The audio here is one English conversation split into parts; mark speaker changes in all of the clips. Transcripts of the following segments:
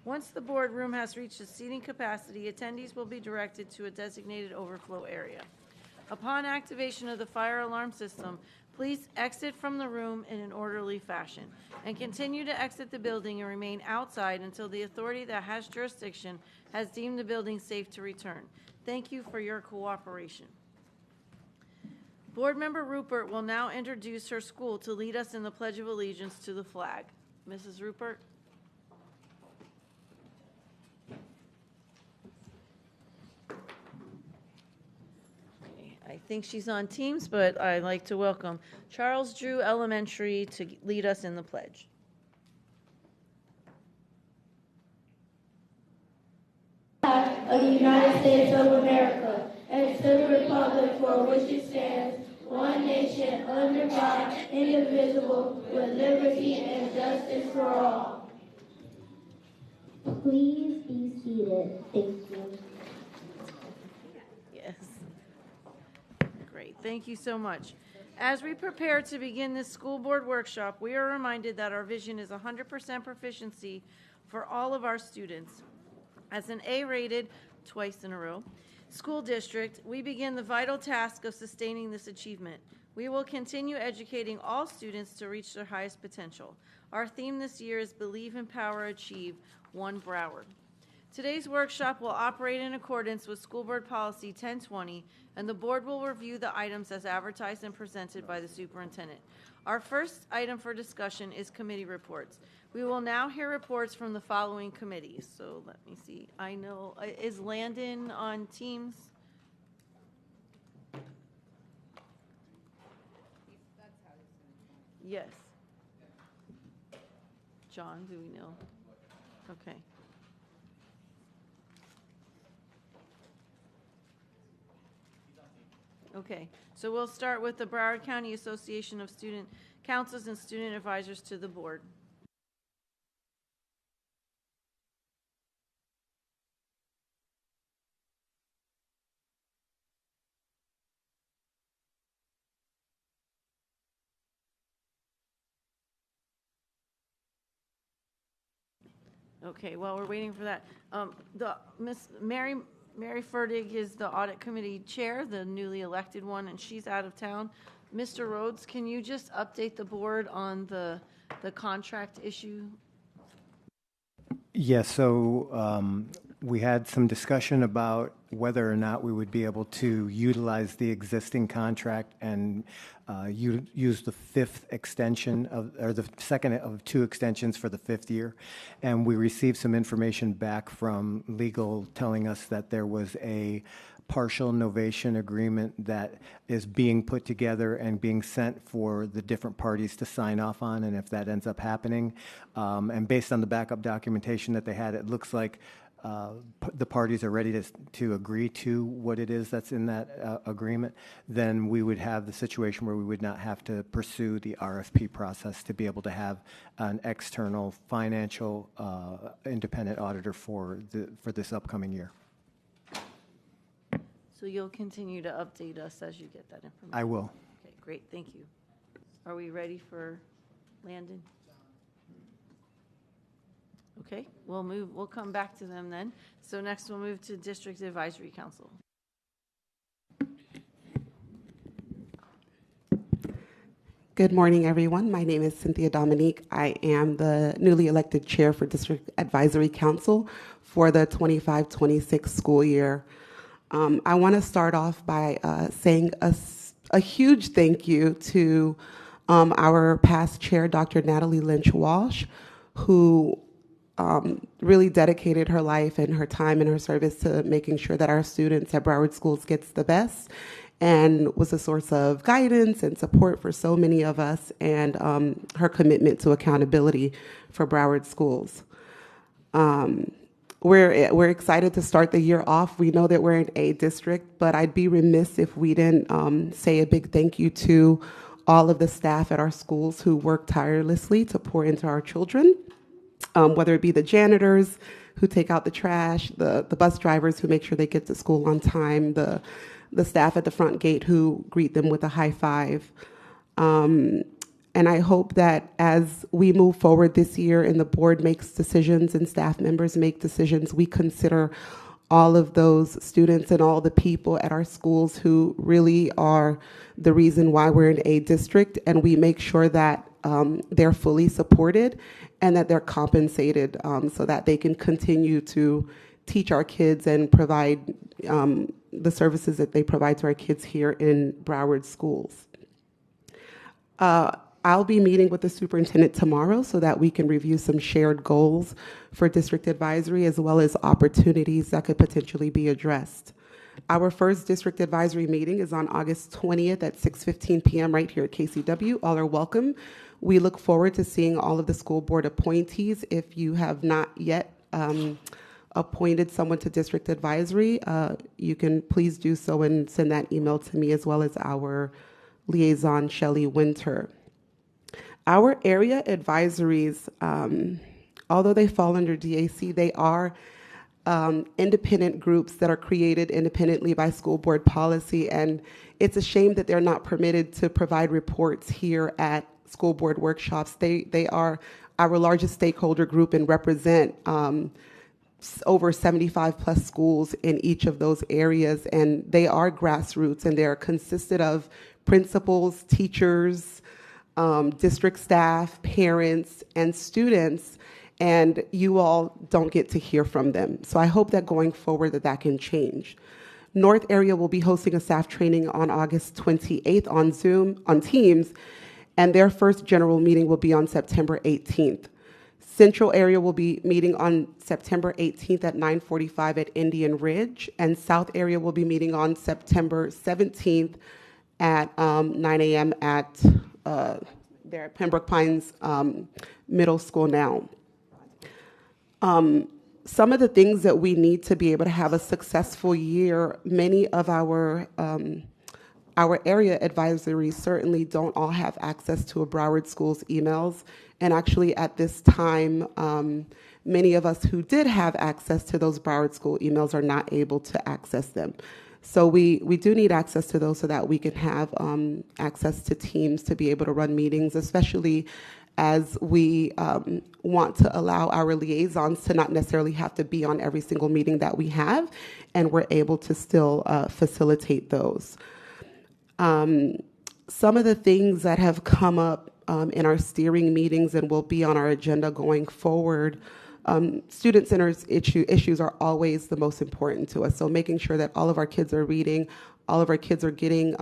Speaker 1: Once the boardroom has reached its seating capacity, attendees will be directed to a designated overflow area. Upon activation of the fire alarm system, please exit from the room in an orderly fashion and continue to exit the building and remain outside until the authority that has jurisdiction has deemed the building safe to return. Thank you for your cooperation. Board Member Rupert will now introduce her school to lead us in the Pledge of Allegiance to the flag. Mrs. Rupert. I think she's on Teams, but I'd like to welcome Charles Drew Elementary to lead us in the pledge.
Speaker 2: Of the United States of America and to the republic for which it stands, one nation, under God, indivisible, with liberty and justice for all.
Speaker 3: Please be seated. Thank you.
Speaker 1: Yes. Great. Thank you so much. As we prepare to begin this school board workshop, we are reminded that our vision is 100% proficiency for all of our students. As an A-rated, twice in a row, school district, we begin the vital task of sustaining this achievement. We will continue educating all students to reach their highest potential. Our theme this year is Believe, Empower, Achieve, One Broward. Today's workshop will operate in accordance with School Board Policy 1020, and the board will review the items as advertised and presented by the superintendent. Our first item for discussion is committee reports. We will now hear reports from the following committees. So let me see. I know, is Landon on Teams? Yes. John, do we know? Okay. Okay, so we'll start with the Broward County Association of Student Councils and Student Advisors to the board. Okay, while we're waiting for that, Miss Mary Ferdig is the audit committee chair, the newly elected one, and she's out of town. Mr. Rhodes, can you just update the board on the contract issue?
Speaker 4: Yes, so we had some discussion about whether or not we would be able to utilize the existing contract and use the fifth extension or the second of two extensions for the fifth year. And we received some information back from legal telling us that there was a partial novation agreement that is being put together and being sent for the different parties to sign off on. And if that ends up happening, and based on the backup documentation that they had, it looks like the parties are ready to agree to what it is that's in that agreement, then we would have the situation where we would not have to pursue the RFP process to be able to have an external financial independent auditor for this upcoming year.
Speaker 1: So you'll continue to update us as you get that information?
Speaker 4: I will.
Speaker 1: Okay, great, thank you. Are we ready for Landon? Okay, we'll come back to them then. So next we'll move to District Advisory Council.
Speaker 5: Good morning, everyone. My name is Cynthia Dominique. I am the newly elected chair for District Advisory Council for the 25-26 school year. I want to start off by saying a huge thank you to our past chair, Dr. Natalie Lynch Walsh, who really dedicated her life and her time and her service to making sure that our students at Broward Schools gets the best, and was a source of guidance and support for so many of us, and her commitment to accountability for Broward Schools. We're excited to start the year off. We know that we're in a district, but I'd be remiss if we didn't say a big thank you to all of the staff at our schools who work tirelessly to pour into our children, whether it be the janitors who take out the trash, the bus drivers who make sure they get to school on time, the staff at the front gate who greet them with a high five. And I hope that as we move forward this year and the board makes decisions and staff members make decisions, we consider all of those students and all the people at our schools who really are the reason why we're in a district, and we make sure that they're fully supported and that they're compensated so that they can continue to teach our kids and provide the services that they provide to our kids here in Broward schools. I'll be meeting with the superintendent tomorrow so that we can review some shared goals for district advisory as well as opportunities that could potentially be addressed. Our first district advisory meeting is on August 20th at 6:15 p.m. right here at KCW. All are welcome. We look forward to seeing all of the school board appointees. If you have not yet appointed someone to district advisory, you can please do so and send that email to me as well as our liaison, Shelley Winter. Our area advisories, although they fall under DAC, they are independent groups that are created independently by school board policy, and it's a shame that they're not permitted to provide reports here at school board workshops. They are our largest stakeholder group and represent over 75 plus schools in each of those areas, and they are grassroots, and they're consisted of principals, teachers, district staff, parents, and students, and you all don't get to hear from them. So I hope that going forward that can change. North area will be hosting a staff training on August 28th on Zoom, on Teams, and their first general meeting will be on September 18th. Central area will be meeting on September 18th at 9:45 at Indian Ridge, and South area will be meeting on September 17th at 9 a.m. at there at Pembroke Pines Middle School now. Some of the things that we need to be able to have a successful year, many of our area advisories certainly don't all have access to a Broward Schools emails. And actually at this time, many of us who did have access to those Broward School emails are not able to access them. So we do need access to those so that we can have access to Teams to be able to run meetings, especially as we want to allow our liaisons to not necessarily have to be on every single meeting that we have, and we're able to still facilitate those. Some of the things that have come up in our steering meetings and will be on our agenda going forward, student-centered issues are always the most important to us. So making sure that all of our kids are reading, all of our kids are getting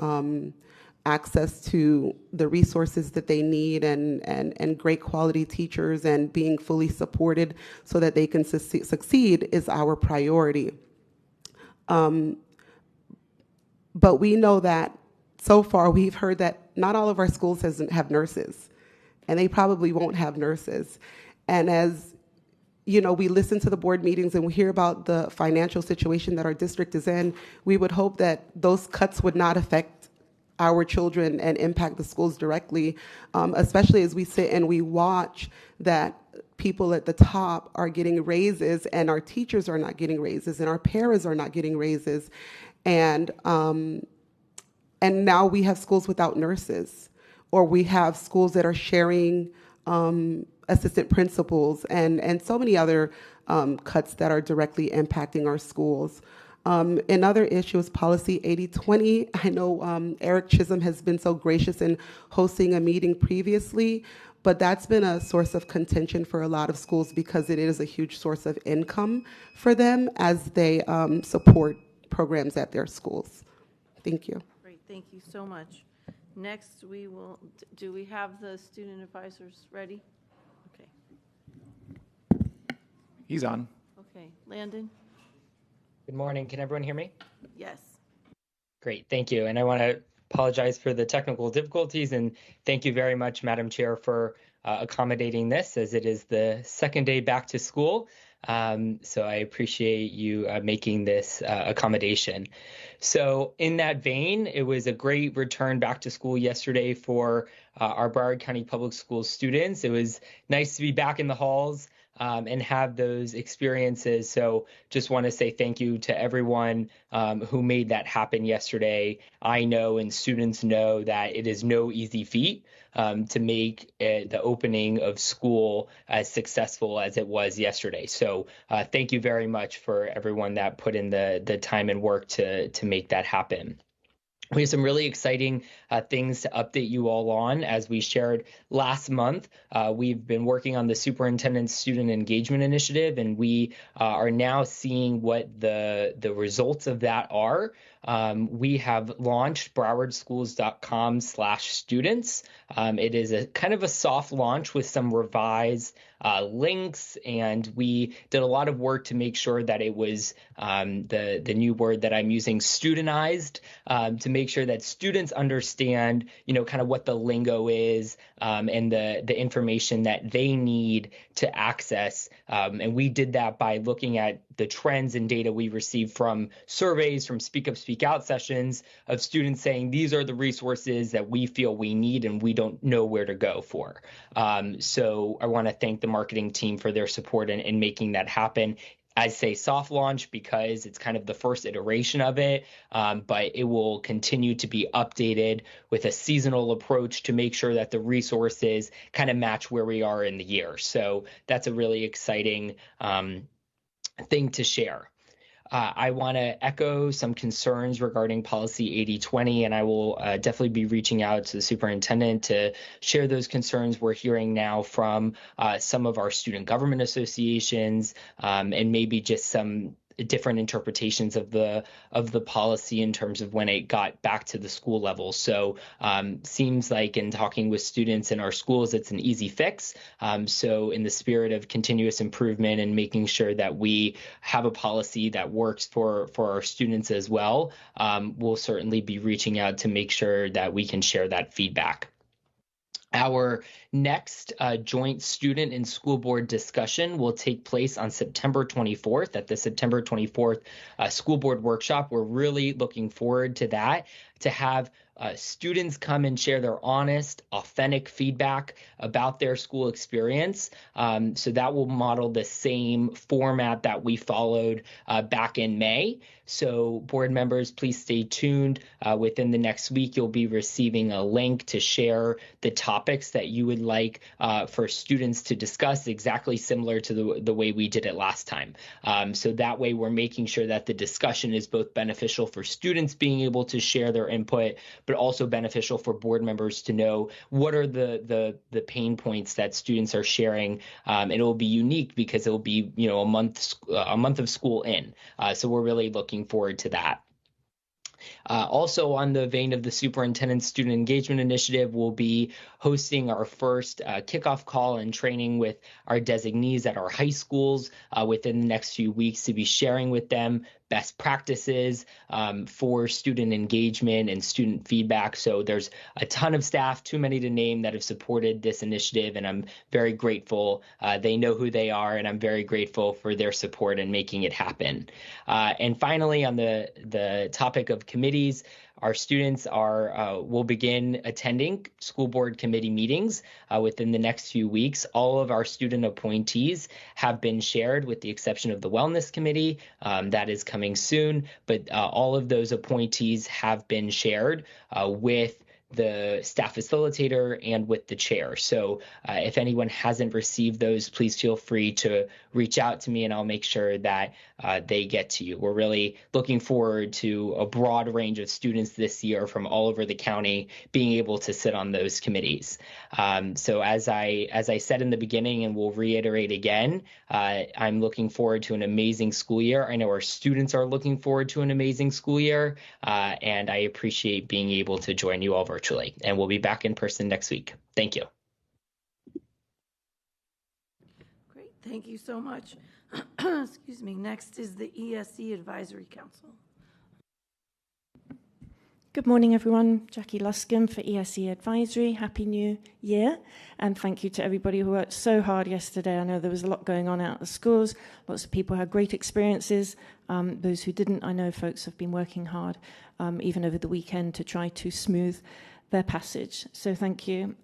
Speaker 5: access to the resources that they need and great quality teachers and being fully supported so that they can succeed is our priority. But we know that so far we've heard that not all of our schools have nurses, and they probably won't have nurses. And as you know, we listen to the board meetings and we hear about the financial situation that our district is in, we would hope that those cuts would not affect our children and impact the schools directly, especially as we sit and we watch that people at the top are getting raises and our teachers are not getting raises and our paras are not getting raises. And now we have schools without nurses, or we have schools that are sharing assistant principals and so many other cuts that are directly impacting our schools. Another issue is policy 80/20. I know Eric Chisholm has been so gracious in hosting a meeting previously, but that's been a source of contention for a lot of schools because it is a huge source of income for them as they support programs at their schools. Thank you.
Speaker 1: Great, thank you so much. Next, do we have the student advisors ready? Okay.
Speaker 6: He's on.
Speaker 1: Okay, Landon?
Speaker 7: Good morning. Can everyone hear me?
Speaker 1: Yes.
Speaker 7: Great. Thank you. And I want to apologize for the technical difficulties, and thank you very much, Madam Chair, for accommodating this, as it is the second day back to school. So I appreciate you making this accommodation. So in that vein, it was a great return back to school yesterday for our Broward County Public Schools students. It was nice to be back in the halls and have those experiences. So just want to say thank you to everyone who made that happen yesterday. I know and students know that it is no easy feat to make the opening of school as successful as it was yesterday. So thank you very much for everyone that put in the time and work to make that happen. We have some really exciting things to update you all on. As we shared last month, we've been working on the Superintendent Student Engagement Initiative, and we are now seeing what the results of that are. We have launched browardschools.com/students. It is a kind of a soft launch with some revised links, and we did a lot of work to make sure that it was the new word that I'm using, studentized, to make sure that students understand, kind of what the lingo is and the information that they need to access. And we did that by looking at the trends and data we received from surveys, from Speak Up, Speak Out sessions of students saying these are the resources that we feel we need and we don't know where to go for. So I want to thank the marketing team for their support in making that happen. I say soft launch because it's kind of the first iteration of it, but it will continue to be updated with a seasonal approach to make sure that the resources kind of match where we are in the year. So that's a really exciting thing to share. I want to echo some concerns regarding policy 80/20, and I will definitely be reaching out to the superintendent to share those concerns we're hearing now from some of our student government associations, and maybe just some different interpretations of the policy in terms of when it got back to the school level. So seems like in talking with students in our schools, it's an easy fix. So in the spirit of continuous improvement and making sure that we have a policy that works for our students as well, we'll certainly be reaching out to make sure that we can share that feedback. Our next joint student and school board discussion will take place on September 24th at the September 24th school board workshop. We're really looking forward to that, to have students come and share their honest, authentic feedback about their school experience. So that will model the same format that we followed back in May. So board members, please stay tuned. Within the next week, you'll be receiving a link to share the topics that you would like for students to discuss, exactly similar to the way we did it last time. So that way we're making sure that the discussion is both beneficial for students being able to share their input, but also beneficial for board members to know what are the pain points that students are sharing. And it will be unique because it will be, a month of school in. So we're really looking forward to that. Also, on the vein of the Superintendent Student Engagement Initiative, we'll be hosting our first kickoff call and training with our designees at our high schools within the next few weeks to be sharing with them best practices for student engagement and student feedback. So there's a ton of staff, too many to name, that have supported this initiative, and I'm very grateful. They know who they are, and I'm very grateful for their support in making it happen. And finally, on the topic of committees, our students will begin attending school board committee meetings within the next few weeks. All of our student appointees have been shared, with the exception of the wellness committee. That is coming soon, but all of those appointees have been shared with the staff facilitator and with the chair. So if anyone hasn't received those, please feel free to reach out to me and I'll make sure that they get to you. We're really looking forward to a broad range of students this year from all over the county being able to sit on those committees. So as I said in the beginning, and we'll reiterate again, I'm looking forward to an amazing school year. I know our students are looking forward to an amazing school year, and I appreciate being able to join you all virtually. And we'll be back in person next week. Thank you.
Speaker 1: Great, thank you so much. Excuse me. Next is the ESE Advisory Council.
Speaker 6: Good morning, everyone. Jackie Luscombe for ESE Advisory. Happy New Year. And thank you to everybody who worked so hard yesterday. I know there was a lot going on out at the schools. Lots of people had great experiences. Those who didn't, I know folks have been working hard, even over the weekend, to try to smooth their passage. So thank you.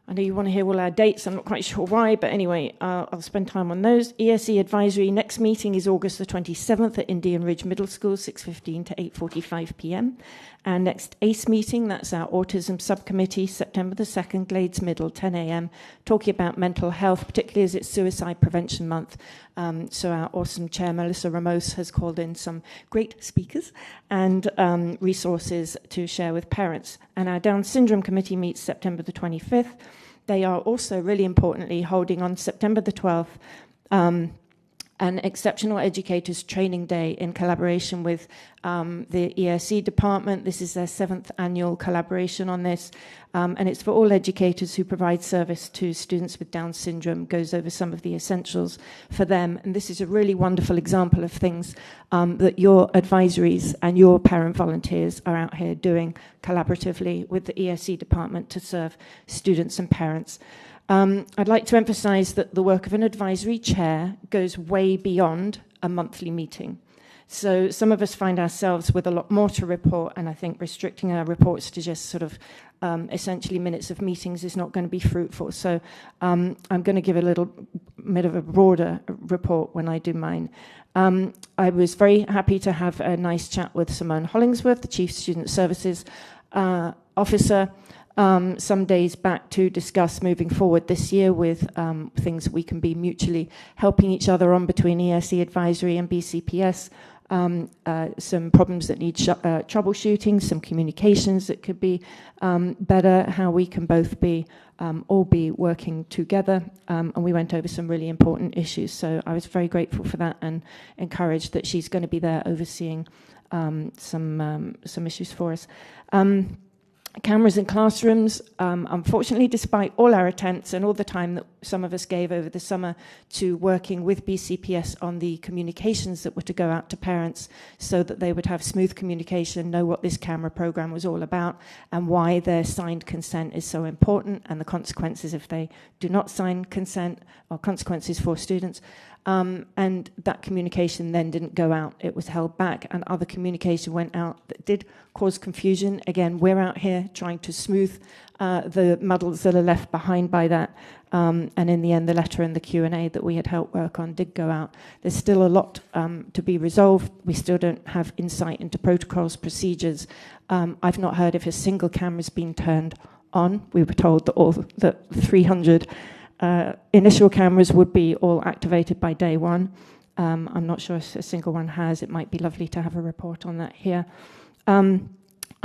Speaker 6: I know you want to hear all our dates. I'm not quite sure why, but anyway, I'll spend time on those. ESE Advisory, next meeting is August the 27th at Indian Ridge Middle School, 6:15 to 8:45 p.m. And next ACE meeting, that's our Autism Subcommittee, September the 2nd, Glades Middle, 10 a.m., talking about mental health, particularly as it's Suicide Prevention Month. So our awesome chair, Melissa Ramos, has called in some great speakers and resources to share with parents. And our Down Syndrome Committee meets September the 25th. They are also, really importantly, holding on September the 12th an Exceptional Educators Training Day in collaboration with the ESE department. This is their 7th annual collaboration on this, and it's for all educators who provide service to students with Down syndrome, goes over some of the essentials for them. And this is a really wonderful example of things that your advisories and your parent volunteers are out here doing collaboratively with the ESE department to serve students and parents. I'd like to emphasize that the work of an advisory chair goes way beyond a monthly meeting. So some of us find ourselves with a lot more to report, and I think restricting our reports to just sort of essentially minutes of meetings is not going to be fruitful. So I'm going to give a little bit of a broader report when I do mine. I was very happy to have a nice chat with Simone Hollingsworth, the Chief Student Services Officer, some days back to discuss moving forward this year with things that we can be mutually helping each other on between ESE Advisory and BCPS, some problems that need troubleshooting, some communications that could be better, how we can both be all be working together, and we went over some really important issues. So I was very grateful for that and encouraged that she's going to be there overseeing some issues for us. Cameras in classrooms, unfortunately, despite all our attempts and all the time that some of us gave over the summer to working with BCPS on the communications that were to go out to parents so that they would have smooth communication, know what this camera program was all about and why their signed consent is so important and the consequences if they do not sign consent or consequences for students. And that communication then didn't go out. It was held back, and other communication went out that did cause confusion. Again, we're out here trying to smooth the muddles that are left behind by that. And in the end, the letter and the Q&A that we had helped work on did go out. There's still a lot to be resolved. We still don't have insight into protocols, procedures. I've not heard if a single camera's been turned on. We were told that 300 initial cameras would be all activated by day one. I'm not sure if a single one has. It might be lovely to have a report on that here. And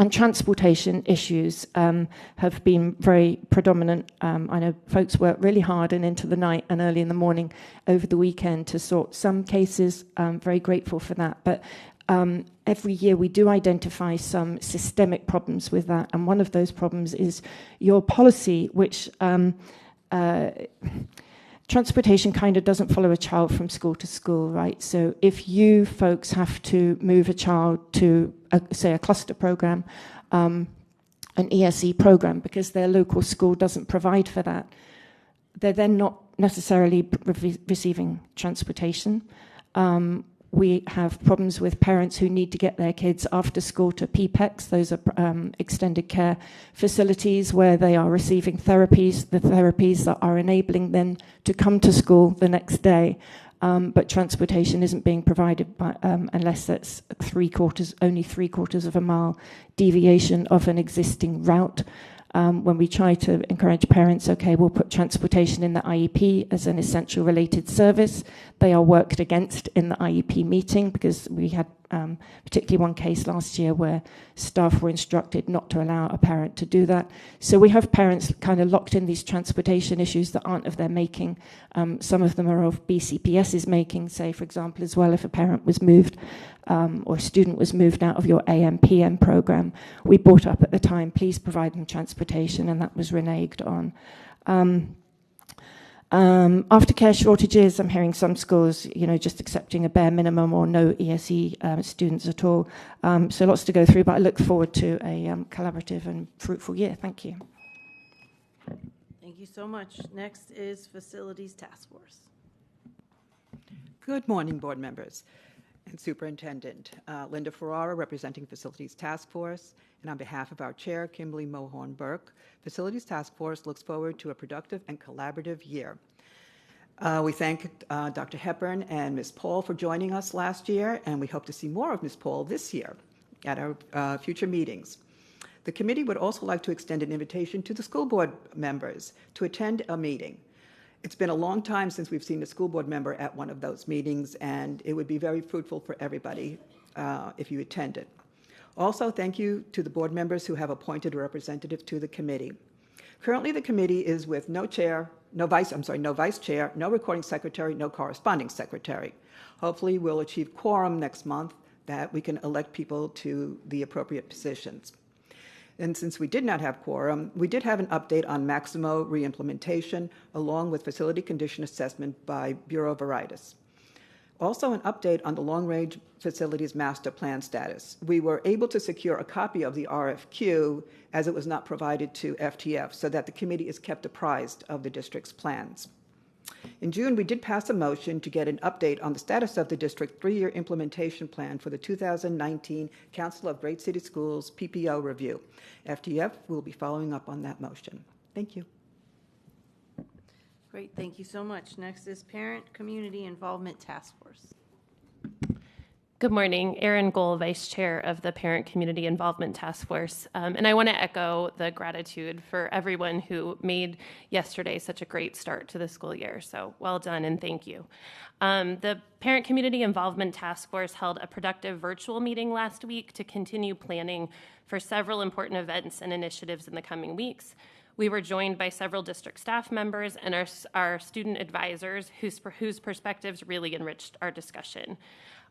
Speaker 6: transportation issues have been very predominant. I know folks work really hard and into the night and early in the morning over the weekend to sort some cases. I'm very grateful for that. But every year we do identify some systemic problems with that. And one of those problems is your policy, which transportation kind of doesn't follow a child from school to school, right? So if you folks have to move a child to, say, a cluster program, an ESE program, because their local school doesn't provide for that, they're then not necessarily receiving transportation. We have problems with parents who need to get their kids after school to PPECs. Those are extended care facilities where they are receiving therapies, the therapies that are enabling them to come to school the next day. But transportation isn't being provided by, unless that's only three quarters of a mile deviation of an existing route. When we try to encourage parents, okay, we'll put transportation in the IEP as an essential related service. They are worked against in the IEP meeting because we had particularly one case last year where staff were instructed not to allow a parent to do that. So we have parents kind of locked in these transportation issues that aren't of their making. Some of them are of BCPS's making, say, for example, as well, if a parent was moved or a student was moved out of your AM/PM program, we brought up at the time, please provide them transportation, and that was reneged on. Aftercare shortages, I'm hearing some schools, just accepting a bare minimum or no ESE students at all. So lots to go through, but I look forward to a collaborative and fruitful year. Thank you.
Speaker 1: Thank you so much. Next is Facilities Task Force.
Speaker 8: Good morning, board members. and Superintendent. Linda Ferrara, representing Facilities Task Force, and on behalf of our Chair, Kimberly Mohorn-Burke, Facilities Task Force looks forward to a productive and collaborative year. We thank Dr. Hepburn and Ms. Paul for joining us last year, and we hope to see more of Ms. Paul this year at our future meetings. The committee would also like to extend an invitation to the school board members to attend a meeting. It's been a long time since we've seen a school board member at one of those meetings, and it would be very fruitful for everybody if you attended. Also, thank you to the board members who have appointed a representative to the committee. Currently, the committee is with no vice chair, no recording secretary, no corresponding secretary. Hopefully, we'll achieve quorum next month that we can elect people to the appropriate positions. And since we did not have quorum, we did have an update on Maximo reimplementation, along with facility condition assessment by Bureau Veritas. Also, an update on the long-range facilities master plan status. We were able to secure a copy of the RFQ as it was not provided to FTF, so that the committee is kept apprised of the district's plans. In June, we did pass a motion to get an update on the status of the district 3-year implementation plan for the 2019 Council of Great City Schools PPO review. FTF will be following up on that motion. Thank you.
Speaker 1: Great, thank you so much. Next is Parent Community Involvement Task Force.
Speaker 9: Good morning. Erin Gohl, Vice Chair of the Parent Community Involvement Task Force. And I want to echo the gratitude for everyone who made yesterday such a great start to the school year. So well done and thank you. The Parent Community Involvement Task Force held a productive virtual meeting last week to continue planning for several important events and initiatives in the coming weeks. We were joined by several district staff members and our student advisors whose perspectives really enriched our discussion.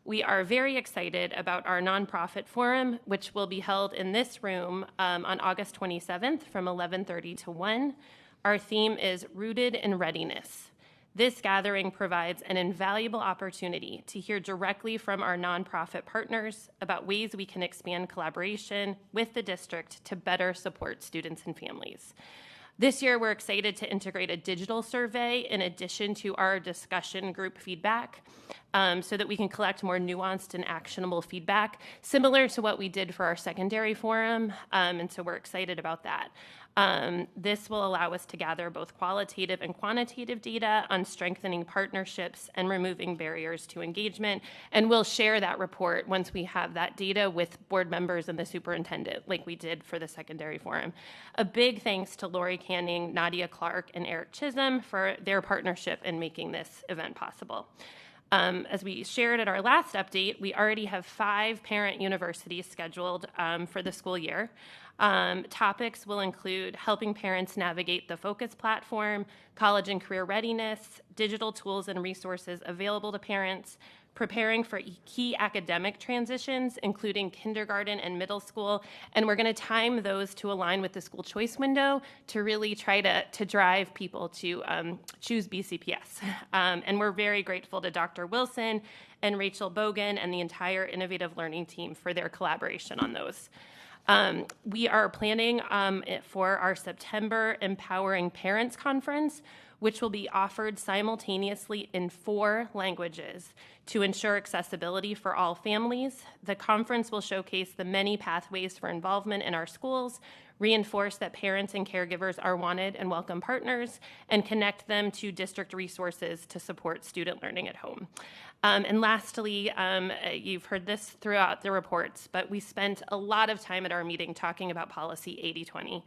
Speaker 9: We are very excited about our nonprofit forum, which will be held in this room on August 27th from 11:30 to 1. Our theme is Rooted in Readiness. This gathering provides an invaluable opportunity to hear directly from our nonprofit partners about ways we can expand collaboration with the district to better support students and families. This year, we're excited to integrate a digital survey in addition to our discussion group feedback so that we can collect more nuanced and actionable feedback, similar to what we did for our secondary forum, and so we're excited about that. This will allow us to gather both qualitative and quantitative data on strengthening partnerships and removing barriers to engagement, and we'll share that report once we have that data with board members and the superintendent, like we did for the secondary forum. A big thanks to Lori Canning, Nadia Clark, and Eric Chisholm for their partnership in making this event possible. As we shared at our last update, we already have 5 parent universities scheduled for the school year. Topics will include helping parents navigate the Focus platform, college and career readiness, digital tools and resources available to parents, preparing for key academic transitions, including kindergarten and middle school, and we're going to time those to align with the school choice window to really try to drive people to choose BCPS. And we're very grateful to Dr. Wilson and Rachel Bogan and the entire Innovative Learning team for their collaboration on those. We are planning for our September Empowering Parents Conference, which will be offered simultaneously in 4 languages to ensure accessibility for all families. The conference will showcase the many pathways for involvement in our schools, reinforce that parents and caregivers are wanted and welcome partners, and connect them to district resources to support student learning at home. And lastly, you've heard this throughout the reports, but we spent a lot of time at our meeting talking about policy 80/20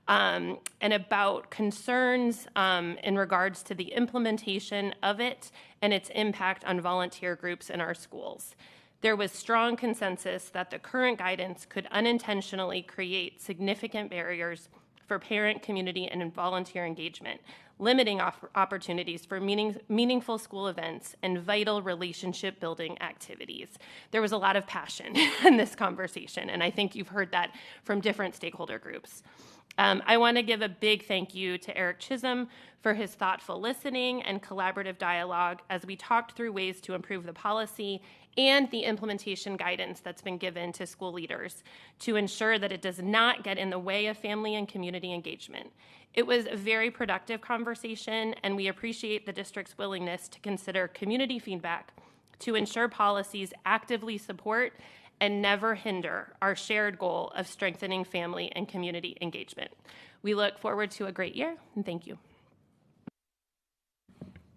Speaker 9: and about concerns in regards to the implementation of it and its impact on volunteer groups in our schools. There was strong consensus that the current guidance could unintentionally create significant barriers for parent, community, and volunteer engagement, limiting opportunities for meaningful school events and vital relationship-building activities. There was a lot of passion in this conversation, and I think you've heard that from different stakeholder groups. I want to give a big thank you to Eric Chisholm for his thoughtful listening and collaborative dialogue as we talked through ways to improve the policy and the implementation guidance that's been given to school leaders to ensure that it does not get in the way of family and community engagement. It was a very productive conversation, and we appreciate the district's willingness to consider community feedback to ensure policies actively support and never hinder our shared goal of strengthening family and community engagement. We look forward to a great year, and thank you.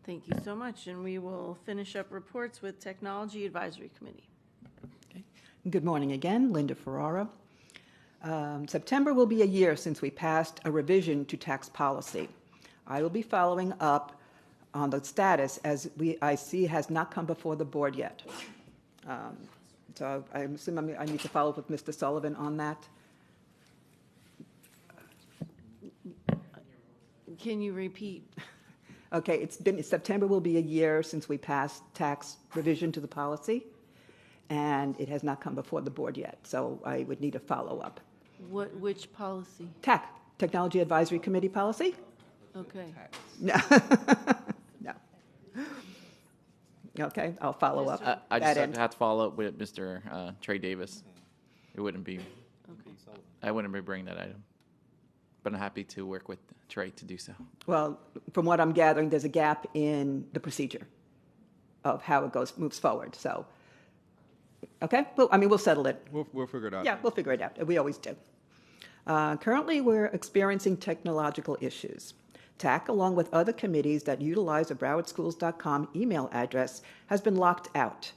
Speaker 1: Thank you so much, and we will finish up reports with Technology Advisory Committee.
Speaker 8: Okay. Good morning again, Linda Ferrara. September will be a year since we passed a revision to tax policy. I will be following up on the status as I see has not come before the board yet. So I assume I need to follow up with Mr. Sullivan on that.
Speaker 1: Can you repeat?
Speaker 8: Okay, September will be a year since we passed tax revision to the policy, and it has not come before the board yet, so I would need a follow-up.
Speaker 1: Which policy?
Speaker 8: Technology Advisory Committee policy?
Speaker 1: Okay.
Speaker 8: No. No. Okay, I'll follow up.
Speaker 10: I just have to follow up with Mr. Trey Davis. It wouldn't be,
Speaker 1: Okay.
Speaker 10: I wouldn't be bringing that item. But I'm happy to work with Trey to do so.
Speaker 8: Well, from what I'm gathering, there's a gap in the procedure of how it moves forward. So, okay, well, we'll settle it.
Speaker 11: We'll figure it out.
Speaker 8: Yeah, we'll figure it out. We always do. Currently, we're experiencing technological issues. TAC, along with other committees that utilize the BrowardSchools.com email address, has been locked out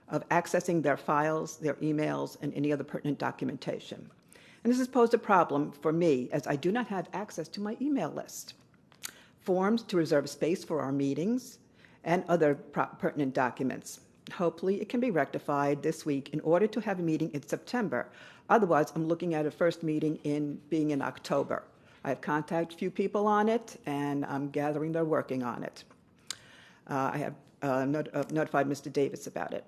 Speaker 8: of accessing their files, their emails, and any other pertinent documentation. And this has posed a problem for me as I do not have access to my email list, forms to reserve space for our meetings, and other pertinent documents. Hopefully, it can be rectified this week in order to have a meeting in September. Otherwise, I'm looking at a first meeting being in October. I have contacted a few people on it, and I'm gathering they're working on it. I have notified Mr. Davis about it.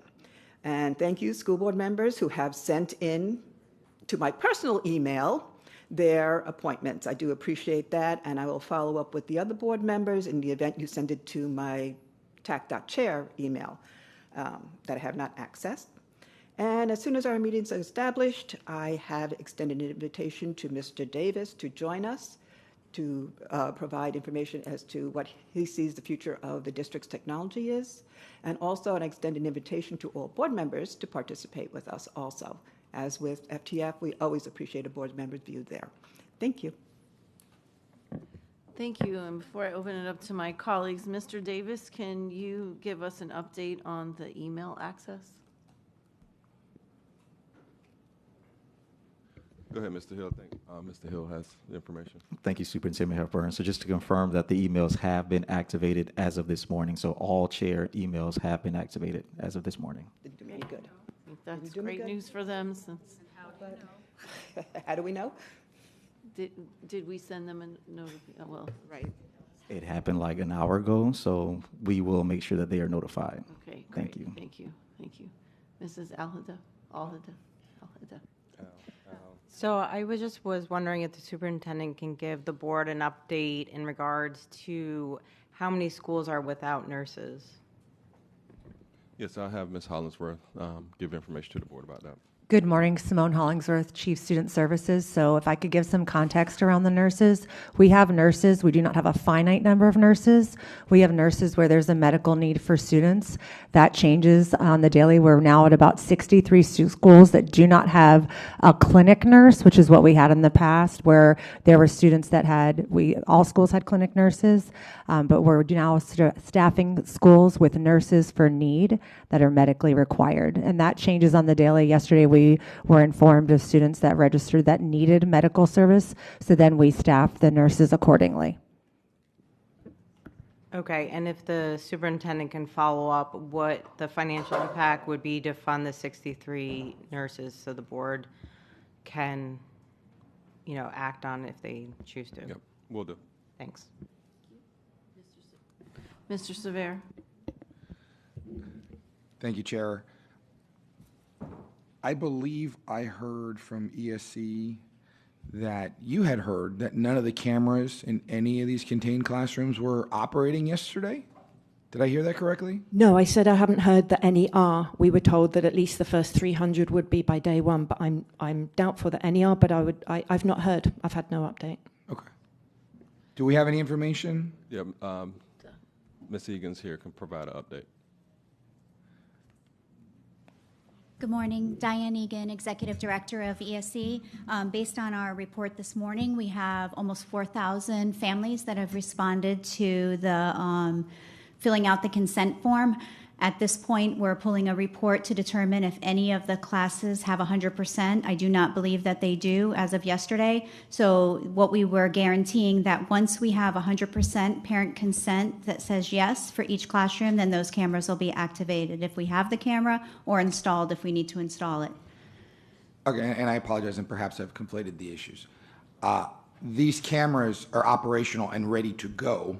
Speaker 8: And thank you, school board members who have sent in to my personal email their appointments. I do appreciate that, and I will follow up with the other board members in the event you send it to my TAC.chair email that I have not accessed. And as soon as our meetings are established, I have extended an invitation to Mr. Davis to join us to provide information as to what he sees the future of the district's technology is, and also an extended invitation to all board members to participate with us also. As with FTF, we always appreciate a board member's view there. Thank you.
Speaker 1: Thank you. And before I open it up to my colleagues, Mr. Davis, can you give us an update on the email access?
Speaker 11: Go ahead, Mr. Hill. I think Mr. Hill has the information.
Speaker 12: Thank you, Superintendent Hepburn. So just to confirm that the emails have been activated as of this morning. So all chair emails have been activated as of this morning.
Speaker 8: Didn't do me any good.
Speaker 1: I think that's great news for them since.
Speaker 8: How do we know?
Speaker 1: Did we send them a notification? Well,
Speaker 8: right.
Speaker 12: It happened like an hour ago, so we will make sure that they are notified.
Speaker 1: Okay, great.
Speaker 12: Thank you.
Speaker 1: Thank you. Thank you. Mrs. Alhada.
Speaker 13: So I was wondering if the superintendent can give the board an update in regards to how many schools are without nurses.
Speaker 11: Yes, I'll have Ms. Hollingsworth give information to the board about that.
Speaker 14: Good morning, Simone Hollingsworth, Chief Student Services. So if I could give some context around the nurses, we have nurses. We do not have a finite number of nurses. We have nurses where there's a medical need for students. That changes on the daily. We're now at about 63 schools that do not have a clinic nurse, which is what we had in the past, where there were students that all schools had clinic nurses, but we're now staffing schools with nurses for need that are medically required. And that changes on the daily. Yesterday, we were informed of students that registered that needed medical service, so then we staff the nurses accordingly.
Speaker 13: Okay, and if the superintendent can follow up, what the financial impact would be to fund the 63 nurses so the board can, act on if they choose to.
Speaker 11: Yep, will do.
Speaker 13: Thanks.
Speaker 1: Mr. Sever.
Speaker 15: Thank you, Chair. I believe I heard from ESC that you had heard that none of the cameras in any of these contained classrooms were operating yesterday. Did I hear that correctly?
Speaker 6: No, I said I haven't heard that any are. We were told that at least the first 300 would be by day one, but I'm doubtful that any are. But I've not heard. I've had no update.
Speaker 15: Okay. Do we have any information?
Speaker 11: Yeah, Ms. Egan's here, can provide an update.
Speaker 16: Good morning. Diane Egan, Executive Director of ESE. Based on our report this morning, we have almost 4,000 families that have responded to the filling out the consent form. At this point, we're pulling a report to determine if any of the classes have 100%. I do not believe that they do as of yesterday. So what we were guaranteeing that once we have 100% parent consent that says yes for each classroom, then those cameras will be activated if we have the camera, or installed if we need to install it.
Speaker 15: Okay, and I apologize, and perhaps I've conflated the issues. These cameras are operational and ready to go.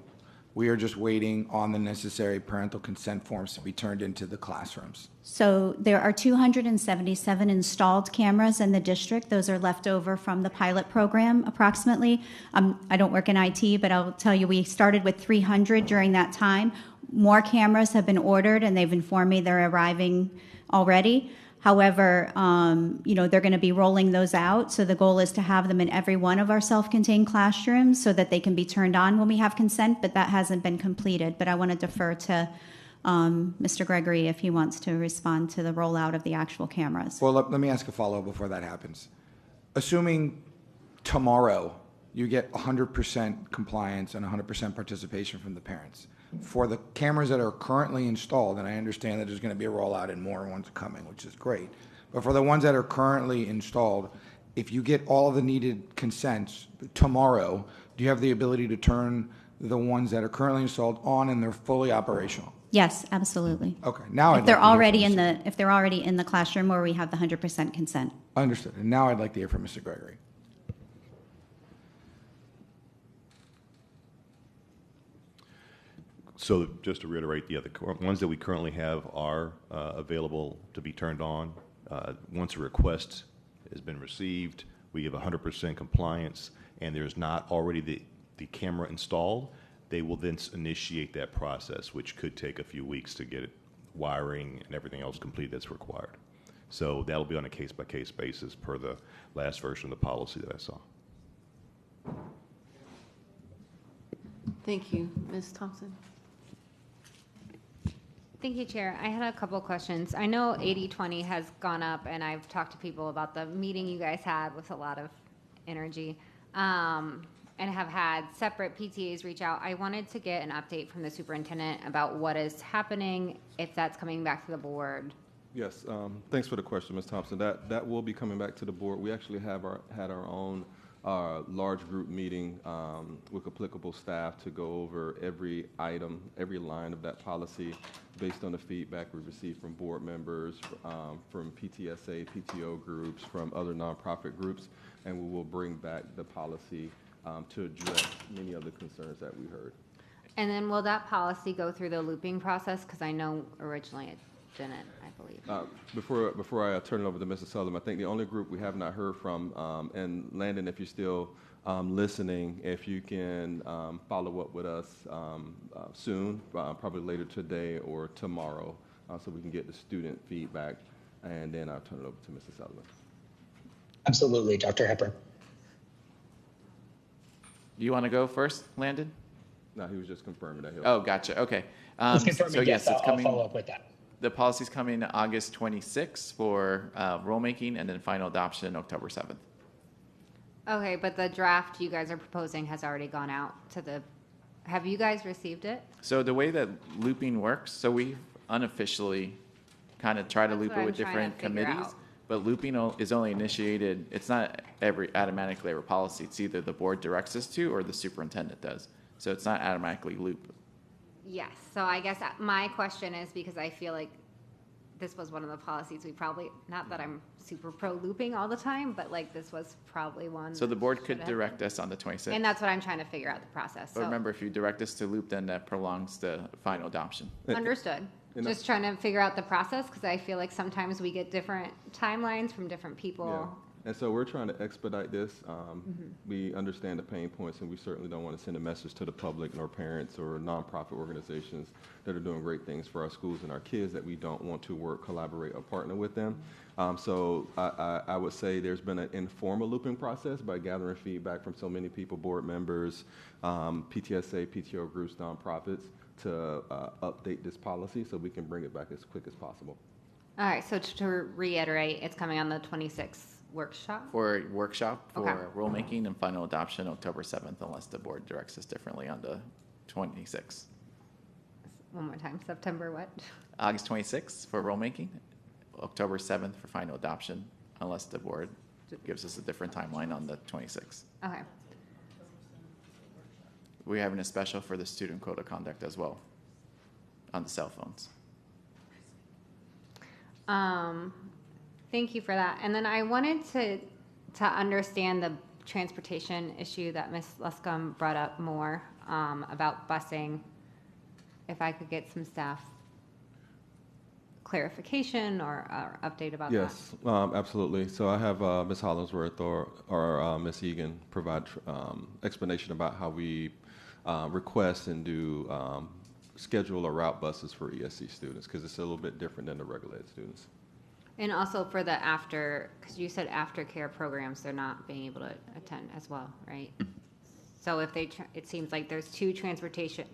Speaker 15: We are just waiting on the necessary parental consent forms to be turned into the classrooms.
Speaker 16: So there are 277 installed cameras in the district. Those are left over from the pilot program approximately. I don't work in IT, but I'll tell you we started with 300 during that time. More cameras have been ordered, and they've informed me they're arriving already. However, they're going to be rolling those out. So the goal is to have them in every one of our self-contained classrooms so that they can be turned on when we have consent, but that hasn't been completed. But I want to defer to Mr. Gregory if he wants to respond to the rollout of the actual cameras.
Speaker 15: Well, let me ask a follow-up before that happens. Assuming tomorrow you get 100% compliance and 100% participation from the parents, for the cameras that are currently installed, and I understand that there's going to be a rollout and more ones coming, which is great, but for the ones that are currently installed, if you get all of the needed consents tomorrow, do you have the ability to turn the ones that are currently installed on and they're fully operational?
Speaker 16: Yes, absolutely.
Speaker 15: Okay. Now
Speaker 16: if they're already in the classroom where we have the 100% consent.
Speaker 15: Understood. And now I'd like to hear from Mr. Gregory.
Speaker 17: So just to reiterate, the ones that we currently have are available to be turned on. Once a request has been received, we have 100% compliance, and there's not already the camera installed, they will then initiate that process, which could take a few weeks to get it wiring and everything else complete that's required. So that'll be on a case-by-case basis per the last version of the policy that I saw.
Speaker 1: Thank you. Ms. Thompson.
Speaker 18: Thank you, Chair. I had a couple questions. I know 80/20 has gone up, and I've talked to people about the meeting you guys had with a lot of energy, and have had separate PTAs reach out. I wanted to get an update from the superintendent about what is happening, if that's coming back to the board.
Speaker 11: Yes, thanks for the question, Ms. Thompson. That will be coming back to the board. We actually had our own large group meeting with applicable staff to go over every item, every line of that policy based on the feedback we received from board members, from PTSA, PTO groups, from other nonprofit groups, and we will bring back the policy to address many of the concerns that we heard.
Speaker 18: And then will that policy go through the looping process? Because I know originally it didn't, I believe.
Speaker 11: Before I turn it over to Mrs. Sullivan, I think the only group we have not heard from, and Landon, if you're still listening, if you can follow up with us soon, probably later today or tomorrow, so we can get the student feedback, and then I'll turn it over to Mrs. Sullivan.
Speaker 19: Absolutely, Dr. Hepburn.
Speaker 10: You want to go first, Landon?
Speaker 11: No, he was just confirming that.
Speaker 10: Oh, gotcha. Okay.
Speaker 19: Let's confirm
Speaker 10: so
Speaker 19: it,
Speaker 10: yes, it's
Speaker 19: I'll
Speaker 10: coming.
Speaker 19: follow up with that.
Speaker 10: The policy's coming August 26th for rulemaking, and then final adoption October 7th.
Speaker 18: Okay, but the draft you guys are proposing has already gone out to the, have you guys received it?
Speaker 10: So the way that looping works, so we unofficially kind of try to loop it with different committees, but looping is only initiated, it's not automatically every policy. It's either the board directs us to or the superintendent does. So it's not automatically loop.
Speaker 18: Yes, so I guess my question is, because I feel like this was one of the policies we probably, not that I'm super pro looping all the time, but like this was probably one.
Speaker 10: So the board could direct us on the 26th.
Speaker 18: And that's what I'm trying to figure out the process.
Speaker 10: But remember, if you direct us to loop, then that prolongs the final adoption.
Speaker 18: Understood. Just trying to figure out the process, because I feel like sometimes we get different timelines from different people.
Speaker 11: Yeah. And so we're trying to expedite this. We understand the pain points, and we certainly don't want to send a message to the public nor parents or nonprofit organizations that are doing great things for our schools and our kids that we don't want to work, collaborate, or partner with them. So I would say there's been an informal looping process by gathering feedback from so many people, board members, PTSA, PTO groups, nonprofits, to update this policy so we can bring it back as quick as possible.
Speaker 18: All right, so to reiterate, it's coming on the 26th workshop?
Speaker 10: For workshop for
Speaker 18: Okay.
Speaker 10: rulemaking and final adoption October 7th, unless the board directs us differently on the 26th.
Speaker 18: One more time, September what?
Speaker 10: August 26th for rulemaking, October 7th for final adoption, unless the board gives us a different timeline on the 26th.
Speaker 18: Okay.
Speaker 10: We're having a special for the student code of conduct as well on the cell phones.
Speaker 18: Thank you for that. And then I wanted to understand the transportation issue that Ms. Luscombe brought up more about busing. If I could get some staff clarification or update about that.
Speaker 11: Yes, absolutely. So I have Ms. Hollingsworth or Ms. Egan provide explanation about how we request and do schedule or route buses for ESC students, because it's a little bit different than the regulated students.
Speaker 18: And also for the after, because you said aftercare programs, they're not being able to attend as well, right? So if they, it seems like there's two transportation.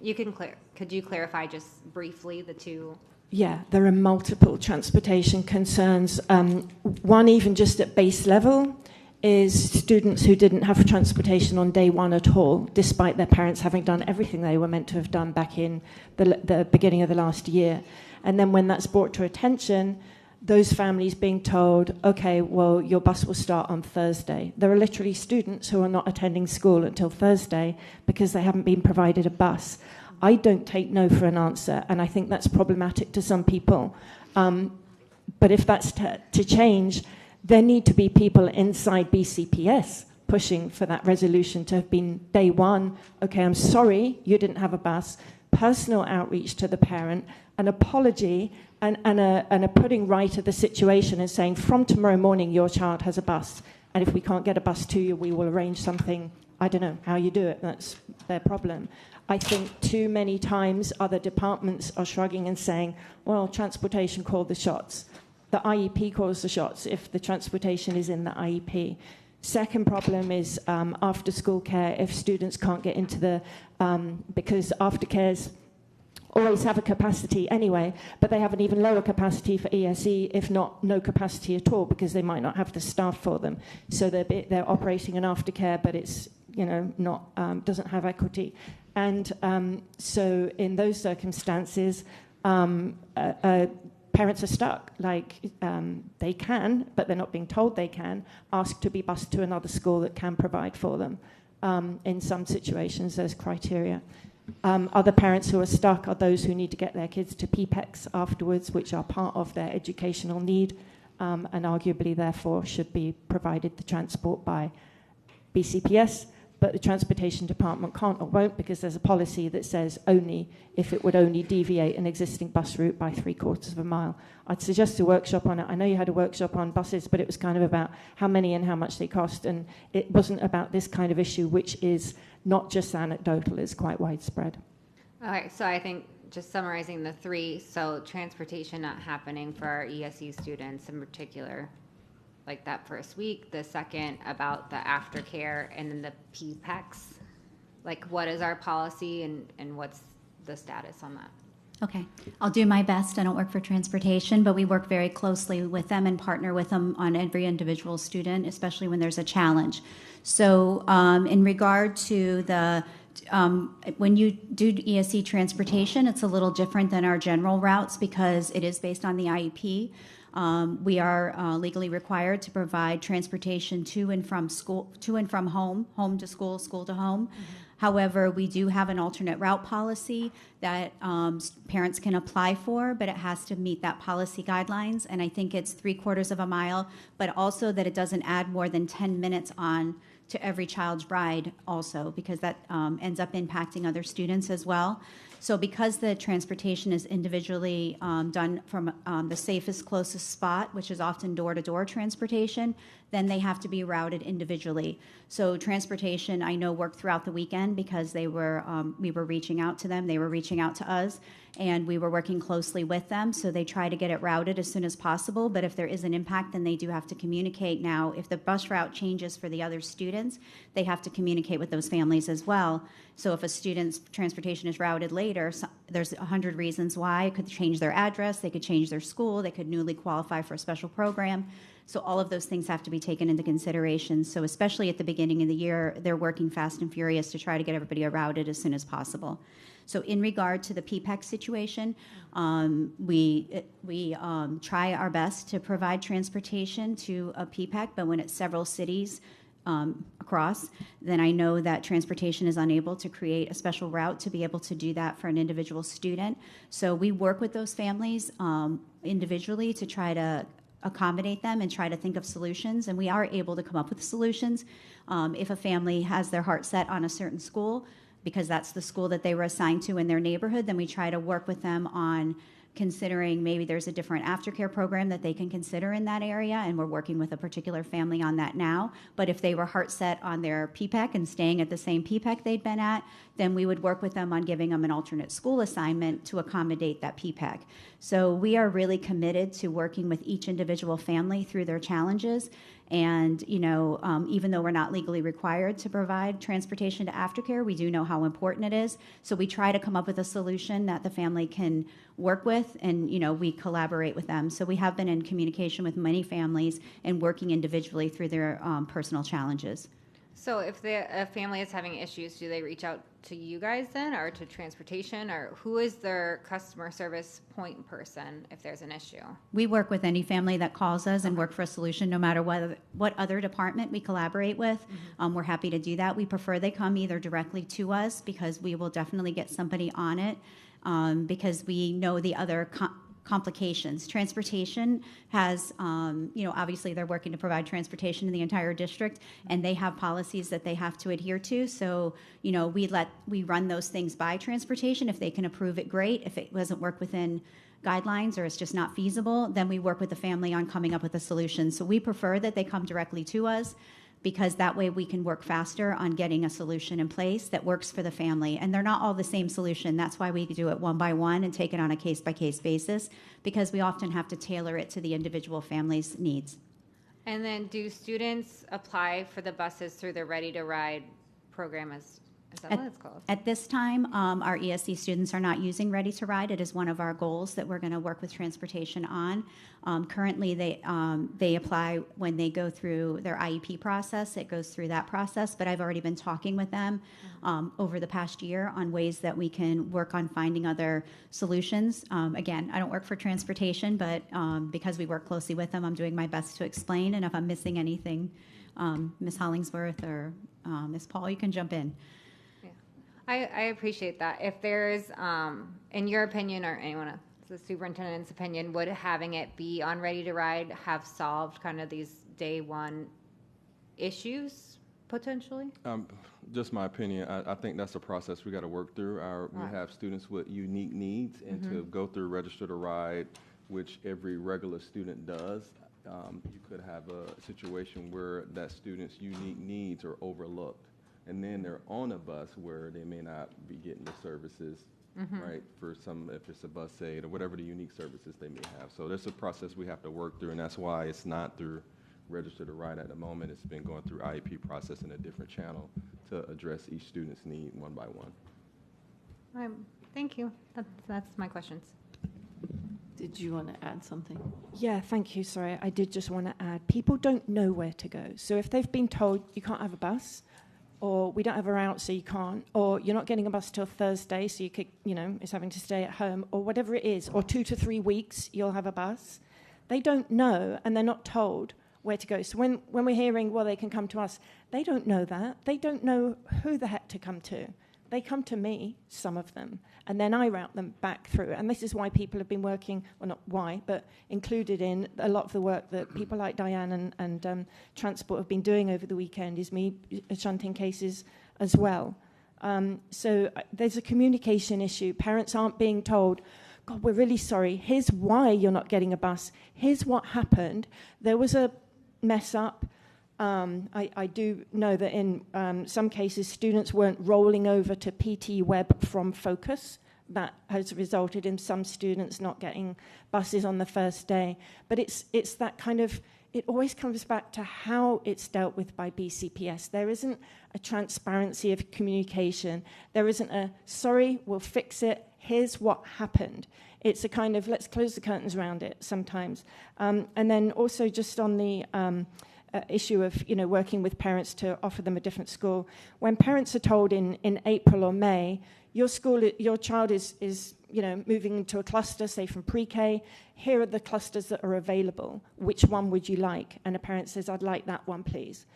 Speaker 18: Could you clarify just briefly the two?
Speaker 6: Yeah, there are multiple transportation concerns. One, even just at base level, is students who didn't have transportation on day one at all, despite their parents having done everything they were meant to have done back in the beginning of the last year. And then when that's brought to attention, those families being told, okay, well, your bus will start on Thursday. There are literally students who are not attending school until Thursday because they haven't been provided a bus. I don't take no for an answer, and I think that's problematic to some people. But if that's to change, there need to be people inside BCPS pushing for that resolution to have been day one. Okay, I'm sorry you didn't have a bus. Personal outreach to the parent, an apology, and a putting right of the situation and saying, from tomorrow morning, your child has a bus. And if we can't get a bus to you, we will arrange something. I don't know how you do it. That's their problem. I think too many times other departments are shrugging and saying, well, transportation called the shots. The IEP calls the shots if the transportation is in the IEP. Second problem is after-school care if students can't get into the, because aftercares always have a capacity anyway, but they have an even lower capacity for ESE, if not no capacity at all, because they might not have the staff for them. So they're operating an aftercare, but it's not doesn't have equity. And so in those circumstances, parents are stuck. Like they can, but they're not being told they can, ask to be bused to another school that can provide for them. In some situations, there's criteria. Other parents who are stuck are those who need to get their kids to PPECs afterwards, which are part of their educational need, and arguably, therefore, should be provided the transport by BCPS. But the transportation department can't or won't, because there's a policy that says only if it would only deviate an existing bus route by 3/4 of a mile. I'd suggest a workshop on it. I know you had a workshop on buses, but it was kind of about how many and how much they cost, and it wasn't about this kind of issue, which is not just anecdotal, it's quite widespread.
Speaker 18: Okay, so I think just summarizing the three, so transportation not happening for our ESE students in particular, like that first week. The second about the aftercare, and then the PPECs. Like, what is our policy and what's the status on that?
Speaker 16: Okay, I'll do my best. I don't work for transportation, but we work very closely with them and partner with them on every individual student, especially when there's a challenge. So in regard to the when you do ESE transportation, it's a little different than our general routes because it is based on the IEP. We are legally required to provide transportation to and from school, to and from home, home to school, school to home. Mm-hmm. However, we do have an alternate route policy that parents can apply for, but it has to meet that policy guidelines. And I think it's 3/4 of a mile, but also that it doesn't add more than 10 minutes on to every child's ride also, because that ends up impacting other students as well. So because the transportation is individually done from the safest, closest spot, which is often door-to-door transportation, then they have to be routed individually. So transportation, I know, worked throughout the weekend because they were we were reaching out to them, they were reaching out to us, and we were working closely with them, so they try to get it routed as soon as possible. But if there is an impact, then they do have to communicate. Now, if the bus route changes for the other students, they have to communicate with those families as well. So if a student's transportation is routed later, there's 100 reasons why. It could change their address, they could change their school, they could newly qualify for a special program. So all of those things have to be taken into consideration. So especially at the beginning of the year, they're working fast and furious to try to get everybody routed as soon as possible. So in regard to the PPEC situation, we try our best to provide transportation to a PPEC, but when it's several cities across, then I know that transportation is unable to create a special route to be able to do that for an individual student. So we work with those families individually to try to accommodate them and try to think of solutions, and we are able to come up with solutions. If a family has their heart set on a certain school, because that's the school that they were assigned to in their neighborhood, then we try to work with them on considering maybe there's a different aftercare program that they can consider in that area, and we're working with a particular family on that now. But if they were heart set on their PPEC and staying at the same PPEC they'd been at, then we would work with them on giving them an alternate school assignment to accommodate that PPEC. So we are really committed to working with each individual family through their challenges. And, you know, even though we're not legally required to provide transportation to aftercare, we do know how important it is. So we try to come up with a solution that the family can work with, and, you know, we collaborate with them. So we have been in communication with many families and working individually through their personal challenges.
Speaker 18: So if a family is having issues, do they reach out to you guys then, or to transportation, or who is their customer service point person if there's an issue?
Speaker 16: We work with any family that calls us and work for a solution, no matter what other department we collaborate with. We're happy to do that. We prefer they come either directly to us, because we will definitely get somebody on it, because we know the other complications. Transportation has, you know, obviously they're working to provide transportation in the entire district, and they have policies that they have to adhere to. So, you know, we run those things by transportation. If they can approve it, great. If it doesn't work within guidelines or it's just not feasible, then we work with the family on coming up with a solution. So we prefer that they come directly to us, because that way we can work faster on getting a solution in place that works for the family. And they're not all the same solution. That's why we do it one by one and take it on a case-by-case basis, because we often have to tailor it to the individual family's needs.
Speaker 18: And then do students apply for the buses through the Ready to Ride program? Is that what it's called?
Speaker 16: At this time, our ESC students are not using Ready to Ride. It is one of our goals that we're going to work with transportation on. Currently, they apply when they go through their IEP process. It goes through that process, but I've already been talking with them over the past year on ways that we can work on finding other solutions. Again, I don't work for transportation, but because we work closely with them, I'm doing my best to explain, and if I'm missing anything, Ms. Hollingsworth or Ms. Paul, you can jump in.
Speaker 18: I appreciate that. If there's, in your opinion, or anyone, the superintendent's opinion, would having it be on Ready to Ride have solved kind of these day one issues potentially?
Speaker 11: Just my opinion. I think that's a process we got to work through. We have students with unique needs, and to go through Register to Ride, which every regular student does, you could have a situation where that student's unique needs are overlooked. And then they're on a bus where they may not be getting the services, right, for some, if it's a bus aid or whatever the unique services they may have. So there's a process we have to work through, and that's why it's not through Register to Ride at the moment. It's been going through IEP process in a different channel to address each student's need one by one.
Speaker 18: Thank you. That's my questions.
Speaker 1: Did you want to add something?
Speaker 6: Yeah, thank you. Sorry, I did just want to add. People don't know where to go. So if they've been told you can't have a bus, or we don't have a route, so you can't, or you're not getting a bus till Thursday, so you could, you know, it's having to stay at home, or whatever it is, or 2 to 3 weeks you'll have a bus. They don't know, and they're not told where to go. So when we're hearing, well, they can come to us, they don't know that. They don't know who the heck to come to. They come to me, some of them, and then I route them back through. And this is why people have been working, well, not why, but included in a lot of the work that people like Diane and Transport have been doing over the weekend, is me shunting cases as well. So there's a communication issue. Parents aren't being told, God, we're really sorry. Here's why you're not getting a bus. Here's what happened. There was a mess up. I do know that in some cases, students weren't rolling over to PT Web from Focus that has resulted in some students not getting buses on the first day. But it's that kind of, it always comes back to how it's dealt with by BCPS. There isn't a transparency of communication. There isn't a, sorry, we'll fix it, here's what happened. It's a kind of, let's close the curtains around it sometimes. And then also just on the issue of, working with parents to offer them a different school. When parents are told in April or May, your child is moving into a cluster, say from pre-K, here are the clusters that are available. Which one would you like? And a parent says, I'd like that one, please.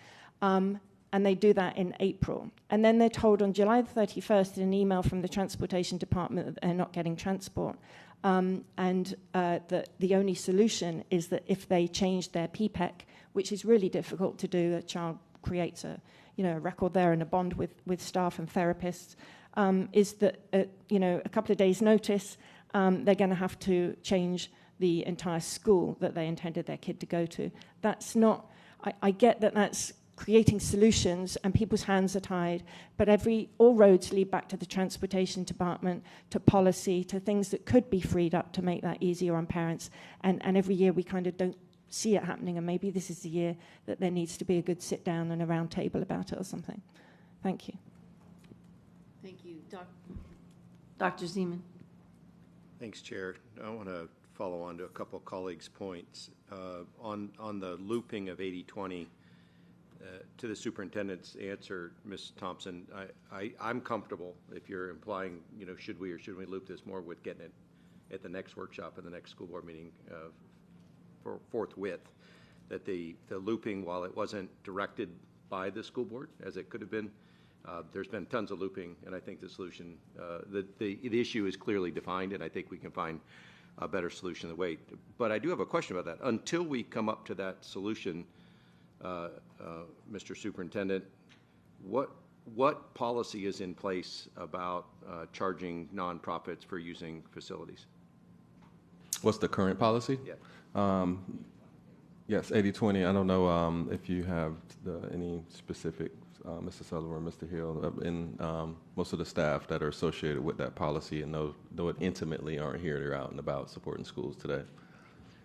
Speaker 6: And they do that in April. And then they're told on July the 31st in an email from the Transportation Department that they're not getting transport. And that the only solution is that if they change their PPEC, which is really difficult to do, a child creates a record there and a bond with staff and therapists, is that a couple of days' notice, they're going to have to change the entire school that they intended their kid to go to. That's not, I get that that's creating solutions and people's hands are tied, but all roads lead back to the Transportation Department, to policy, to things that could be freed up to make that easier on parents. And every year we kind of don't see it happening, and maybe this is the year that there needs to be a good sit down and a round table about it or something. Thank you.
Speaker 1: Thank you. Dr. Zeman.
Speaker 20: Thanks, Chair. I want to follow on to a couple of colleagues' points. On the looping of 80/20, to the superintendent's answer, Ms. Thompson, I'm comfortable if you're implying, should we or shouldn't we loop this more with getting it at the next workshop and the next school board meeting forthwith, that the looping, while it wasn't directed by the school board as it could have been, there's been tons of looping, and I think the solution, the issue is clearly defined, and I think we can find a better solution than wait. But I do have a question about that. Until we come up to that solution, Mr. Superintendent, what policy is in place about charging nonprofits for using facilities?
Speaker 11: What's the current policy?
Speaker 20: Yeah.
Speaker 11: Yes, 80/20. I don't know if you have any specific, Mr. Sullivan or Mr. Hill, in most of the staff that are associated with that policy and know it intimately aren't here. They're out and about supporting schools today.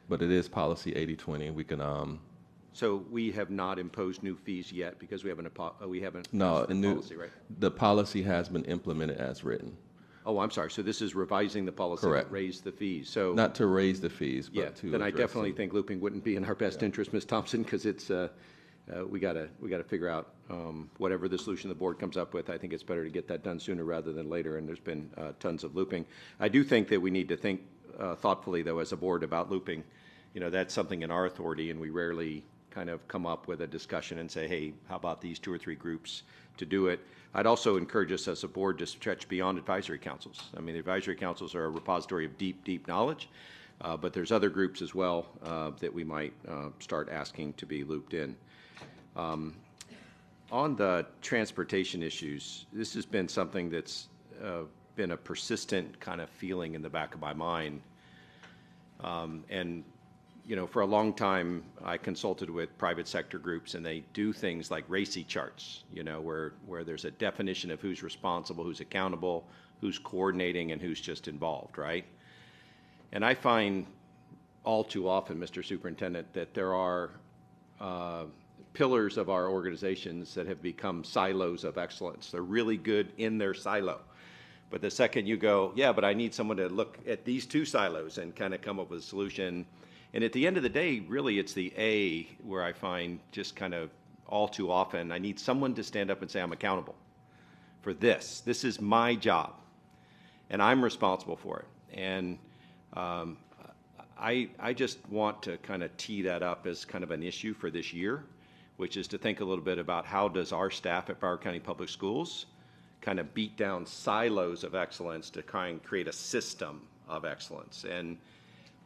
Speaker 11: But it is policy 80/20. We can.
Speaker 20: So we have not imposed new fees yet because we haven't
Speaker 11: No,
Speaker 20: the policy, right?
Speaker 11: The policy has been implemented as written.
Speaker 20: Oh, I'm sorry. So this is revising the policy
Speaker 11: Correct.
Speaker 20: to raise the fees. So
Speaker 11: not to raise the fees, but to.
Speaker 20: Then I definitely think looping wouldn't be in our best interest, Ms. Thompson, because it's we got to figure out whatever the solution the board comes up with. I think it's better to get that done sooner rather than later. And there's been tons of looping. I do think that we need to think thoughtfully, though, as a board about looping. That's something in our authority, and we rarely kind of come up with a discussion and say, hey, how about these 2 or 3 groups to do it? I'd also encourage us as a board to stretch beyond advisory councils. I mean, the advisory councils are a repository of deep, deep knowledge, but there's other groups as well that we might start asking to be looped in. On the transportation issues, this has been something that's been a persistent kind of feeling in the back of my mind. And for a long time, I consulted with private sector groups, and they do things like RACI charts, where there's a definition of who's responsible, who's accountable, who's coordinating, and who's just involved, right? And I find all too often, Mr. Superintendent, that there are pillars of our organizations that have become silos of excellence. They're really good in their silo. But the second you go, yeah, but I need someone to look at these 2 silos and kind of come up with a solution. And at the end of the day, really, it's the A where I find just kind of all too often, I need someone to stand up and say, I'm accountable for this. This is my job, and I'm responsible for it. And I just want to kind of tee that up as kind of an issue for this year, which is to think a little bit about how does our staff at Broward County Public Schools kind of beat down silos of excellence to try and create a system of excellence. And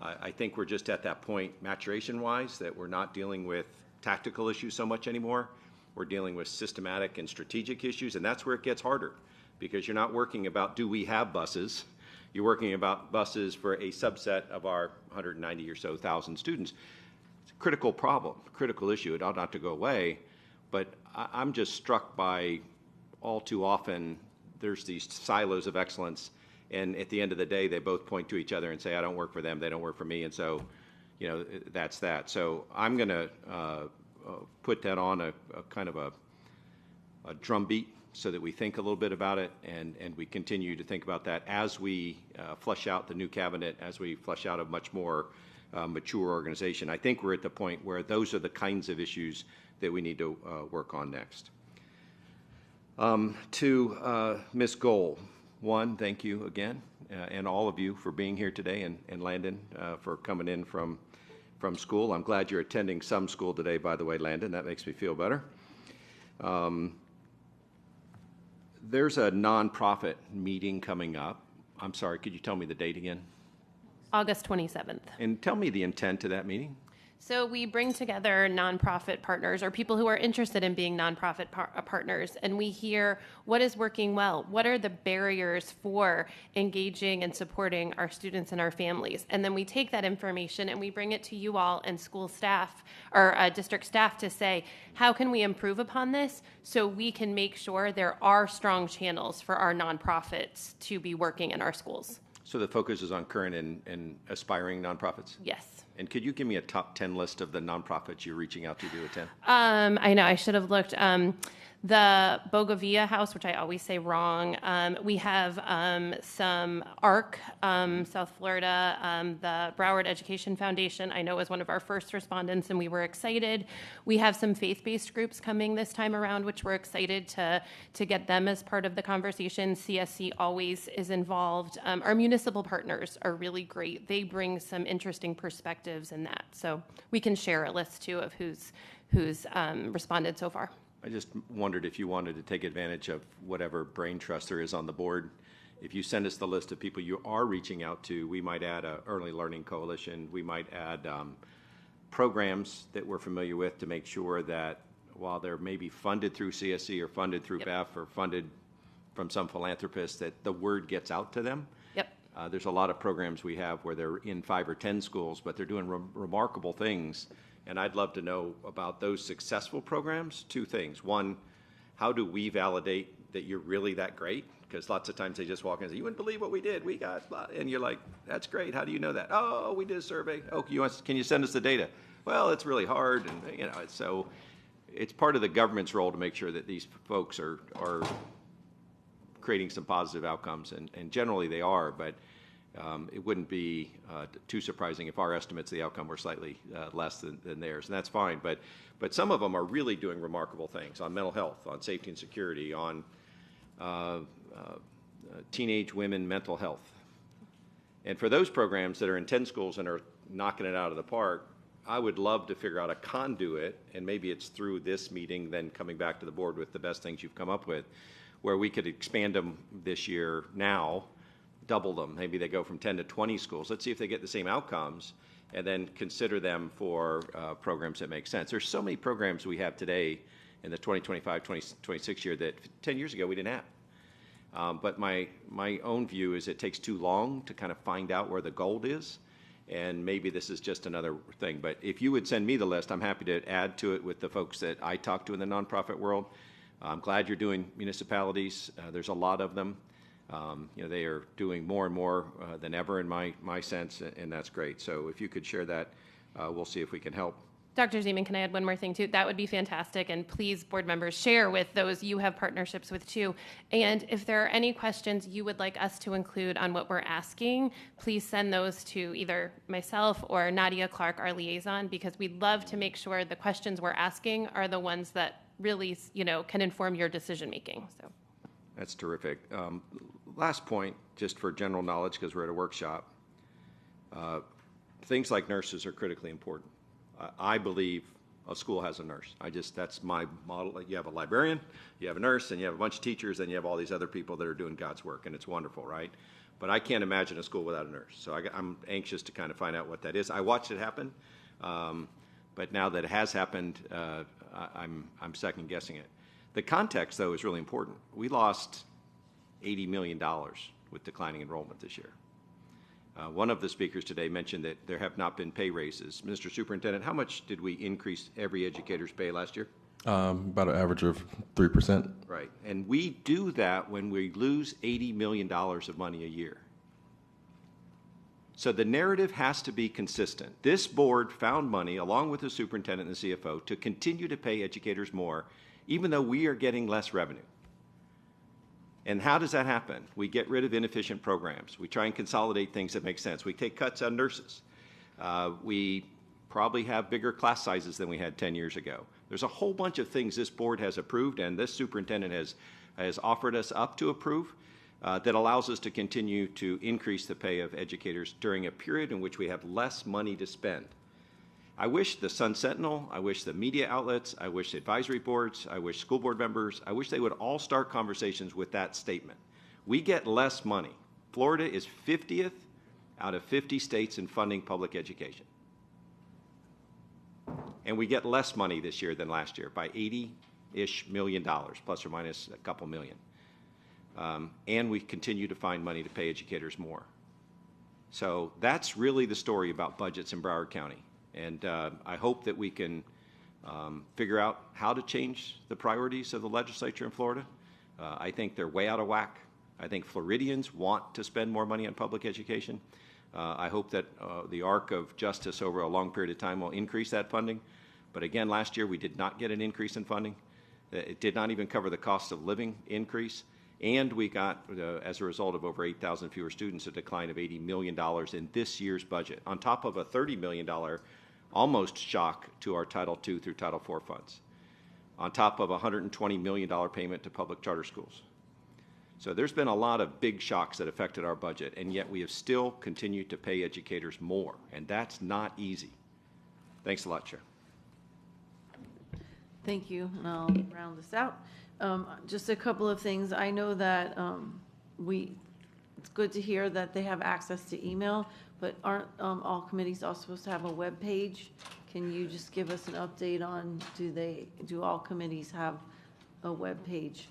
Speaker 20: I think we're just at that point, maturation-wise, that we're not dealing with tactical issues so much anymore. We're dealing with systematic and strategic issues, and that's where it gets harder, because you're not working about, do we have buses? You're working about buses for a subset of our 190 or so thousand students. It's a critical problem, critical issue. It ought not to go away, but I'm just struck by all too often there's these silos of excellence, And at the end of the day, they both point to each other and say, I don't work for them, they don't work for me. And so, that's that. So I'm going to put that on a kind of a drumbeat so that we think a little bit about it, and we continue to think about that as we flesh out the new cabinet, as we flesh out a much more mature organization. I think we're at the point where those are the kinds of issues that we need to work on next. To Ms. Gohl, one, thank you again, and all of you for being here today, and Landon for coming in from school. I'm glad you're attending some school today, by the way, Landon. That makes me feel better. There's a nonprofit meeting coming up. I'm sorry, could you tell me the date again?
Speaker 9: August 27th.
Speaker 20: And tell me the intent of that meeting.
Speaker 9: So we bring together nonprofit partners or people who are interested in being nonprofit partners, and we hear what is working well, what are the barriers for engaging and supporting our students and our families. And then we take that information and we bring it to you all and school staff or district staff to say, how can we improve upon this so we can make sure there are strong channels for our nonprofits to be working in our schools?
Speaker 20: So the focus is on current and aspiring nonprofits?
Speaker 9: Yes.
Speaker 20: And could you give me a top 10 list of the nonprofits you're reaching out to attend?
Speaker 9: I know, I should have looked. The Bogavia House, which I always say wrong. We have some ARC, South Florida, the Broward Education Foundation, I know was one of our first respondents, and we were excited. We have some faith-based groups coming this time around, which we're excited to get them as part of the conversation. CSC always is involved. Our municipal partners are really great. They bring some interesting perspectives in that. So we can share a list, too, of who's responded so far.
Speaker 20: I just wondered if you wanted to take advantage of whatever brain trust there is on the board. If you send us the list of people you are reaching out to, we might add an early learning coalition. We might add programs that we're familiar with to make sure that while they're maybe funded through CSC or funded through BEF or funded from some philanthropist, that the word gets out to them.
Speaker 9: Yep.
Speaker 20: There's a lot of programs we have where they're in 5 or 10 schools, but they're doing remarkable things. And I'd love to know about those successful programs. 2 things. One, how do we validate that you're really that great? Because lots of times they just walk in and say, you wouldn't believe what we did. We got, and you're like, that's great. How do you know that? Oh, we did a survey. Oh, can you send us the data? Well, it's really hard. And, so it's part of the government's role to make sure that these folks are creating some positive outcomes. And generally they are, but it wouldn't be too surprising if our estimates of the outcome were slightly less than theirs, and that's fine. But some of them are really doing remarkable things on mental health, on safety and security, on teenage women mental health. And for those programs that are in 10 schools and are knocking it out of the park, I would love to figure out a conduit, and maybe it's through this meeting, then coming back to the board with the best things you've come up with, where we could expand them this year now, double them. Maybe they go from 10 to 20 schools. Let's see if they get the same outcomes, and then consider them for programs that make sense. There's so many programs we have today in the 2025-2026 year that 10 years ago we didn't have. But my own view is it takes too long to kind of find out where the gold is, and maybe this is just another thing. But if you would send me the list, I'm happy to add to it with the folks that I talk to in the nonprofit world. I'm glad you're doing municipalities. There's a lot of them. They are doing more and more than ever in my sense, and that's great. So if you could share that, we'll see if we can help.
Speaker 9: Dr. Zeman, can I add one more thing too? That would be fantastic. And please, board members, share with those you have partnerships with too. And if there are any questions you would like us to include on what we're asking, please send those to either myself or Nadia Clark, our liaison, because we'd love to make sure the questions we're asking are the ones that really, can inform your decision making. So.
Speaker 20: That's terrific. Last point, just for general knowledge, because we're at a workshop, things like nurses are critically important. I believe a school has a nurse. That's my model. You have a librarian, you have a nurse, and you have a bunch of teachers, and you have all these other people that are doing God's work, and it's wonderful, right? But I can't imagine a school without a nurse. So I'm anxious to kind of find out what that is. I watched it happen, but now that it has happened, I'm second guessing it. The context, though, is really important. We lost $80 million with declining enrollment this year. One of the speakers today mentioned that there have not been pay raises. Mr. Superintendent, how much did we increase every educator's pay last year?
Speaker 11: About an average of 3%.
Speaker 20: Right. And we do that when we lose $80 million of money a year. So the narrative has to be consistent. This board found money, along with the superintendent and the CFO, to continue to pay educators more, even though we are getting less revenue. And how does that happen? We get rid of inefficient programs. We try and consolidate things that make sense. We take cuts on nurses. We probably have bigger class sizes than we had 10 years ago. There's a whole bunch of things this board has approved and this superintendent has offered us up to approve that allows us to continue to increase the pay of educators during a period in which we have less money to spend. I wish the Sun Sentinel, I wish the media outlets, I wish the advisory boards, I wish school board members, I wish they would all start conversations with that statement. We get less money. Florida is 50th out of 50 states in funding public education. And we get less money this year than last year by $80-ish million, plus or minus a couple million. And we continue to find money to pay educators more. So that's really the story about budgets in Broward County. And I hope that we can figure out how to change the priorities of the legislature in Florida. I think they're way out of whack. I think Floridians want to spend more money on public education. I hope that the arc of justice over a long period of time will increase that funding. But again, last year we did not get an increase in funding. It did not even cover the cost of living increase. And we got, as a result of over 8,000 fewer students, a decline of $80 million in this year's budget, on top of a $30 million almost shock to our Title II through Title IV funds, on top of a $120 million payment to public charter schools. So there's been a lot of big shocks that affected our budget, and yet we have still continued to pay educators more, and that's not easy. Thanks a lot, Chair.
Speaker 1: Thank you, and I'll round this out. Just a couple of things. I know that it's good to hear that they have access to email, but aren't all committees also supposed to have a web page? Can you just give us an update on, do all committees have a web page?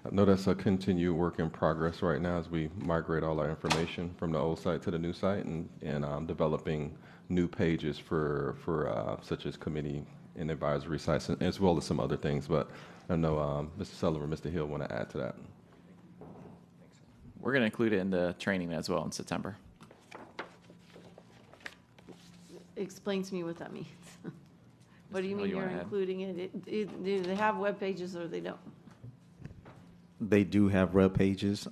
Speaker 11: I know that's a continued work in progress right now as we migrate all our information from the old site to the new site and developing new pages for such as committee and advisory sites, as well as some other things. But I know Mr. Sullivan, Mr. Hill want to add to that.
Speaker 10: We're going to include it in the training as well in September.
Speaker 1: Explain to me what that means. What do you mean
Speaker 10: you
Speaker 1: you're
Speaker 10: wanna add?
Speaker 1: including it? Do they have web pages or they don't?
Speaker 12: They do have web pages.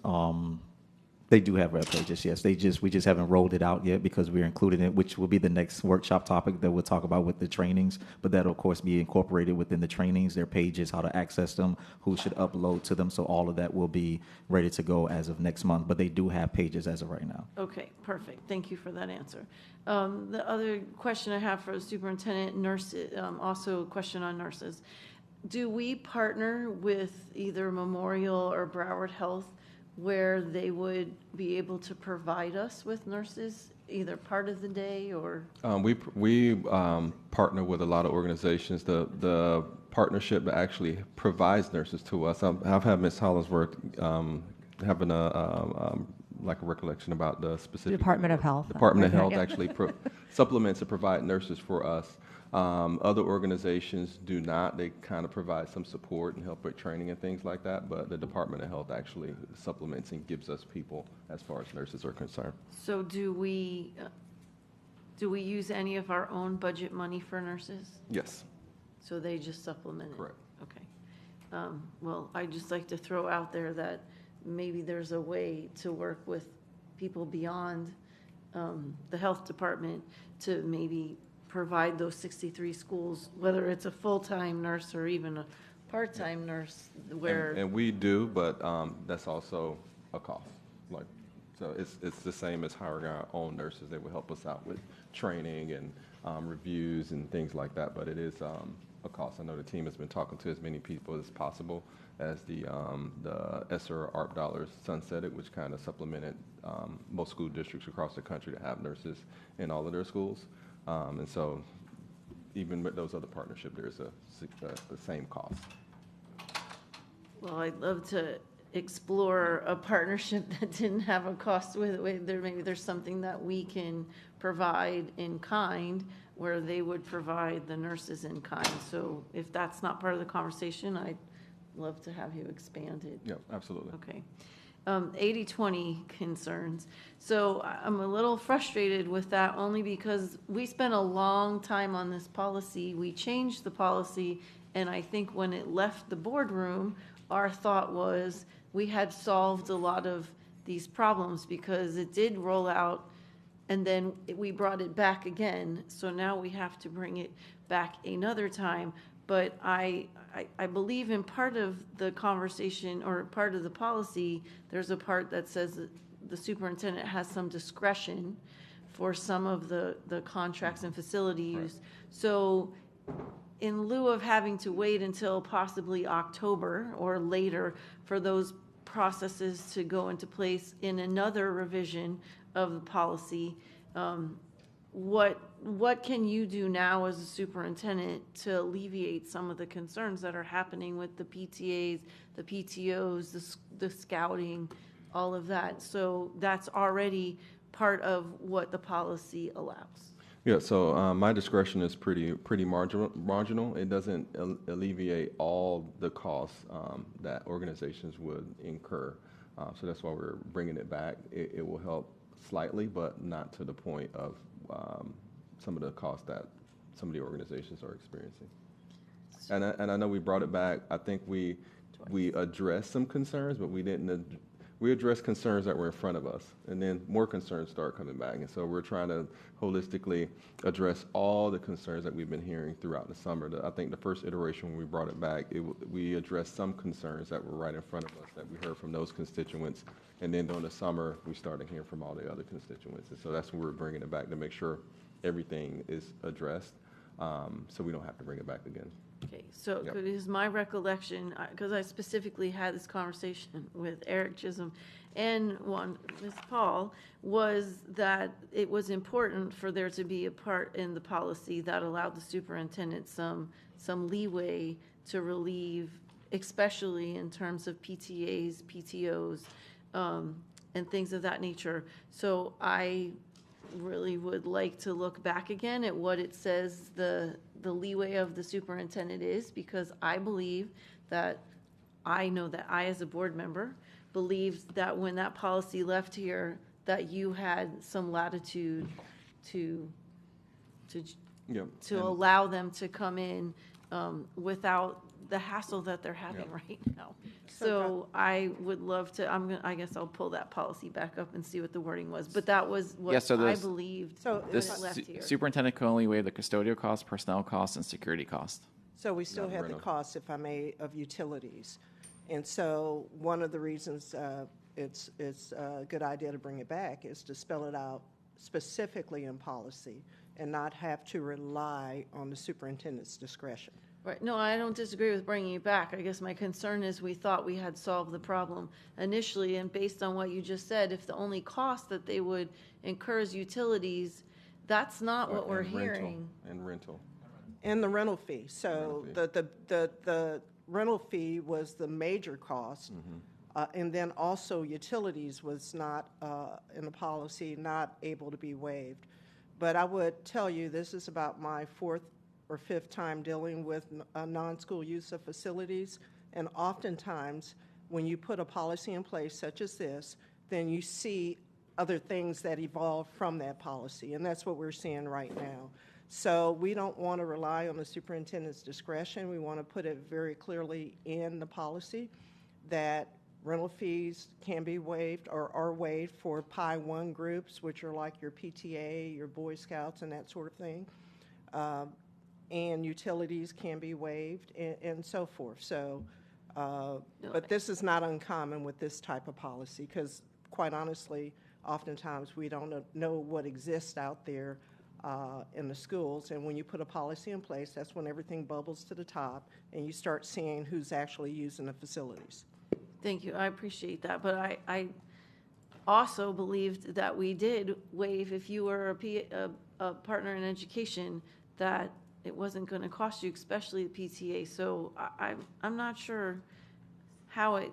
Speaker 12: They do have web pages, yes. We just haven't rolled it out yet because we're including it, which will be the next workshop topic that we'll talk about with the trainings. But that'll, of course, be incorporated within the trainings, their pages, how to access them, who should upload to them. So all of that will be ready to go as of next month. But they do have pages as of right now.
Speaker 1: Okay, perfect. Thank you for that answer. The other question I have for the superintendent, nurses, also a question on nurses. Do we partner with either Memorial or Broward Health where they would be able to provide us with nurses either part of the day or?
Speaker 11: We partner with a lot of organizations. The partnership that actually provides nurses to us. I've had Ms. Hollingsworth having a recollection about the specific
Speaker 14: Department of Health.
Speaker 11: Department of Health actually supplements and provide nurses for us. Other organizations do not. They kind of provide some support and help with training and things like that, but the Department of Health actually supplements and gives us people as far as nurses are concerned.
Speaker 1: So do we use any of our own budget money for nurses?
Speaker 11: Yes.
Speaker 1: So they just supplement it?
Speaker 11: Correct.
Speaker 1: Okay. Well, I'd just like to throw out there that maybe there's a way to work with people beyond the health department to maybe provide those 63 schools, whether it's a full-time nurse or even a part-time nurse, where.
Speaker 11: And we do, but that's also a cost. So it's the same as hiring our own nurses. They will help us out with training and reviews and things like that, but it is a cost. I know the team has been talking to as many people as possible as the ESSER ARP dollars sunsetted, which kind of supplemented most school districts across the country to have nurses in all of their schools. And so even with those other partnerships, there's the same cost.
Speaker 1: Well, I'd love to explore a partnership that didn't have a cost with it. Maybe there's something that we can provide in kind where they would provide the nurses in kind. So if that's not part of the conversation, I'd love to have you expand it.
Speaker 11: Yeah, absolutely.
Speaker 1: Okay. 80/20 concerns. So I'm a little frustrated with that only because we spent a long time on this policy. We changed the policy, and I think when it left the boardroom, our thought was we had solved a lot of these problems because it did roll out and then we brought it back again. So now we have to bring it back another time. But I believe in part of the conversation or part of the policy, there's a part that says that the superintendent has some discretion for some of the contracts and facility use. So in lieu of having to wait until possibly October or later for those processes to go into place in another revision of the policy, what can you do now as a superintendent to alleviate some of the concerns that are happening with the PTAs, the PTOs, the scouting, all of that? So that's already part of what the policy allows.
Speaker 11: Yeah, so my discretion is pretty marginal. It doesn't alleviate all the costs that organizations would incur. So that's why we're bringing it back. It will help slightly, but not to the point of some of the costs that some of the organizations are experiencing. And I know we brought it back. I think we addressed some concerns, but we didn't. We addressed concerns that were in front of us, and then more concerns start coming back. And so we're trying to holistically address all the concerns that we've been hearing throughout the summer. I think the first iteration when we brought it back, we addressed some concerns that were right in front of us that we heard from those constituents. And then during the summer, we started hearing from all the other constituents. And so that's when we're bringing it back to make sure everything is addressed, so we don't have to bring it back again.
Speaker 1: Okay, so it is my recollection, because I specifically had this conversation with Eric Chisholm and Ms. Paul, was that it was important for there to be a part in the policy that allowed the superintendent some leeway to relieve, especially in terms of PTAs, PTOs, and things of that nature. So I really would like to look back again at what it says the leeway of the superintendent is, because I believe that I know that I, as a board member, believed that when that policy left here, that you had some latitude to allow them to come in without the hassle that they're having right now. So I would love to, I guess I'll pull that policy back up and see what the wording was, but that was what I believed when it left here.
Speaker 10: Superintendent can only waive the custodial costs, personnel costs, and security costs.
Speaker 21: So we still have the cost, if I may, of utilities. And so one of the reasons it's a good idea to bring it back is to spell it out specifically in policy and not have to rely on the superintendent's discretion.
Speaker 1: Right. No, I don't disagree with bringing it back. I guess my concern is we thought we had solved the problem initially, and based on what you just said, if the only cost that they would incur is utilities, that's not what we're hearing.
Speaker 11: And rental.
Speaker 21: And the rental fee. So the rental fee was the major cost, and then also utilities was not in the policy, not able to be waived. But I would tell you, this is about my fourth or fifth time dealing with non-school use of facilities, and oftentimes when you put a policy in place such as this, then you see other things that evolve from that policy, and that's what we're seeing right now. So we don't want to rely on the superintendent's discretion. We want to put it very clearly in the policy that rental fees can be waived or are waived for Pi 1 groups, which are like your PTA, your Boy Scouts, and that sort of thing. And utilities can be waived and so forth. So, but this is not uncommon with this type of policy because, quite honestly, oftentimes we don't know what exists out there in the schools. And when you put a policy in place, that's when everything bubbles to the top and you start seeing who's actually using the facilities.
Speaker 1: Thank you. I appreciate that. But I also believed that we did waive, if you were a partner in education, that it wasn't going to cost you, especially the PTA. So I'm not sure how it,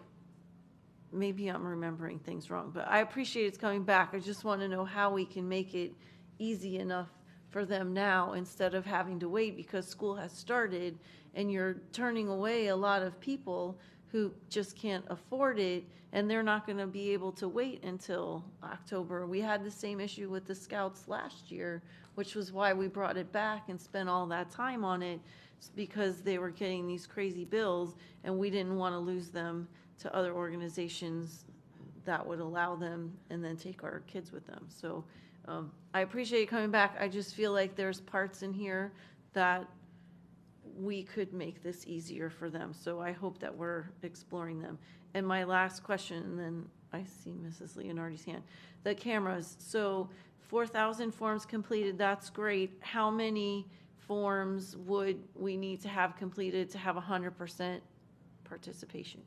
Speaker 1: maybe I'm remembering things wrong, but I appreciate it's coming back. I just want to know how we can make it easy enough for them now instead of having to wait because school has started and you're turning away a lot of people who just can't afford it, and they're not going to be able to wait until October. We had the same issue with the Scouts last year, which was why we brought it back and spent all that time on it, because they were getting these crazy bills, and we didn't want to lose them to other organizations that would allow them and then take our kids with them. So I appreciate you coming back. I just feel like there's parts in here that we could make this easier for them. So I hope that we're exploring them. And my last question, and then I see Mrs. Leonardi's hand. The cameras. So 4,000 forms completed, that's great. How many forms would we need to have completed to have 100% participation?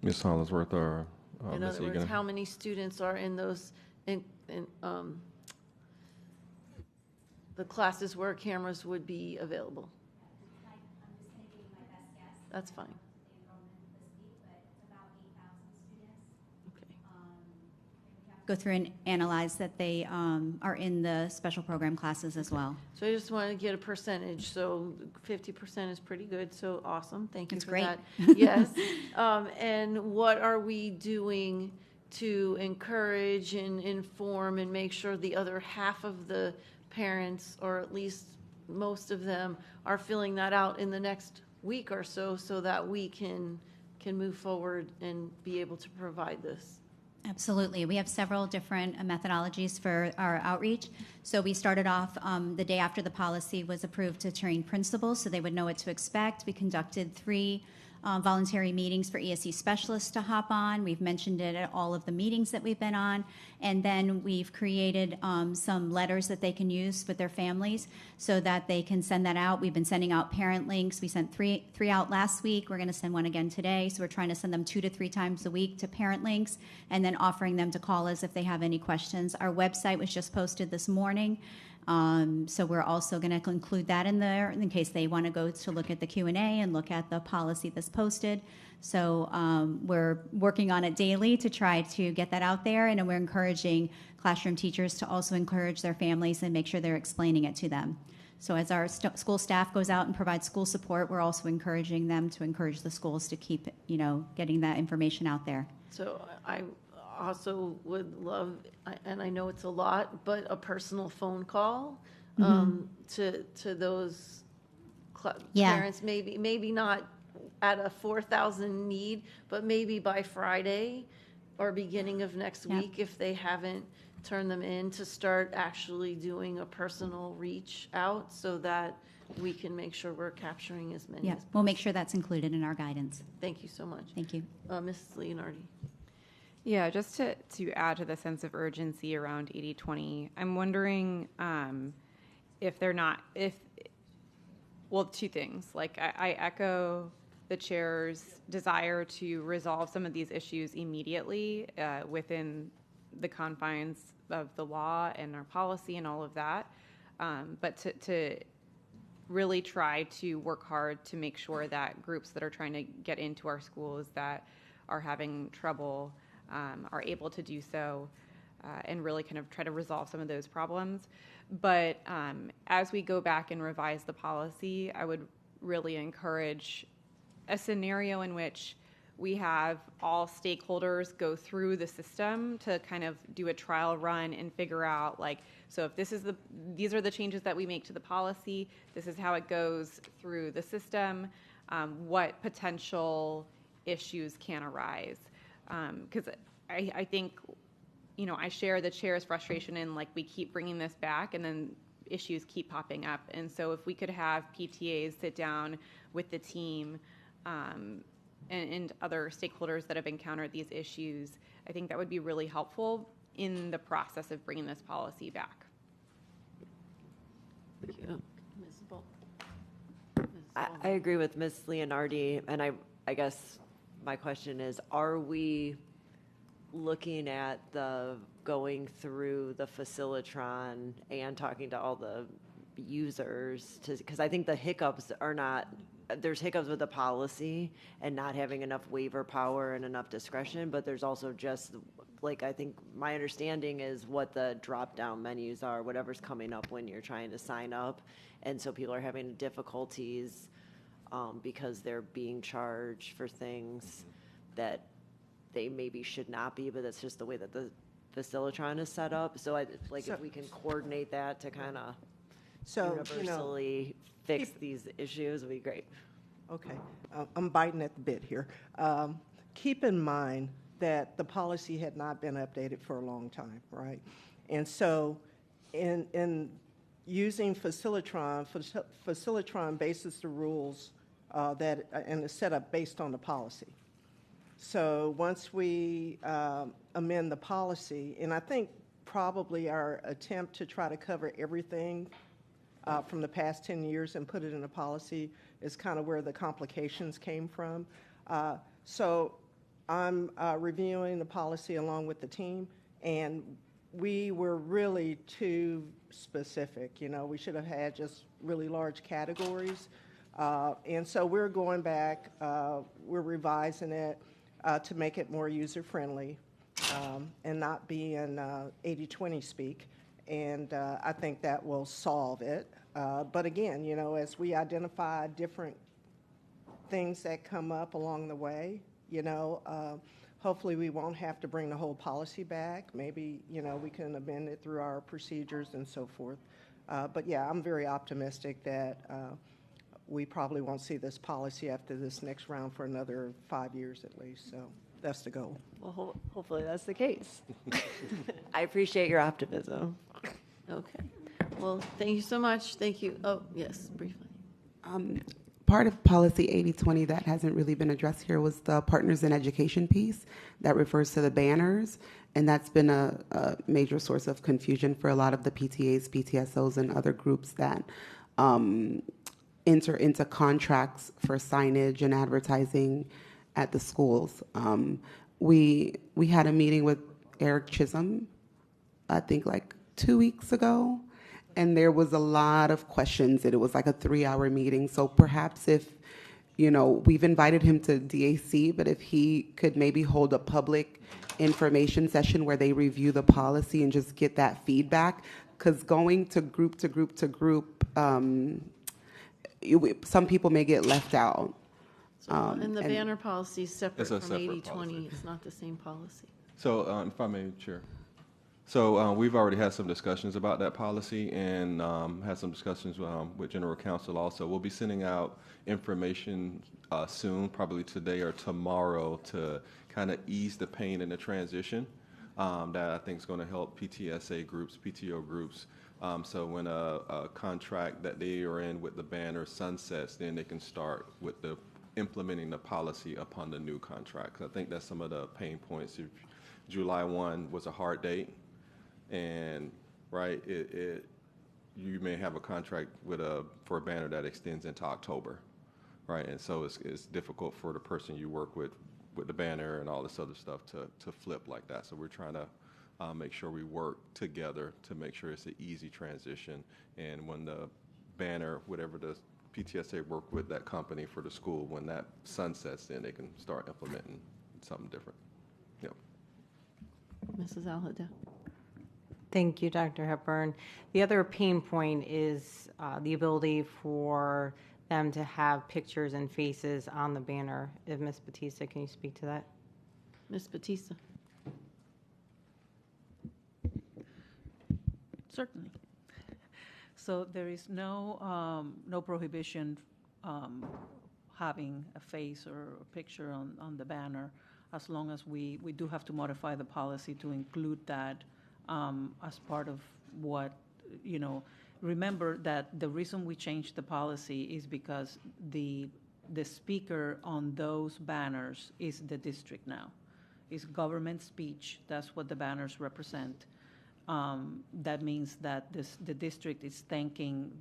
Speaker 11: Ms. Hollingsworth or
Speaker 1: In
Speaker 11: Ms.
Speaker 1: other words,
Speaker 11: Egan?
Speaker 1: how many students are in those, the classes where cameras would be available? That's fine.
Speaker 16: Go through and analyze that they are in the special program classes as well.
Speaker 1: So I just want to get a percentage. So 50% is pretty good. So awesome. Thank you
Speaker 16: That's
Speaker 1: for
Speaker 16: great.
Speaker 1: that. Yes. And what are we doing to encourage and inform and make sure the other half of the parents, or at least most of them, are filling that out in the next week or so, so that we can move forward and be able to provide this?
Speaker 16: Absolutely. We have several different methodologies for our outreach. So we started off the day after the policy was approved to train principals so they would know what to expect. We conducted 3 voluntary meetings for ESE specialists to hop on. We've mentioned it at all of the meetings that we've been on. And then we've created some letters that they can use with their families so that they can send that out. We've been sending out parent links. We sent three out last week. We're going to send one again today. So we're trying to send them 2 to 3 times a week to parent links, and then offering them to call us if they have any questions. Our website was just posted this morning. So we're also going to include that in there in case they want to go to look at the Q&A and look at the policy that's posted. So we're working on it daily to try to get that out there, and we're encouraging classroom teachers to also encourage their families and make sure they're explaining it to them. So as our school staff goes out and provides school support, we're also encouraging them to encourage the schools to keep, getting that information out there.
Speaker 1: So I also would love, and I know it's a lot, but a personal phone call to those parents. Maybe not at a 4,000 need, but maybe by Friday or beginning of next week, if they haven't turned them in, to start actually doing a personal reach out so that we can make sure we're capturing as many as possible.
Speaker 16: We'll make sure that's included in our guidance.
Speaker 1: Thank you so much.
Speaker 16: Thank you.
Speaker 1: Mrs. Leonardi.
Speaker 2: Yeah, just to add to the sense of urgency around 80/20, I'm wondering if they're not, well, 2 things. Like, I echo the chair's desire to resolve some of these issues immediately within the confines of the law and our policy and all of that. But to really try to work hard to make sure that groups that are trying to get into our schools that are having trouble are able to do so and really kind of try to resolve some of those problems. But as we go back and revise the policy, I would really encourage a scenario in which we have all stakeholders go through the system to kind of do a trial run and figure out, like, so if these are the changes that we make to the policy, this is how it goes through the system, what potential issues can arise. Because I think, I share the chair's frustration in, like, we keep bringing this back and then issues keep popping up. And so if we could have PTAs sit down with the team and other stakeholders that have encountered these issues, I think that would be really helpful in the process of bringing this policy back.
Speaker 1: Thank you. Ms. Bull.
Speaker 22: I agree with Ms. Leonardi, and I guess my question is, are we looking at the going through the Facilitron and talking to all the users, because I think the hiccups are not, there's hiccups with the policy and not having enough waiver power and enough discretion, but there's also just, like, I think my understanding is what the drop-down menus are, whatever's coming up when you're trying to sign up, and so people are having difficulties because they're being charged for things that they maybe should not be, but that's just the way that the Facilitron is set up. So if we can coordinate that to kind of universally fix these issues, would be great.
Speaker 21: Okay, I'm biting at the bit here. Keep in mind that the policy had not been updated for a long time, right? And so in using Facilitron, Facilitron bases the rules and is set up based on the policy. So once we amend the policy, and I think probably our attempt to try to cover everything from the past 10 years and put it in a policy is kind of where the complications came from. So I'm reviewing the policy along with the team, and we were really too specific. You know, we should have had just really large categories. And so we're going back, we're revising it to make it more user-friendly and not be in 80-20 speak. And I think that will solve it. But again, you know, as we identify different things that come up along the way, you know, hopefully we won't have to bring the whole policy back. Maybe, you know, we can amend it through our procedures and so forth. But yeah, I'm very optimistic that we probably won't see this policy after this next round for another 5 years at least. So that's the goal.
Speaker 22: Well, hopefully that's the case. I appreciate your optimism.
Speaker 1: Okay. Well, thank you so much. Thank you. Oh, yes, briefly.
Speaker 5: Part of policy 80-20 that hasn't really been addressed here was the partners in education piece that refers to the banners. And that's been a major source of confusion for a lot of the PTAs, PTSOs, and other groups that enter into contracts for signage and advertising at the schools. We had a meeting with Eric Chisholm, I think like 2 weeks ago, and there was a lot of questions. It was like a 3-hour meeting. So perhaps if, you know, we've invited him to DAC, but if he could maybe hold a public information session where they review the policy and just get that feedback, because going to group to group to group, some people may get left out.
Speaker 1: And the banner policy is separate
Speaker 11: It's a
Speaker 1: from
Speaker 11: separate
Speaker 1: 80-20.
Speaker 11: policy.
Speaker 1: It's not the same policy.
Speaker 11: So if I may, Chair. So we've already had some discussions about that policy and had some discussions with General Counsel also. We'll be sending out information soon, probably today or tomorrow, to kind of ease the pain in the transition that I think is going to help PTSA groups, PTO groups. So when a contract that they are in with the banner sunsets, then they can start with the implementing the policy upon the new contracts. I think that's some of the pain points. If July 1 was a hard date, and right, you may have a contract for a banner that extends into October, right? And so it's difficult for the person you work with the banner and all this other stuff to flip like that. So we're trying to make sure we work together to make sure it's an easy transition. And when the banner, whatever the PTSA work with that company for the school, when that sunsets, then they can start implementing something different. Yep.
Speaker 1: Mrs. Alhada.
Speaker 13: Thank you, Dr. Hepburn. The other pain point is the ability for them to have pictures and faces on the banner. If Ms. Batista, can you speak to that?
Speaker 1: Ms. Batista.
Speaker 3: Certainly. So there is no prohibition having a face or a picture on the banner, as long as we do have to modify the policy to include that as part of what, you know. Remember that the reason we changed the policy is because the speaker on those banners is the district now. It's government speech. That's what the banners represent. That means that the district is thanking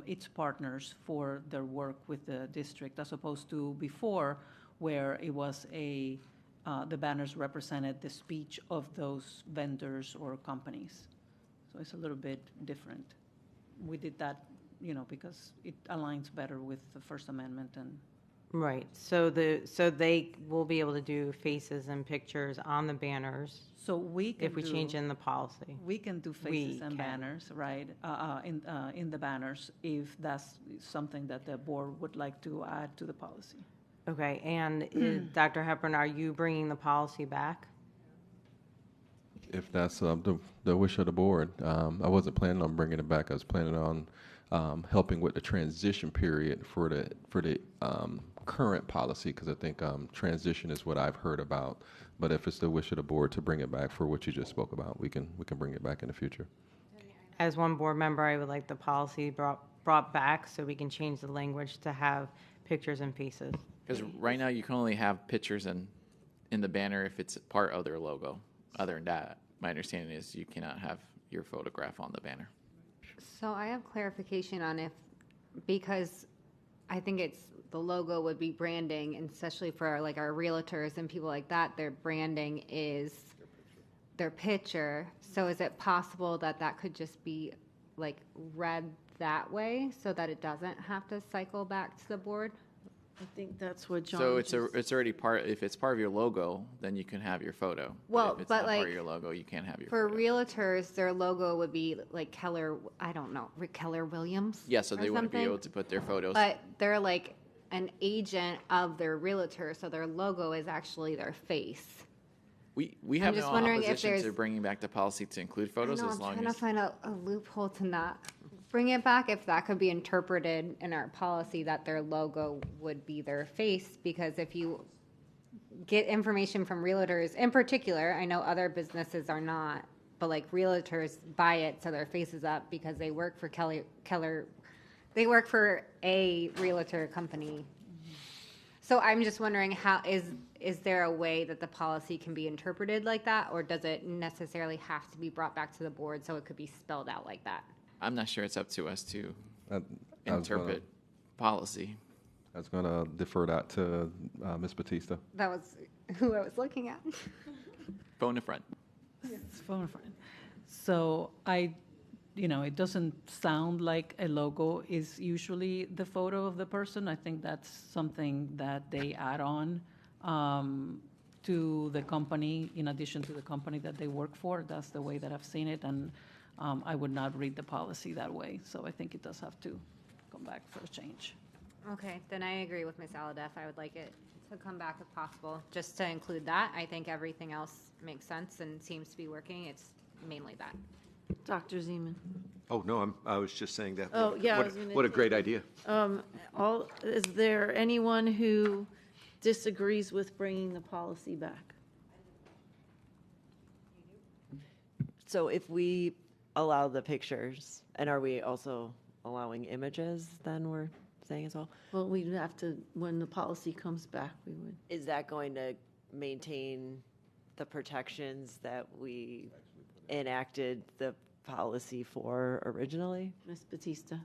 Speaker 3: its partners for their work with the district, as opposed to before, where it was the banners represented the speech of those vendors or companies. So it's a little bit different. We did that, you know, because it aligns better with the First Amendment and
Speaker 13: Right, so they will be able to do faces and pictures on the banners.
Speaker 3: So we can
Speaker 13: If we change in the policy.
Speaker 3: We can do faces and banners, right, in the banners, if that's something that the board would like to add to the policy.
Speaker 13: Okay, and Dr. Hepburn, are you bringing the policy back?
Speaker 11: If that's the wish of the board, I wasn't planning on bringing it back. I was planning on helping with the transition period for the current policy, because I think transition is what I've heard about. But if it's the wish of the board to bring it back for what you just spoke about, we can bring it back in the future.
Speaker 13: As one board member, I would like the policy brought back so we can change the language to have pictures and faces.
Speaker 10: Because right now you can only have pictures in the banner if it's part of their logo. Other than that, my understanding is you cannot have your photograph on the banner.
Speaker 18: So I have clarification on because I think the logo would be branding, and especially for like our realtors and people like that, their branding is their picture. So is it possible that could just be like read that way so that it doesn't have to cycle back to the board?
Speaker 1: I think that's what John.
Speaker 10: So it's already part. If it's part of your logo, then you can have your photo.
Speaker 18: Well,
Speaker 10: if it's
Speaker 18: but
Speaker 10: not
Speaker 18: like
Speaker 10: part of your logo, you can't have your.
Speaker 18: For
Speaker 10: photo.
Speaker 18: realtors, their logo would be like Keller. I don't know, Keller Williams.
Speaker 10: Yeah, so they wouldn't be
Speaker 18: something.
Speaker 10: able to put their photos.
Speaker 18: But they're like an agent of their realtor, so their logo is actually their face.
Speaker 10: We have
Speaker 18: just
Speaker 10: no
Speaker 18: wondering if
Speaker 10: opposition to
Speaker 18: there's-
Speaker 10: bringing back the policy to include photos
Speaker 18: I know,
Speaker 10: as
Speaker 18: I'm
Speaker 10: long
Speaker 18: trying
Speaker 10: as.
Speaker 18: to find a loophole to not bring it back, if that could be interpreted in our policy that their logo would be their face, because if you get information from realtors in particular, I know other businesses are not, but like realtors buy it so their face is up because they work for Keller, they work for a realtor company. So I'm just wondering, how is there a way that the policy can be interpreted like that, or does it necessarily have to be brought back to the board so it could be spelled out like that?
Speaker 10: I'm not sure it's up to us to
Speaker 11: I was
Speaker 10: interpret policy.
Speaker 11: I was going to defer that to Ms. Batista.
Speaker 18: That was who I was looking at.
Speaker 10: Phone in front.
Speaker 3: It's phone friend. So it doesn't sound like a logo is usually the photo of the person. I think that's something that they add on to the company, in addition to the company that they work for. That's the way that I've seen it, and I would not read the policy that way. So I think it does have to come back for a change.
Speaker 18: Okay, then I agree with Ms. Aladef. I would like it to come back if possible, just to include that. I think everything else makes sense and seems to be working. It's mainly that.
Speaker 1: Dr. Zeman.
Speaker 20: Oh, no, I was just saying that.
Speaker 1: Oh, yeah, I was gonna
Speaker 20: What a
Speaker 1: say-
Speaker 20: great idea.
Speaker 1: Is there anyone who disagrees with bringing the policy back?
Speaker 22: So if we allow the pictures, and are we also allowing images, then we're saying as well?
Speaker 1: Well, we'd have to, when the policy comes back, we would.
Speaker 22: Is that going to maintain the protections that we enacted the policy for originally?
Speaker 1: Ms. Batista?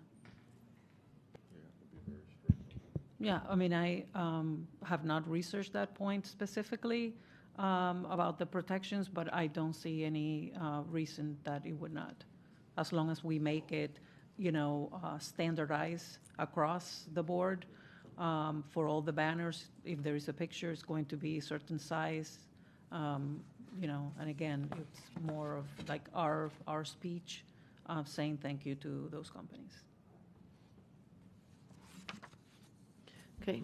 Speaker 3: Yeah, I mean, I have not researched that point specifically about the protections, but I don't see any reason that it would not. As long as we make it, standardized across the board for all the banners. If there is a picture, it's going to be a certain size, and again, it's more of like our speech saying thank you to those companies.
Speaker 1: Okay,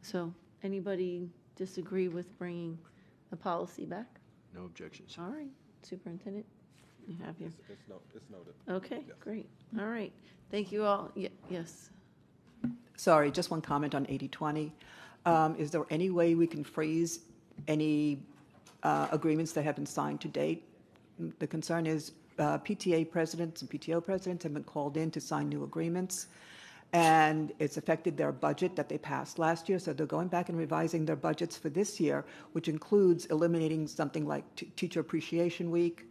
Speaker 1: so anybody disagree with bringing the policy back?
Speaker 20: No objections.
Speaker 1: All right, Superintendent, you have your,
Speaker 11: It's noted.
Speaker 1: okay, great. All right, thank you all. Yes.
Speaker 8: Sorry, just one comment on 80/20. Is there any way we can phrase any agreements that have been signed to date? The concern is PTA presidents and PTO presidents have been called in to sign new agreements, and it's affected their budget that they passed last year, so they're going back and revising their budgets for this year, which includes eliminating something like Teacher Appreciation Week,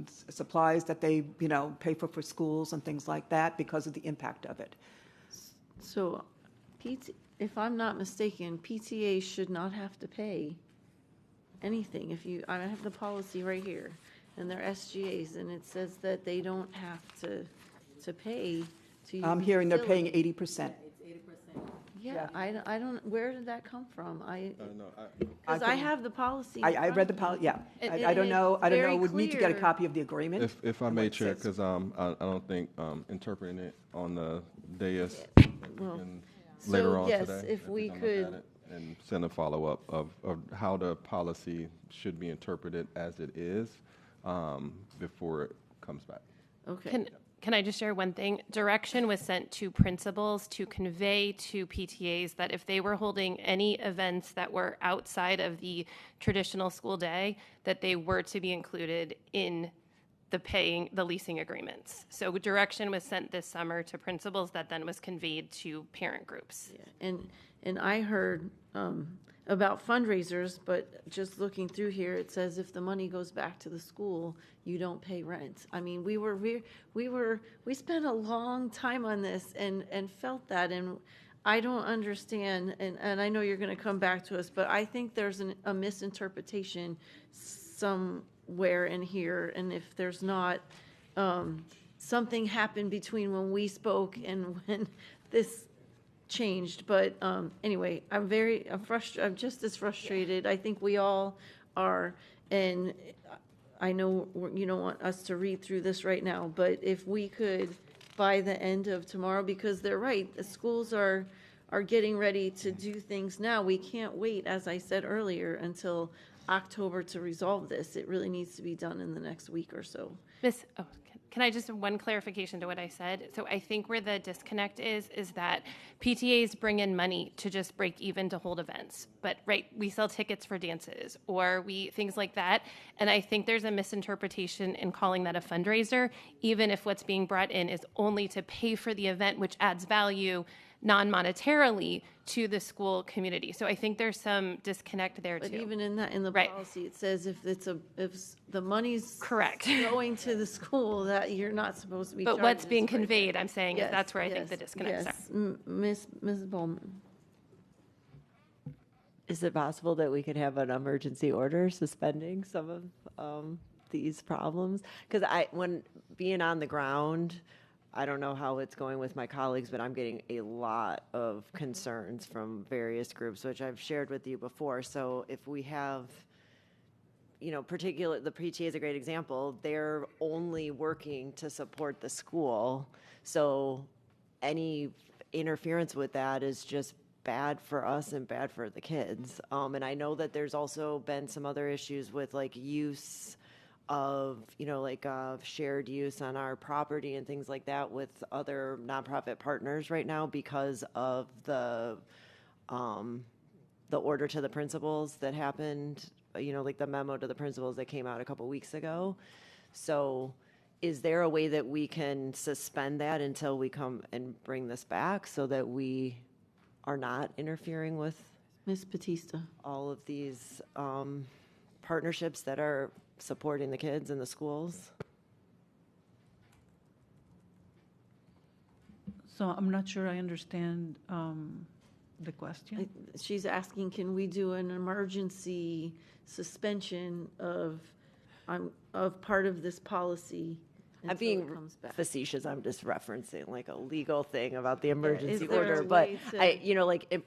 Speaker 8: supplies that they pay for schools and things like that because of the impact of it.
Speaker 1: So, if I'm not mistaken, PTA should not have to pay anything. I have the policy right here, and they're SGAs, and it says that they don't have to pay to use
Speaker 8: I'm hearing they're paying
Speaker 1: facility.
Speaker 8: 80%.
Speaker 1: Yeah, I don't, where did that come from?
Speaker 11: No,
Speaker 1: Because I have the policy. in
Speaker 4: I
Speaker 1: front
Speaker 4: read the
Speaker 1: of
Speaker 4: policy,
Speaker 1: me.
Speaker 4: yeah.
Speaker 1: And
Speaker 4: I don't know,
Speaker 1: very
Speaker 4: would need to get a
Speaker 1: clear.
Speaker 4: copy of the agreement.
Speaker 11: If I
Speaker 4: and
Speaker 11: may,
Speaker 4: what it
Speaker 11: Chair,
Speaker 4: says.
Speaker 11: because I don't think interpreting it on the dais
Speaker 1: Well,
Speaker 11: and
Speaker 1: so
Speaker 11: later on
Speaker 1: yes,
Speaker 11: today.
Speaker 1: if we
Speaker 11: can look at
Speaker 1: could-
Speaker 11: it And send a follow-up of how the policy should be interpreted as it is before it comes back.
Speaker 1: Okay.
Speaker 9: Can I just share one thing? Direction was sent to principals to convey to PTAs that if they were holding any events that were outside of the traditional school day, that they were to be included in the leasing agreements. So direction was sent this summer to principals that then was conveyed to parent groups.
Speaker 1: Yeah, and I heard about fundraisers, but just looking through here, it says if the money goes back to the school, you don't pay rent. I mean, we spent a long time on this and felt that, and I don't understand, and I know you're going to come back to us, but I think there's a misinterpretation somewhere in here, and if there's not, something happened between when we spoke and when this changed. But anyway, I'm just as frustrated. I think we all are, and I know you don't want us to read through this right now, but if we could by the end of tomorrow, because they're right, the schools are getting ready to do things now. We can't wait, as I said earlier, until October to resolve this. It really needs to be done in the next week or so.
Speaker 9: Can I just have one clarification to what I said? So I think where the disconnect is that PTAs bring in money to just break even to hold events. But we sell tickets for dances or things like that. And I think there's a misinterpretation in calling that a fundraiser, even if what's being brought in is only to pay for the event, which adds value non-monetarily to the school community. So I think there's some disconnect there too.
Speaker 1: But even in the policy, it says if the money's
Speaker 9: correct
Speaker 1: going to the school, that you're not supposed to be.
Speaker 9: But what's being
Speaker 1: charging us right
Speaker 9: conveyed,
Speaker 1: there.
Speaker 9: I'm saying, is that's where I think the disconnects are.
Speaker 1: Ms. Bowman.
Speaker 22: Is it possible that we could have an emergency order suspending some of these problems? Because when being on the ground, I don't know how it's going with my colleagues, but I'm getting a lot of concerns from various groups, which I've shared with you before. So if we have, the PTA is a great example. They're only working to support the school. So any interference with that is just bad for us and bad for the kids. And I know that there's also been some other issues with use of, shared use on our property and things like that with other nonprofit partners right now because of the order to the principals that happened, the memo to the principals that came out a couple weeks ago. So is there a way that we can suspend that until we come and bring this back so that we are not interfering with
Speaker 1: Ms. Batista,
Speaker 22: all of these partnerships that are supporting the kids in the schools?
Speaker 3: So I'm not sure I understand the question.
Speaker 1: She's asking, can we do an emergency suspension of part of this policy
Speaker 22: I'm
Speaker 1: until
Speaker 22: being
Speaker 1: it comes back?
Speaker 22: facetious. I'm just referencing a legal thing about the emergency
Speaker 1: is there
Speaker 22: order.
Speaker 1: a
Speaker 22: But
Speaker 1: way
Speaker 22: in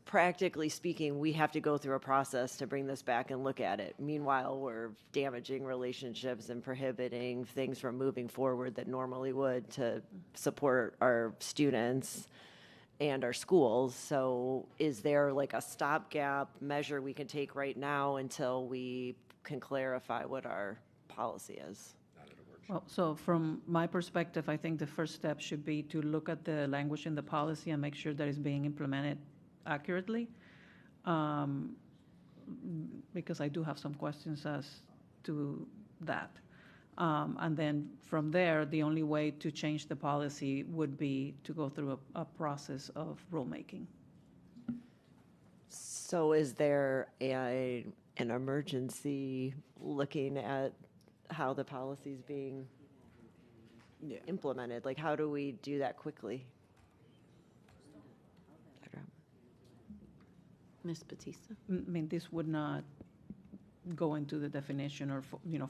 Speaker 22: practically speaking, we have to go through a process to bring this back and look at it. Meanwhile, we're damaging relationships and prohibiting things from moving forward that normally would to support our students and our schools. So is there a stopgap measure we can take right now until we can clarify what our policy is?
Speaker 3: Well, so from my perspective, I think the first step should be to look at the language in the policy and make sure that it's being implemented accurately, because I do have some questions as to that. And then from there, the only way to change the policy would be to go through a process of rulemaking.
Speaker 22: So is there an emergency looking at how the policy is being implemented? How do we do that quickly?
Speaker 1: Ms. Batista?
Speaker 3: I mean, this would not go into the definition or,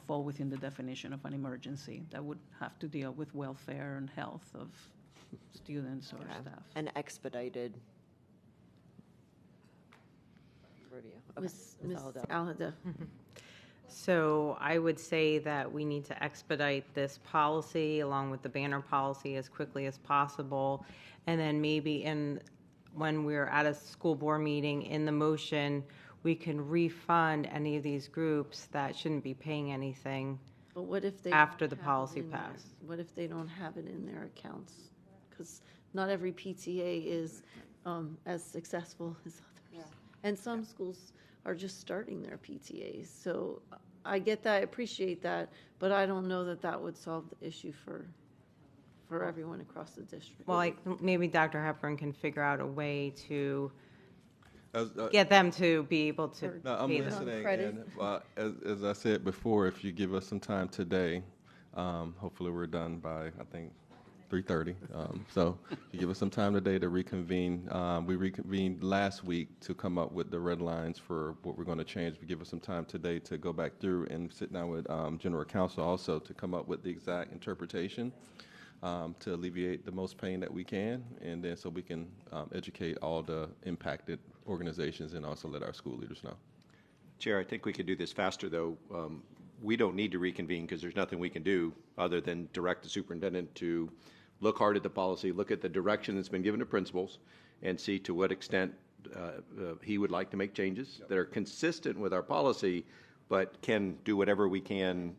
Speaker 3: fall within the definition of an emergency. That would have to deal with welfare and health of students or staff.
Speaker 22: An expedited
Speaker 13: over to you.
Speaker 1: Ms.
Speaker 13: Alada.
Speaker 1: Alada.
Speaker 13: So I would say that we need to expedite this policy along with the banner policy as quickly as possible. And then maybe when we're at a school board meeting, in the motion, we can refund any of these groups that shouldn't be paying anything
Speaker 1: But what if they
Speaker 13: after
Speaker 1: don't
Speaker 13: the
Speaker 1: have it
Speaker 13: policy
Speaker 1: in their-
Speaker 13: passed.
Speaker 1: What if they don't have it in their accounts? Because not every PTA is as successful as others. And some schools are just starting their PTAs. So I get that, I appreciate that, but I don't know that that would solve the issue for everyone across the district.
Speaker 13: Well, maybe Dr. Hepburn can figure out a way to
Speaker 11: As,
Speaker 13: get them to be able to
Speaker 11: No, I'm
Speaker 13: pay them.
Speaker 11: listening, and as I said before, if you give us some time today, hopefully we're done by, I think, 3:30. So you give us some time today to reconvene. We reconvened last week to come up with the red lines for what we're going to change. We give us some time today to go back through and sit down with General Counsel also to come up with the exact interpretation to alleviate the most pain that we can, and then so we can educate all the impacted organizations and also let our school leaders know.
Speaker 20: Chair, I think we could do this faster, though. We don't need to reconvene because there's nothing we can do other than direct the superintendent to look hard at the policy, look at the direction that's been given to principals, and see to what extent he would like to make changes that are consistent with our policy, but can do whatever we can.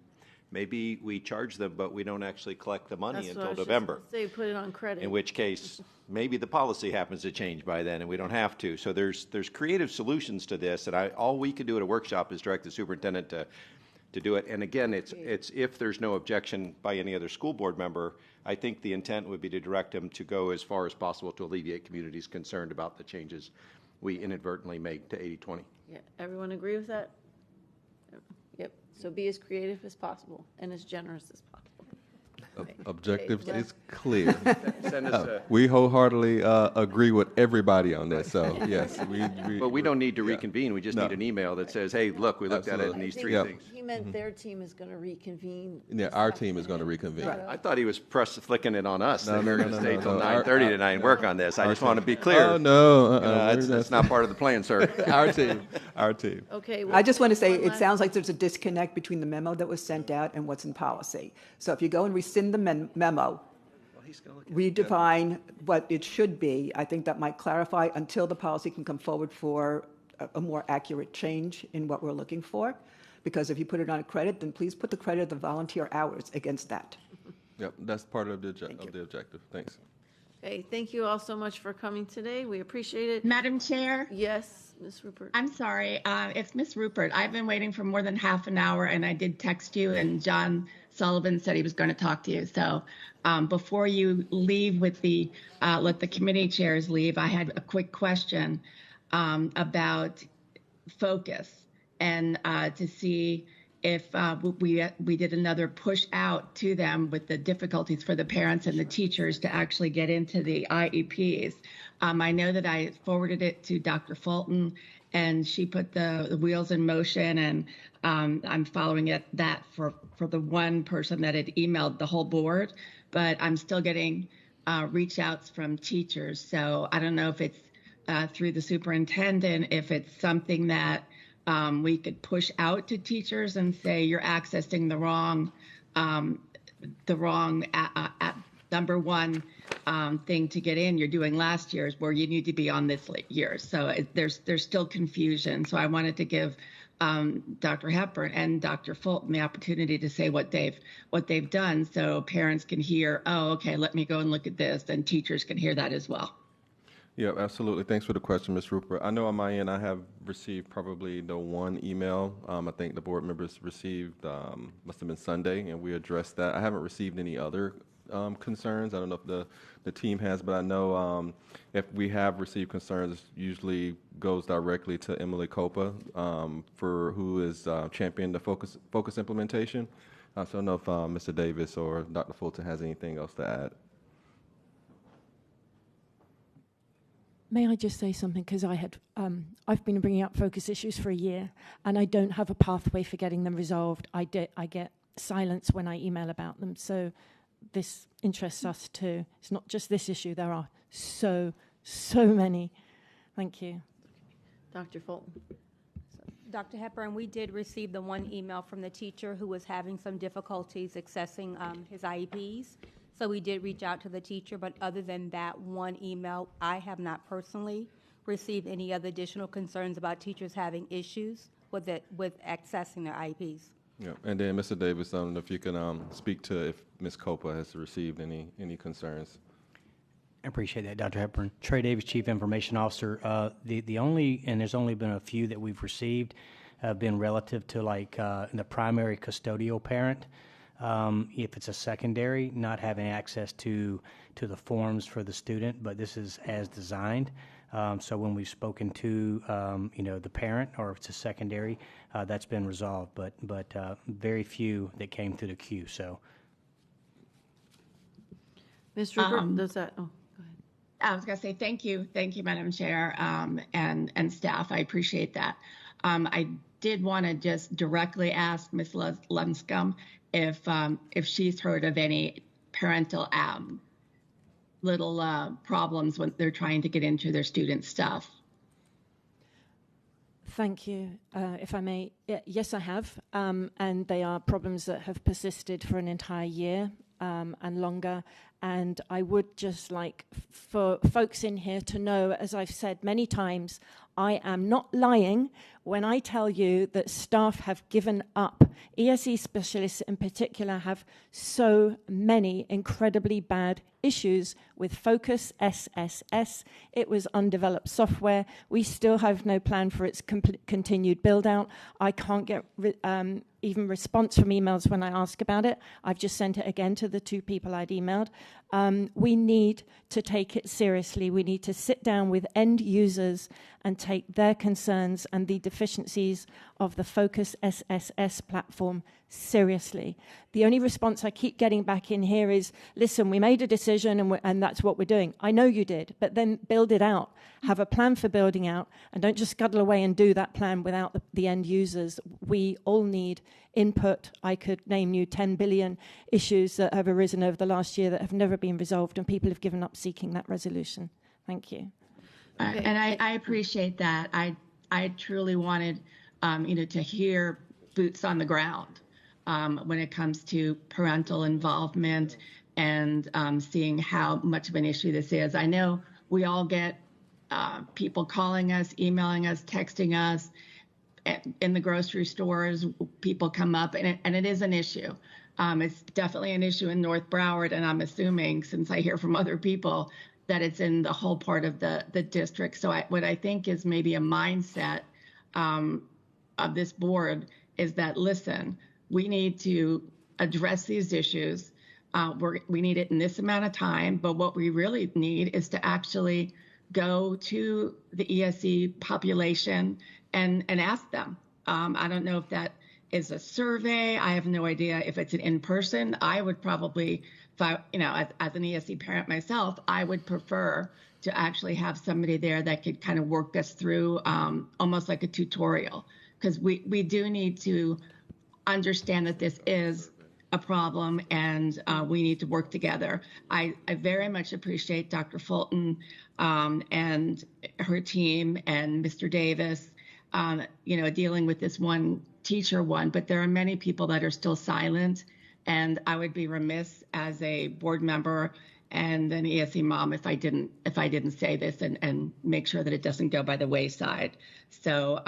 Speaker 20: Maybe we charge them, but we don't actually collect the money
Speaker 1: That's what I
Speaker 20: until
Speaker 1: was just
Speaker 20: November.
Speaker 1: gonna say, put it on credit.
Speaker 20: In which case, maybe the policy happens to change by then, and we don't have to. So there's creative solutions to this, and all we could do at a workshop is direct the superintendent to do it. And again, it's if there's no objection by any other school board member, I think the intent would be to direct them to go as far as possible to alleviate communities concerned about the changes we inadvertently make to 80/20.
Speaker 1: Yeah, everyone agree with that? Yep, so be as creative as possible and as generous as possible.
Speaker 11: Objectives
Speaker 1: Okay,
Speaker 11: is clear.
Speaker 20: Send us
Speaker 11: We wholeheartedly agree with everybody on this, so yes.
Speaker 20: But we don't need to reconvene, we just need an email that says, hey, look, we looked at it in these three things.
Speaker 1: He meant their team is going to reconvene.
Speaker 11: Yeah, our team is going to reconvene.
Speaker 20: I thought he was flicking it on us, that we were
Speaker 11: No,
Speaker 20: going to
Speaker 11: no,
Speaker 20: stay
Speaker 11: no,
Speaker 20: till
Speaker 11: no.
Speaker 20: 9:30 tonight and work on this. I
Speaker 11: our
Speaker 20: just want to
Speaker 11: team.
Speaker 20: be clear.
Speaker 11: Oh, no.
Speaker 20: That's not part of the plan, sir.
Speaker 11: Our team.
Speaker 1: Okay.
Speaker 8: I just want to say,
Speaker 1: one
Speaker 8: it
Speaker 1: last-
Speaker 8: sounds like there's a disconnect between the memo that was sent out and what's in policy. So if you go and rescind the memo, redefine what it should be, I think that might clarify until the policy can come forward for a more accurate change in what we're looking for. Because if you put it on a credit, then please put the credit of the volunteer hours against that.
Speaker 11: Yep, that's part of the objective. Thanks.
Speaker 1: Okay, thank you all so much for coming today. We appreciate it.
Speaker 4: Madam Chair?
Speaker 1: Yes, Ms. Rupert.
Speaker 4: I'm sorry. It's Ms. Rupert. I've been waiting for more than half an hour, and I did text you, and John Sullivan said he was going to talk to you. So before you leave with let the committee chairs leave, I had a quick question about focus and to see if we did another push out to them with the difficulties for the parents and the teachers to actually get into the IEPs. I know that I forwarded it to Dr. Fulton, and she put the wheels in motion, and I'm following that for the one person that had emailed the whole board, but I'm still getting reach outs from teachers. So I don't know if it's through the superintendent, if it's something that we could push out to teachers and say you're accessing the wrong number one thing to get in. You're doing last year's where you need to be on this year. So there's still confusion. So I wanted to give Dr. Hepburn and Dr. Fulton the opportunity to say what they've done, so parents can hear, oh, okay, let me go and look at this, and teachers can hear that as well.
Speaker 11: Yeah, absolutely. Thanks for the question, Ms. Rupert. I know on my end I have received probably the one email. I think the board members received, must have been Sunday, and we addressed that. I haven't received any other concerns. I don't know if the team has, but I know if we have received concerns, it usually goes directly to Emily Copa, who is championing the focus implementation. So I don't know if Mr. Davis or Dr. Fulton has anything else to add.
Speaker 6: May I just say something? Because I've been bringing up focus issues for a year, and I don't have a pathway for getting them resolved. I get silence when I email about them. So this interests us too. It's not just this issue. There are so many. Thank you.
Speaker 1: Dr. Fulton.
Speaker 7: Dr. Hepburn, we did receive the one email from the teacher who was having some difficulties accessing his IEPs. So we did reach out to the teacher, but other than that one email, I have not personally received any other additional concerns about teachers having issues with accessing their IEPs.
Speaker 11: Yeah, and then Mr. Davis, if you can speak to if Ms. Copa has received any concerns.
Speaker 15: I appreciate that, Dr. Hepburn. Trey Davis, Chief Information Officer. The only, and there's only been a few that we've received, have been relative to the primary custodial parent. If it's a secondary, not having access to the forms for the student, but this is as designed. So when we've spoken to the parent, or if it's a secondary, that's been resolved. But very few that came through the queue. So,
Speaker 1: Ms. Rupert, does that? Oh, go ahead.
Speaker 4: I was going to say thank you, Madam Chair, and staff. I appreciate that. I did want to just directly ask Ms. Lunscombe if she's heard of any parental little problems when they're trying to get into their students' stuff.
Speaker 6: Thank you. If I may, yes, I have. And they are problems that have persisted for an entire year and longer. And I would just like for folks in here to know, as I've said many times, I am not lying when I tell you that staff have given up. ESE specialists in particular have so many incredibly bad issues with Focus SSS. It was undeveloped software. We still have no plan for its continued build out. I can't get even response from emails when I ask about it. I've just sent it again to the two people I'd emailed. We need to take it seriously. We need to sit down with end users and take their concerns and the deficiencies of the Focus SSS platform seriously. The only response I keep getting back in here is, listen, we made a decision and that's what we're doing. I know you did, but then build it out. Have a plan for building out, and don't just scuttle away and do that plan without the end users. We all need input. I could name you 10 billion issues that have arisen over the last year that have never been resolved, and people have given up seeking that resolution. Thank you.
Speaker 4: And I appreciate that. I truly wanted, to hear boots on the ground when it comes to parental involvement and seeing how much of an issue this is. I know we all get people calling us, emailing us, texting us. In the grocery stores, people come up, and it is an issue. It's definitely an issue in North Broward, and I'm assuming, since I hear from other people, that it's in the whole part of the district. So what I think is maybe a mindset of this board is that, listen, we need to address these issues. We need it in this amount of time, but what we really need is to actually go to the ESE population and ask them. I don't know if that is a survey. I have no idea if it's an in-person. I would probably, as an ESE parent myself, I would prefer to actually have somebody there that could kind of work us through almost like a tutorial, because we do need to understand that this is a problem and we need to work together. I very much appreciate Dr. Fulton and her team and Mr. Davis, dealing with this one teacher one, but there are many people that are still silent, and I would be remiss as a board member and an ESE mom if I didn't say this and make sure that it doesn't go by the wayside. So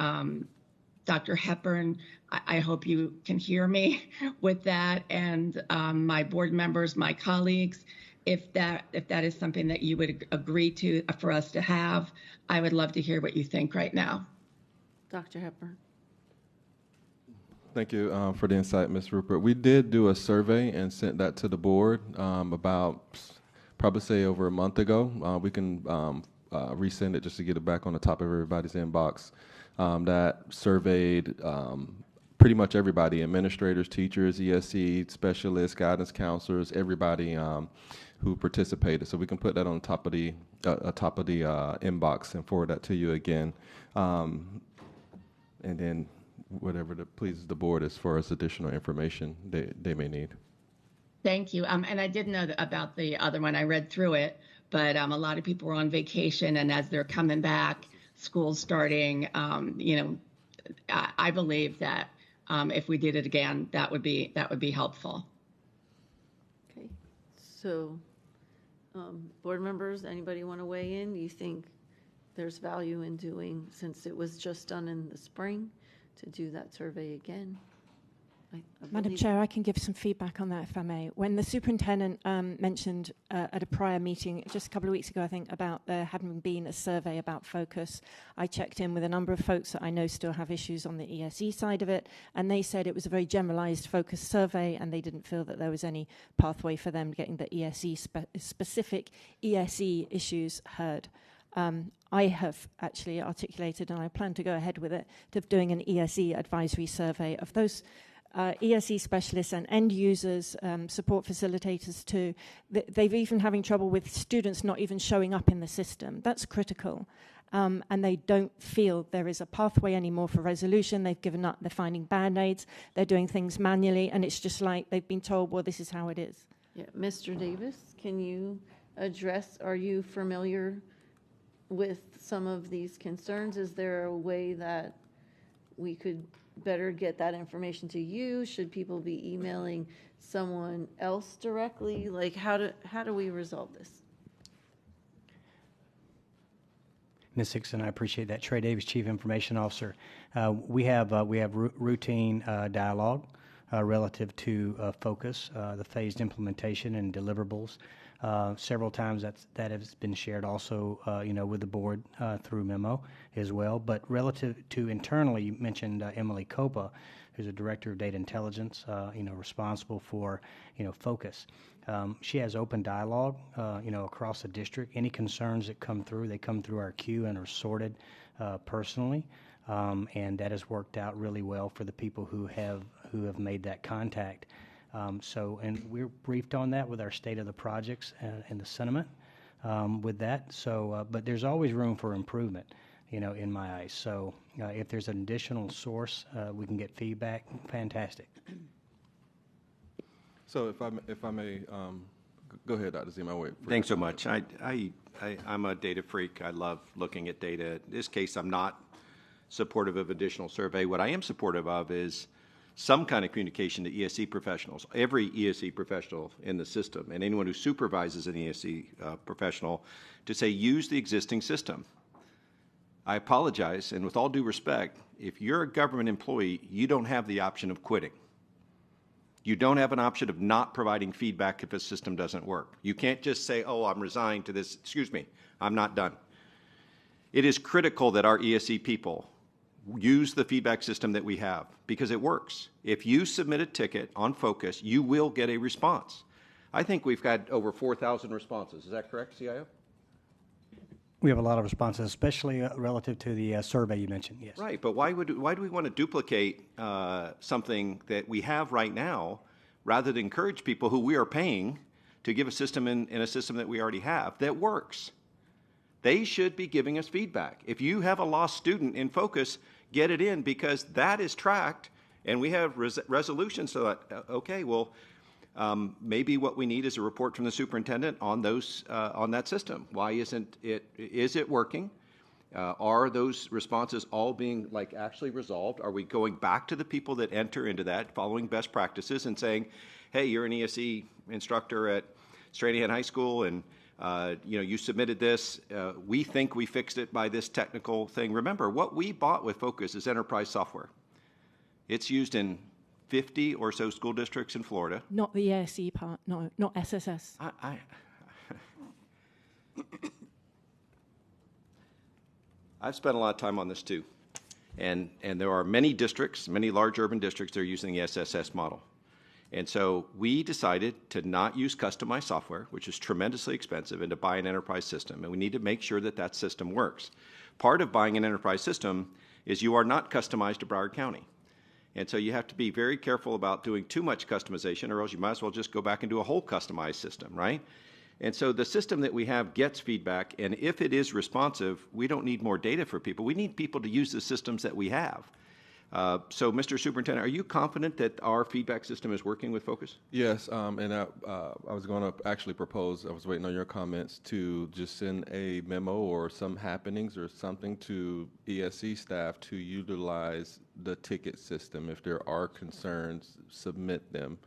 Speaker 4: Dr. Hepburn, I hope you can hear me with that, and my board members, my colleagues, if that is something that you would agree to for us to have, I would love to hear what you think right now.
Speaker 1: Dr. Hepburn.
Speaker 11: Thank you for the insight, Ms. Rupert. We did do a survey and sent that to the board about probably say over a month ago. We can resend it just to get it back on the top of everybody's inbox. That surveyed pretty much everybody: administrators, teachers, ESE specialists, guidance counselors, everybody who participated. So we can put that on top of the inbox and forward that to you again. And then whatever pleases the board as far as additional information they may need.
Speaker 4: Thank you. And I did know about the other one. I read through it, but a lot of people were on vacation, and as they're coming back, school's starting, I believe that if we did it again, that would be helpful.
Speaker 1: Okay, so board members, anybody want to weigh in? Do you think there's value in doing, since it was just done in the spring, to do that survey again?
Speaker 6: Madam Chair, I can give some feedback on that, if I may. When the superintendent mentioned at a prior meeting just a couple of weeks ago, I think, about there hadn't been a survey about focus, I checked in with a number of folks that I know still have issues on the ESE side of it, and they said it was a very generalized focus survey, and they didn't feel that there was any pathway for them getting the specific ESE issues heard. I have actually articulated, and I plan to go ahead with it, of doing an ESE advisory survey of those ESE specialists and end users, support facilitators too. They've even having trouble with students not even showing up in the system. That's critical. And they don't feel there is a pathway anymore for resolution. They've given up. They're finding Band-Aids. They're doing things manually. And it's just like they've been told, well, this is how it is.
Speaker 1: Yeah, Mr. Davis, can you address, are you familiar with some of these concerns? Is there a way that we could better get that information to you? Should people be emailing someone else directly? Like, how do we resolve this?
Speaker 15: Ms. Hickson, I appreciate that. Trey Davis, Chief Information Officer. We have routine dialogue relative to focus, the phased implementation and deliverables. Several times that has been shared also, with the board through memo as well. But relative to internally, you mentioned Emily Copa, who's a director of data intelligence, responsible for, focus. She has open dialogue, across the district. Any concerns that come through, they come through our queue and are sorted personally. And that has worked out really well for the people who have made that contact. And we're briefed on that with our state of the projects and the sentiment with that. But there's always room for improvement, in my eyes. So if there's an additional source, we can get feedback, fantastic.
Speaker 11: So if I may, go ahead, Dr. Zima.
Speaker 20: Thanks so much. I'm a data freak. I love looking at data. In this case, I'm not supportive of additional survey. What I am supportive of is some kind of communication to ESE professionals, every ESE professional in the system, and anyone who supervises an ESE professional, to say, use the existing system. I apologize, and with all due respect, if you're a government employee, you don't have the option of quitting. You don't have an option of not providing feedback if a system doesn't work. You can't just say, oh, I'm resigned to this, excuse me, I'm not done. It is critical that our ESE people use the feedback system that we have, because it works. If you submit a ticket on focus, you will get a response. I think we've got over 4,000 responses. Is that correct, CIO?
Speaker 15: We have a lot of responses, especially relative to the survey you mentioned, yes.
Speaker 20: Right, but why do we want to duplicate something that we have right now rather than encourage people who we are paying to give a system in a system that we already have that works? They should be giving us feedback. If you have a lost student in focus, get it in, because that is tracked, and we have resolutions. So that, okay, well, maybe what we need is a report from the superintendent on those on that system. Why isn't it? Is it working? Are those responses all being actually resolved? Are we going back to the people that enter into that, following best practices, and saying, hey, you're an ESE instructor at Stranahan High School, and you submitted this. We think we fixed it by this technical thing. Remember, what we bought with Focus is enterprise software. It's used in 50 or so school districts in Florida.
Speaker 6: Not the ESE part, no, not SSS.
Speaker 20: I've spent a lot of time on this too. And there are many districts, many large urban districts that are using the SSS model. And so we decided to not use customized software, which is tremendously expensive, and to buy an enterprise system. And we need to make sure that that system works. Part of buying an enterprise system is you are not customized to Broward County. And so you have to be very careful about doing too much customization, or else you might as well just go back and do a whole customized system, right? And so the system that we have gets feedback, and if it is responsive, we don't need more data for people. We need people to use the systems that we have. So, Mr. Superintendent, are you confident that our feedback system is working with Focus?
Speaker 11: Yes, and I was going to actually propose, I was waiting on your comments, to just send a memo or some happenings or something to ESC staff to utilize the ticket system. If there are concerns, submit them.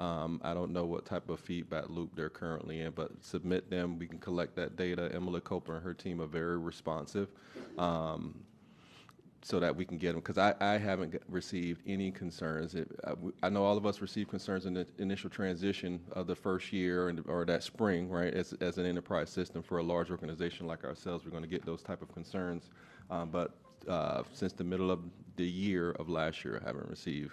Speaker 11: I don't know what type of feedback loop they're currently in, but submit them. We can collect that data. Emily Coper and her team are very responsive. So that we can get them, because I haven't received any concerns. I know all of us received concerns in the initial transition of the first year or that spring, right? As an enterprise system for a large organization like ourselves, we're going to get those type of concerns. But since the middle of the year of last year, I haven't received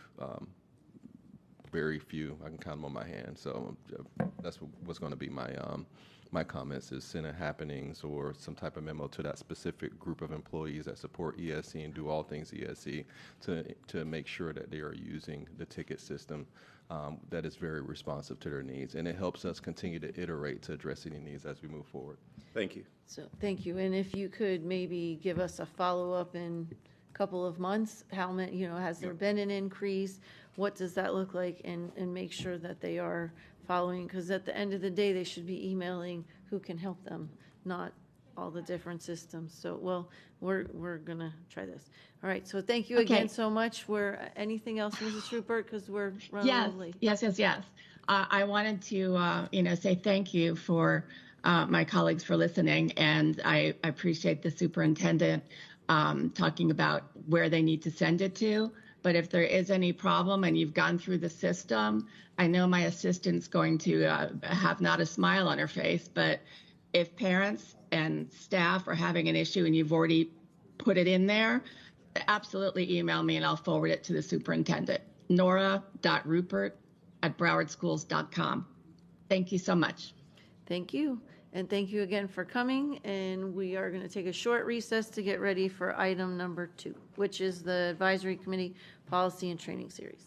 Speaker 11: very few. I can count them on my hand. So that's what's going to be my comments, is send happenings or some type of memo to that specific group of employees that support ESC and do all things ESC to make sure that they are using the ticket system that is very responsive to their needs. And it helps us continue to iterate to address any needs as we move forward.
Speaker 20: Thank you.
Speaker 1: So, thank you. And if you could maybe give us a follow-up in a couple of months, how many, has there been an increase? What does that look like? And make sure that they are following, because at the end of the day, they should be emailing who can help them, not all the different systems. So, well, we're going to try this. All right. So thank you again so much. Anything else, Mrs. Rupert, because we're running a little late.
Speaker 4: Yes. I wanted to, say thank you for my colleagues for listening, and I appreciate the superintendent talking about where they need to send it to. But if there is any problem and you've gone through the system, I know my assistant's going to have not a smile on her face, but if parents and staff are having an issue and you've already put it in there, absolutely email me and I'll forward it to the superintendent. nora.rupert@browardschools.com. Thank you so much.
Speaker 1: Thank you. And thank you again for coming. And we are going to take a short recess to get ready for item number 2, which is the Advisory Committee Policy and Training Series.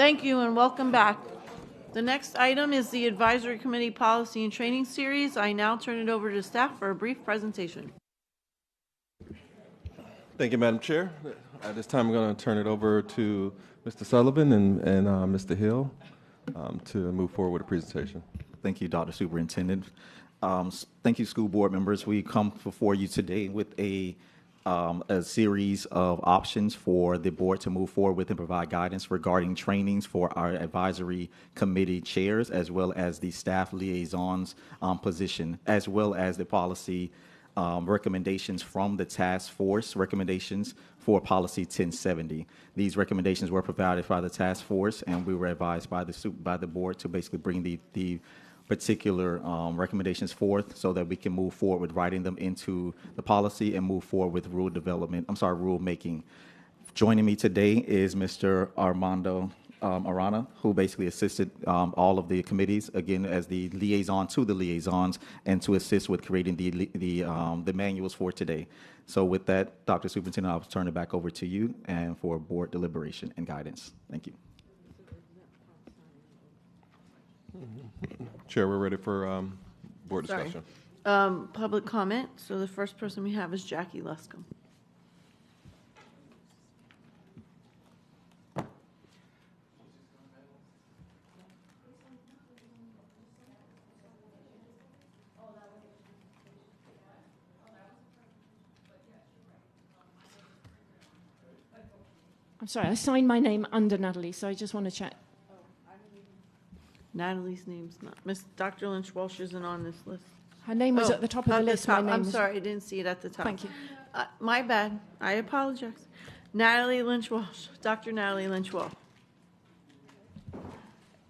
Speaker 1: Thank you and welcome back. The next item is the Advisory Committee Policy and Training Series. I now turn it over to staff for a brief presentation.
Speaker 11: Thank you, Madam Chair. At this time, I'm going to turn it over to Mr. Sullivan and Mr. Hill to move forward with the presentation.
Speaker 12: Thank you, Dr. Superintendent. Thank you, school board members. We come before you today with a series of options for the board to move forward with and provide guidance regarding trainings for our advisory committee chairs, as well as the staff liaisons position, as well as the policy recommendations from the task force recommendations for policy 1070. These recommendations were provided by the task force, and we were advised by the board to basically bring the particular recommendations forth so that we can move forward with writing them into the policy and move forward with rule making. Joining me today is Mr. Armando Arana, who basically assisted all of the committees, again, as the liaison to the liaisons and to assist with creating the manuals for today. So with that, Dr. Superintendent, I'll turn it back over to you and for board deliberation and guidance. Thank you.
Speaker 11: Chair, we're ready for board discussion.
Speaker 1: Public comment. So the first person we have is Jackie Luscombe.
Speaker 6: I'm sorry, I signed my name under Natalie, so I just want to check.
Speaker 1: Natalie's name's not. Miss Dr. Lynch Walsh isn't on this list.
Speaker 6: Her name was at the top of the list.
Speaker 1: Top.
Speaker 6: My name
Speaker 1: I'm
Speaker 6: was...
Speaker 1: sorry, I didn't see it at the top.
Speaker 6: Thank you.
Speaker 1: My bad. I apologize. Natalie Lynch Walsh. Dr. Natalie Lynch Walsh.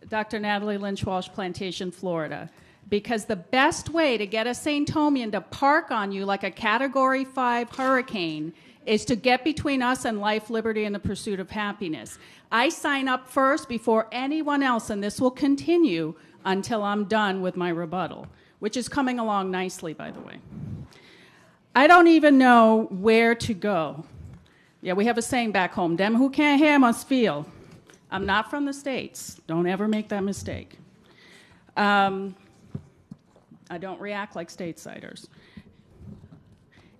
Speaker 17: Dr. Natalie Lynch Walsh, Plantation, Florida. Because the best way to get a Saint-Tomian to park on you like a Category 5 hurricane is to get between us and life, liberty, and the pursuit of happiness. I sign up first before anyone else, and this will continue until I'm done with my rebuttal, which is coming along nicely, by the way. I don't even know where to go. Yeah, we have a saying back home, them who can't hear must feel. I'm not from the States. Don't ever make that mistake. I don't react like stateside-ers.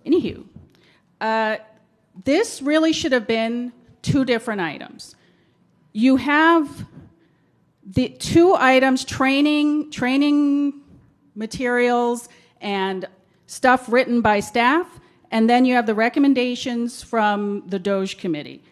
Speaker 17: Anywho, this really should have been two different items. You have the two items, training materials and stuff written by staff, and then you have the recommendations from the DOJ committee.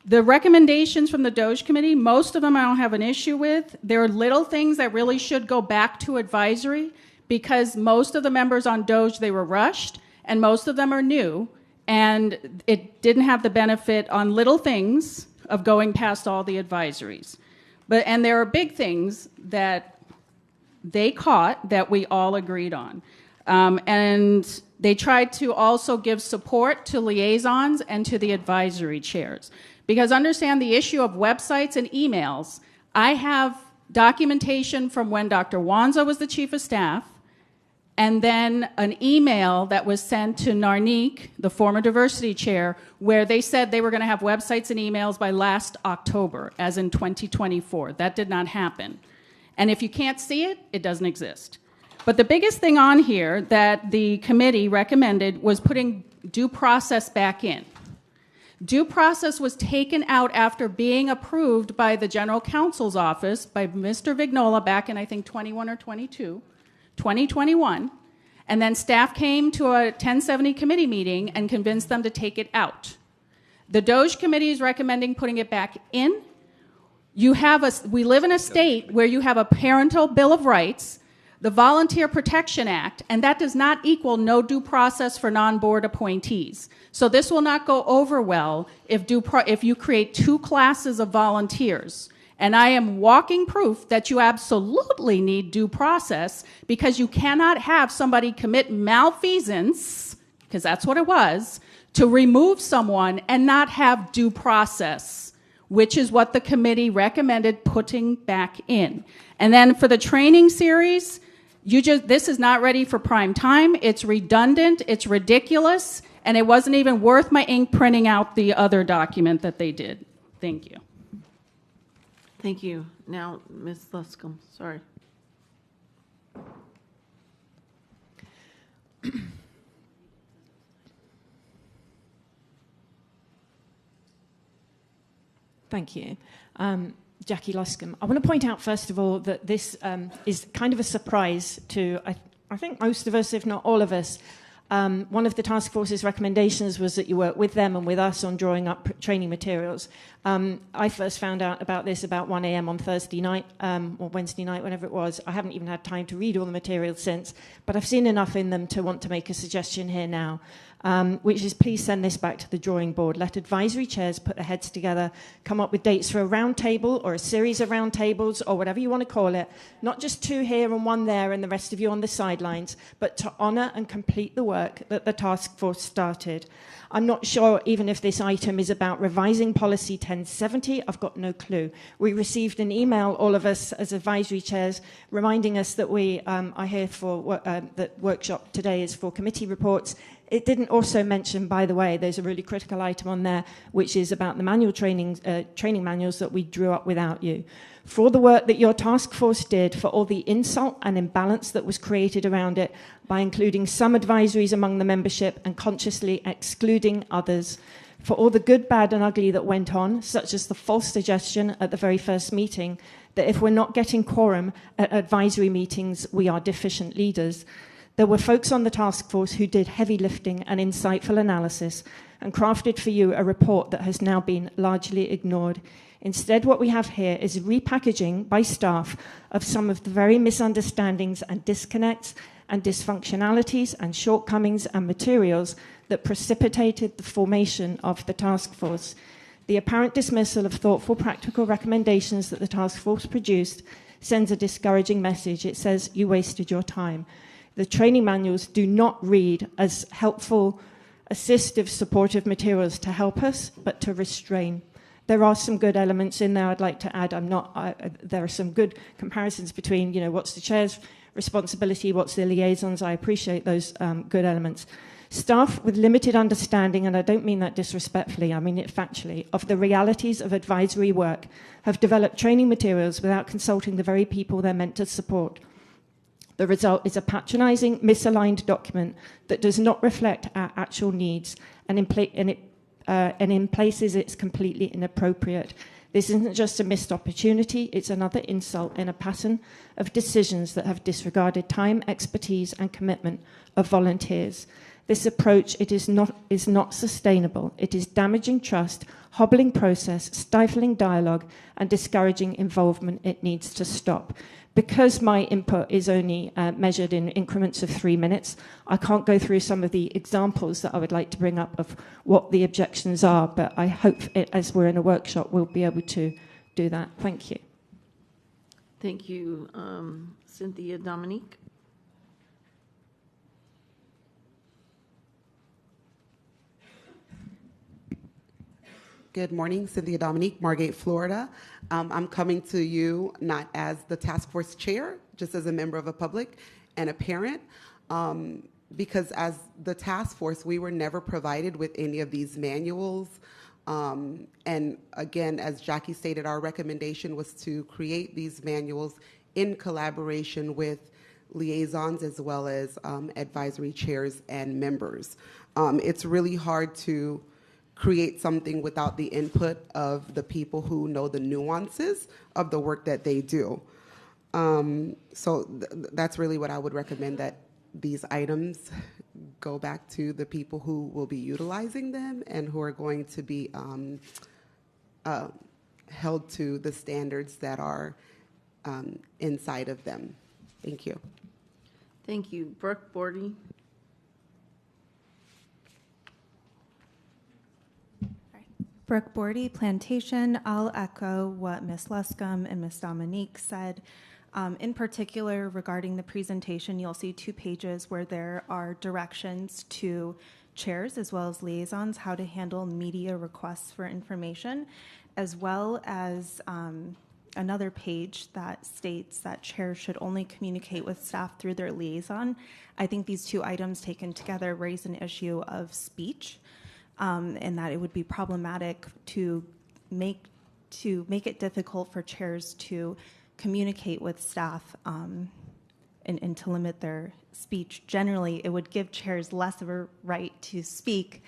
Speaker 17: The recommendations from the DOJ committee, most of them I don't have an issue with. There are little things that really should go back to advisory because most of the members on DOJ, they were rushed, and most of them are new, and it didn't have the benefit on little things of going past all the advisories. And there are big things that they caught that we all agreed on. And they tried to also give support to liaisons and to the advisory chairs. Because understand the issue of websites and emails, I have documentation from when Dr. Wanza was the chief of staff, and then an email that was sent to Narnik, the former diversity chair, where they said they were going to have websites and emails by last October, as in 2024. That did not happen. And if you can't see it, it doesn't exist. But the biggest thing on here that the committee recommended was putting due process back in. Due process was taken out after being approved by the general counsel's office by Mr. Vignola back in, I think, 21 or 22. 2021, and then staff came to a 1070 committee meeting and convinced them to take it out. The DOJ committee is recommending putting it back in. We live in a state where you have a parental bill of rights, the Volunteer Protection Act, and that does not equal no due process for non-board appointees. So this will not go over well if you create two classes of volunteers. And I am walking proof that you absolutely need due process because you cannot have somebody commit malfeasance, because that's what it was, to remove someone and not have due process, which is what the committee recommended putting back in. And then for the training series, this is not ready for prime time. It's redundant, it's ridiculous, and it wasn't even worth my ink printing out the other document that they did. Thank you.
Speaker 1: Thank you. Now, Ms. Luscombe, sorry.
Speaker 6: Thank you. Jackie Luscombe. I want to point out, first of all, that this is kind of a surprise to, I think, most of us, if not all of us. One of the task force's recommendations was that you work with them and with us on drawing up training materials. I first found out about this about 1 a.m. on Thursday night or Wednesday night, whenever it was. I haven't even had time to read all the materials since, but I've seen enough in them to want to make a suggestion here now, which is please send this back to the drawing board. Let advisory chairs put their heads together, come up with dates for a round table or a series of round tables or whatever you want to call it, not just 2 here and 1 there and the rest of you on the sidelines, but to honour and complete the work that the task force started. I'm not sure even if this item is about revising policy 1070. I've got no clue. We received an email, all of us as advisory chairs, reminding us that we are here for that workshop today is for committee reports. It didn't also mention, by the way, there's a really critical item on there, which is about the manual training manuals that we drew up without you. For all the work that your task force did, for all the insult and imbalance that was created around it by including some advisories among the membership and consciously excluding others, for all the good, bad and ugly that went on, such as the false suggestion at the very first meeting that if we're not getting quorum at advisory meetings, we are deficient leaders. There were folks on the task force who did heavy lifting and insightful analysis and crafted for you a report that has now been largely ignored. Instead, what we have here is repackaging by staff of some of the very misunderstandings and disconnects and dysfunctionalities and shortcomings and materials that precipitated the formation of the task force. The apparent dismissal of thoughtful, practical recommendations that the task force produced sends a discouraging message. It says, you wasted your time. The training manuals do not read as helpful, assistive, supportive materials to help us, but to restrain. There are some good elements in there I'd like to add. There are some good comparisons between, what's the chair's responsibility, what's the liaisons. I appreciate those good elements. Staff with limited understanding, and I don't mean that disrespectfully, I mean it factually, of the realities of advisory work have developed training materials without consulting the very people they're meant to support. The result is a patronizing, misaligned document that does not reflect our actual needs, and in places it's completely inappropriate. This isn't just a missed opportunity, it's another insult in a pattern of decisions that have disregarded time, expertise, and commitment of volunteers. This approach is not sustainable. It is damaging trust, hobbling process, stifling dialogue, and discouraging involvement. It needs to stop. Because my input is only measured in increments of 3 minutes, I can't go through some of the examples that I would like to bring up of what the objections are, but I hope as we're in a workshop, we'll be able to do that. Thank you.
Speaker 1: Thank you, Cynthia Dominique.
Speaker 5: Good morning, Cynthia Dominique, Margate, Florida. I'm coming to you not as the task force chair, just as a member of the public and a parent, because as the task force, we were never provided with any of these manuals. And again, as Jackie stated, our recommendation was to create these manuals in collaboration with liaisons as well as advisory chairs and members. It's really hard to create something without the input of the people who know the nuances of the work that they do. So that's really what I would recommend, that these items go back to the people who will be utilizing them and who are going to be held to the standards that are inside of them. Thank you.
Speaker 1: Thank you. Brooke Bordy.
Speaker 14: Brooke Bordy, Plantation. I'll echo what Ms. Luscombe and Ms. Dominique said. In particular, regarding the presentation, you'll see 2 pages where there are directions to chairs as well as liaisons how to handle media requests for information, as well as another page that states that chairs should only communicate with staff through their liaison. I think these 2 items taken together raise an issue of speech, and that it would be problematic to make to make it difficult for chairs to communicate with staff and to limit their speech. Generally, it would give chairs less of a right to speak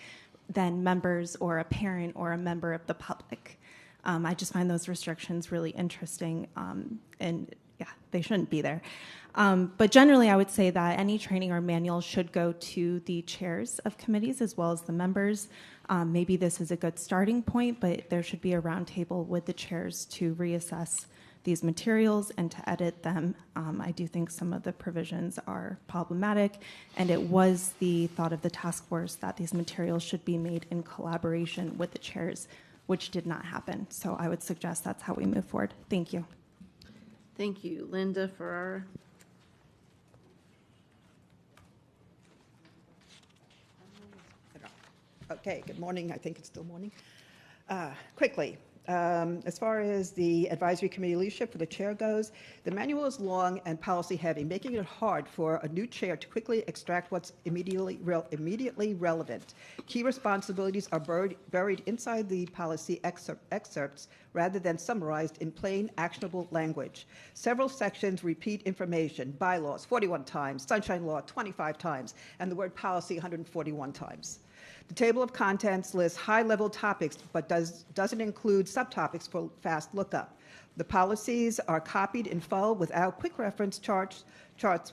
Speaker 14: than members or a parent or a member of the public. I just find those restrictions really interesting, and yeah, they shouldn't be there. But generally, I would say that any training or manual should go to the chairs of committees as well as the members. Maybe this is a good starting point, but there should be a roundtable with the chairs to reassess these materials and to edit them. I do think some of the provisions are problematic, and it was the thought of the task force that these materials should be made in collaboration with the chairs, which did not happen. So I would suggest that's how we move forward. Thank you.
Speaker 1: Thank you, Linda, for our
Speaker 16: Okay, good morning. I think it's still morning. Quickly, as far as the advisory committee leadership for the chair goes, the manual is long and policy heavy, making it hard for a new chair to quickly extract what's immediately relevant. Key responsibilities are buried inside the policy excerpts rather than summarized in plain, actionable language. Several sections repeat information, bylaws 41 times, sunshine law 25 times, and the word policy 141 times. The table of contents lists high-level topics, but doesn't include subtopics for fast lookup. The policies are copied in full without quick reference charts,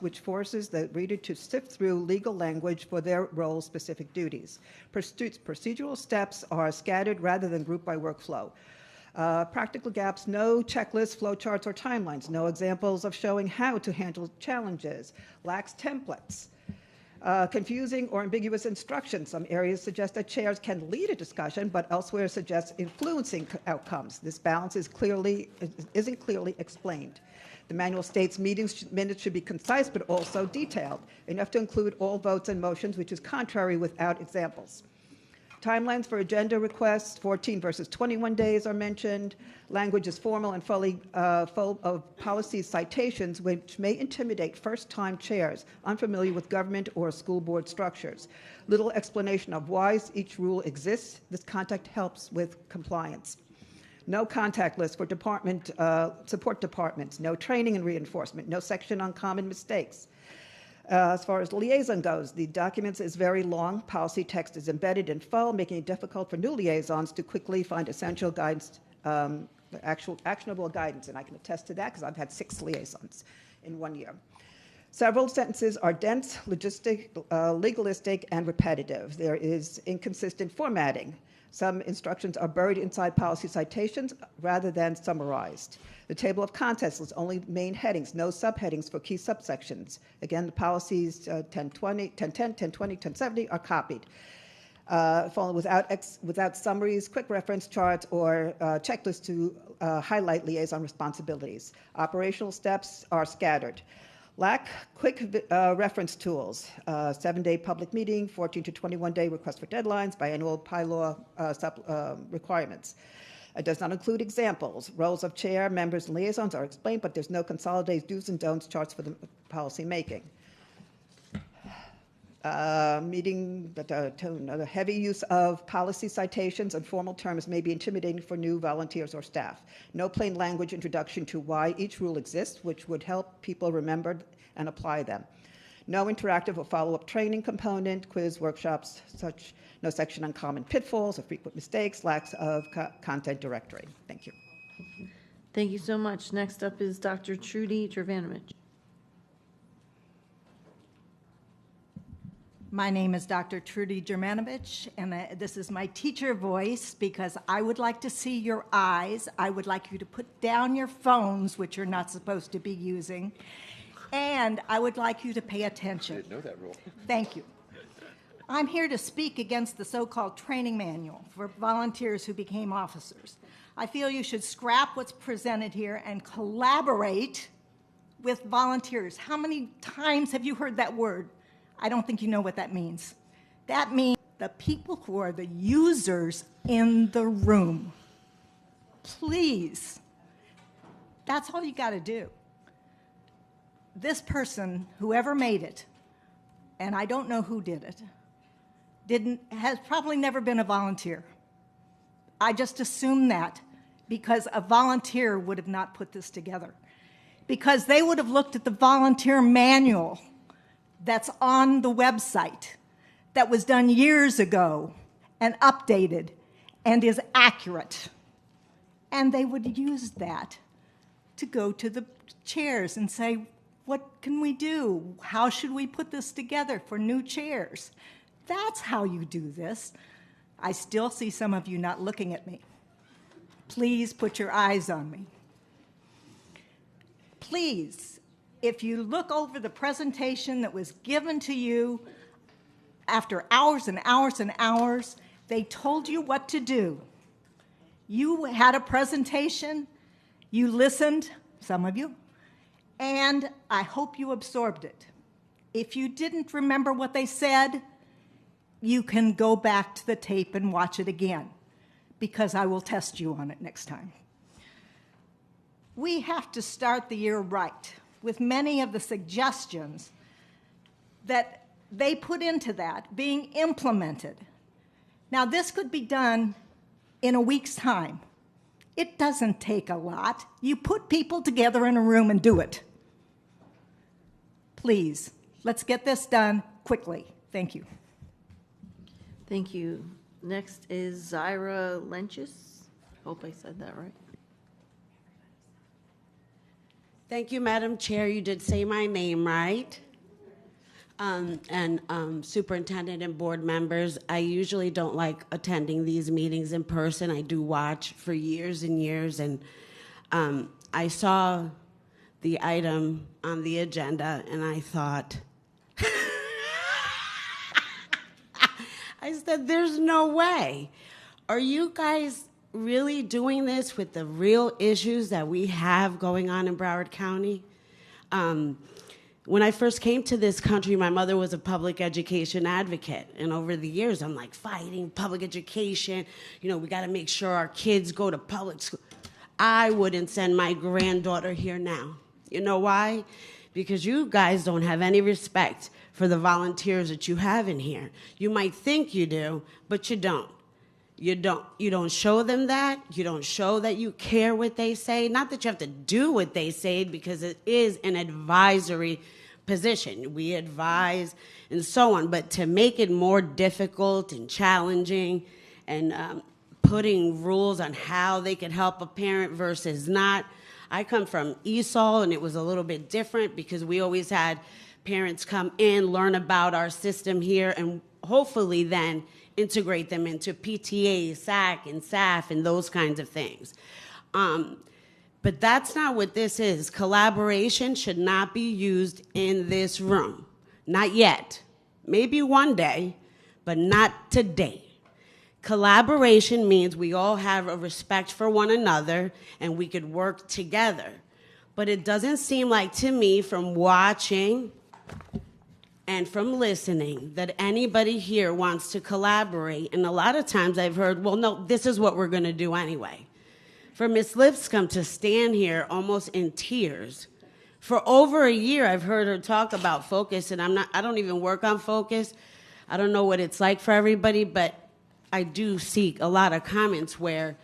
Speaker 16: which forces the reader to sift through legal language for their role-specific duties. Procedural steps are scattered rather than grouped by workflow. Practical gaps, no checklists, flowcharts, or timelines, no examples of showing how to handle challenges, lacks templates. Confusing or ambiguous instructions. Some areas suggest that chairs can lead a discussion, but elsewhere suggests influencing outcomes. This balance isn't clearly explained. The manual states minutes should be concise, but also detailed, enough to include all votes and motions, which is contrary without examples. Timelines for agenda requests, 14 versus 21 days are mentioned. Language is formal and full of policy citations, which may intimidate first-time chairs unfamiliar with government or school board structures. Little explanation of why each rule exists. This context helps with compliance. No contact list for support departments. No training and reinforcement. No section on common mistakes. As far as liaison goes, the document is very long. Policy text is embedded in full, making it difficult for new liaisons to quickly find essential guidance, actionable guidance. And I can attest to that because I've had 6 liaisons in 1 year. Several sentences are dense, legalistic, and repetitive. There is inconsistent formatting. Some instructions are buried inside policy citations rather than summarized. The table of contents lists only main headings, no subheadings for key subsections. Again, the policies 1020, 1010, 1020, 1070 are copied. Followed without summaries, quick reference charts, or checklists to highlight liaison responsibilities. Operational steps are scattered. Lack quick reference tools, 7-day public meeting, 14 to 21-day request for deadlines, biannual bylaw requirements. It does not include examples. Roles of chair, members, and liaisons are explained, but there's no consolidated do's and don'ts charts for the policy making. The heavy use of policy citations and formal terms may be intimidating for new volunteers or staff. No plain language introduction to why each rule exists, which would help people remember and apply them. No interactive or follow-up training component, quiz, workshops, no section on common pitfalls or frequent mistakes, lacks of content directory. Thank you.
Speaker 1: Thank you so much. Next up is Dr. Trudy Jovanovich.
Speaker 19: My name is Dr. Trudy Germanovich, and this is my teacher voice because I would like to see your eyes. I would like you to put down your phones, which you're not supposed to be using, and I would like you to pay attention.
Speaker 20: I didn't know that rule.
Speaker 19: Thank you. I'm here to speak against the so-called training manual for volunteers who became officers. I feel you should scrap what's presented here and collaborate with volunteers. How many times have you heard that word? I don't think you know what that means. That means the people who are the users in the room. Please. That's all you got to do. This person, whoever made it, and I don't know who did it, has probably never been a volunteer. I just assume that because a volunteer would have not put this together. Because they would have looked at the volunteer manual that's on the website that was done years ago and updated and is accurate. And they would use that to go to the chairs and say, what can we do? How should we put this together for new chairs? That's how you do this. I still see some of you not looking at me. Please put your eyes on me. Please, if you look over the presentation that was given to you after hours and hours and hours, they told you what to do. You had a presentation, you listened, some of you, and I hope you absorbed it. If you didn't remember what they said, you can go back to the tape and watch it again, because I will test you on it next time. We have to start the year right with many of the suggestions that they put into that being implemented. Now, this could be done in a week's time. It doesn't take a lot. You put people together in a room and do it. Please, let's get this done quickly. Thank you.
Speaker 1: Thank you. Next is Zyra Lenchis. Hope I said that right.
Speaker 2: Thank you, Madam Chair. You did say my name right. Superintendent and board members, I usually don't like attending these meetings in person. I do watch for years and years, and I saw the item on the agenda, and I thought, I said, there's no way. Are you guys really doing this with the real issues that we have going on in Broward County? When I first came to this country, my mother was a public education advocate. And over the years, I'm like fighting public education. You know, we got to make sure our kids go to public school. I wouldn't send my granddaughter here now. You know why? Because you guys don't have any respect for the volunteers that you have in here. You might think you do, but you don't. You don't show them that. You don't show that you care what they say. Not that you have to do what they say, because it is an advisory position. We advise and so on. But to make it more difficult and challenging and putting rules on how they can help a parent versus not. I come from ESOL, and it was a little bit different because we always had parents come in, learn about our system here, and hopefully then integrate them into PTA, SAC, and SAF, and those kinds of things. But that's not what this is. Collaboration should not be used in this room. Not yet. Maybe one day, but not today. Collaboration means we all have a respect for one another and we could work together. But it doesn't seem like to me, from watching and from listening, that anybody here wants to collaborate. And a lot of times I've heard, well, no, this is what we're going to do anyway. For Ms. Lipscomb to stand here almost in tears. For over a year, I've heard her talk about focus, and I don't even work on focus. I don't know what it's like for everybody, but I do see a lot of comments where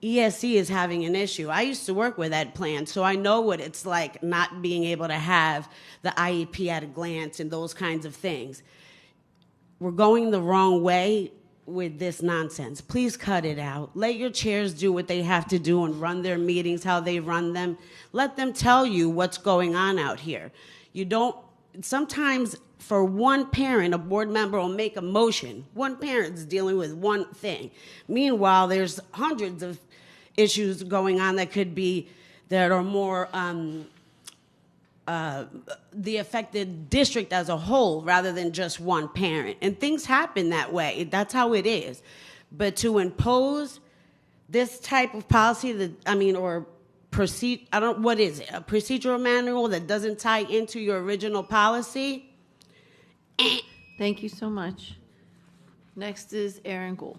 Speaker 2: ESC is having an issue. I used to work with Ed Plan, so I know what it's like not being able to have the IEP at a glance and those kinds of things. We're going the wrong way with this nonsense. Please cut it out. Let your chairs do what they have to do and run their meetings how they run them. Let them tell you what's going on out here. Sometimes for one parent, a board member will make a motion. One parent's dealing with one thing. Meanwhile, there's hundreds of issues going on that are more the affected district as a whole rather than just one parent. And things happen that way. That's how it is. But to impose this type of policy what is it? A procedural manual that doesn't tie into your original policy?
Speaker 1: Thank you so much. Next is Aaron Gould.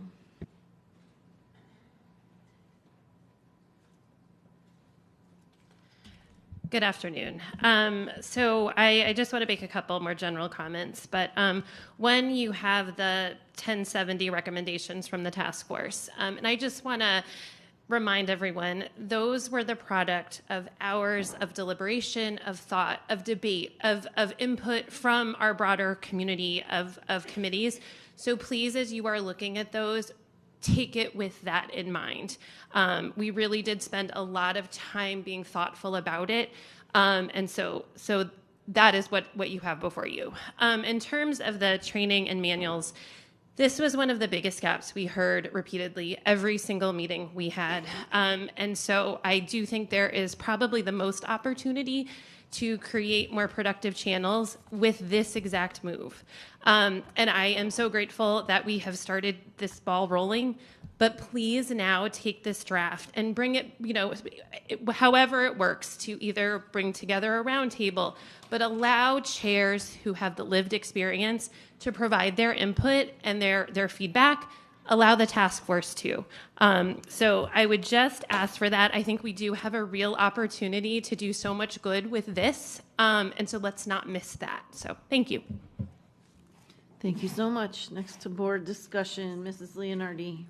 Speaker 9: Good afternoon. So I just want to make a couple more general comments, but when you have the 1070 recommendations from the task force, and I just want to remind everyone, those were the product of hours of deliberation, of thought, of debate, of input from our broader community of committees. So please, as you are looking at those, take it with that in mind. We really did spend a lot of time being thoughtful about it. And so that is what you have before you. In terms of the training and manuals, this was one of the biggest gaps we heard repeatedly every single meeting we had. And so I do think there is probably the most opportunity to create more productive channels with this exact move. And I am so grateful that we have started this ball rolling, but please now take this draft and bring it, however it works, to either bring together a roundtable, but allow chairs who have the lived experience to provide their input and their feedback. Allow the task force to. So I would just ask for that. I think we do have a real opportunity to do so much good with this, and so let's not miss that. So thank you.
Speaker 1: Thank you so much. Next to board discussion, Mrs. Leonardi.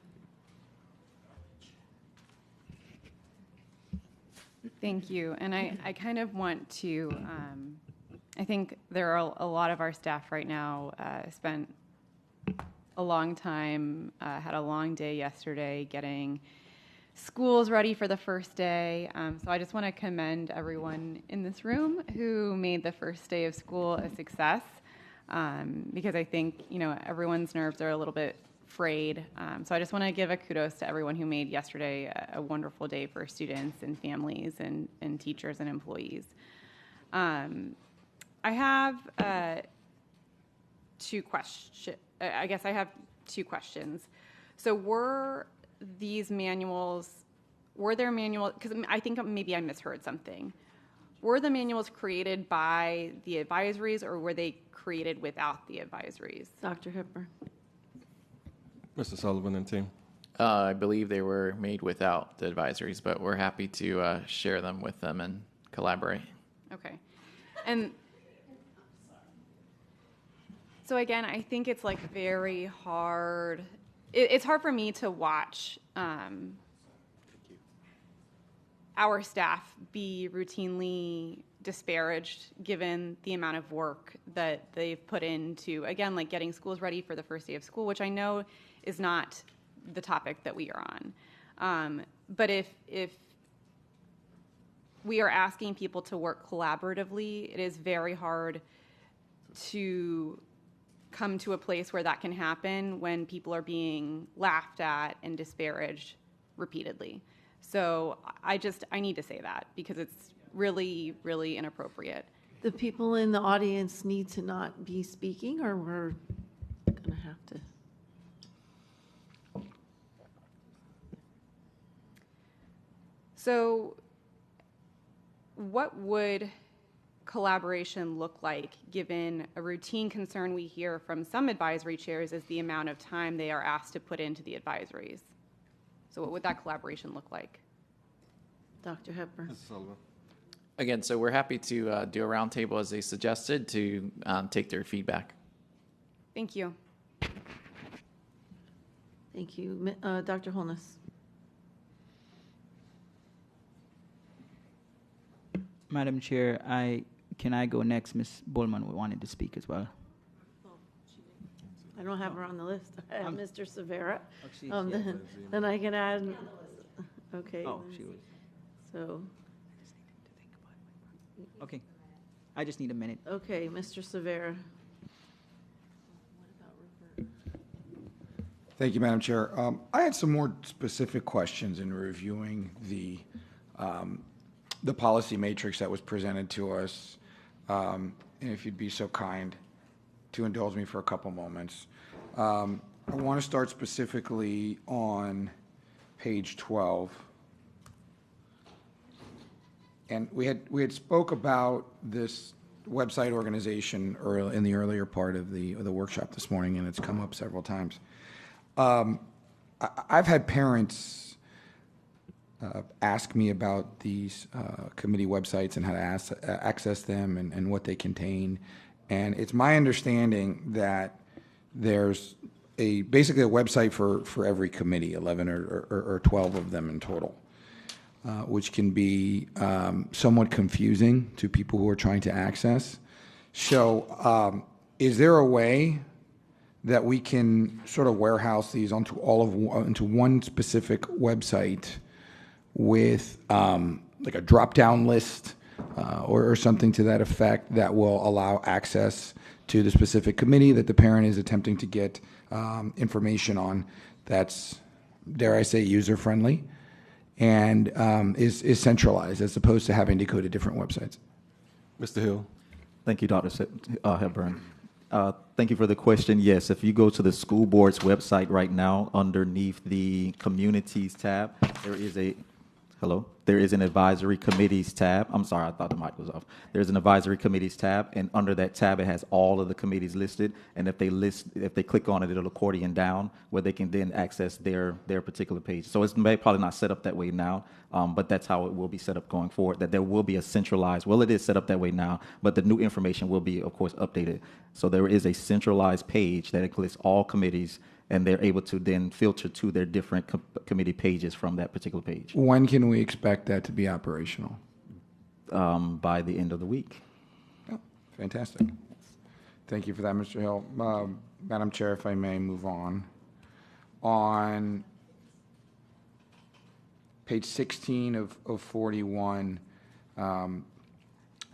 Speaker 10: Thank you. And I kind of want to, I think there are a lot of our staff right now spent a long time, had a long day yesterday getting schools ready for the first day. So I just want to commend everyone in this room who made the first day of school a success, because I think, everyone's nerves are a little bit frayed. So I just want to give a kudos to everyone who made yesterday a wonderful day for students and families and teachers and employees. I have two questions. I guess I have two questions. So were there manuals, because I think maybe I misheard something. Were the manuals created by the advisories, or were they created without the advisories?
Speaker 1: Dr. Hipper.
Speaker 11: Mr. Sullivan and team.
Speaker 21: I believe they were made without the advisories, but we're happy to share them with them and collaborate.
Speaker 10: Okay. And so again, I think it's very hard. It's hard for me to watch our staff be routinely disparaged given the amount of work that they've put into, again, getting schools ready for the first day of school, which I know is not the topic that we are on. But if we are asking people to work collaboratively, it is very hard to come to a place where that can happen when people are being laughed at and disparaged repeatedly. So I need to say that because it's really, really inappropriate.
Speaker 1: The people in the audience need to not be speaking, or we're going to have to.
Speaker 10: So what would collaboration look like given a routine concern we hear from some advisory chairs is the amount of time they are asked to put into the advisories? So what would that collaboration look like?
Speaker 1: Dr. Hepburn.
Speaker 11: Mr. Sullivan.
Speaker 21: Again, so we're happy to do a roundtable as they suggested to take their feedback.
Speaker 10: Thank you.
Speaker 1: Thank you. Dr. Holness.
Speaker 23: Madam Chair, can I go next? Ms. Bullman wanted to speak as well.
Speaker 1: I don't have her on the list. I have Mr. Severa.
Speaker 23: Oh,
Speaker 1: then I can add. Okay.
Speaker 23: Oh, she was.
Speaker 1: So.
Speaker 23: Okay. I just need a minute.
Speaker 1: Okay, Mr. Severa.
Speaker 24: Thank you, Madam Chair. I had some more specific questions in reviewing the policy matrix that was presented to us. And if you'd be so kind to indulge me for a couple moments. I want to start specifically on page 12. And we had spoke about this website organization in the earlier part of the workshop this morning, and it's come up several times. I've had parents ask me about these committee websites and how to access them and what they contain. And it's my understanding that there's basically a website for every committee, 11 or 12 of them in total, which can be somewhat confusing to people who are trying to access. So is there a way that we can sort of warehouse these into one specific website with like a drop-down list or something to that effect that will allow access to the specific committee that the parent is attempting to get information on that's, dare I say, user-friendly and is centralized as opposed to having to go to different websites?
Speaker 11: Mr. Hill.
Speaker 12: Thank you, Dr. Hepburn. Thank you for the question. Yes, if you go to the school board's website right now, underneath the communities tab, there is an advisory committees tab. I'm sorry, I thought the mic was off. There's an advisory committees tab, and under that tab, it has all of the committees listed. And if they click on it, it'll accordion down where they can then access their particular page. So it's probably not set up that way now, but that's how it will be set up going forward. That there will be a centralized. Well, it is set up that way now, but the new information will be, of course, updated. So there is a centralized page that includes all committees, and they're able to then filter to their different committee pages from that particular page.
Speaker 24: When can we expect that to be operational?
Speaker 12: By the end of the week.
Speaker 24: Oh, fantastic. Thank you for that, Mr. Hill. Madam Chair, if I may move on. On page 16 of 41,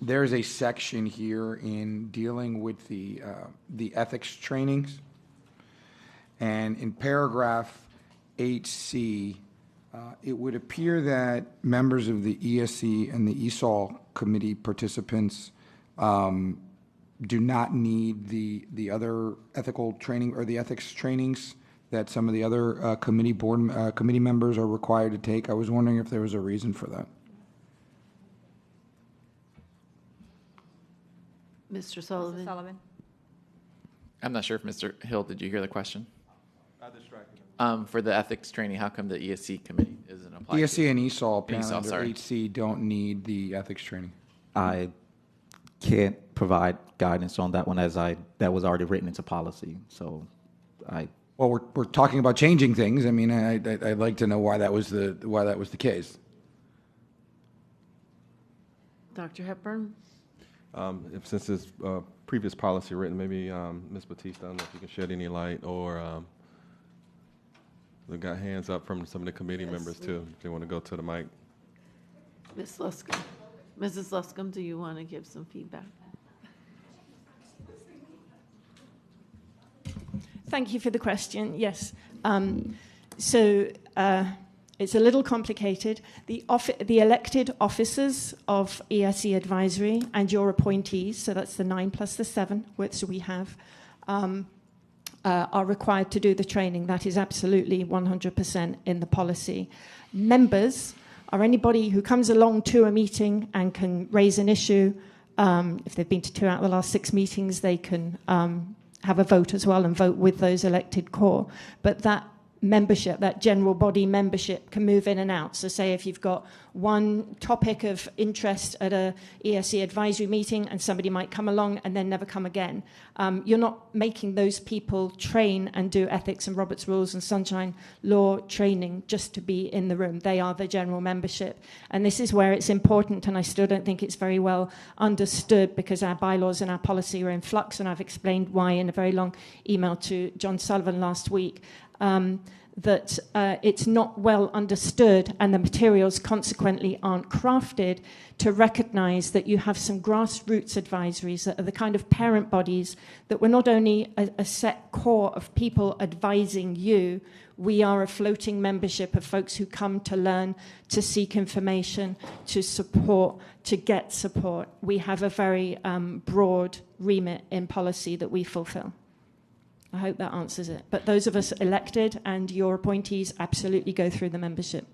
Speaker 24: there's a section here in dealing with the ethics trainings. And in paragraph 8C, it would appear that members of the ESC and the ESOL committee participants do not need the other ethical training or the ethics trainings that some of the other committee members are required to take. I was wondering if there was a reason for that.
Speaker 1: Mr. Sullivan.
Speaker 7: Mr. Sullivan.
Speaker 21: I'm not sure if Mr. Hill, did you hear the question?
Speaker 11: I distracted him.
Speaker 21: For the ethics training, how come the ESC committee isn't applied?
Speaker 24: ESC and ESOL, apparently
Speaker 21: ESOL,
Speaker 24: under
Speaker 21: sorry.
Speaker 24: HC, don't need the ethics training.
Speaker 12: I can't provide guidance on that one that was already written into policy. So
Speaker 24: Well, we're talking about changing things. I mean, I'd like to know why that was the case.
Speaker 1: Dr. Hepburn?
Speaker 11: Since this previous policy written, maybe Ms. Batista, I don't know if you can shed any light, or we got hands up from some of the committee members too, if they want to go to the mic.
Speaker 1: Ms. Luscombe. Mrs. Luscombe, do you want to give some feedback?
Speaker 6: Thank you for the question. Yes. So it's a little complicated. The elected officers of ESE Advisory and your appointees, so that's the 9 plus the 7, which we have, are required to do the training. That is absolutely 100% in the policy. Members are anybody who comes along to a meeting and can raise an issue. If they've been to 2 out of the last 6 meetings, they can have a vote as well and vote with those elected core. But that membership, that general body membership, can move in and out. So say if you've got one topic of interest at a ESE advisory meeting and somebody might come along and then never come again, you're not making those people train and do ethics and Robert's Rules and Sunshine Law training just to be in the room. They are the general membership. And this is where it's important, and I still don't think it's very well understood because our bylaws and our policy are in flux, and I've explained why in a very long email to John Sullivan last week. That it's not well understood and the materials consequently aren't crafted to recognise that you have some grassroots advisories that are the kind of parent bodies that we're not only a set core of people advising you, we are a floating membership of folks who come to learn, to seek information, to support, to get support. We have a very broad remit in policy that we fulfil. I hope that answers it. But those of us elected and your appointees absolutely go through the membership.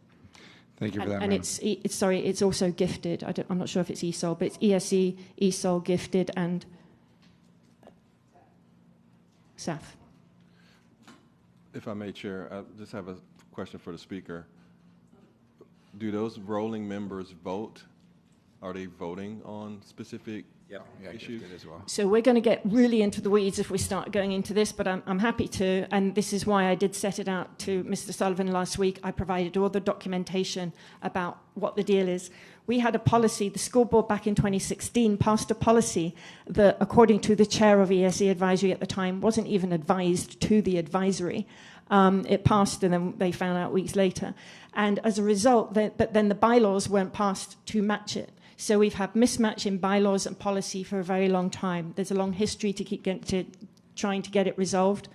Speaker 24: Thank you for that,
Speaker 6: and
Speaker 24: ma'am.
Speaker 6: it's also gifted. I'm not sure if it's ESOL, but it's ESE, ESOL, gifted, and SAF.
Speaker 11: If I may, Chair, I just have a question for the speaker. Do those rolling members vote? Are they voting on specific issues.
Speaker 24: As well.
Speaker 6: So we're going to get really into the weeds if we start going into this, but I'm happy to, and this is why I did set it out to Mr. Sullivan last week. I provided all the documentation about what the deal is. We had a policy, the school board back in 2016 passed a policy that, according to the chair of ESE advisory at the time, wasn't even advised to the advisory. It passed and then they found out weeks later. And as a result, but then the bylaws weren't passed to match it. So we've had mismatch in bylaws and policy for a very long time. There's a long history to keep trying to get it resolved.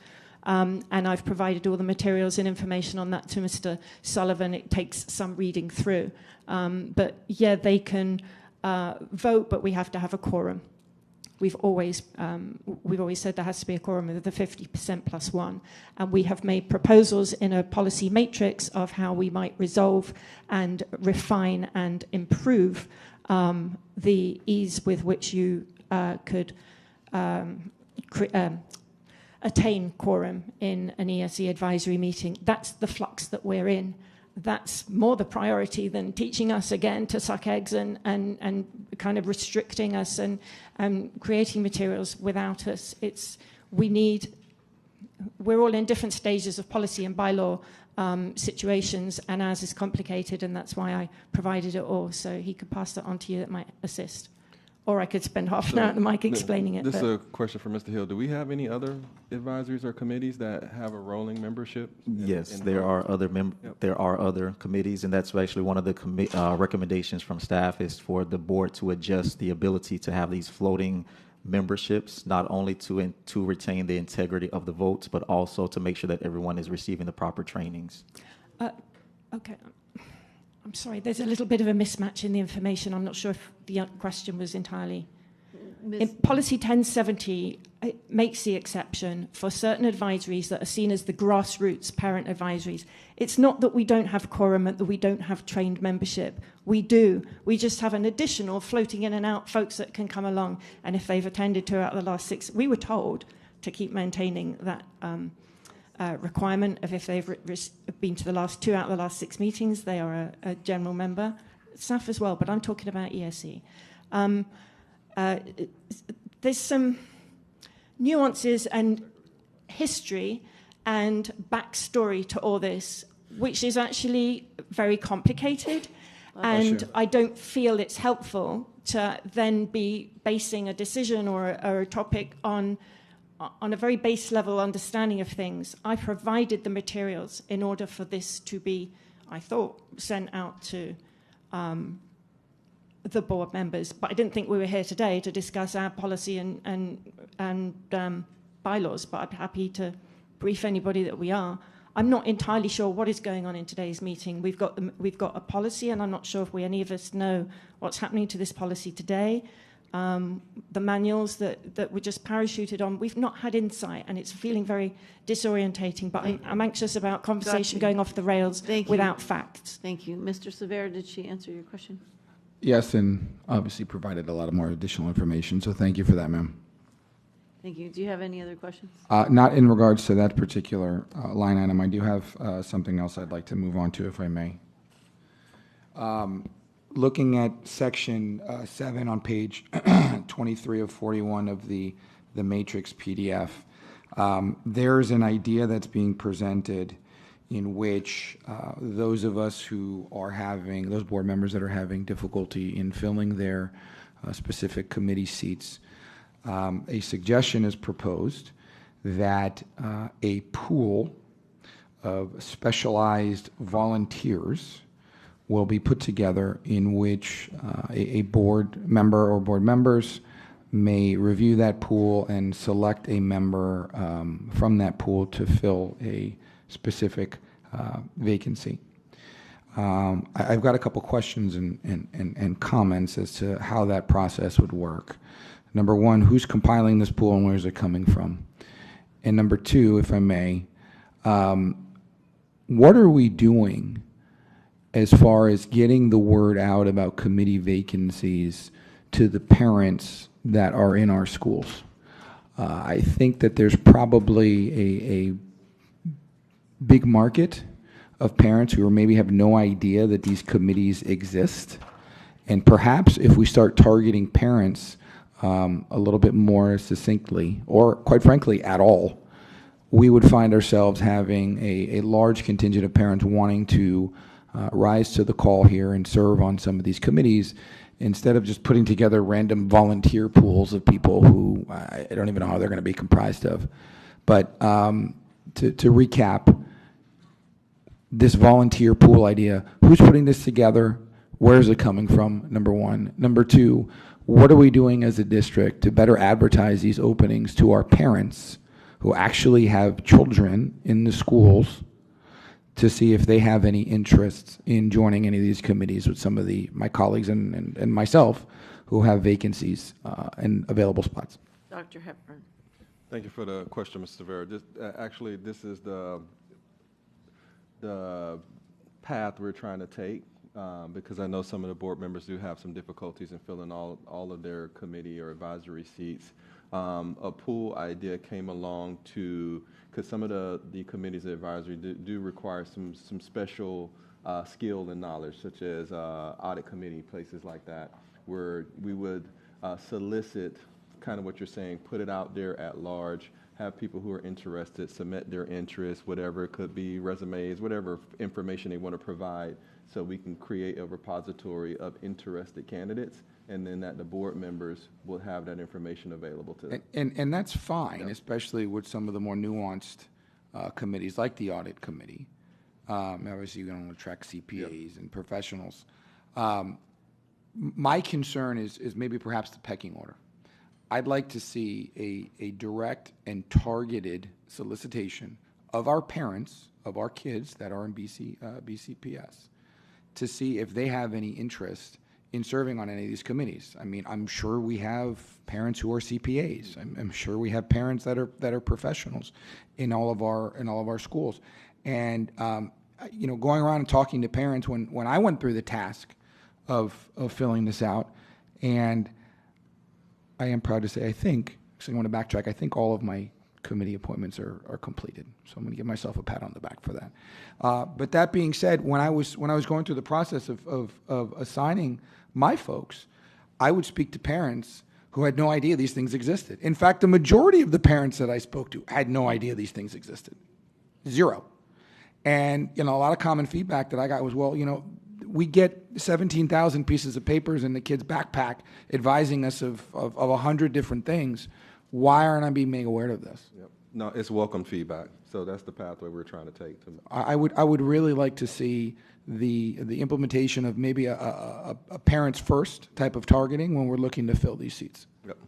Speaker 6: And I've provided all the materials and information on that to Mr. Sullivan. It takes some reading through. But yeah, they can vote, but we have to have a quorum. We've always said there has to be a quorum of the 50% plus one. And we have made proposals in a policy matrix of how we might resolve and refine and improve the ease with which you could attain quorum in an ESE advisory meeting. That's the flux that we're in. That's more the priority than teaching us again to suck eggs and kind of restricting us and creating materials without us. We're all in different stages of policy and bylaw situations, and ours is complicated, and that's why I provided it all, so he could pass that on to you. That might assist. Or I could spend half an hour at the mic explaining it.
Speaker 11: This is a question for Mr. Hill. Do we have any other advisories or committees that have a rolling membership?
Speaker 12: Yes, there are other committees, and that's actually one of the recommendations from staff is for the board to adjust the ability to have these floating memberships, not only to retain the integrity of the votes, but also to make sure that everyone is receiving the proper trainings.
Speaker 6: Okay. I'm sorry, there's a little bit of a mismatch in the information. I'm not sure if the question was entirely... In Policy 1070, it makes the exception for certain advisories that are seen as the grassroots parent advisories. It's not that we don't have quorum and that we don't have trained membership. We do. We just have an additional floating in and out folks that can come along. And if they've attended 2 out of the last 6, we were told to keep maintaining that requirement of if they've been to the last 2 out of the last 6 meetings, they are a general member. Staff as well, but I'm talking about ESE. There's some nuances and history and backstory to all this, which is actually very complicated, and I don't feel it's helpful to then be basing a decision or a topic on a very base level understanding of things. I provided the materials in order for this to be, I thought, sent out to the board members, but I didn't think we were here today to discuss our policy and bylaws, but I'm happy to brief anybody that we are. I'm not entirely sure what is going on in today's meeting. We've got a policy, and I'm not sure if any of us know what's happening to this policy today. The manuals that were just parachuted on, we've not had insight, and it's feeling very disorientating, but I'm anxious about conversation going off the rails without facts.
Speaker 1: Thank you. Mr. Severa, did she answer your question?
Speaker 24: Yes, and obviously provided a lot of more additional information, so thank you for that, ma'am.
Speaker 1: Thank you. Do you have any other questions?
Speaker 24: Not in regards to that particular line item. I do have something else I'd like to move on to, if I may. Looking at section 7 on page 23 of 41 of the matrix PDF, there's an idea that's being presented in which those of us who are having, those board members that are having difficulty in filling their specific committee seats, a suggestion is proposed that a pool of specialized volunteers will be put together in which a board member or board members may review that pool and select a member from that pool to fill a specific vacancy. I've got a couple questions and comments as to how that process would work. Number one, who's compiling this pool and where is it coming from? And number two, if I may, what are we doing as far as getting the word out about committee vacancies to the parents that are in our schools? I think that there's probably a big market of parents who maybe have no idea that these committees exist. And perhaps if we start targeting parents a little bit more succinctly, or quite frankly, at all, we would find ourselves having a large contingent of parents wanting to rise to the call here and serve on some of these committees, instead of just putting together random volunteer pools of people who I don't even know how they're going to be comprised of. But to recap, this volunteer pool idea, who's putting this together? Where is it coming from, number one? Number two, what are we doing as a district to better advertise these openings to our parents who actually have children in the schools, to see if they have any interest in joining any of these committees with some of my colleagues and myself who have vacancies and available spots.
Speaker 1: Dr. Hepburn.
Speaker 11: Thank you for the question, Mr. Vera. Actually, this is the path we're trying to take, because I know some of the board members do have some difficulties in filling all of their committee or advisory seats. A pool idea came along because some of the committees of advisory do require some special skill and knowledge, such as audit committee, places like that, where we would solicit kind of what you're saying, put it out there at large, have people who are interested submit their interest, whatever it could be, resumes, whatever information they want to provide, so we can create a repository of interested candidates, and then that the board members will have that information available to them.
Speaker 24: And that's fine, especially with some of the more nuanced committees like the audit committee. Obviously, you're going to attract CPAs and professionals. My concern is maybe perhaps the pecking order. I'd like to see a direct and targeted solicitation of our parents, of our kids that are in BCPS, to see if they have any interest in serving on any of these committees. I mean, I'm sure we have parents who are CPAs. I'm sure we have parents that are professionals in all of our schools. And going around and talking to parents when I went through the task of filling this out, and I am proud to say, actually I want to backtrack, I think all of my committee appointments are completed. So I'm going to give myself a pat on the back for that. But that being said, when I was going through the process of assigning my folks, I would speak to parents who had no idea these things existed. In fact, the majority of the parents that I spoke to had no idea these things existed. Zero. And, a lot of common feedback that I got was, we get 17,000 pieces of papers in the kid's backpack advising us of 100 different things. Why aren't I being made aware of this?
Speaker 11: Yep. No, it's welcome feedback. So that's the pathway we're trying to take.
Speaker 24: I would really like to see the implementation of maybe a parents first type of targeting when we're looking to fill these seats.
Speaker 11: Yep.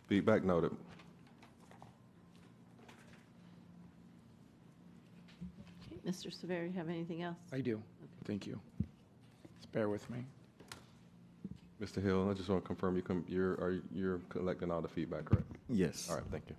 Speaker 11: Feedback noted.
Speaker 1: Okay, Mr. Severi, have anything else?
Speaker 24: I do. Okay. Thank you. Just bear with me.
Speaker 11: Mr. Hill, I just want to confirm you're collecting all the feedback, correct?
Speaker 12: Yes.
Speaker 11: All right, thank you.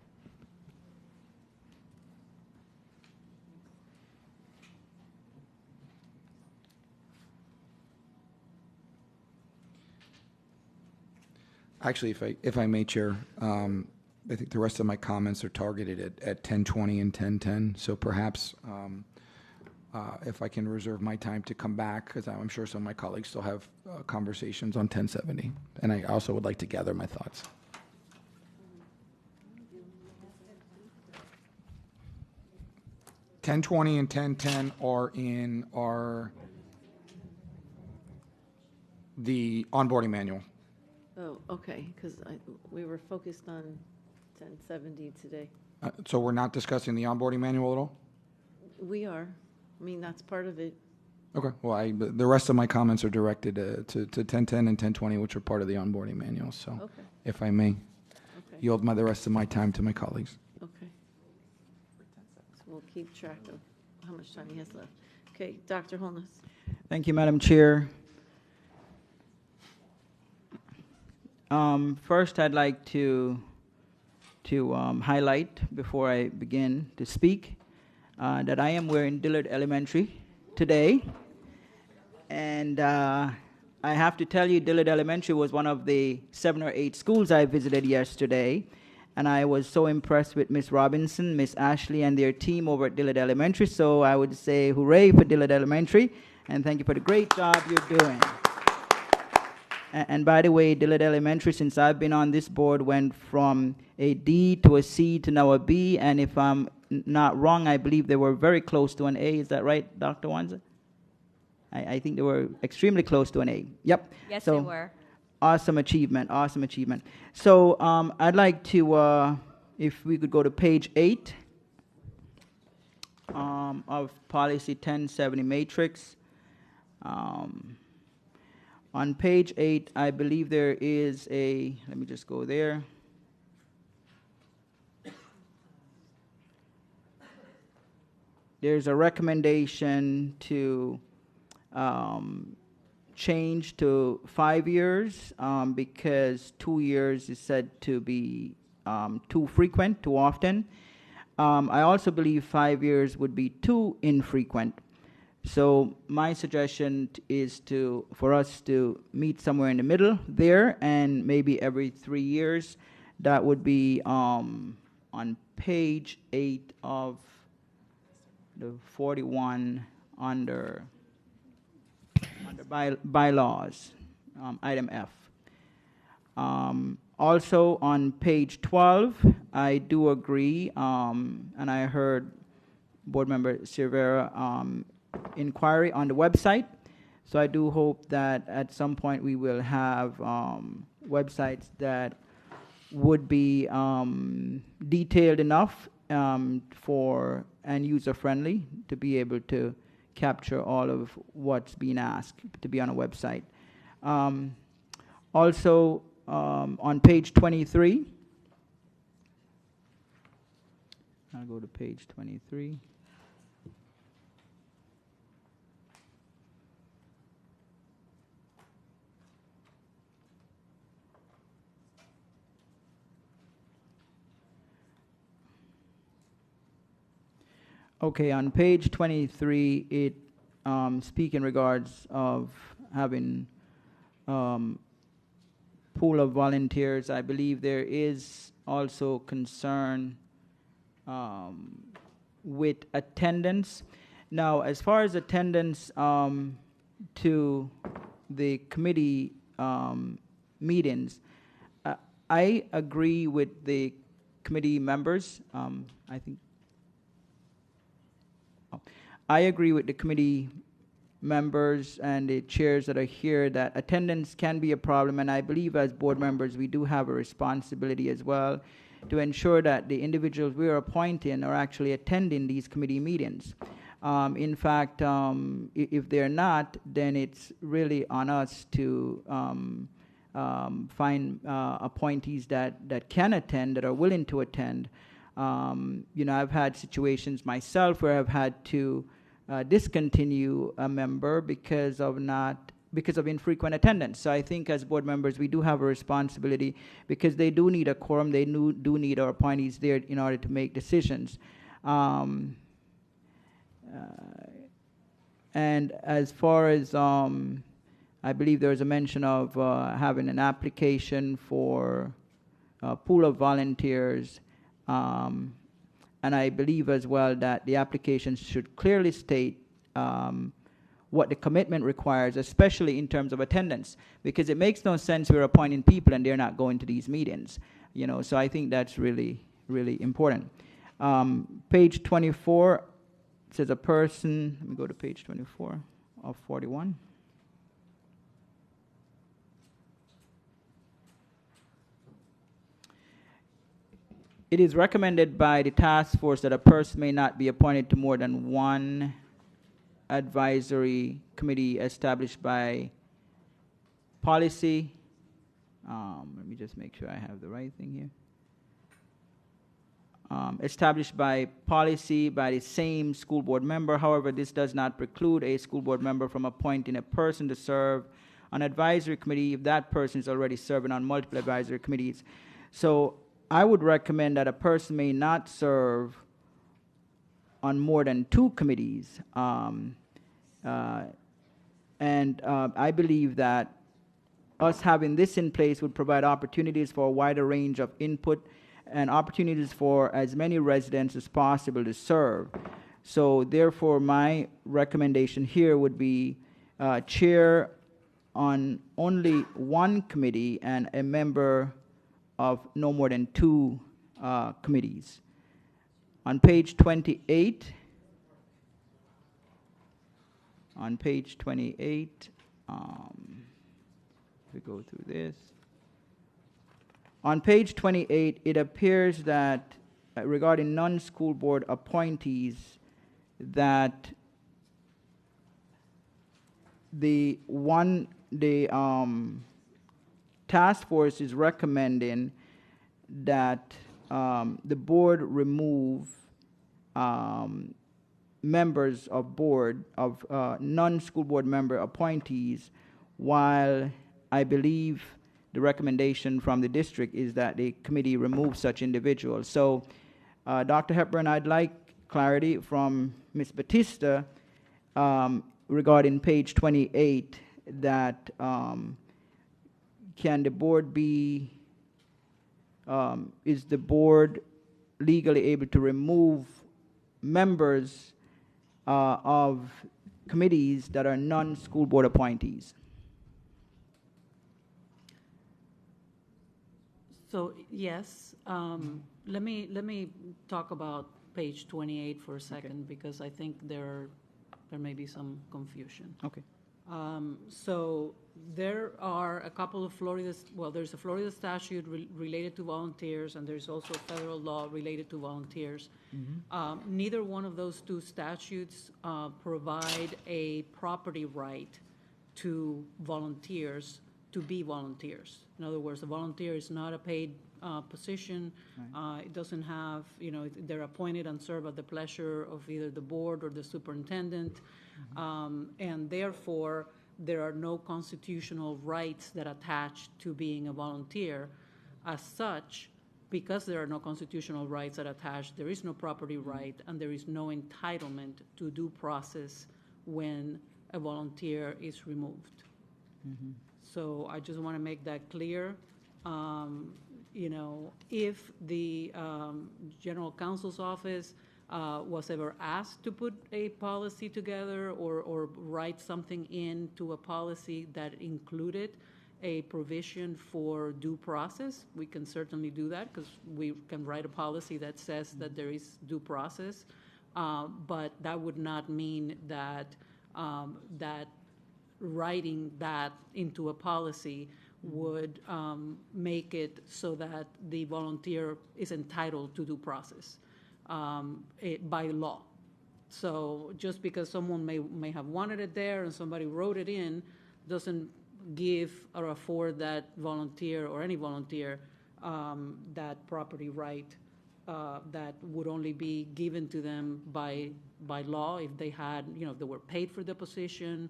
Speaker 24: Actually, if I may, Chair, I think the rest of my comments are targeted at 10:20 and 10:10. So perhaps if I can reserve my time to come back, because I'm sure some of my colleagues still have conversations on 10:70, and I also would like to gather my thoughts. (10:20) and 10:10 are in the onboarding manual.
Speaker 1: Oh, okay, because we were focused on 1070 today.
Speaker 24: So we're not discussing the onboarding manual at all?
Speaker 1: We are. I mean, that's part of it.
Speaker 24: Okay. Well, the rest of my comments are directed to 10:10 and 10:20, which are part of the onboarding manual. So
Speaker 1: Okay.
Speaker 24: if I may
Speaker 1: Okay.
Speaker 24: yield the rest of my time to my colleagues.
Speaker 1: Okay. So we'll keep track of how much time he has left. Okay, Dr. Holness.
Speaker 23: Thank you, Madam Chair. First, I'd like to highlight, before I begin to speak, that I am wearing Dillard Elementary today. And I have to tell you, Dillard Elementary was one of the 7 or 8 schools I visited yesterday. And I was so impressed with Miss Robinson, Miss Ashley, and their team over at Dillard Elementary. So I would say hooray for Dillard Elementary, and thank you for the great job you're doing. And by the way, Dillard Elementary, since I've been on this board, went from a D to a C to now a B. And if I'm not wrong, I believe they were very close to an A. Is that right, Dr. Wanza? I think they were extremely close to an A. Yep.
Speaker 7: Yes,
Speaker 23: so,
Speaker 7: they were.
Speaker 23: Awesome achievement. Awesome achievement. So I'd like to, if we could go to page 8 of Policy 1070 Matrix. On page 8, I believe there is a, let me just go there. There's a recommendation to change to 5 years because 2 years is said to be too frequent, too often. I also believe 5 years would be too infrequent. So my suggestion is for us to meet somewhere in the middle there, and maybe every 3 years. That would be on page 8 of the 41 under bylaws, item F. Also on page 12, I do agree, and I heard Board Member Cervera inquiry on the website. So I do hope that at some point we will have websites that would be detailed enough for and user-friendly to be able to capture all of what's being asked to be on a website. Also, on page 23, I'll go to page 23. Okay, on page 23, it speaks in regards of having pool of volunteers. I believe there is also concern with attendance. Now, as far as attendance to the committee meetings, I agree with the committee members. I agree with the committee members and the chairs that are here that attendance can be a problem, and I believe as board members we do have a responsibility as well to ensure that the individuals we are appointing are actually attending these committee meetings. In fact, if they're not, then it's really on us to find appointees that can attend, that are willing to attend. I've had situations myself where I've had to discontinue a member because of infrequent attendance. So I think as board members we do have a responsibility because they do need a quorum, they do need our appointees there in order to make decisions. And as far as I believe there was a mention of having an application for a pool of volunteers. And I believe as well that the application should clearly state what the commitment requires, especially in terms of attendance, because it makes no sense we're appointing people and they're not going to these meetings. So I think that's really, really important. Page 24 says a person, let me go to page 24 of 41. It is recommended by the task force that a person may not be appointed to more than one advisory committee established by policy. Let me just make sure I have the right thing here. Established by policy by the same school board member. However, this does not preclude a school board member from appointing a person to serve on advisory committee if that person is already serving on multiple advisory committees. So I would recommend that a person may not serve on more than 2 committees. I believe that us having this in place would provide opportunities for a wider range of input and opportunities for as many residents as possible to serve. So therefore, my recommendation here would be chair on only one committee and a member of no more than two committees. On page 28, we go through this. On page 28, it appears that regarding non-school board appointees, that the task force is recommending that the board remove members of board of non-school board member appointees, while I believe the recommendation from the district is that the committee remove such individuals. So, Dr. Hepburn, I'd like clarity from Ms. Batista regarding page 28, that can the board be, is the board legally able to remove members of committees that are non-school board appointees?
Speaker 3: So yes, let me talk about page 28 for a second, because I think there may be some confusion.
Speaker 23: Okay.
Speaker 3: So there are a couple of there's a Florida statute related to volunteers, and there's also federal law related to volunteers. Neither one of those two statutes provide a property right to volunteers to be volunteers. In other words, a volunteer is not a paid position. It doesn't have, they're appointed and serve at the pleasure of either the board or the superintendent. And therefore, there are no constitutional rights that attach to being a volunteer. As such, because there are no constitutional rights that attach, there is no property right, and there is no entitlement to due process when a volunteer is removed. So I just want to make that clear. If the General Counsel's office was ever asked to put a policy together or write something into a policy that included a provision for due process, we can certainly do that, because we can write a policy that says that there is due process. But that would not mean that writing that into a policy would make it so that the volunteer is entitled to due process by law. So just because someone may have wanted it there and somebody wrote it in, doesn't give or afford that volunteer or any volunteer that property right that would only be given to them by law if they had, if they were paid for the position.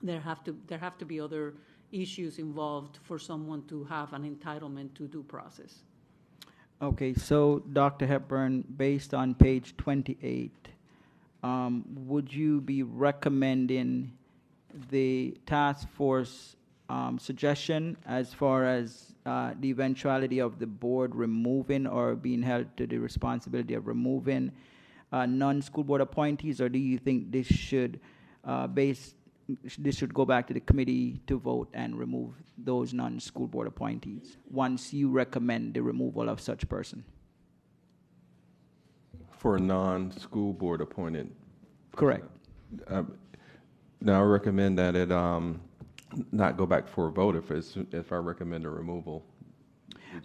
Speaker 3: There have to be other issues involved for someone to have an entitlement to due process.
Speaker 23: Okay, so Dr. Hepburn, based on page 28, would you be recommending the task force suggestion as far as the eventuality of the board removing or being held to the responsibility of removing non-school board appointees, or do you think this should go back to the committee to vote and remove those non-school board appointees once you recommend the removal of such person?
Speaker 11: For a non-school board appointed?
Speaker 23: Correct.
Speaker 11: Now, I recommend that it not go back for a vote if I recommend a removal.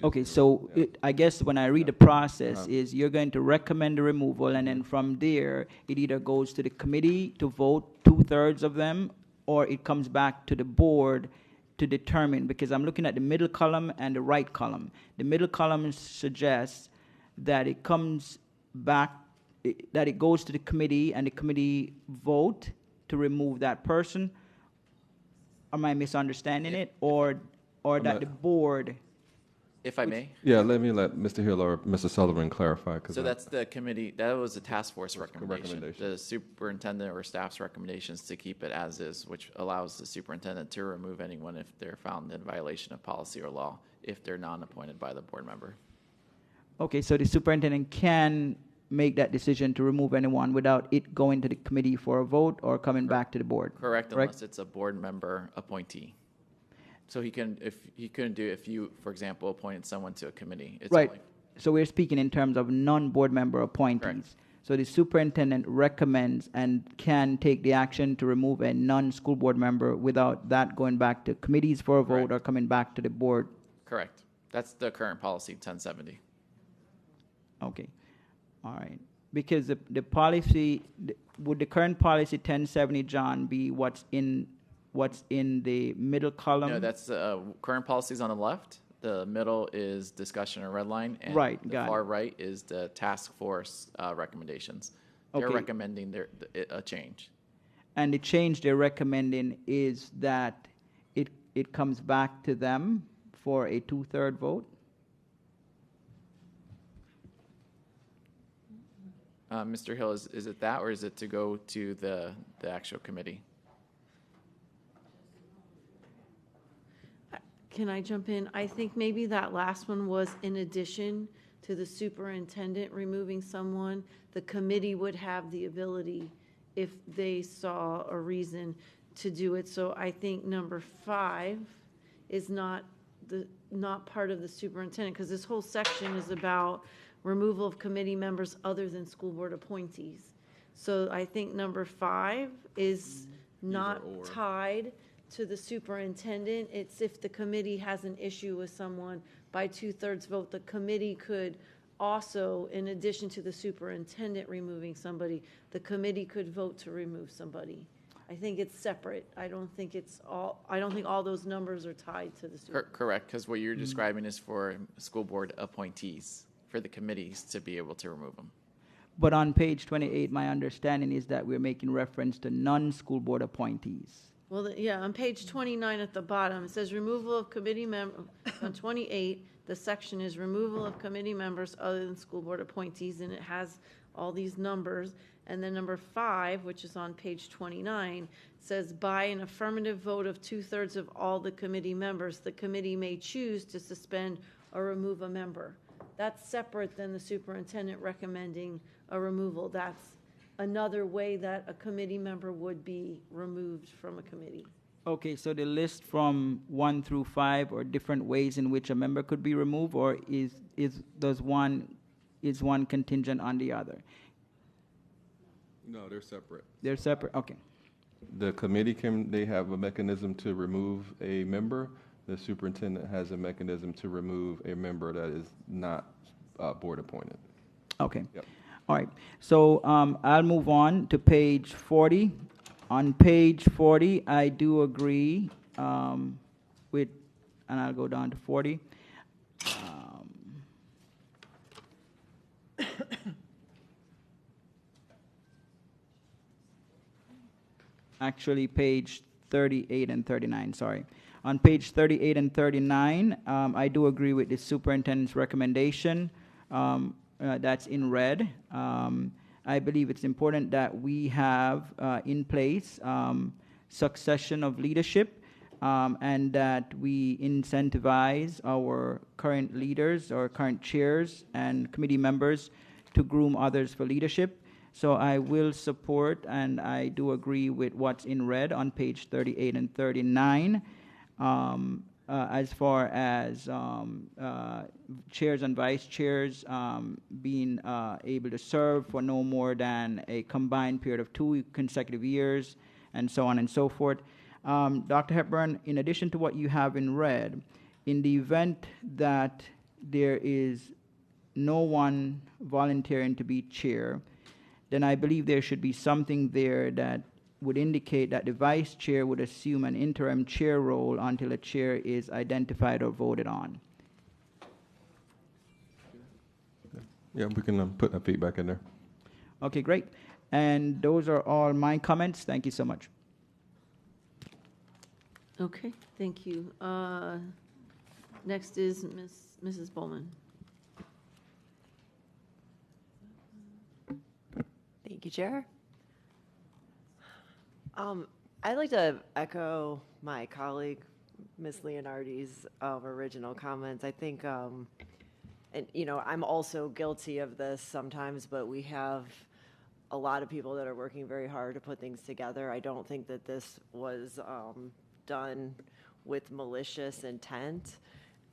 Speaker 23: Okay, so I guess when I read the process is you're going to recommend the removal, and then from there, it either goes to the committee to vote 2/3 of them, or it comes back to the board to determine, because I'm looking at the middle column and the right column. The middle column suggests that it comes back, that it goes to the committee and the committee vote to remove that person. Am I misunderstanding it? Or that the board...
Speaker 21: If I may?
Speaker 11: Yeah, let Mr. Hill or Mr. Sullivan clarify.
Speaker 21: So that's the committee, that was the task force recommendation. The superintendent or staff's recommendations to keep it as is, which allows the superintendent to remove anyone if they're found in violation of policy or law, if they're non-appointed by the board member.
Speaker 23: Okay, so the superintendent can make that decision to remove anyone without it going to the committee for a vote or coming back to the board.
Speaker 21: Correct, unless it's a board member appointee. So he couldn't do if you, for example, appointed someone to a committee. It's
Speaker 23: Right.
Speaker 21: only-
Speaker 23: So we're speaking in terms of non-board member appointees.
Speaker 21: Correct.
Speaker 23: So the superintendent recommends and can take the action to remove a non-school board member without that going back to committees for a vote or coming back to the board.
Speaker 21: Correct. That's the current policy, 1070.
Speaker 23: Okay. All right. Because the policy, would the current policy 1070, John, be what's in the middle column?
Speaker 21: No, that's current policies on the left. The middle is discussion or red line, and
Speaker 23: Right,
Speaker 21: the
Speaker 23: got
Speaker 21: far
Speaker 23: it.
Speaker 21: right is the task force recommendations. They're
Speaker 23: Okay.
Speaker 21: recommending a change.
Speaker 23: And the change they're recommending is that it comes back to them for a 2/3 vote?
Speaker 21: Mr. Hill, is it that, or is it to go to the actual committee?
Speaker 1: Can I jump in? I think maybe that last one was in addition to the superintendent removing someone, the committee would have the ability, if they saw a reason, to do it. So I think number 5 is not part of the superintendent, because this whole section is about removal of committee members other than school board appointees. So I think number 5 is not tied to the superintendent. It's if the committee has an issue with someone by 2/3 vote, the committee could also, in addition to the superintendent removing somebody, the committee could vote to remove somebody. I think it's separate. I don't think all those numbers are tied to the superintendent.
Speaker 21: Correct, because what you're describing is for school board appointees, for the committees to be able to remove them.
Speaker 23: But on page 28, my understanding is that we're making reference to non-school board appointees.
Speaker 1: Well, yeah, on page 29 at the bottom, it says removal of committee member. On 28, the section is removal of committee members other than school board appointees, and it has all these numbers. And then number 5, which is on page 29, says by an affirmative vote of 2/3 of all the committee members, the committee may choose to suspend or remove a member. That's separate than the superintendent recommending a removal. That's another way that a committee member would be removed from a committee.
Speaker 23: Okay, so the list from 1 through 5 are different ways in which a member could be removed, or is one contingent on the other?
Speaker 11: No, they're separate.
Speaker 23: They're separate, okay.
Speaker 11: The committee they have a mechanism to remove a member. The superintendent has a mechanism to remove a member that is not board appointed.
Speaker 23: Okay.
Speaker 11: Yep.
Speaker 23: All right. So I'll move on to page 40. On page 40, I do agree with, and I'll go down to 40. Actually, page 38 and 39, sorry. On page 38 and 39, I do agree with the superintendent's recommendation. That's in red. I believe it's important that we have in place succession of leadership and that we incentivize our current leaders or current chairs and committee members to groom others for leadership. So I will support and I do agree with what's in red on page 38 and 39. As far as chairs and vice chairs being able to serve for no more than a combined period of 2 consecutive years, and so on and so forth. Dr. Hepburn, in addition to what you have in red, in the event that there is no one volunteering to be chair, then I believe there should be something there that would indicate that the vice chair would assume an interim chair role until a chair is identified or voted on.
Speaker 11: Yeah, we can put that feedback in there.
Speaker 23: Okay, great. And those are all my comments. Thank you so much.
Speaker 1: Okay, thank you. Next is Mrs. Bowman.
Speaker 8: Thank you, Chair. I'd like to echo my colleague, Ms. Leonardi's original comments. I think and, you know, I'm also guilty of this sometimes, but we have a lot of people that are working very hard to put things together. I don't think that this was done with malicious intent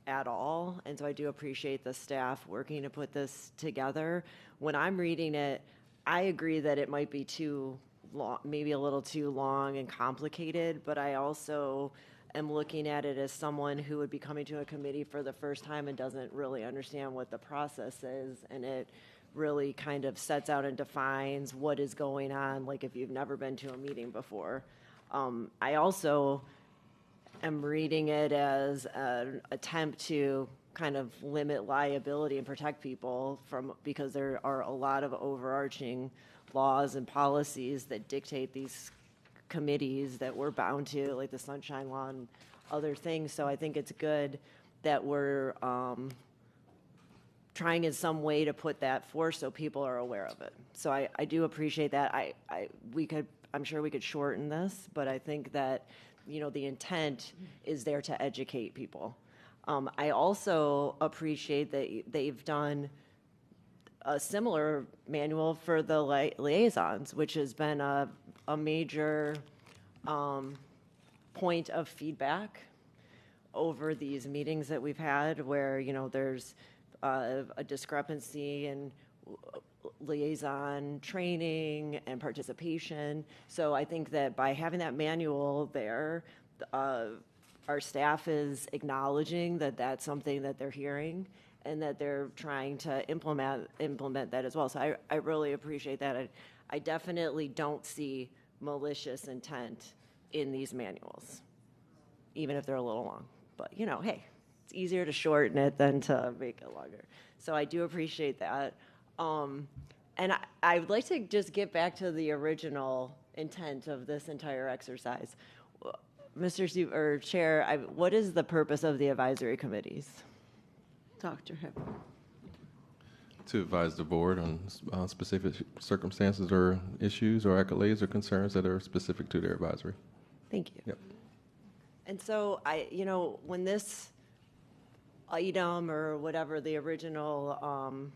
Speaker 8: at all. And so I do appreciate the staff working to put this together. When I'm reading it, I agree that it might be too long, maybe a little too long and complicated, but I also am looking at it as someone who would be coming to a committee for the first time and doesn't really understand what the process is, and it really kind of sets out and defines what is going on, like if you've never been to a meeting before. I also am reading it as an attempt to kind of limit liability and protect people from, because there are a lot of overarching laws and policies that dictate these committees that we're bound to, like the Sunshine Law and other things. So I think it's good that we're trying in some way to put that forth so people are aware of it. So I do appreciate that. I'm sure we could shorten this, but I think that, you know, the intent is there to educate people. I also appreciate that they've done a similar manual for the liaisons, which has been a major point of feedback over these meetings that we've had, where, you know, there's a discrepancy in liaison training and participation. So I think that by having that manual there, our staff is acknowledging that that's something that they're hearing and that they're trying to implement that as well. So I really appreciate that. I definitely don't see malicious intent in these manuals, even if they're a little long. But, you know, hey, it's easier to shorten it than to make it longer. So I do appreciate that. And I would like to just get back to the original intent of this entire exercise. Mr. Chair, what is the purpose of the advisory committees? Dr. Hipp.
Speaker 11: To advise the board on specific circumstances or issues or accolades or concerns that are specific to their advisory.
Speaker 8: Thank you.
Speaker 11: Yep.
Speaker 8: And so you know, when this item or whatever the original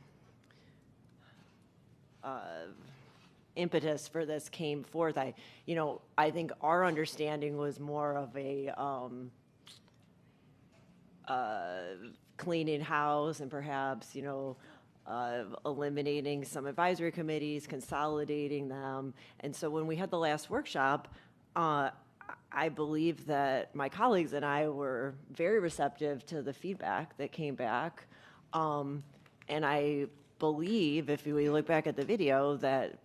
Speaker 8: impetus for this came forth, I think our understanding was more of a cleaning house and perhaps, you know, eliminating some advisory committees, consolidating them. And so when we had the last workshop, I believe that my colleagues and I were very receptive to the feedback that came back. And I believe, if we look back at the video, that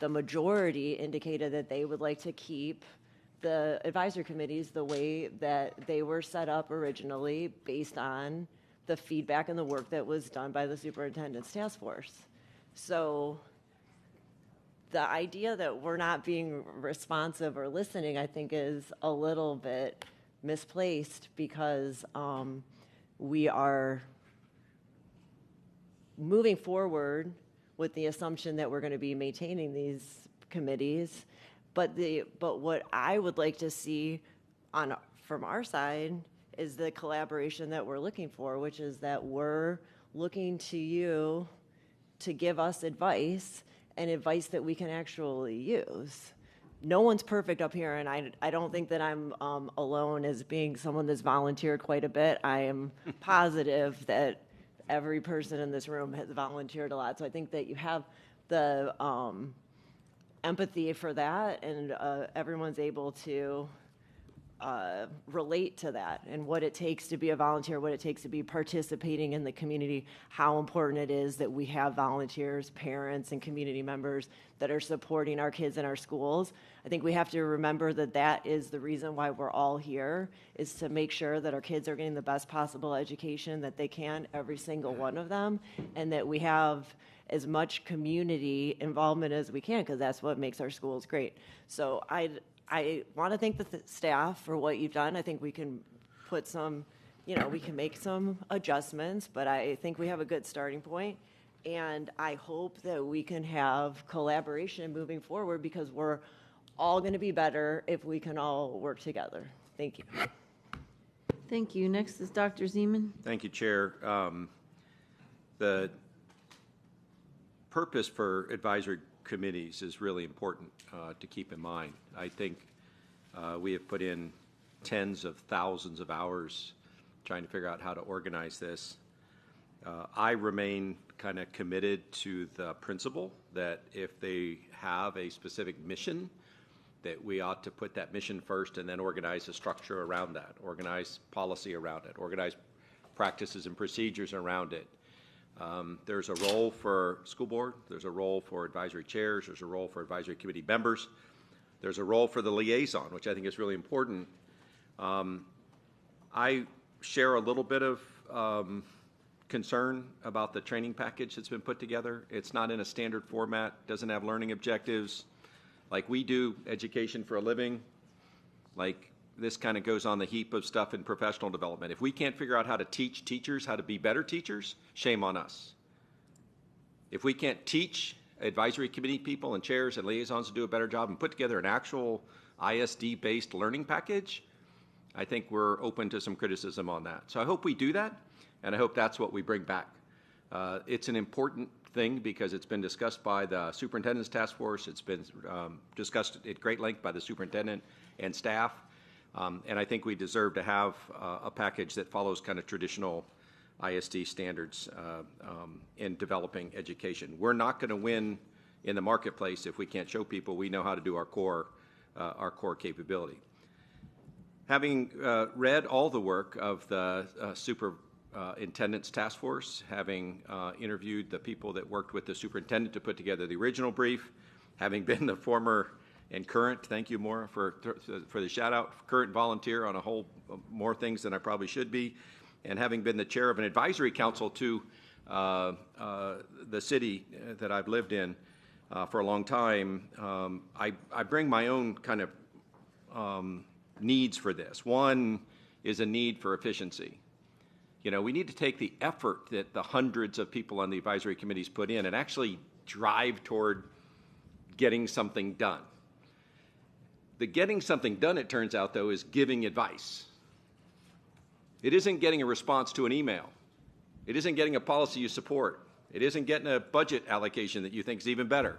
Speaker 8: the majority indicated that they would like to keep the advisory committees the way that they were set up originally, based on the feedback and the work that was done by the superintendent's task force. So the idea that we're not being responsive or listening, I think, is a little bit misplaced, because we are moving forward with the assumption that we're going to be maintaining these committees. But what I would like to see from our side is the collaboration that we're looking for, which is that we're looking to you to give us advice, and advice that we can actually use. No one's perfect up here, and I don't think that I'm alone as being someone that's volunteered quite a bit. I am positive that every person in this room has volunteered a lot. So I think that you have the empathy for that, and everyone's able to relate to that and what it takes to be a volunteer, what it takes to be participating in the community, how important it is that we have volunteers, parents, and community members that are supporting our kids in our schools. I think we have to remember that that is the reason why we're all here, is to make sure that our kids are getting the best possible education that they can, every single one of them, and that we have as much community involvement as we can, because that's what makes our schools great. So I want to thank the staff for what you've done. I think we can put some, we can make some adjustments, but I think we have a good starting point. And I hope that we can have collaboration moving forward, because we're all going to be better if we can all work together. Thank you.
Speaker 1: Thank you. Next is Dr. Zeman.
Speaker 13: Thank you, Chair.
Speaker 20: the purpose for advisory committees is really important to keep in mind. I think we have put in tens of thousands of hours trying to figure out how to organize this. I remain kind of committed to the principle that if they have a specific mission, that we ought to put that mission first and then organize a structure around that, organize policy around it, organize practices and procedures around it. There's a role for school board, there's a role for advisory chairs, there's a role for advisory committee members, there's a role for the liaison, which I think is really important. I share a little bit of concern about the training package that's been put together. It's not in a standard format, doesn't have learning objectives like we do education for a living. Like this kind of goes on the heap of stuff in professional development. If we can't figure out how to teach teachers how to be better teachers, shame on us. If we can't teach advisory committee people and chairs and liaisons to do a better job and put together an actual ISD-based learning package, I think we're open to some criticism on that. So I hope we do that, and I hope that's what we bring back. It's an important thing because it's been discussed by the superintendent's task force. It's been discussed at great length by the superintendent and staff. And I think we deserve to have a package that follows kind of traditional ISD standards in developing education. We're not going to win in the marketplace if we can't show people we know how to do our core capability. Having read all the work of the superintendent's task force, having interviewed the people that worked with the superintendent to put together the original brief, having been the former and current, thank you, Maura, for the shout out, current volunteer on a whole more things than I probably should be, and having been the chair of an advisory council to the city that I've lived in for a long time, I bring my own kind of needs for this. One is a need for efficiency. You know, we need to take the effort that the hundreds of people on the advisory committees put in and actually drive toward getting something done. The getting something done, it turns out, though, is giving advice. It isn't getting a response to an email. It isn't getting a policy you support. It isn't getting a budget allocation that you think is even better.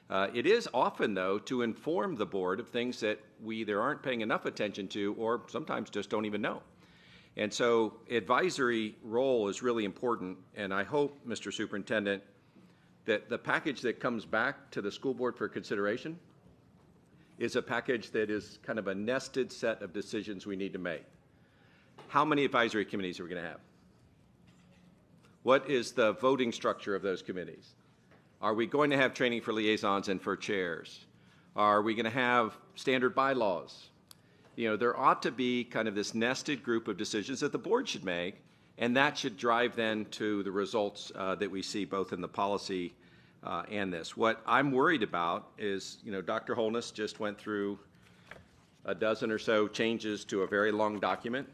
Speaker 20: It is often, though, to inform the board of things that we either aren't paying enough attention to or sometimes just don't even know. And so advisory role is really important, and I hope, Mr. Superintendent, that the package that comes back to the school board for consideration is a package that is kind of a nested set of decisions we need to make. How many advisory committees are we going to have? What is the voting structure of those committees? Are we going to have training for liaisons and for chairs? Are we going to have standard bylaws? You know, there ought to be kind of this nested group of decisions that the board should make, and that should drive then to the results that we see both in the policy and this. What I'm worried about is, you know, Dr. Holness just went through a dozen or so changes to a very long document.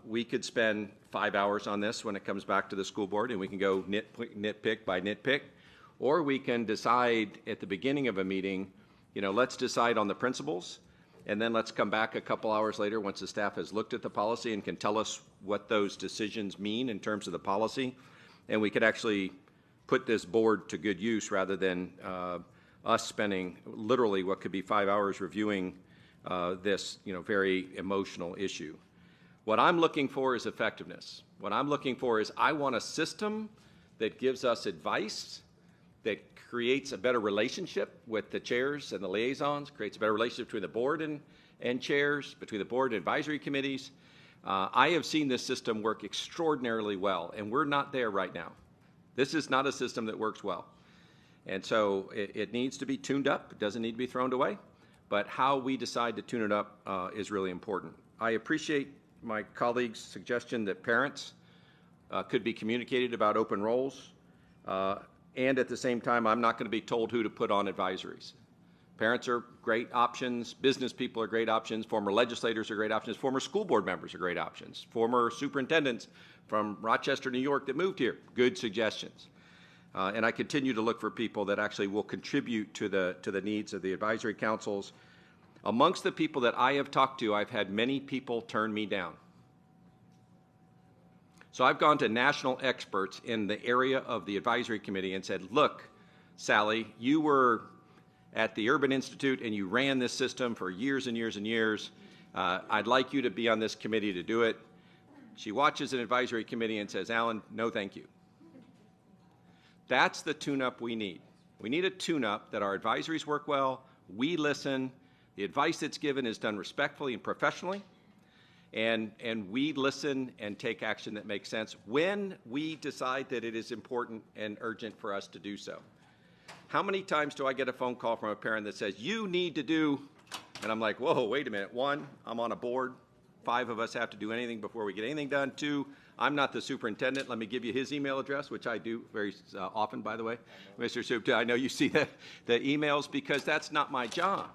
Speaker 20: We could spend 5 hours on this when it comes back to the school board, and we can go nitpick by nitpick, or we can decide at the beginning of a meeting, you know, let's decide on the principles, and then let's come back a couple hours later once the staff has looked at the policy and can tell us what those decisions mean in terms of the policy, and we could actually put this board to good use rather than us spending literally what could be 5 hours reviewing this, you know, very emotional issue. What I'm looking for is effectiveness. What I'm looking for is I want a system that gives us advice, that creates a better relationship with the chairs and the liaisons, creates a better relationship between the board and chairs, between the board and advisory committees. I have seen this system work extraordinarily well, and we're not there right now. This is not a system that works well. And so it needs to be tuned up. It doesn't need to be thrown away. But how we decide to tune it up is really important. I appreciate my colleague's suggestion that parents could be communicated about open roles. And at the same time, I'm not going to be told who to put on advisories. Parents are great options. Business people are great options. Former legislators are great options. Former school board members are great options. Former superintendents from Rochester, New York that moved here, good suggestions. And I continue to look for people that actually will contribute to the needs of the advisory councils. Amongst the people that I have talked to, I've had many people turn me down. So I've gone to national experts in the area of the advisory committee and said, look, Sally, you were at the Urban Institute and you ran this system for years and years and years. I'd like you to be on this committee to do it. She watches an advisory committee and says, Alan, no thank you. That's the tune-up we need. We need a tune-up that our advisories work well, we listen, the advice that's given is done respectfully and professionally, and we listen and take action that makes sense when we decide that it is important and urgent for us to do so. How many times do I get a phone call from a parent that says, you need to do, and I'm like, whoa, wait a minute. 1, I'm on a board. 5 of us have to do anything before we get anything done. 2, I'm not the superintendent. Let me give you his email address, which I do very often, by the way. Mr. Soup, I know you see the emails because that's not my job.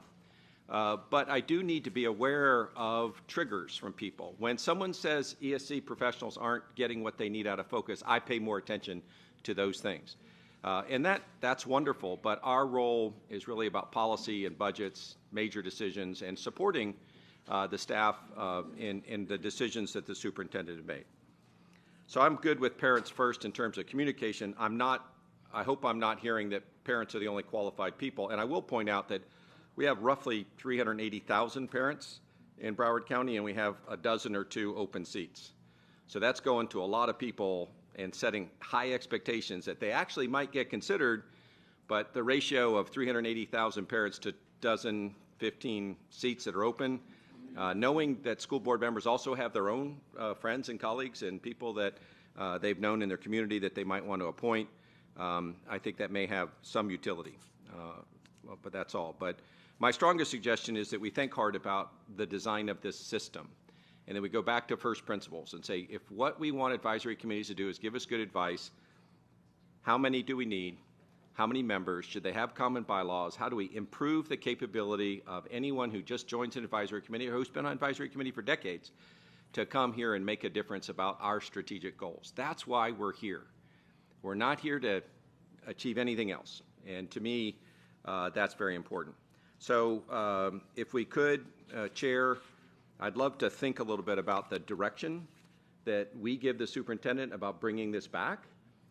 Speaker 20: But I do need to be aware of triggers from people. When someone says ESC professionals aren't getting what they need out of focus, I pay more attention to those things. And that's wonderful, but our role is really about policy and budgets, major decisions, and supporting the staff in the decisions that the superintendent had made. So I'm good with parents first in terms of communication. I hope I'm not hearing that parents are the only qualified people. And I will point out that we have roughly 380,000 parents in Broward County, and we have a dozen or 2 open seats. So that's going to a lot of people and setting high expectations that they actually might get considered, but the ratio of 380,000 parents to dozen, 15 seats that are open, knowing that school board members also have their own friends and colleagues and people that they've known in their community that they might want to appoint, I think that may have some utility, but that's all. But my strongest suggestion is that we think hard about the design of this system. And then we go back to first principles and say, if what we want advisory committees to do is give us good advice, how many do we need? How many members? Should they have common bylaws? How do we improve the capability of anyone who just joins an advisory committee or who's been on an advisory committee for decades to come here and make a difference about our strategic goals? That's why we're here. We're not here to achieve anything else. And to me, that's very important. So if we could, Chair, I'd love to think a little bit about the direction that we give the superintendent about bringing this back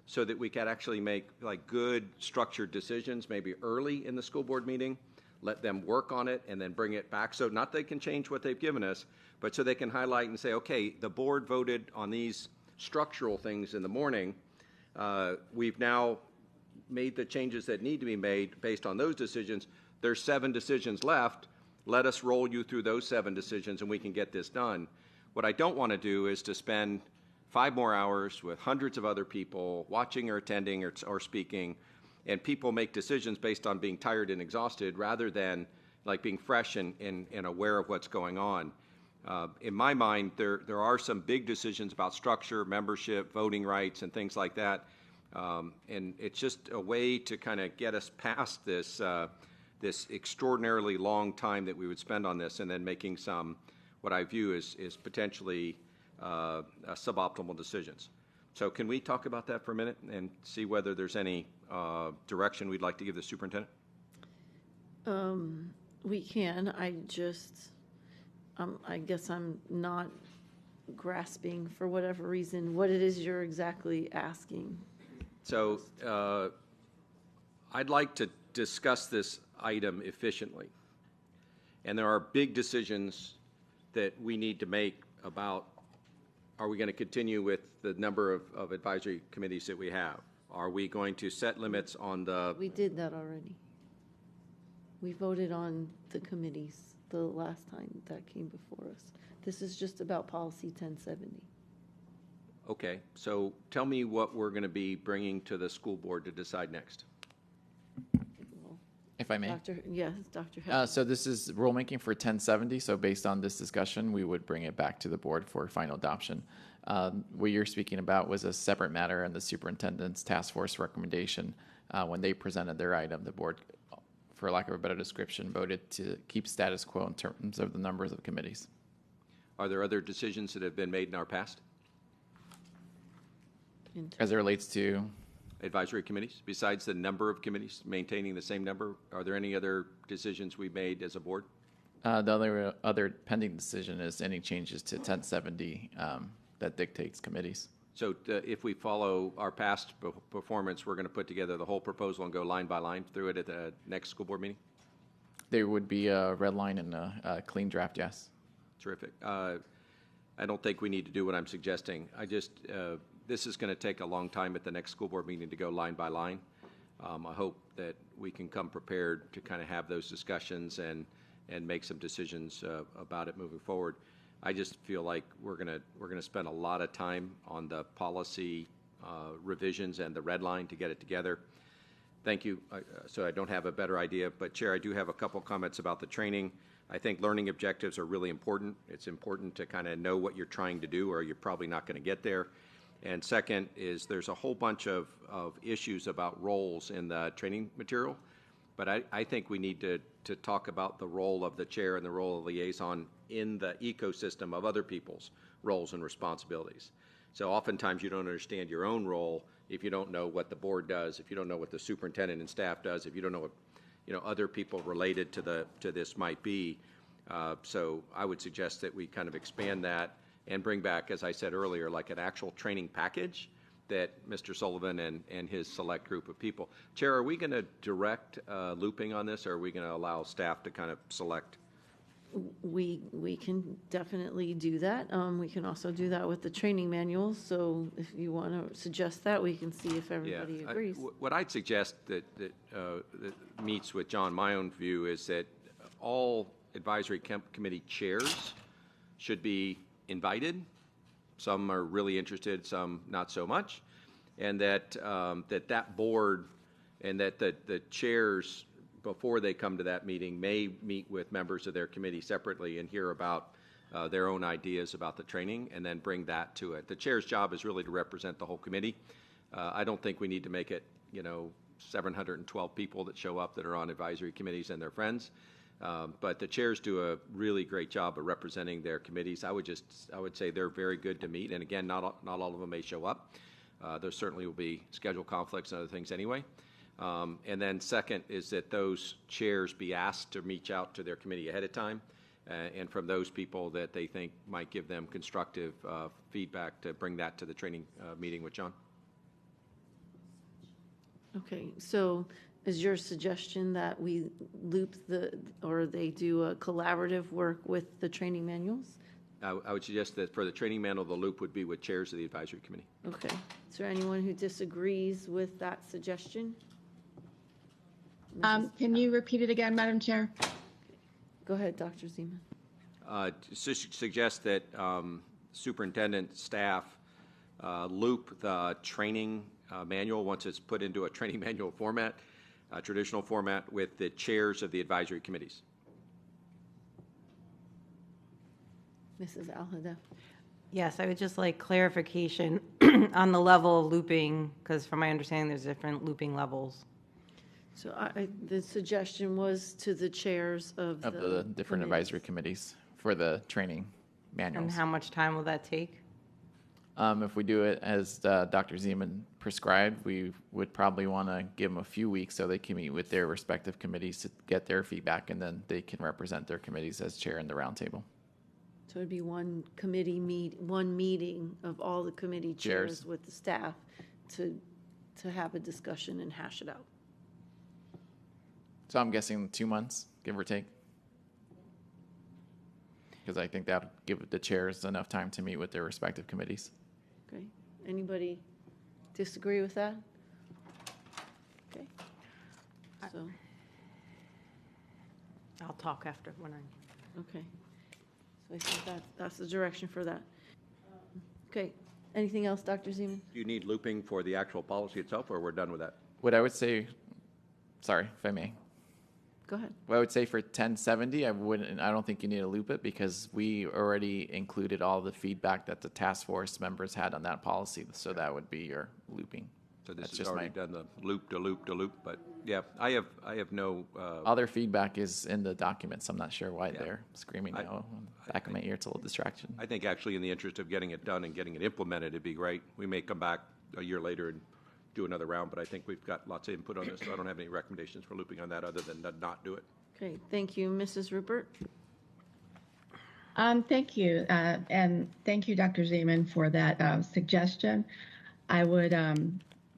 Speaker 20: so that we can actually make like good structured decisions maybe early in the school board meeting, let them work on it and then bring it back. So not they can change what they've given us, but so they can highlight and say, okay, the board voted on these structural things in the morning. We've now made the changes that need to be made based on those decisions. There's 7 decisions left. Let us roll you through those 7 decisions and we can get this done. What I don't want to do is to spend 5 more hours with hundreds of other people watching or attending or speaking, and people make decisions based on being tired and exhausted rather than like being fresh and aware of what's going on. In my mind, there are some big decisions about structure, membership, voting rights, and things like that. And it's just a way to kind of get us past this this extraordinarily long time that we would spend on this and then making some, what I view is potentially suboptimal decisions. So can we talk about that for a minute and see whether there's any direction we'd like to give the superintendent?
Speaker 1: We can. I guess I'm not grasping, for whatever reason, what it is you're exactly asking.
Speaker 20: So I'd like to discuss this item efficiently. And there are big decisions that we need to make about, are we going to continue with the number of advisory committees that we have? Are we going to set limits on the...
Speaker 1: We did that already. We voted on the committees the last time that came before us. This is just about policy 1070.
Speaker 20: Okay, so tell me what we're going to be bringing to the school board to decide next.
Speaker 21: If I may.
Speaker 1: Yes, Dr.
Speaker 21: So this is rulemaking for 1070. So based on this discussion, we would bring it back to the board for final adoption. What you're speaking about was a separate matter and the superintendent's task force recommendation. When they presented their item, the board, for lack of a better description, voted to keep status quo in terms of the numbers of committees.
Speaker 20: Are there other decisions that have been made in our past?
Speaker 21: As it relates to?
Speaker 20: Advisory committees, besides the number of committees, maintaining the same number, are there any other decisions we made as a board?
Speaker 21: The other pending decision is any changes to 1070 that dictates committees.
Speaker 20: So if we follow our past performance, we're going to put together the whole proposal and go line by line through it at the next school board meeting?
Speaker 21: There would be a red line and a clean draft, yes.
Speaker 20: Terrific. I don't think we need to do what I'm suggesting. This is going to take a long time at the next school board meeting to go line by line. I hope that we can come prepared to kind of have those discussions and make some decisions about it moving forward. I just feel like we're going to spend a lot of time on the policy revisions and the red line to get it together. Thank you. So I don't have a better idea, but Chair, I do have a couple comments about the training. I think learning objectives are really important. It's important to kind of know what you're trying to do, or you're probably not going to get there. And second is there's a whole bunch of issues about roles in the training material, but I think we need to talk about the role of the chair and the role of liaison in the ecosystem of other people's roles and responsibilities. So oftentimes you don't understand your own role if you don't know what the board does, if you don't know what the superintendent and staff does, if you don't know what other people related to this might be. So I would suggest that we kind of expand that and bring back, as I said earlier, like an actual training package that Mr. Sullivan and his select group of people. Chair, are we going to direct looping on this, or are we going to allow staff to kind of select?
Speaker 1: We can definitely do that. We can also do that with the training manuals. So if you want to suggest that, we can see if everybody agrees.
Speaker 20: What I'd suggest that meets with John, my own view, is that all advisory committee chairs should be invited. Some are really interested, some not so much, and that that board and that the chairs, before they come to that meeting, may meet with members of their committee separately and hear about their own ideas about the training, and then bring that to it. The chair's job is really to represent the whole committee. I don't think we need to make it 712 people that show up that are on advisory committees and their friends. But the chairs do a really great job of representing their committees. I would say they're very good to meet. And again, not all of them may show up. There certainly will be schedule conflicts and other things anyway. And then second is that those chairs be asked to reach out to their committee ahead of time, and from those people that they think might give them constructive feedback to bring that to the training meeting with John.
Speaker 1: Okay, so is your suggestion that we loop or they do a collaborative work with the training manuals?
Speaker 20: I would suggest that for the training manual, the loop would be with chairs of the advisory committee.
Speaker 1: Okay. Is there anyone who disagrees with that suggestion?
Speaker 4: Can you repeat it again, Madam Chair?
Speaker 1: Go ahead, Dr. Zeman.
Speaker 20: Suggest that superintendent staff loop the training manual once it's put into a training manual format, traditional format, with the chairs of the advisory committees.
Speaker 1: Mrs. Al-Hada.
Speaker 13: Yes, I would just like clarification on the level of looping, because from my understanding, there's different looping levels.
Speaker 1: So the suggestion was to the chairs of the
Speaker 21: different advisory committees for the training manuals.
Speaker 13: And how much time will that take?
Speaker 21: If we do it as Dr. Zeman prescribed, we would probably want to give them a few weeks so they can meet with their respective committees to get their feedback, and then they can represent their committees as chair in the roundtable.
Speaker 1: So it'd be one meeting of all the committee chairs with the staff to have a discussion and hash it out.
Speaker 21: So I'm guessing 2 months, give or take. Because I think that would give the chairs enough time to meet with their respective committees.
Speaker 1: Okay. Anybody disagree with that? Okay. So
Speaker 13: I'll talk after when I.
Speaker 1: Okay. So I think that's the direction for that. Okay. Anything else, Dr. Zeman?
Speaker 20: Do you need looping for the actual policy itself, or we're done with that?
Speaker 21: What I would say, sorry, if I may.
Speaker 1: Go ahead.
Speaker 21: What I would say for 1070, I don't think you need to loop it, because we already included all the feedback that the task force members had on that policy. So that would be your looping.
Speaker 20: So this has already done the loop to loop to loop, but yeah, I have no.
Speaker 21: Other feedback is in the documents. I'm not sure why they're screaming now. Back of my ear, it's a little distraction.
Speaker 20: I think actually in the interest of getting it done and getting it implemented, it'd be great. We may come back a year later and do another round, but I think we've got lots of input on this, so I don't have any recommendations for looping on that other than to not do it.
Speaker 1: Okay, thank you. Mrs. Rupert?
Speaker 4: Thank you. And thank you, Dr. Zeman, for that suggestion. I would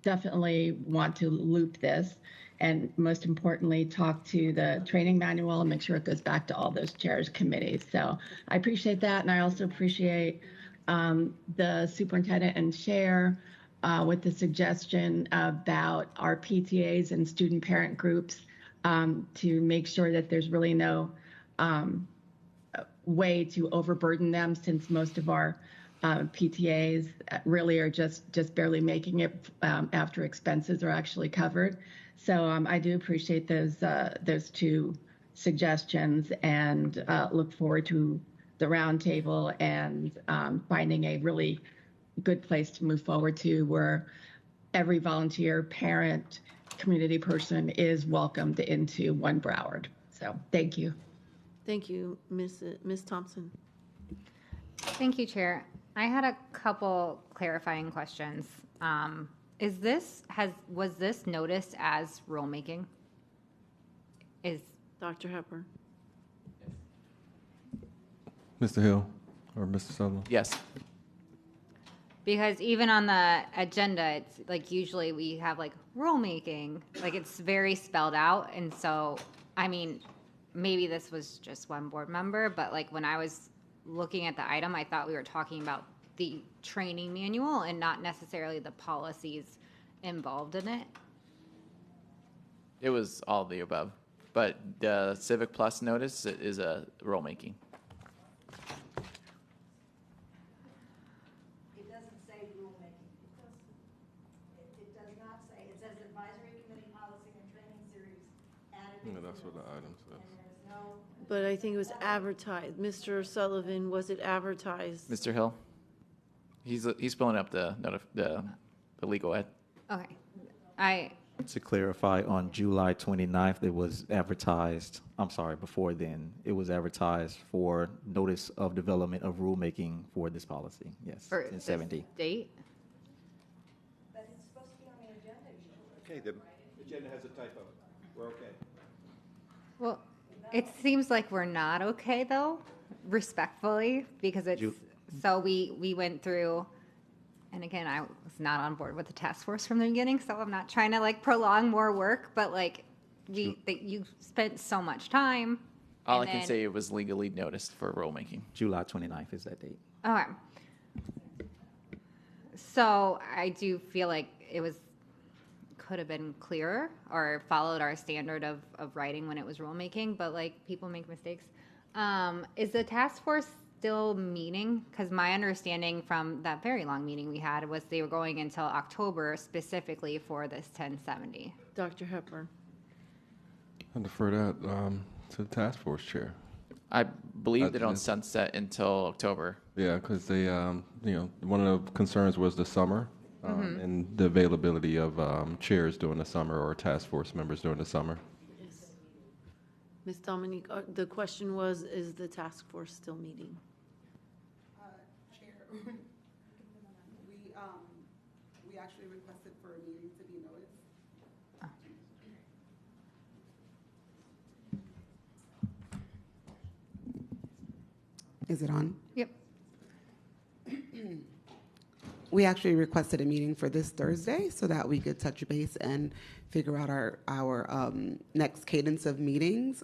Speaker 4: definitely want to loop this and most importantly, talk to the training manual and make sure it goes back to all those chairs committees. So I appreciate that. And I also appreciate the superintendent and chair with the suggestion about our PTAs and student parent groups to make sure that there's really no way to overburden them, since most of our PTAs really are just barely making it after expenses are actually covered. So I do appreciate those two suggestions and look forward to the roundtable and finding a really good place to move forward to, where every volunteer, parent, community person is welcomed into One Broward. So thank you.
Speaker 1: Thank you, Ms. Thompson.
Speaker 15: Thank you, Chair. I had a couple clarifying questions. Was this noticed as rulemaking? Is
Speaker 1: Dr. Hepburn?
Speaker 11: Mr. Hill or Mr. Sutherland?
Speaker 21: Yes.
Speaker 15: Because even on the agenda, it's like usually we have like rulemaking, like it's very spelled out. And so, I mean, maybe this was just one board member, but like when I was looking at the item, I thought we were talking about the training manual and not necessarily the policies involved in it.
Speaker 21: It was all of the above, but the Civic Plus notice is a rulemaking.
Speaker 17: It doesn't say rulemaking. It does not say. It says advisory committee policy and training series added.
Speaker 11: Yeah, that's what the item says.
Speaker 1: But I think it was advertised. Mr. Sullivan, was it advertised?
Speaker 21: Mr. Hill? He's pulling up the legal ed.
Speaker 15: Okay.
Speaker 12: To clarify, on July 29th, it was advertised, before then, it was advertised for notice of development of rulemaking for this policy, yes,
Speaker 15: For
Speaker 12: in
Speaker 15: this
Speaker 12: 70.
Speaker 15: date?
Speaker 17: But it's supposed to be on the agenda usually.
Speaker 20: Okay, the agenda has a typo. We're okay.
Speaker 15: Well, it seems like we're not okay though, respectfully, because it's, so we went through, and again, I was not on board with the task force from the beginning, so I'm not trying to like prolong more work, but like you spent so much time.
Speaker 21: All I can say, it was legally noticed for rulemaking.
Speaker 12: July 29th is that date.
Speaker 15: Okay. So I do feel like it could have been clearer or followed our standard of writing when it was rulemaking, but like people make mistakes. Is the task force still meeting? Because my understanding from that very long meeting we had was they were going until October specifically for this 1070.
Speaker 1: Dr. Hepburn.
Speaker 11: I defer that to the task force chair.
Speaker 21: I believe they don't sunset until October.
Speaker 11: Yeah, because they, one of the concerns was the summer and the availability of chairs during the summer or task force members during the summer.
Speaker 1: Yes. Ms. Dominique, the question was, is the task force still meeting?
Speaker 5: Chair, we actually requested for a meeting to be noticed. Is it on?
Speaker 15: Yep.
Speaker 5: We actually requested a meeting for this Thursday so that we could touch base and figure out our next cadence of meetings.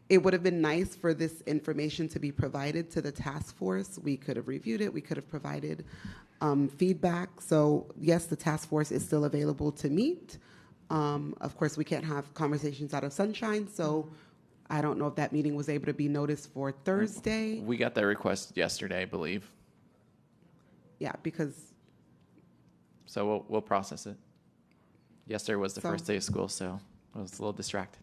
Speaker 5: It would have been nice for this information to be provided to the task force. We could have reviewed it. We could have provided feedback. So yes, the task force is still available to meet. Of course, we can't have conversations out of sunshine. So I don't know if that meeting was able to be noticed for Thursday.
Speaker 21: We got that request yesterday, I believe.
Speaker 5: Yeah, because.
Speaker 21: So we'll process it. Yesterday was the first day of school, so I was a little distracted.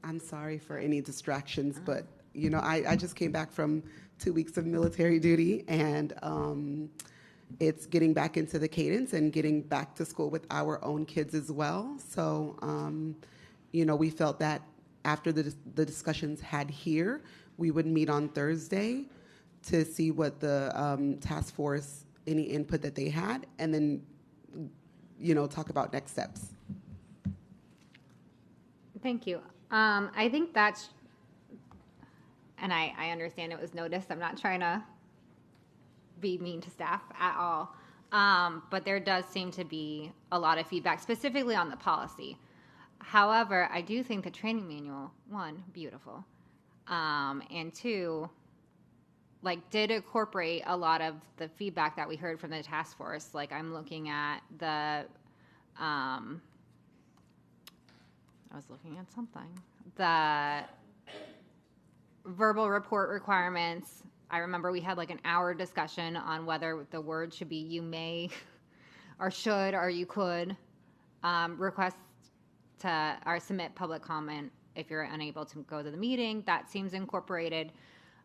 Speaker 5: I'm sorry for any distractions, but I just came back from 2 weeks of military duty, and it's getting back into the cadence and getting back to school with our own kids as well. So, we felt that after the discussions had here, we would meet on Thursday to see what the task force, any input that they had, and then, talk about next steps.
Speaker 15: Thank you. I think that's, and I understand it was noticed. I'm not trying to be mean to staff at all. But there does seem to be a lot of feedback, specifically on the policy. However, I do think the training manual, one, beautiful, and two, like, did incorporate a lot of the feedback that we heard from the task force. Like, I'm looking at the, I was looking at something, the verbal report requirements. I remember we had like an hour discussion on whether the word should be you may or should or you could request to or submit public comment if you're unable to go to the meeting. That seems incorporated.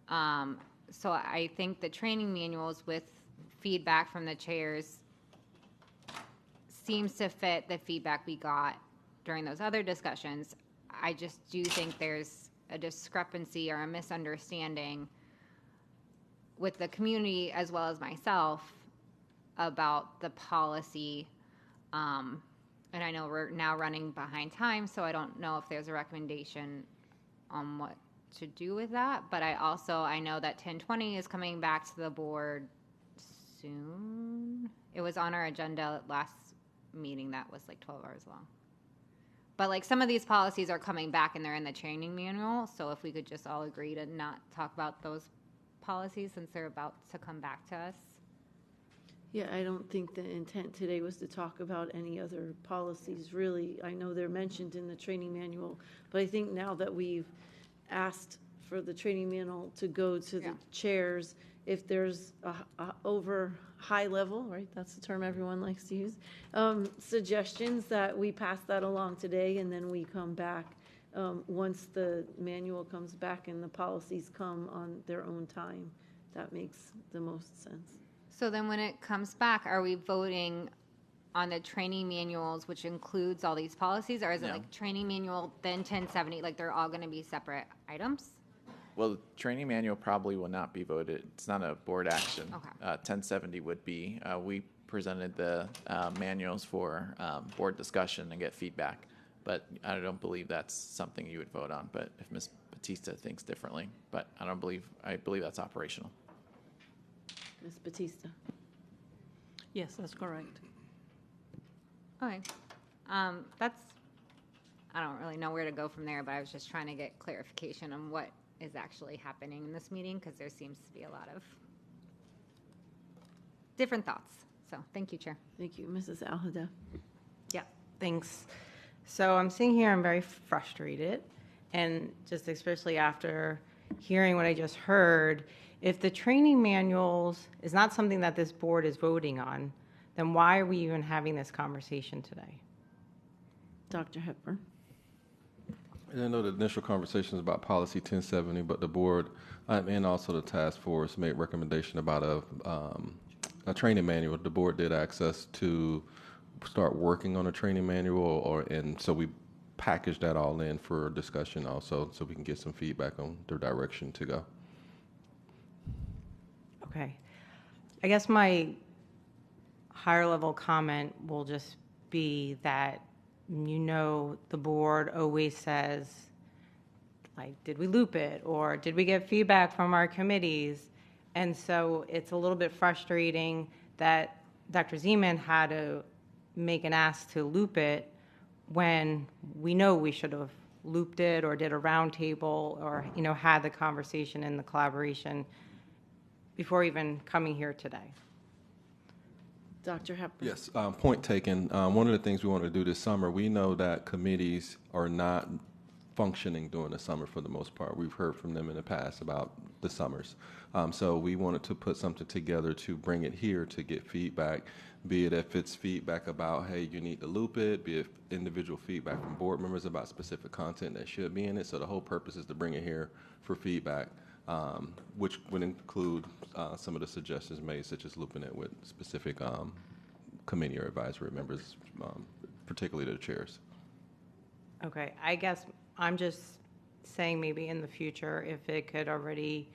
Speaker 15: So I think the training manuals with feedback from the chairs seems to fit the feedback we got during those other discussions. I just do think there's a discrepancy or a misunderstanding with the community as well as myself about the policy. And I know we're now running behind time, so I don't know if there's a recommendation on what to do with that. But I know that 1020 is coming back to the board soon. It was on our agenda last meeting that was like 12 hours long. But like some of these policies are coming back and they're in the training manual. So if we could just all agree to not talk about those policies since they're about to come back to us.
Speaker 1: Yeah, I don't think the intent today was to talk about any other policies, really. I know they're mentioned in the training manual, but I think now that we've asked for the training manual to go to the chairs, if there's a over high level, right, that's the term everyone likes to use, suggestions, that we pass that along today and then we come back once the manual comes back and the policies come on their own time. That makes the most sense.
Speaker 15: So then when it comes back, are we voting on the training manuals, which includes all these policies, or is it like training manual, then 1070, like they're all going to be separate items?
Speaker 21: Well, the training manual probably will not be voted. It's not a board action.
Speaker 15: Okay.
Speaker 21: 1070 would be. We presented the manuals for board discussion and get feedback, but I don't believe that's something you would vote on. But if Ms. Batista thinks differently, but I believe that's operational.
Speaker 1: Ms. Batista.
Speaker 3: Yes, that's correct.
Speaker 15: Okay. I don't really know where to go from there, but I was just trying to get clarification on what is actually happening in this meeting, because there seems to be a lot of different thoughts. So thank you, Chair.
Speaker 1: Thank you. Mrs. Alhada.
Speaker 13: Yeah, thanks. So I'm sitting here, I'm very frustrated, and just especially after hearing what I just heard, if the training manuals is not something that this board is voting on, then why are we even having this conversation today?
Speaker 1: Dr. Hepburn.
Speaker 11: And I know the initial conversation is about policy 1070, but the board and also the task force made recommendation about a training manual. The board did ask us to start working on a training manual, and so we packaged that all in for discussion also, so we can get some feedback on their direction to go.
Speaker 13: Okay. I guess my higher level comment will just be that, the board always says, like, did we loop it, or did we get feedback from our committees? And so it's a little bit frustrating that Dr. Zeman had to make an ask to loop it when we know we should have looped it or did a roundtable or, had the conversation and the collaboration before even coming here today.
Speaker 1: Dr. Hepburn.
Speaker 11: Yes, point taken. One of the things we want to do this summer, we know that committees are not functioning during the summer for the most part. We've heard from them in the past about the summers. So we wanted to put something together to bring it here to get feedback, be it if it's feedback about, hey, you need to loop it, be it individual feedback from board members about specific content that should be in it. So the whole purpose is to bring it here for feedback, which would include some of the suggestions made, such as looping it with specific committee or advisory members, particularly the chairs.
Speaker 13: Okay, I guess I'm just saying maybe in the future, if it could already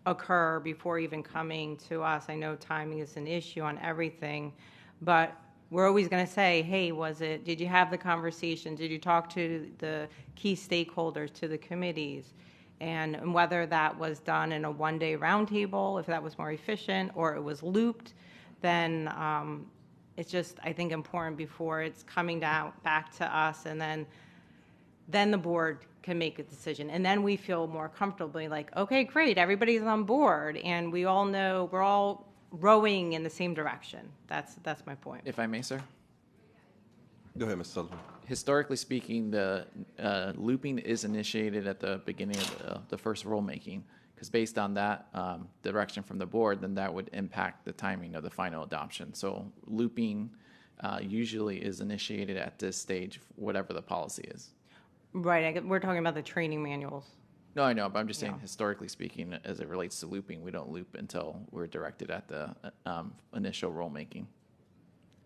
Speaker 13: occur before even coming to us. I know timing is an issue on everything, but we're always going to say, hey, did you have the conversation? Did you talk to the key stakeholders, to the committees? And whether that was done in a one-day roundtable, if that was more efficient, or it was looped, then it's just, I think, important before it's coming down back to us, and then the board can make a decision. And then we feel more comfortably like, okay, great, everybody's on board, and we all know we're all rowing in the same direction. That's my point.
Speaker 21: If I may, sir?
Speaker 11: Go ahead, Mr. Sullivan.
Speaker 21: Historically speaking, the looping is initiated at the beginning of the first rulemaking, because based on that direction from the board, then that would impact the timing of the final adoption. So looping usually is initiated at this stage, whatever the policy is.
Speaker 13: Right, we're talking about the training manuals.
Speaker 21: No, I know, but I'm just saying, historically speaking, as it relates to looping, we don't loop until we're directed at the initial rulemaking.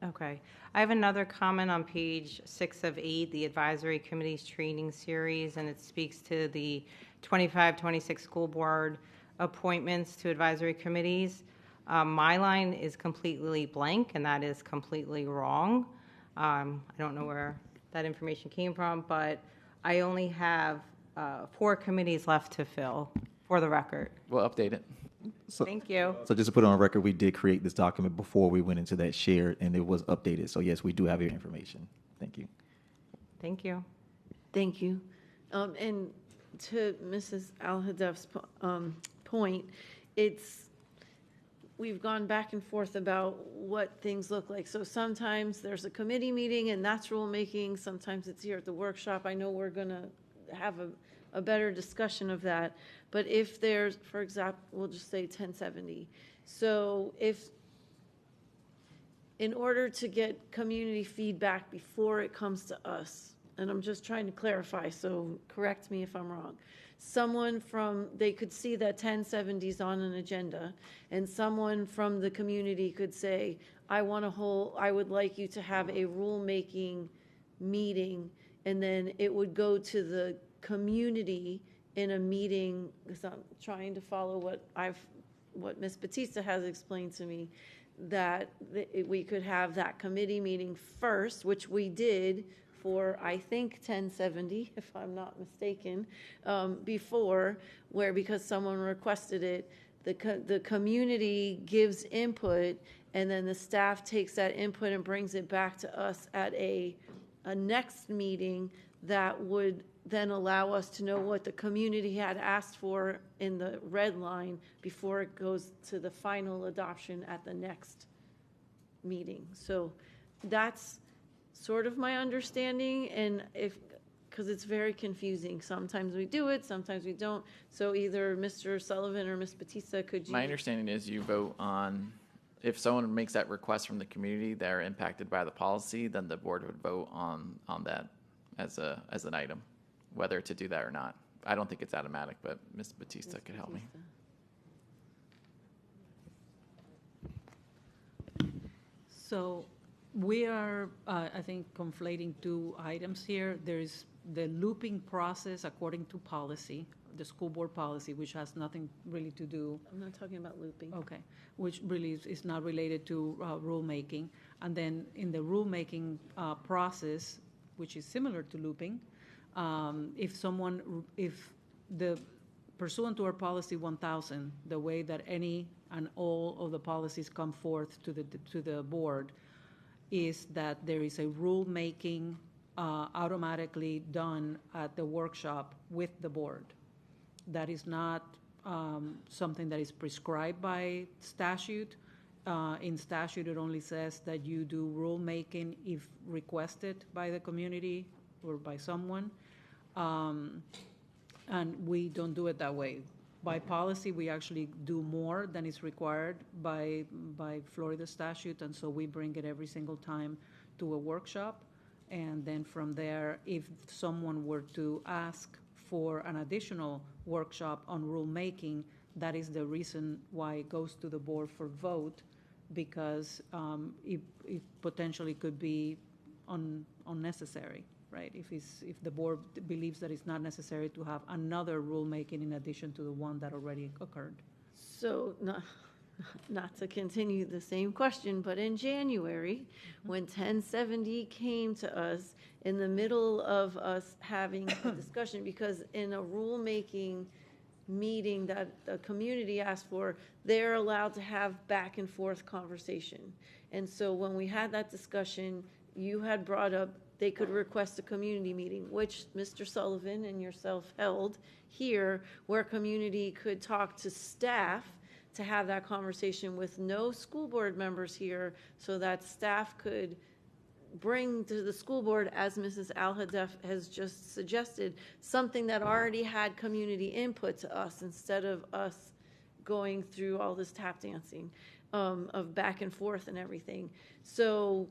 Speaker 13: Okay. I have another comment on page 6 of 8, the advisory committee's training series, and it speaks to the 25-26 school board appointments to advisory committees. My line is completely blank, and that is completely wrong. I don't know where that information came from, but I only have 4 committees left to fill, for the record.
Speaker 21: We'll update it.
Speaker 12: So,
Speaker 13: Thank you.
Speaker 12: So just to put it on record, we did create this document before we went into that shared, and it was updated. So yes, we do have your information. Thank you.
Speaker 13: Thank you.
Speaker 1: Thank you. And to Mrs. Al-Hadaf's point, we've gone back and forth about what things look like. So sometimes there's a committee meeting and that's rulemaking. Sometimes it's here at the workshop. I know we're going to have a better discussion of that. But if there's, for example, we'll just say 1070. So if, in order to get community feedback before it comes to us, and I'm just trying to clarify, so correct me if I'm wrong. They could see that 1070 is on an agenda, and someone from the community could say, I would like you to have a rulemaking meeting, and then it would go to the community in a meeting, because I'm trying to follow what Ms. Batista has explained to me, that we could have that committee meeting first, which we did for, I think, 1070, if I'm not mistaken, before, where because someone requested it, the community gives input, and then the staff takes that input and brings it back to us at a next meeting that would then allow us to know what the community had asked for in the red line before it goes to the final adoption at the next meeting. So that's sort of my understanding, and because it's very confusing. Sometimes we do it, sometimes we don't. So either Mr. Sullivan or Ms. Batista, could you?
Speaker 21: My understanding is you vote on, if someone makes that request from the community, they're impacted by the policy, then the board would vote on that as an item, whether to do that or not. I don't think it's automatic, but Ms. Batista could help me.
Speaker 3: So we are, I think, conflating 2 items here. There's the looping process according to policy, the school board policy, which has nothing really to do.
Speaker 1: I'm not talking about looping.
Speaker 3: Okay, which really is not related to rulemaking. And then in the rulemaking process, which is similar to looping, if the pursuant to our policy 1000, the way that any and all of the policies come forth to the board, is that there is a rulemaking automatically done at the workshop with the board. That is not something that is prescribed by statute. In statute, it only says that you do rulemaking if requested by the community or by someone, and we don't do it that way. By policy, we actually do more than is required by Florida statute, and so we bring it every single time to a workshop. And then from there, if someone were to ask for an additional workshop on rulemaking, that is the reason why it goes to the board for vote, because it potentially could be unnecessary, right? If the board believes that it's not necessary to have another rulemaking in addition to the one that already occurred.
Speaker 1: So not to continue the same question, but in January, when 1070 came to us, in the middle of us having a discussion, because in a rulemaking meeting that the community asked for, they're allowed to have back and forth conversation. And so when we had that discussion, you had brought up they could request a community meeting, which Mr. Sullivan and yourself held here, where community could talk to staff to have that conversation with no school board members here, so that staff could bring to the school board, as Mrs. Al-Hadef has just suggested, something that already had community input to us, instead of us going through all this tap dancing of back and forth and everything. So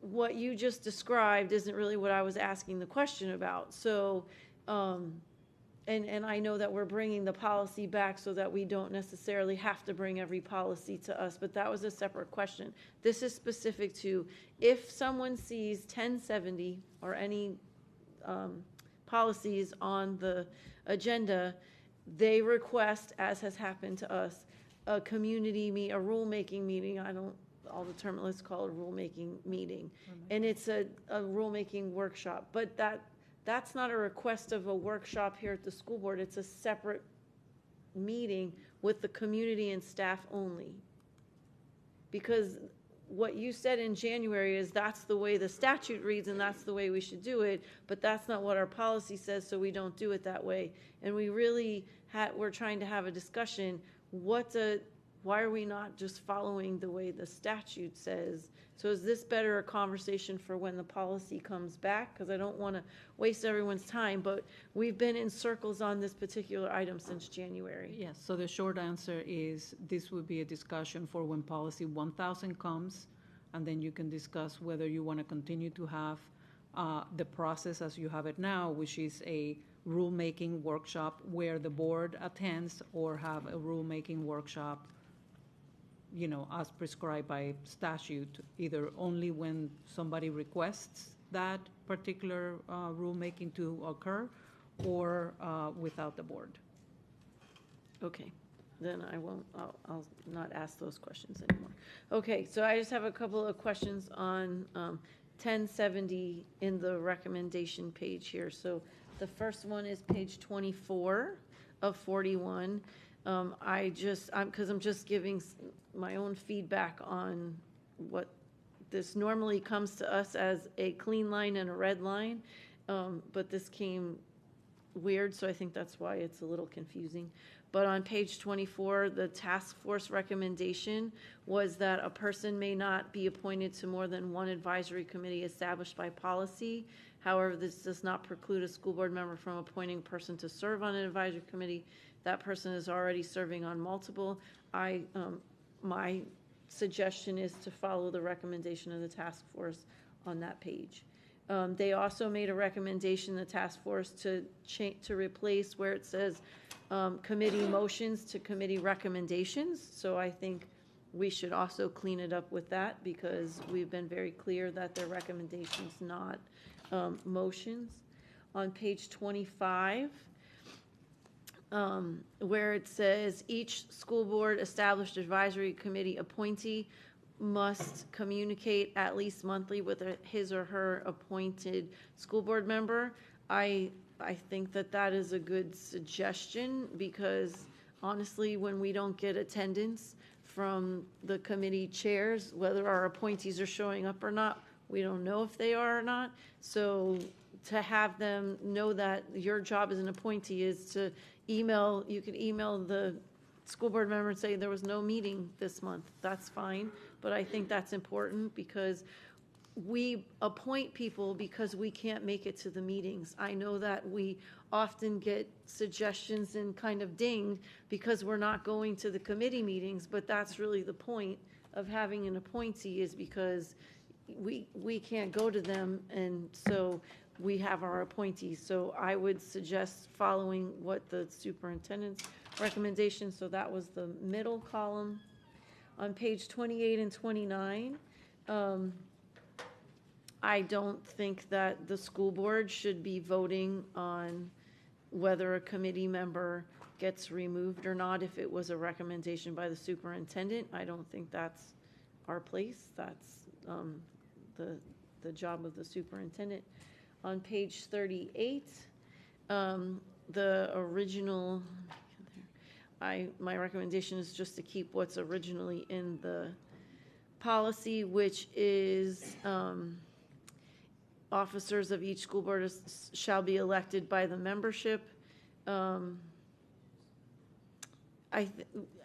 Speaker 1: what you just described isn't really what I was asking the question about. So, and I know that we're bringing the policy back so that we don't necessarily have to bring every policy to us, but that was a separate question. This is specific to if someone sees 1070 or any policies on the agenda, they request, as has happened to us, a rulemaking meeting. All the term, let's call it a rulemaking meeting. And it's a rulemaking workshop, but that's not a request of a workshop here at the school board. It's a separate meeting with the community and staff only. Because what you said in January is that's the way the statute reads and that's the way we should do it, but that's not what our policy says, so we don't do it that way. And we really we're trying to have a discussion. Why are we not just following the way the statute says? So is this better a conversation for when the policy comes back? Because I don't want to waste everyone's time, but we've been in circles on this particular item since January.
Speaker 3: Yes, so the short answer is this would be a discussion for when policy 1000 comes, and then you can discuss whether you want to continue to have the process as you have it now, which is a rulemaking workshop where the board attends, or have a rulemaking workshop, as prescribed by statute, either only when somebody requests that particular rulemaking to occur, or without the board.
Speaker 1: Okay, then I'll not ask those questions anymore. Okay, so I just have a couple of questions on 1070 in the recommendation page here. So the first one is page 24 of 41. Because I'm just giving my own feedback on what this normally comes to us as a clean line and a red line, but this came weird, so I think that's why it's a little confusing. But on page 24, the task force recommendation was that a person may not be appointed to more than one advisory committee established by policy. However, this does not preclude a school board member from appointing a person to serve on an advisory committee. That person is already serving on multiple. My suggestion is to follow the recommendation of the task force on that page. They also made a recommendation, the task force, to replace where it says committee motions to committee recommendations. So I think we should also clean it up with that, because we've been very clear that they're recommendations, not motions. On page 25, where it says each school board established advisory committee appointee must communicate at least monthly with his or her appointed school board member. I think that is a good suggestion, because honestly, when we don't get attendance from the committee chairs, whether our appointees are showing up or not, we don't know if they are or not. So to have them know that your job as an appointee is to you could email the school board member and say there was no meeting this month. That's fine, but I think that's important, because we appoint people because we can't make it to the meetings. I know that we often get suggestions and kind of dinged because we're not going to the committee meetings, but that's really the point of having an appointee, is because we can't go to them, and so we have our appointees. So I would suggest following what the superintendent's recommendation. So that was the middle column. On page 28 and 29, I don't think that the school board should be voting on whether a committee member gets removed or not if it was a recommendation by the superintendent. I don't think that's our place. That's the job of the superintendent. On page 38, the original, my recommendation is just to keep what's originally in the policy, which is officers of each school board shall be elected by the membership.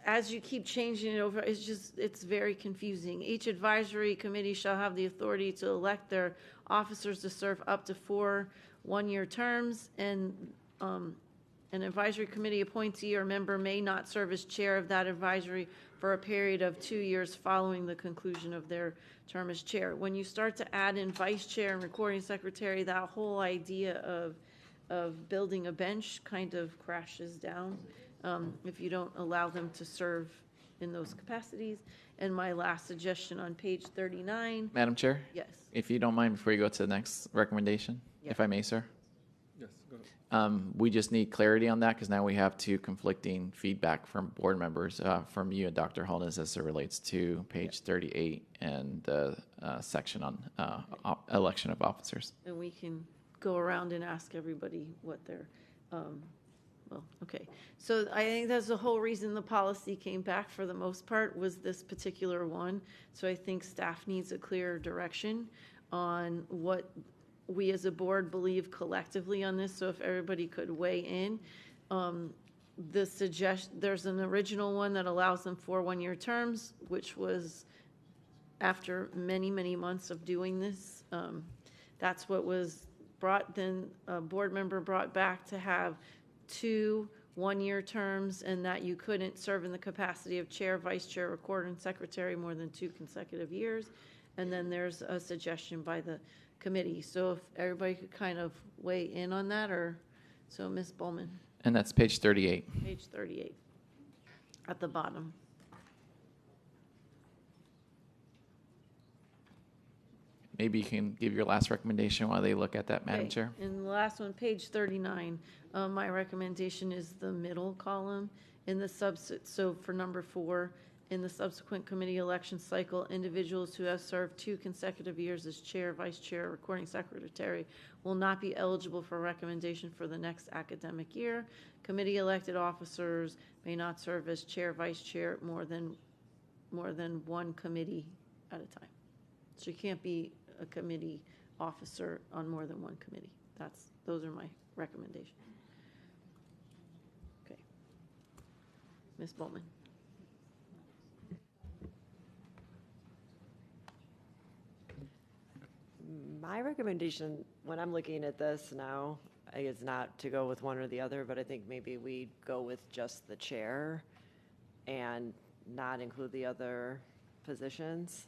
Speaker 1: As you keep changing it over, it's very confusing. Each advisory committee shall have the authority to elect their officers to serve up to 4 one-year terms, and an advisory committee appointee or member may not serve as chair of that advisory for a period of 2 years following the conclusion of their term as chair. When you start to add in vice chair and recording secretary, that whole idea of building a bench kind of crashes down if you don't allow them to serve in those capacities. And my last suggestion on page 39.
Speaker 21: Madam Chair?
Speaker 1: Yes.
Speaker 21: If you don't mind, before you go to the next recommendation, if I may, sir?
Speaker 11: Yes, go ahead.
Speaker 21: We just need clarity on that because now we have 2 conflicting feedback from board members, from you and Dr. Holness as it relates to page 38 and the section on election of officers.
Speaker 1: And we can go around and ask everybody what their, well, okay. So I think that's the whole reason the policy came back for the most part, was this particular one. So I think staff needs a clear direction on what we as a board believe collectively on this. So if everybody could weigh in. There's an original one that allows them 4 one-year terms, which was after many, many months of doing this. That's what was brought, then a board member brought back to have 2 one-year terms, and that you couldn't serve in the capacity of chair, vice chair, recorder, and secretary more than 2 consecutive years. And then there's a suggestion by the committee. So if everybody could kind of weigh in on that, or so, Ms. Bowman.
Speaker 21: And that's page 38.
Speaker 1: Page 38 at the bottom.
Speaker 21: Maybe you can give your last recommendation while they look at that, Madam
Speaker 1: Okay,
Speaker 21: Chair.
Speaker 1: and the last one, page 39, my recommendation is the middle column in the so for number 4, in the subsequent committee election cycle, individuals who have served 2 consecutive years as chair, vice chair, recording secretary will not be eligible for recommendation for the next academic year. Committee elected officers may not serve as chair, vice chair more than 1 committee at a time. So you can't be a committee officer on more than 1 committee. Those are my recommendations. Okay. Ms. Bowman.
Speaker 8: My recommendation, when I'm looking at this now, is not to go with one or the other, but I think maybe we go with just the chair and not include the other positions.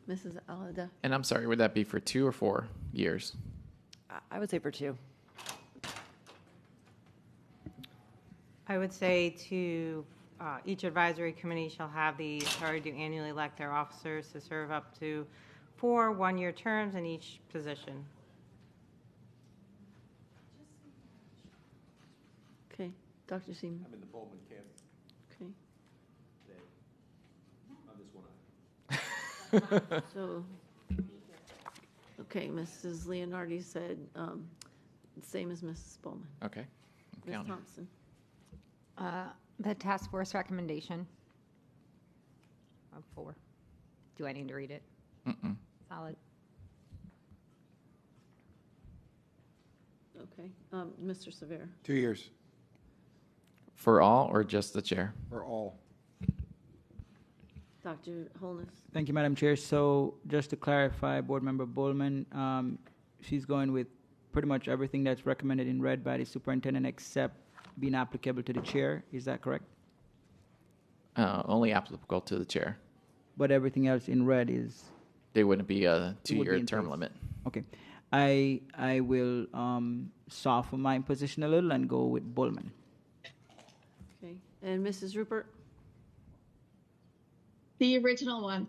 Speaker 1: Mrs. Alada.
Speaker 21: And I'm sorry, would that be for 2 or 4 years?
Speaker 8: I would say for 2.
Speaker 13: I would say to each advisory committee shall have the authority to annually elect their officers to serve up to 4 one-year terms in each position.
Speaker 1: Okay, Dr. Seaman.
Speaker 20: I'm in the Bowman camp.
Speaker 1: Okay.
Speaker 20: On this one.
Speaker 1: So, okay, Mrs. Leonardi said same as Mrs. Bowman.
Speaker 21: Okay.
Speaker 1: Ms.
Speaker 21: Counting.
Speaker 1: Thompson.
Speaker 15: The task force recommendation of 4. Do I need to read it?
Speaker 21: Mm-mm.
Speaker 15: Solid.
Speaker 1: Okay, Mr. Severe.
Speaker 24: 2 years
Speaker 21: For all or just the chair?
Speaker 24: for all.
Speaker 1: Dr. Holness.
Speaker 23: Thank you, Madam Chair. So just to clarify, Board Member Bowman, she's going with pretty much everything that's recommended in red by the superintendent except being applicable to the chair. Is that correct?
Speaker 21: Only applicable to the chair.
Speaker 23: But everything else in red is...
Speaker 21: There wouldn't be a
Speaker 23: It would be
Speaker 21: 2-year
Speaker 23: in
Speaker 21: term
Speaker 23: place.
Speaker 21: limit.
Speaker 23: Okay. I will soften my position a little and go with Bowman.
Speaker 1: Okay, and Mrs. Rupert.
Speaker 4: The original one.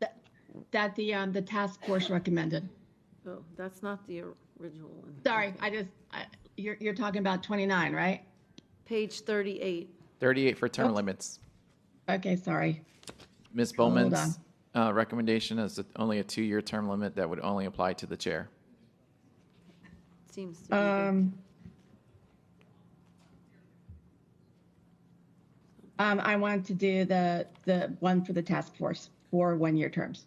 Speaker 1: Okay.
Speaker 4: That the task force recommended.
Speaker 1: Oh, that's not the original one.
Speaker 4: Sorry, you're talking about 29, right?
Speaker 1: Page 38.
Speaker 21: 38 for term
Speaker 4: Oops.
Speaker 21: limits.
Speaker 4: Okay, sorry.
Speaker 21: Ms.
Speaker 4: Hold
Speaker 21: Bowman's
Speaker 4: on.
Speaker 21: Recommendation is only a 2-year term limit that would only apply to the chair.
Speaker 1: Seems to be good.
Speaker 4: I want to do the one for the task force for 1-year terms.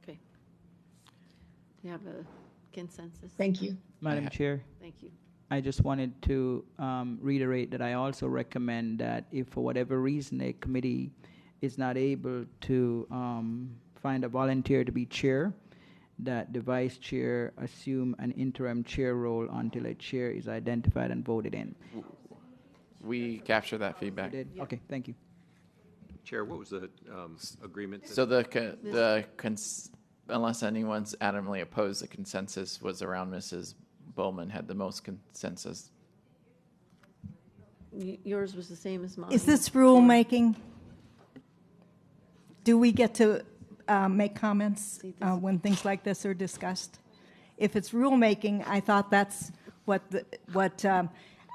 Speaker 1: Okay. You have a consensus?
Speaker 4: Thank you.
Speaker 23: Madam Chair.
Speaker 1: Thank you.
Speaker 23: I just wanted to reiterate that I also recommend that if for whatever reason a committee is not able to find a volunteer to be chair, that the vice chair assume an interim chair role until a chair is identified and voted in.
Speaker 21: We capture that feedback.
Speaker 23: Okay, thank you.
Speaker 20: Chair, what was the agreement?
Speaker 21: So unless anyone's adamantly opposed, the consensus was around Mrs. Bowman had the most consensus.
Speaker 1: Yours was the same as mine.
Speaker 19: Is this rulemaking? Do we get to make comments when things like this are discussed? If it's rulemaking, I thought that's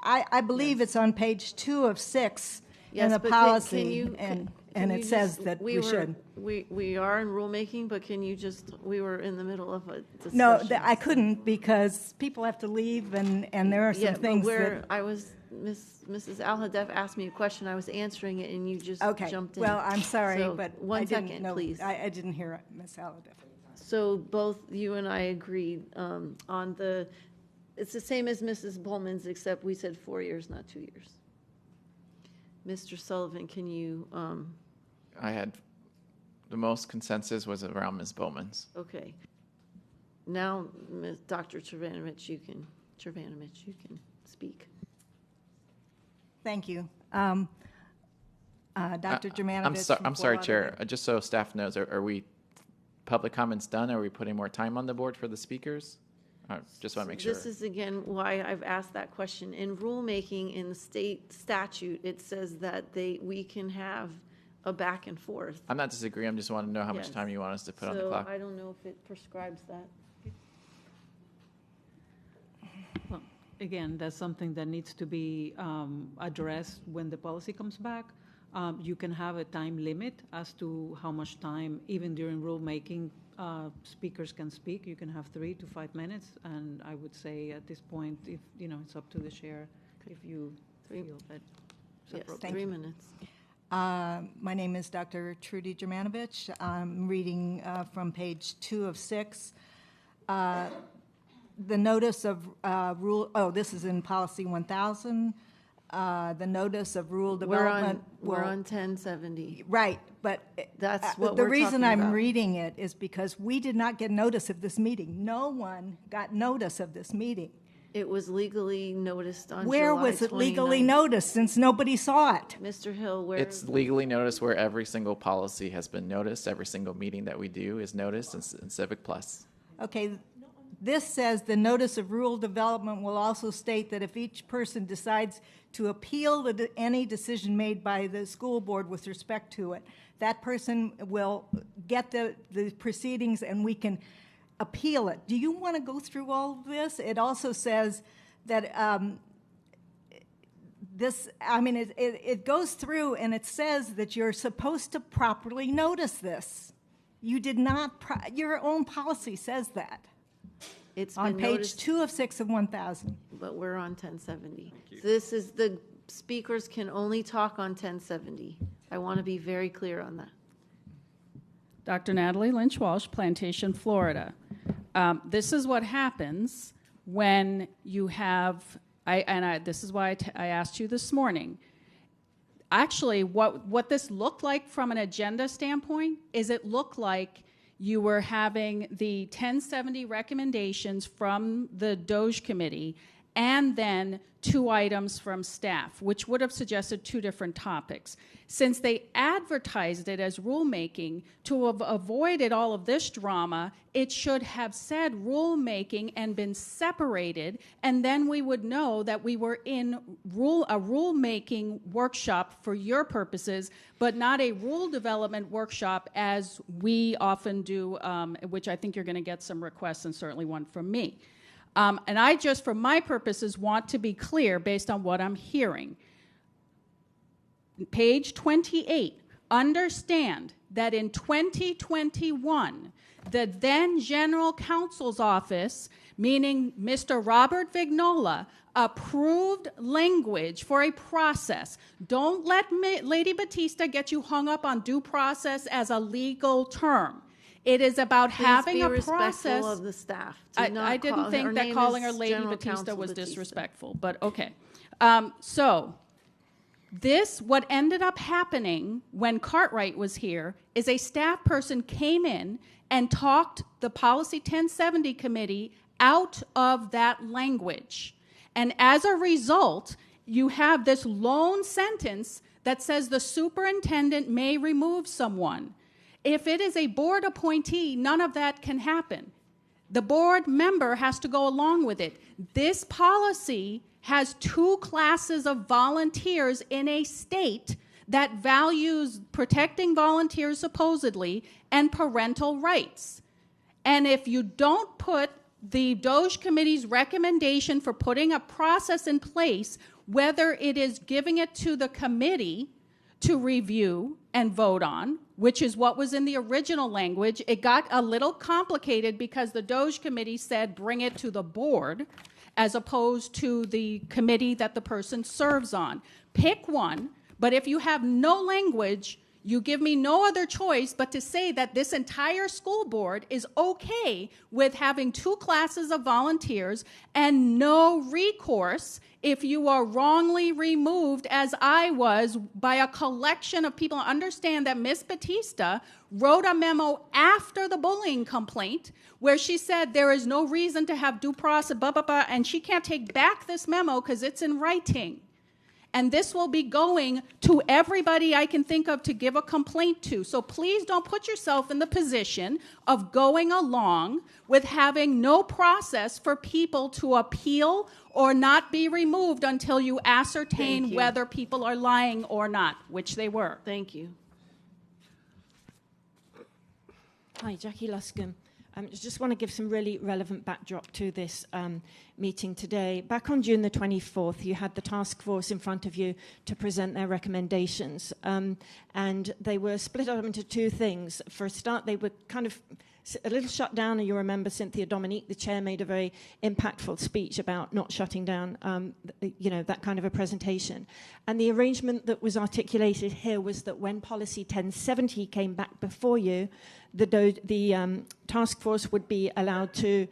Speaker 19: I believe it's on page 2 of 6 in the
Speaker 1: but
Speaker 19: policy,
Speaker 1: can
Speaker 19: and
Speaker 1: you
Speaker 19: it says
Speaker 1: just-
Speaker 19: that we
Speaker 1: were-
Speaker 19: should.
Speaker 1: We are in rulemaking, but can you we were in the middle of a discussion.
Speaker 19: No, I couldn't because people have to leave, and there are some things that.
Speaker 1: Mrs. Al-Hadef asked me a question, I was answering it, and you just jumped in.
Speaker 19: Well, I'm sorry,
Speaker 1: So,
Speaker 19: but
Speaker 1: one
Speaker 19: I didn't
Speaker 1: second,
Speaker 19: know,
Speaker 1: please.
Speaker 19: I didn't hear Ms. Aladiff.
Speaker 1: So both you and I agreed on it's the same as Mrs. Bowman's, except we said 4 years, not 2 years. Mr. Sullivan, can you?
Speaker 21: I had the most consensus was around Ms. Bowman's.
Speaker 1: Okay. Now, Dr. Chervanovich, you can speak.
Speaker 19: Thank you. Dr. Germanovich.
Speaker 21: I'm sorry, Chair. Just so staff knows, are we public comments done? Are we putting more time on the board for the speakers? Just want to make sure.
Speaker 1: This is again why I've asked that question. In rulemaking, in the state statute, it says that we can have a back and forth.
Speaker 21: I'm not disagreeing. I just want to know how much time you want us to put on the clock.
Speaker 1: So I don't know if it prescribes that.
Speaker 3: Well, again, that's something that needs to be addressed when the policy comes back. You can have a time limit as to how much time, even during rulemaking, speakers can speak. You can have 3 to 5 minutes, and I would say at this point, if it's up to the chair, if you feel that.
Speaker 1: Yes,
Speaker 19: Thank
Speaker 1: 3
Speaker 19: you.
Speaker 1: minutes.
Speaker 19: My name is Dr. Trudy Germanovich. I'm reading from page 2 of 6. The notice of this is in policy 1000. The notice of rule development.
Speaker 1: We're on 1070.
Speaker 19: Right, but
Speaker 1: That's what
Speaker 19: the
Speaker 1: we're
Speaker 19: reason
Speaker 1: talking
Speaker 19: I'm
Speaker 1: about.
Speaker 19: reading it is because we did not get notice of this meeting. No one got notice of this meeting.
Speaker 1: It was legally noticed on
Speaker 19: Where
Speaker 1: July
Speaker 19: was it legally
Speaker 1: 29th.
Speaker 19: noticed since nobody saw it?
Speaker 1: Mr. Hill, where?
Speaker 21: It's legally noticed where every single policy has been noticed. Every single meeting that we do is noticed in Civic Plus.
Speaker 19: Okay, this says the notice of rule development will also state that if each person decides to appeal any decision made by the school board with respect to it, that person will get the proceedings and we can appeal it. Do you want to go through all of this? It also says that it goes through and it says that you're supposed to properly notice this. You did not, your own policy says that.
Speaker 1: It's
Speaker 19: on
Speaker 1: been
Speaker 19: page
Speaker 1: noticed,
Speaker 19: 2 of 6 of 1000.
Speaker 1: but we're on 1070. This is the speakers can only talk on 1070. I want to be very clear on that.
Speaker 14: Dr. Natalie Lynch Walsh, Plantation, Florida. This is what happens when you have, this is why I asked you this morning. Actually, what this looked like from an agenda standpoint is it looked like you were having the 1070 recommendations from the DOJ committee and then 2 items from staff, which would have suggested 2 different topics. Since they advertised it as rulemaking, to have avoided all of this drama, it should have said rulemaking and been separated, and then we would know that we were in a rulemaking workshop for your purposes, but not a rule development workshop as we often do, which I think you're going to get some requests and certainly one from me. And I just, for my purposes, want to be clear based on what I'm hearing. Page 28, understand that in 2021, the then General Counsel's office, meaning Mr. Robert Vignola, approved language for a process. Don't let Lady Batista get you hung up on due process as a legal term. It is about having a process.
Speaker 1: Please be respectful of the staff.
Speaker 14: I didn't think that calling her Lady Batista was disrespectful, but okay. What ended up happening when Cartwright was here is a staff person came in and talked the Policy 1070 committee out of that language. And as a result, you have this lone sentence that says the superintendent may remove someone. If it is a board appointee, none of that can happen. The board member has to go along with it. This policy has 2 classes of volunteers in a state that values protecting volunteers supposedly and parental rights. And if you don't put the Doge Committee's recommendation for putting a process in place, whether it is giving it to the committee to review and vote on, which is what was in the original language, it got a little complicated because the Doge Committee said bring it to the board as opposed to the committee that the person serves on. Pick one, but if you have no language, you give me no other choice but to say that this entire school board is okay with having 2 classes of volunteers and no recourse if you are wrongly removed, as I was, by a collection of people. Understand that Ms. Batista wrote a memo after the bullying complaint where she said there is no reason to have due process, blah, blah, blah, and she can't take back this memo because it's in writing. And this will be going to everybody I can think of to give a complaint to. So please don't put yourself in the position of going along with having no process for people to appeal or not be removed until you ascertain whether people are lying or not, which they were.
Speaker 1: Thank you.
Speaker 6: Hi, Jackie Luscombe. I just want to give some really relevant backdrop to this meeting today. Back on June the 24th, you had the task force in front of you to present their recommendations. And they were split up into 2 things. For a start, they were kind of a little shut down, and you remember Cynthia Dominique, the chair, made a very impactful speech about not shutting down, that kind of a presentation. And the arrangement that was articulated here was that when Policy 1070 came back before you, the task force would be allowed to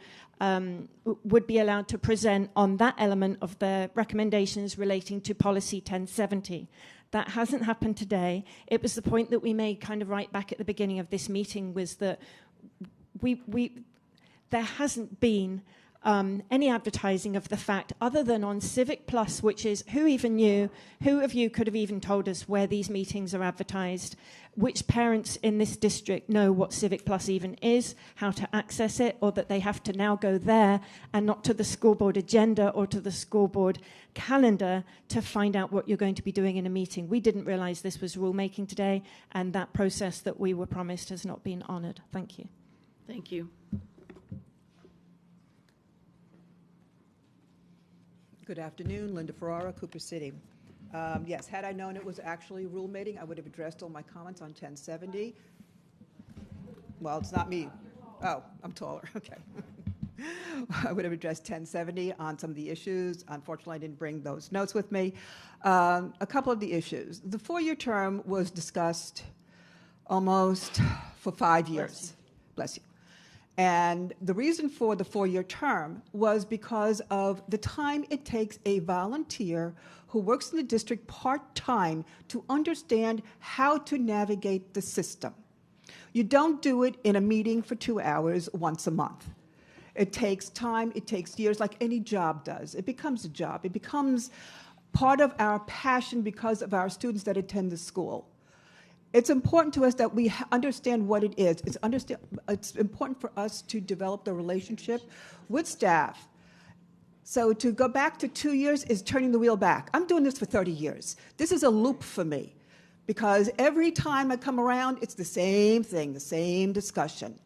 Speaker 6: present on that element of their recommendations relating to Policy 1070. That hasn't happened today. It was the point that we made kind of right back at the beginning of this meeting, was that there hasn't been any advertising of the fact, other than on Civic Plus, which is who of you could have even told us where these meetings are advertised, which parents in this district know what Civic Plus even is, how to access it, or that they have to now go there and not to the school board agenda or to the school board calendar to find out what you're going to be doing in a meeting. We didn't realize this was rulemaking today, and that process that we were promised has not been honored. Thank you.
Speaker 1: Thank you.
Speaker 2: Good afternoon, Linda Ferrara, Cooper City. Yes, had I known it was actually rulemaking, I would have addressed all my comments on 1070. Well, it's not me. Oh, I'm taller, okay. I would have addressed 1070 on some of the issues. Unfortunately, I didn't bring those notes with me. A couple of the issues. The 4-year term was discussed almost for 5 years. Bless you. And the reason for the 4-year term was because of the time it takes a volunteer who works in the district part-time to understand how to navigate the system. You don't do it in a meeting for 2 hours once a month. It takes time, it takes years, like any job does. It becomes a job. It becomes part of our passion because of our students that attend the school. It's important to us that we understand what it is. It's important for us to develop the relationship with staff. So to go back to 2 years is turning the wheel back. I'm doing this for 30 years. This is a loop for me because every time I come around, it's the same thing, the same discussion.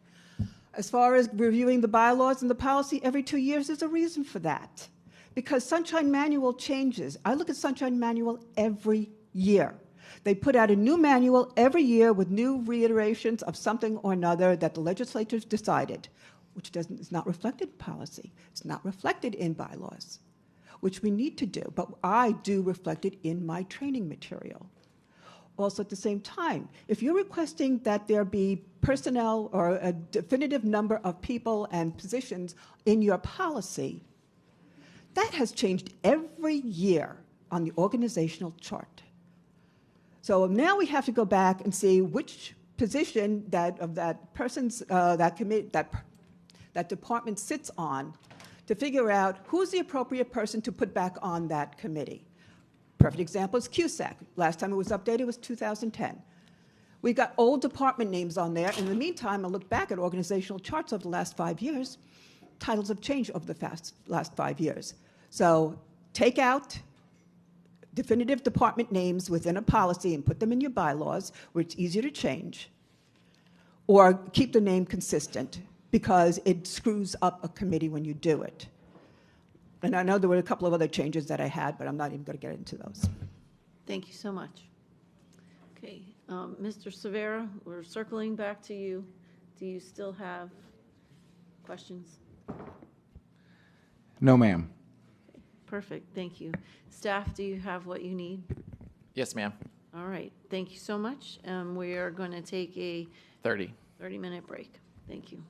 Speaker 2: As far as reviewing the bylaws and the policy every 2 years, there's a reason for that. Because Sunshine Manual changes. I look at Sunshine Manual every year. They put out a new manual every year with new reiterations of something or another that the legislatures decided, which is not reflected in policy. It's not reflected in bylaws, which we need to do, but I do reflect it in my training material. Also, at the same time, if you're requesting that there be personnel or a definitive number of people and positions in your policy, that has changed every year on the organizational chart. So now we have to go back and see which position that person's that department sits on to figure out who's the appropriate person to put back on that committee. Perfect example is CUSAC. Last time it was updated was 2010. We got old department names on there. In the meantime, I look back at organizational charts over the last 5 years. Titles have changed over the last 5 years. So take out definitive department names within a policy and put them in your bylaws where it's easier to change, or keep the name consistent because it screws up a committee when you do it. And I know there were a couple of other changes that I had, but I'm not even going to get into those.
Speaker 1: Thank you so much. Okay, Mr. Severa, we're circling back to you. Do you still have questions?
Speaker 24: No, ma'am.
Speaker 1: Perfect, thank you. Staff, do you have what you need?
Speaker 21: Yes, ma'am.
Speaker 1: All right, thank you so much. We are going to take a 30-minute break. Thank you.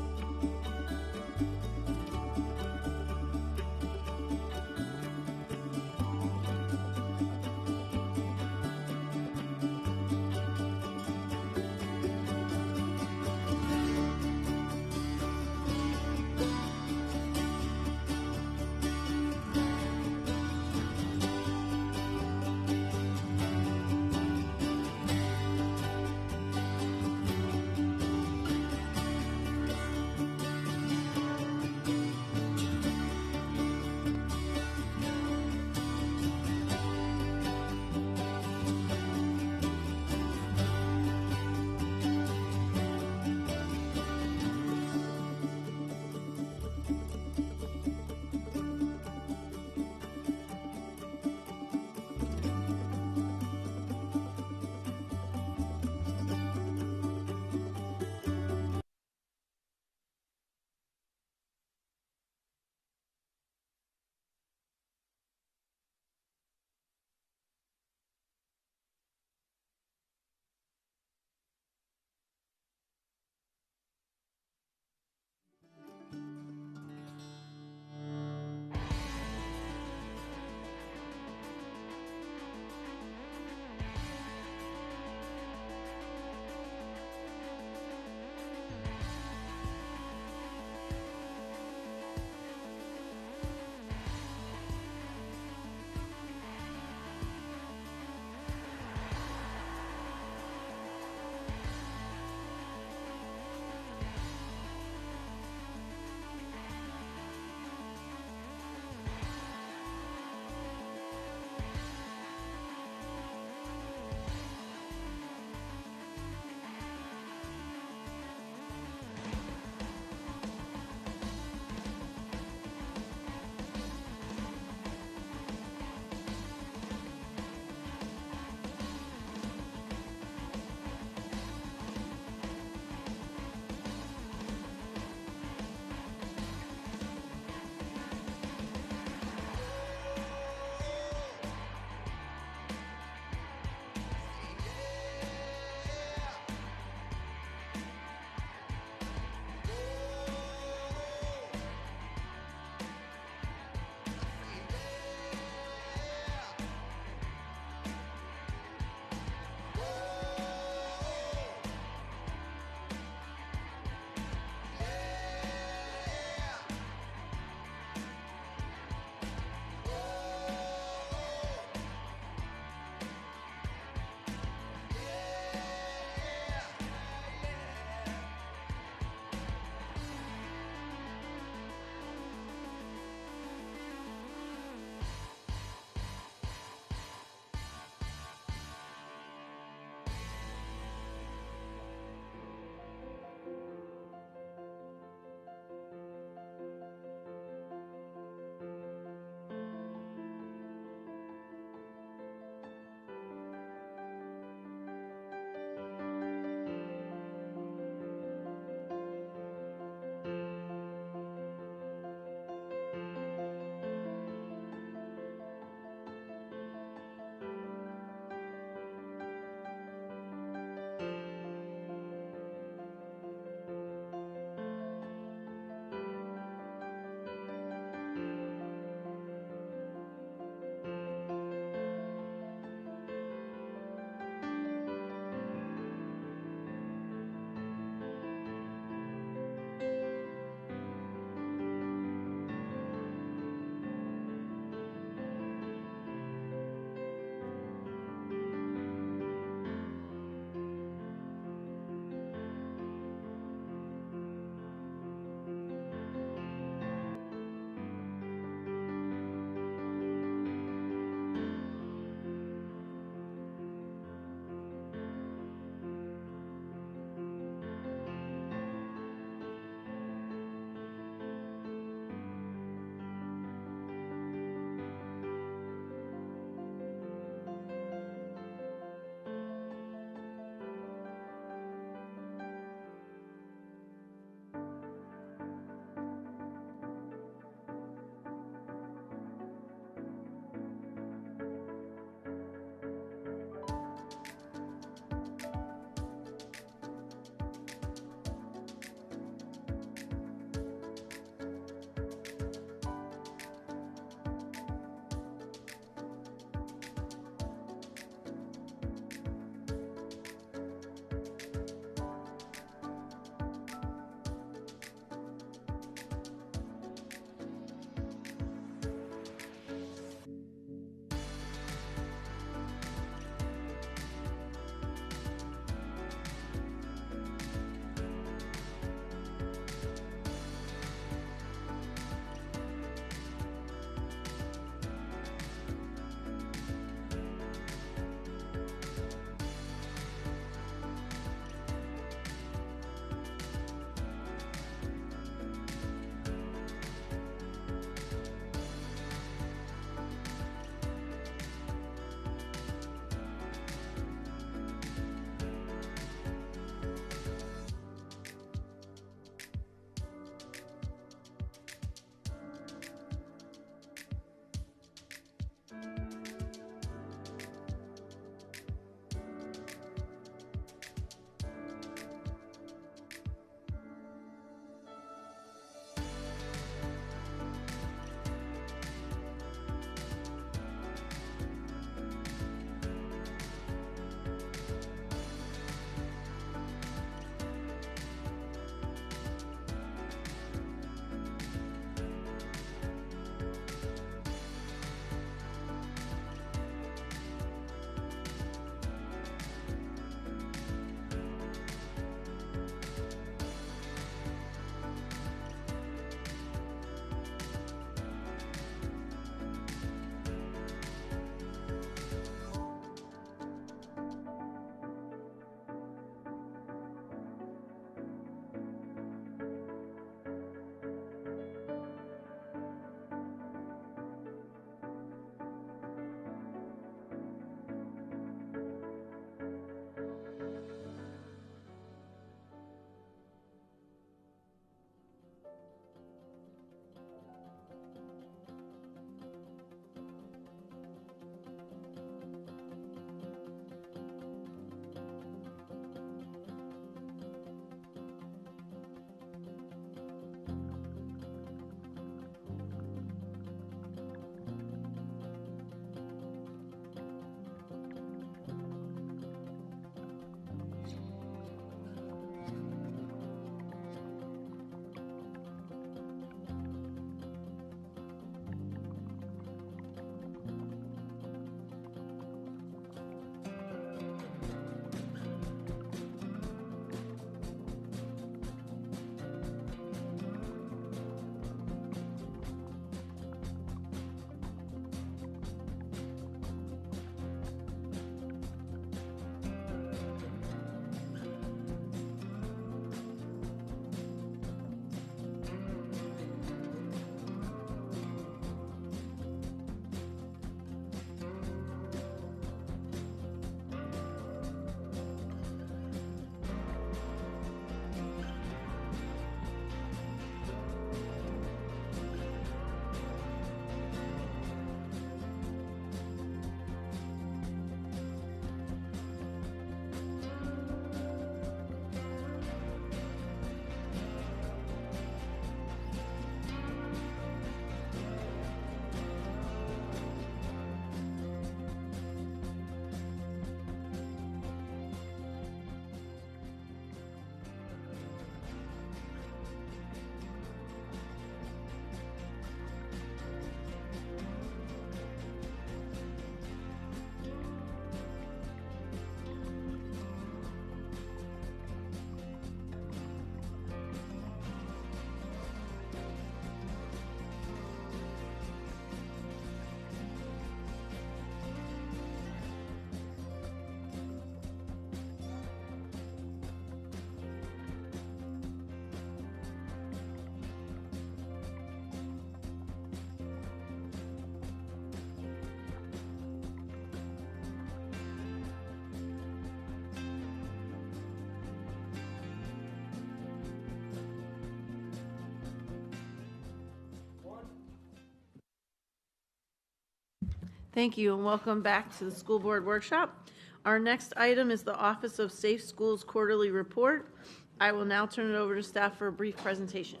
Speaker 1: Thank you, and welcome back to the school board workshop. Our next item is the Office of Safe Schools Quarterly Report. I will now turn it over to staff for a brief presentation.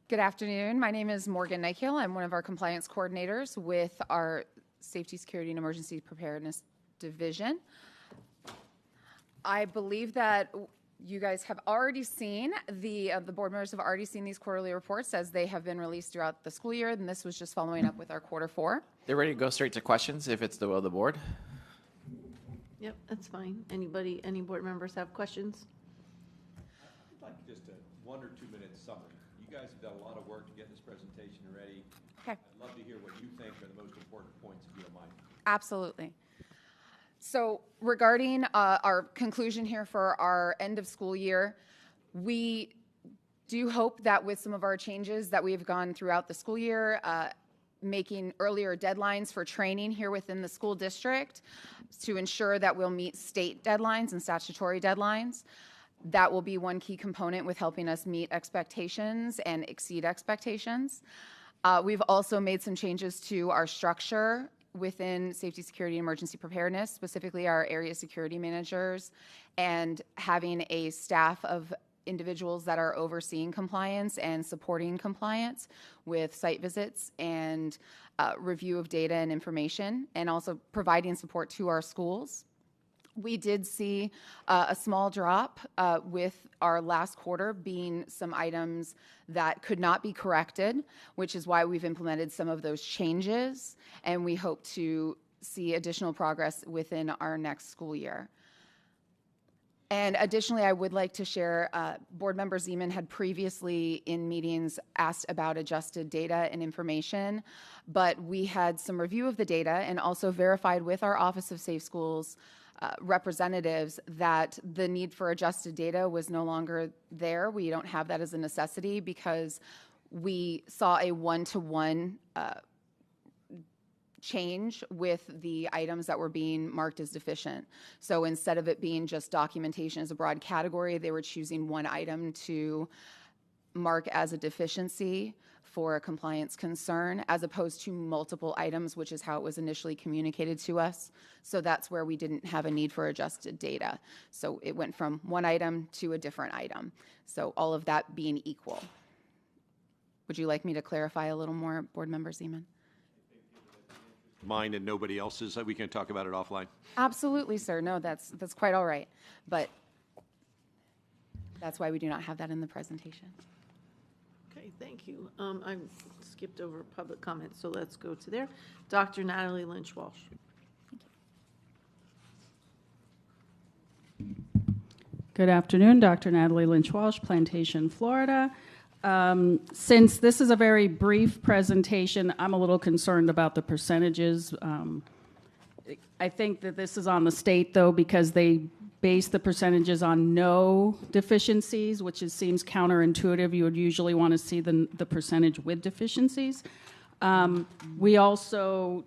Speaker 9: Good afternoon. My name is Morgan Nykiel. I'm one of our compliance coordinators with our Safety, Security, and Emergency Preparedness Division. I believe that you guys have already seen, the board members have already seen these quarterly reports as they have been released throughout the school year, and this was just following up with our quarter 4.
Speaker 21: They're ready to go straight to questions if it's the will of the board.
Speaker 1: Yep, that's fine. Any board members have questions?
Speaker 16: I'd like just a 1 or 2 minute summary. You guys have done a lot of work to get this presentation ready.
Speaker 9: Okay.
Speaker 16: I'd love to hear what you think are the most important points, if you don't mind.
Speaker 9: Absolutely. So regarding our conclusion here for our end of school year, we do hope that with some of our changes that we've gone throughout the school year, making earlier deadlines for training here within the school district to ensure that we'll meet state deadlines and statutory deadlines. That will be one key component with helping us meet expectations and exceed expectations. We've also made some changes to our structure within safety, security, and emergency preparedness, specifically our area security managers, and having a staff of individuals that are overseeing compliance and supporting compliance with site visits and review of data and information, and also providing support to our schools. We did see a small drop with our last quarter being some items that could not be corrected, which is why we've implemented some of those changes, and we hope to see additional progress within our next school year. And additionally, I would like to share, Board Member Zeman had previously in meetings asked about adjusted data and information, but we had some review of the data and also verified with our Office of Safe Schools representatives that the need for adjusted data was no longer there. We don't have that as a necessity because we saw a one-to-one change with the items that were being marked as deficient. So instead of it being just documentation as a broad category, they were choosing one item to mark as a deficiency for a compliance concern, as opposed to multiple items, which is how it was initially communicated to us. So that's where we didn't have a need for adjusted data. So it went from one item to a different item. So all of that being equal. Would you like me to clarify a little more, Board Member Zeman?
Speaker 20: Mine and nobody else's. We can talk about it offline.
Speaker 9: Absolutely, sir. No, that's quite all right. But that's why we do not have that in the presentation.
Speaker 1: Okay, thank you. I skipped over public comment, so let's go to there. Dr. Natalie Lynch-Walsh.
Speaker 14: Good afternoon, Dr. Natalie Lynch-Walsh, Plantation, Florida. Since this is a very brief presentation, I'm a little concerned about the percentages. I think that this is on the state, though, because they base the percentages on no deficiencies, which seems counterintuitive. You would usually want to see the percentage with deficiencies. We also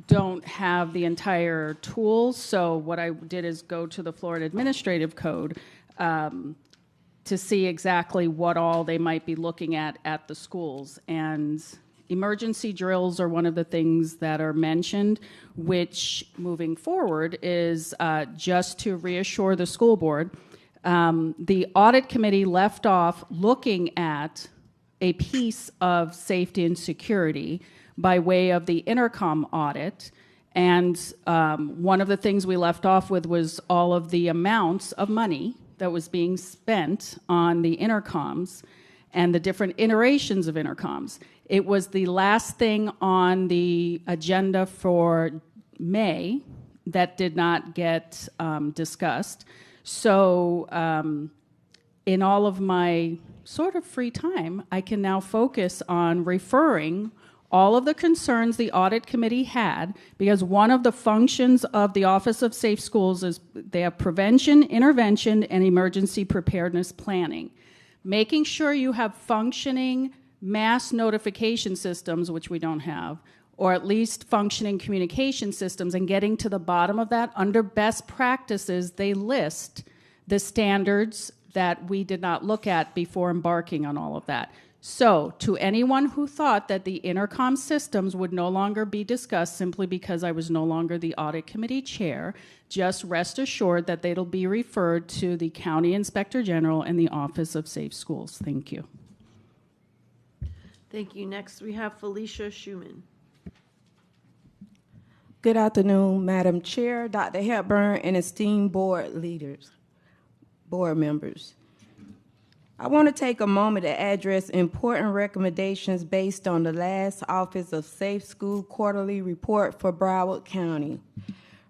Speaker 14: don't have the entire tool, so what I did is go to the Florida Administrative Code to see exactly what all they might be looking at the schools. And emergency drills are one of the things that are mentioned, which moving forward is just to reassure the school board. The audit committee left off looking at a piece of safety and security by way of the intercom audit. And one of the things we left off with was all of the amounts of money that was being spent on the intercoms and the different iterations of intercoms. It was the last thing on the agenda for May that did not get discussed. So in all of my sort of free time, I can now focus on referring all of the concerns the audit committee had, because one of the functions of the Office of Safe Schools is they have prevention, intervention, and emergency preparedness planning. Making sure you have functioning mass notification systems, which we don't have, or at least functioning communication systems, and getting to the bottom of that. Under best practices, they list the standards that we did not look at before embarking on all of that. So, to anyone who thought that the intercom systems would no longer be discussed simply because I was no longer the audit committee chair, just rest assured that they'll be referred to the County Inspector General and the Office of Safe Schools. Thank you.
Speaker 1: Thank you. Next, we have Felicia Schumann.
Speaker 7: Good afternoon, Madam Chair, Dr. Hepburn, and esteemed board members. I want to take a moment to address important recommendations based on the last Office of Safe School quarterly report for Broward County.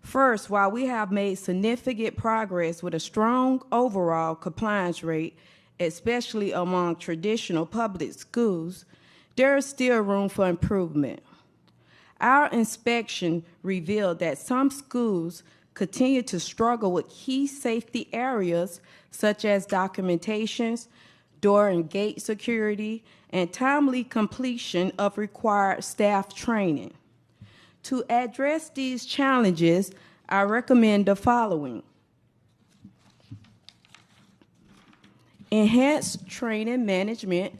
Speaker 7: First, while we have made significant progress with a strong overall compliance rate, especially among traditional public schools, there is still room for improvement. Our inspection revealed that some schools continue to struggle with key safety areas such as documentations, door and gate security, and timely completion of required staff training. To address these challenges, I recommend the following. Enhanced training management.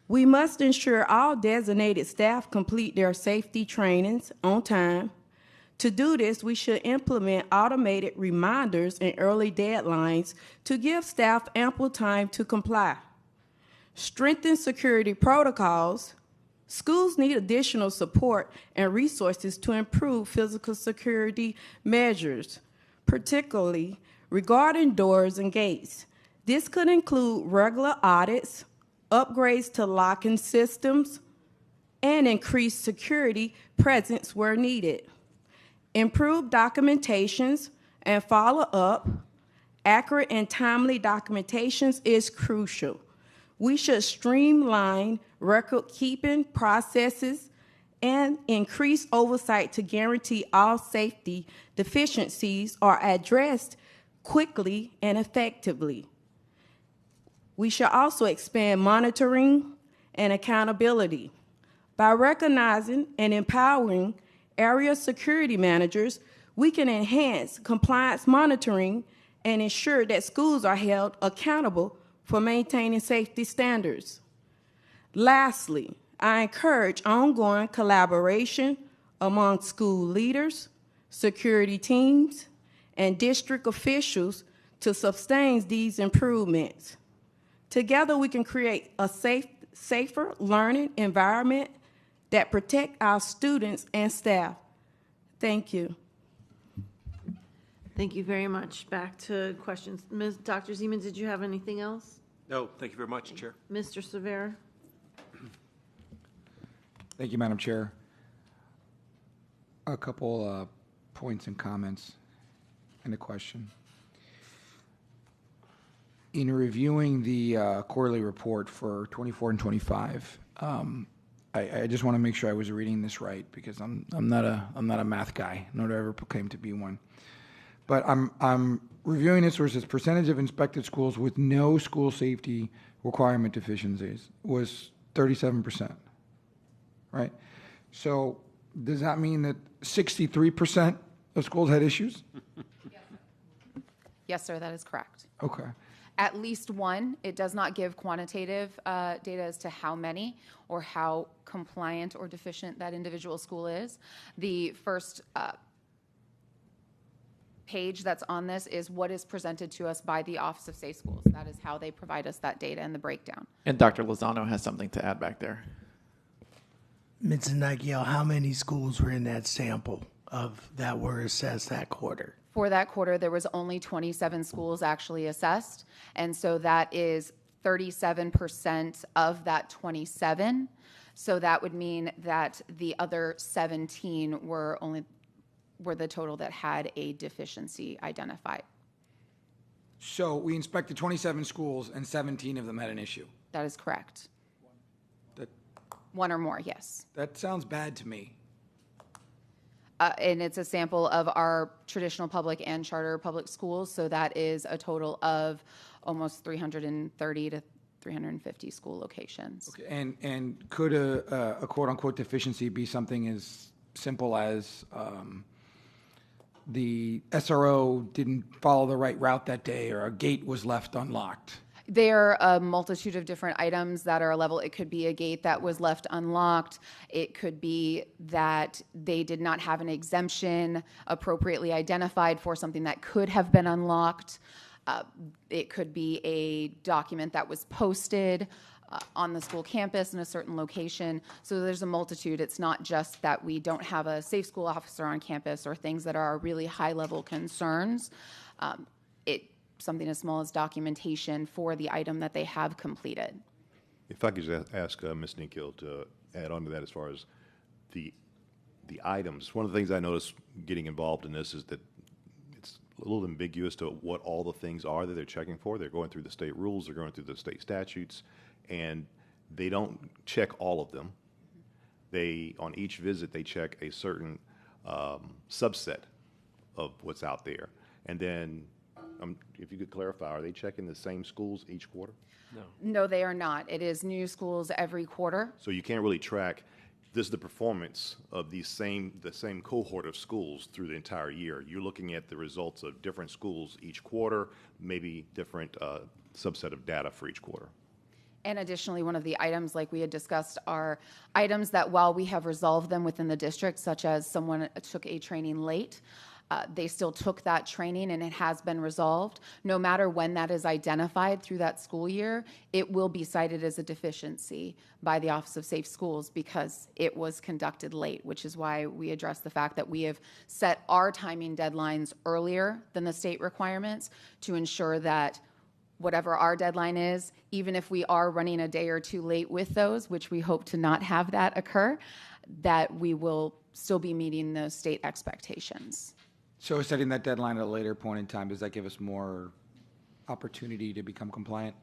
Speaker 7: We must ensure all designated staff complete their safety trainings on time. To do this, we should implement automated reminders and early deadlines to give staff ample time to comply. Strengthen security protocols. Schools need additional support and resources to improve physical security measures, particularly regarding doors and gates. This could include regular audits, upgrades to locking systems, and increased security presence where needed. Improved documentations and follow-up. Accurate and timely documentations is crucial. We should streamline record-keeping processes and increase oversight to guarantee all safety deficiencies are addressed quickly and effectively. We should also expand monitoring and accountability. By recognizing and empowering area security managers, we can enhance compliance monitoring and ensure that schools are held accountable for maintaining safety standards. Lastly, I encourage ongoing collaboration among school leaders, security teams, and district officials to sustain these improvements. Together, we can create a safer learning environment that protects our students and staff. Thank you.
Speaker 1: Thank you very much. Back to questions. Dr. Zeman, did you have anything else?
Speaker 16: No, thank you very much, Chair.
Speaker 1: Mr. Severa?
Speaker 24: Thank you, Madam Chair. A couple points and comments and a question. In reviewing the quarterly report for 24 and 25, I just want to make sure I was reading this right because I'm not a math guy, nor do I ever claim to be one. But I'm reviewing this where it says percentage of inspected schools with no school safety requirement deficiencies was 37%, right? So does that mean that 63% of schools had issues?
Speaker 9: Yes, sir, that is correct.
Speaker 24: Okay.
Speaker 9: At least one. It does not give quantitative data as to how many or how compliant or deficient that individual school is. The first page that's on this is what is presented to us by the Office of Safe Schools. That is how they provide us that data and the breakdown.
Speaker 21: And Dr. Lozano has something to add back there.
Speaker 10: Ms. Nagyel, how many schools were in that sample that were assessed that quarter?
Speaker 9: For that quarter, there was only 27 schools actually assessed, and so that is 37% of that 27. So that would mean that the other 17 were the total that had a deficiency identified.
Speaker 24: So we inspected 27 schools and 17 of them had an issue.
Speaker 9: That is correct.
Speaker 24: That,
Speaker 9: one or more, yes.
Speaker 24: That sounds bad to me.
Speaker 9: And it's a sample of our traditional public and charter public schools, so that is a total of almost 330 to 350 school locations.
Speaker 24: Okay. And could a quote-unquote deficiency be something as simple as the SRO didn't follow the right route that day or a gate was left unlocked?
Speaker 9: There are a multitude of different items that are a level. It could be a gate that was left unlocked. It could be that they did not have an exemption appropriately identified for something that could have been unlocked. It could be a document that was posted on the school campus in a certain location. So there's a multitude. It's not just that we don't have a safe school officer on campus or things that are really high-level concerns. Something as small as documentation for the item that they have completed.
Speaker 5: If I could just ask Ms. Nikhil to add on to that as far as the items. One of the things I noticed getting involved in this is that it's a little ambiguous to what all the things are that they're checking for. They're going through the state rules, they're going through the state statutes, and they don't check all of them. They, on each visit, they check a certain subset of what's out there. And then if you could clarify, are they checking the same schools each quarter?
Speaker 9: No, they are not. It is new schools every quarter.
Speaker 5: So you can't really track this is the performance of the same cohort of schools through the entire year. You're looking at the results of different schools each quarter, maybe different subset of data for each quarter.
Speaker 9: And additionally, one of the items, like we had discussed, are items that while we have resolved them within the district, such as someone took a training late, they still took that training and it has been resolved. No matter when that is identified through that school year, it will be cited as a deficiency by the Office of Safe Schools because it was conducted late, which is why we address the fact that we have set our timing deadlines earlier than the state requirements to ensure that whatever our deadline is, even if we are running a day or two late with those, which we hope to not have that occur, that we will still be meeting those state expectations.
Speaker 24: So setting that deadline at a later point in time, does that give us more opportunity to become compliant?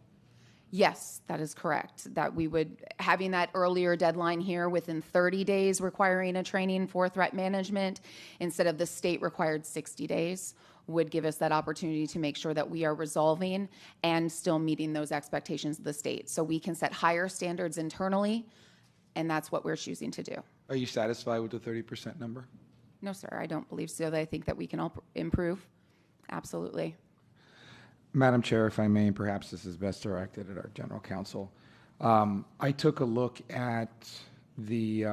Speaker 9: Yes, that is correct. That we would, having that earlier deadline here within 30 days requiring a training for threat management instead of the state required 60 days would give us that opportunity to make sure that we are resolving and still meeting those expectations of the state. So we can set higher standards internally, and that's what we're choosing to do.
Speaker 24: Are you satisfied with the 30% number?
Speaker 9: No, sir, I don't believe so. I think that we can all improve. Absolutely.
Speaker 24: Madam Chair, if I may, perhaps this is best directed at our general counsel. I took a look at the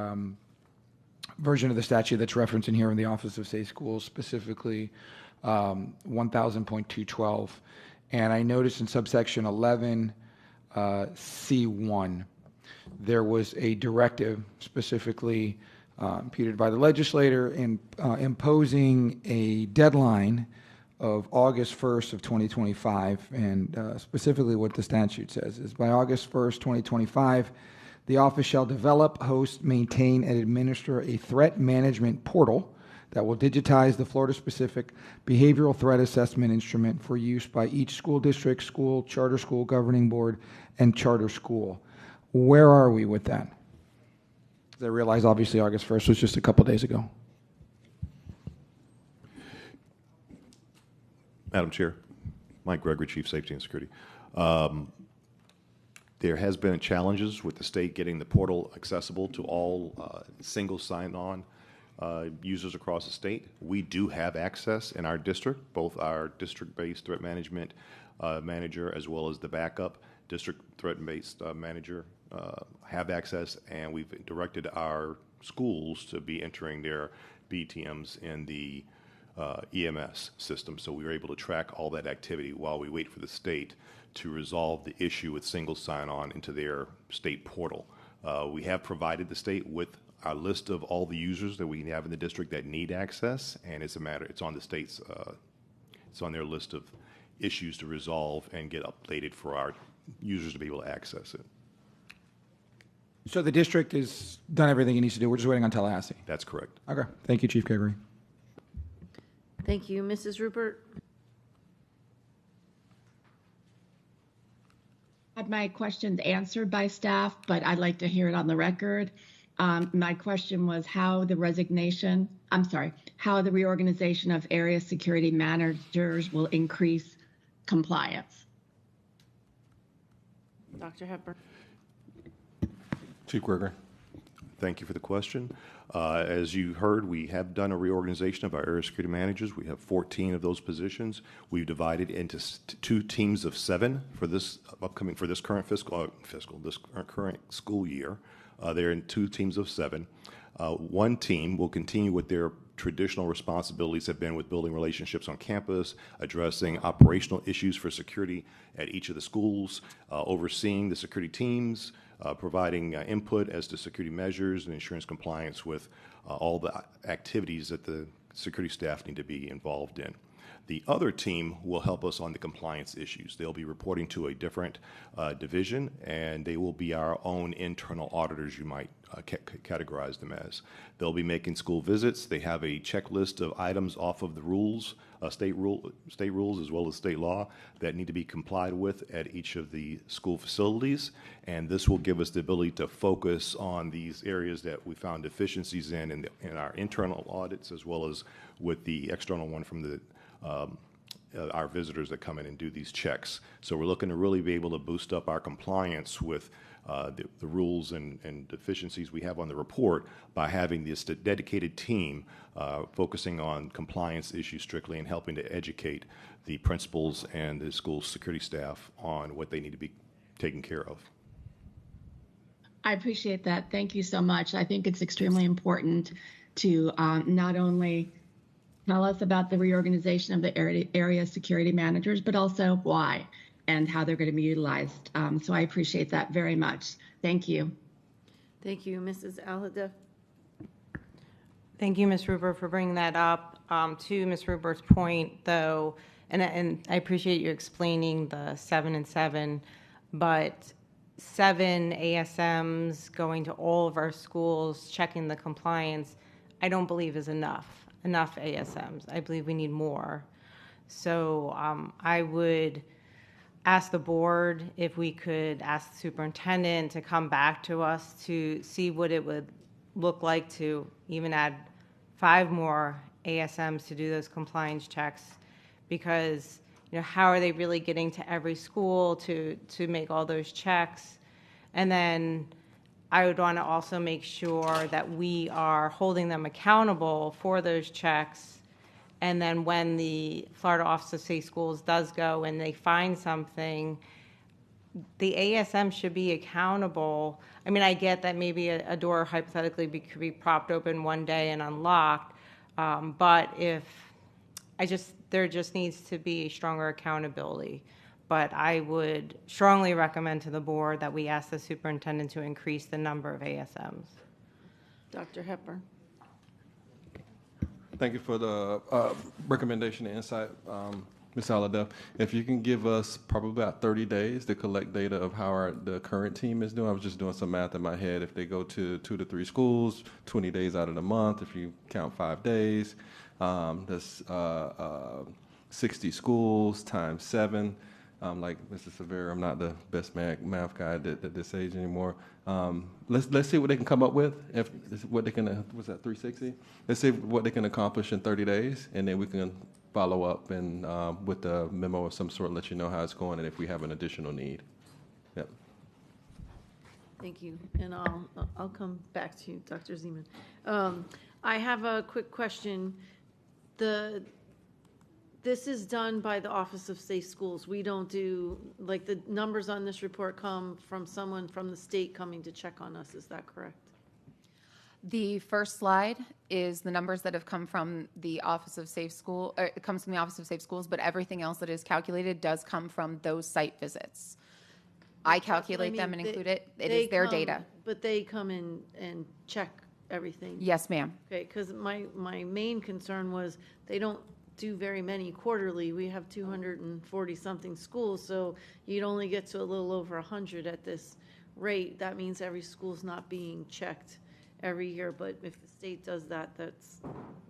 Speaker 24: version of the statute that's referenced in here in the Office of Safe Schools, specifically 1000.212, and I noticed in subsection 11, C1, there was a directive specifically imputed by the legislator in imposing a deadline of August 1st of 2025, and specifically what the statute says is by August 1st, 2025, the office shall develop, host, maintain, and administer a threat management portal that will digitize the Florida-specific behavioral threat assessment instrument for use by each school district, school, charter school, governing board, and charter school. Where are we with that? Because I realize obviously August 1st was just a couple days ago.
Speaker 5: Madam Chair, Mike Gregory, Chief Safety and Security. There has been challenges with the state getting the portal accessible to all single sign-on users across the state. We do have access in our district, both our district-based threat management manager as well as the backup district threat-based manager have access, and we've directed our schools to be entering their BTMs in the EMS system, so we were able to track all that activity while we wait for the state to resolve the issue with single sign-on into their state portal. We have provided the state with our list of all the users that we have in the district that need access, and it's on the state's, it's on their list of issues to resolve and get updated for our users to be able to access it.
Speaker 24: So the district has done everything it needs to do. We're just waiting on Tallahassee.
Speaker 5: That's correct.
Speaker 24: Okay. Thank you, Chief Gregory.
Speaker 1: Thank you. Mrs. Rupert?
Speaker 4: Had my questions answered by staff, but I'd like to hear it on the record. My question was how the reorganization of area security managers will increase compliance.
Speaker 1: Dr. Hepburn.
Speaker 11: Chief Gregory.
Speaker 5: Thank you for the question. As you heard, we have done a reorganization of our area security managers. We have 14 of those positions. We've divided into two teams of 7 for this current current school year. They're in 2 teams of 7. One team will continue with their traditional responsibilities have been with building relationships on campus, addressing operational issues for security at each of the schools, overseeing the security teams, providing input as to security measures and ensuring compliance with all the activities that the security staff need to be involved in. The other team will help us on the compliance issues. They'll be reporting to a different division, and they will be our own internal auditors, you might categorize them as. They'll be making school visits. They have a checklist of items off of the rules, state rules as well as state law that need to be complied with at each of the school facilities, and this will give us the ability to focus on these areas that we found deficiencies in our internal audits as well as with the external one from the our visitors that come in and do these checks. So we're looking to really be able to boost up our compliance with the rules and deficiencies we have on the report by having this dedicated team focusing on compliance issues strictly and helping to educate the principals and the school security staff on what they need to be taken care of.
Speaker 4: I appreciate that. Thank you so much. I think it's extremely important to not only tell us about the reorganization of the area security managers, but also why and how they're going to be utilized. So I appreciate that very much. Thank you.
Speaker 1: Thank you. Mrs. Alhadeff.
Speaker 13: Thank you, Ms. Rupert, for bringing that up. To Ms. Rupert's point, though, and I appreciate you explaining the 7 and 7, but 7 ASMs going to all of our schools, checking the compliance, I don't believe is enough ASMs. I believe we need more. So I would ask the board if we could ask the superintendent to come back to us to see what it would look like to even add 5 more ASMs to do those compliance checks, because how are they really getting to every school to make all those checks? And then I would want to also make sure that we are holding them accountable for those checks. And then when the Florida Office of Safe Schools does go and they find something, the ASM should be accountable. I mean, I get that maybe a door hypothetically could be propped open one day and unlocked, but there just needs to be stronger accountability. But I would strongly recommend to the board that we ask the superintendent to increase the number of ASMs.
Speaker 1: Dr. Hepburn.
Speaker 11: Thank you for the recommendation and insight, Ms. Alhadeff. If you can give us probably about 30 days to collect data of how the current team is doing. I was just doing some math in my head. If they go to 2 to 3 schools, 20 days out of the month, if you count 5 days, that's 60 schools times 7. Like Mr. Severa, I'm not the best math guy at this age anymore. Let's see what they can come up with. What they can, what's that, 360? Let's see what they can accomplish in 30 days, and then we can follow up and with a memo of some sort, let you know how it's going and if we have an additional need. Yep.
Speaker 1: Thank you, and I'll come back to you, Dr. Zeman. I have a quick question. This is done by the Office of Safe Schools. We don't do, like, the numbers on this report come from someone from the state coming to check on us. Is that correct?
Speaker 9: The first slide is the numbers that have come from the Office of Safe School. It comes from the Office of Safe Schools, but everything else that is calculated does come from those site visits. I calculate them and include it. It is their data.
Speaker 1: But they come in and check everything?
Speaker 9: Yes, ma'am.
Speaker 1: Okay, because my main concern was they don't do very many quarterly. We have 240-something schools, so you'd only get to a little over 100 at this rate. That means every school's not being checked every year, but if the state does that, that's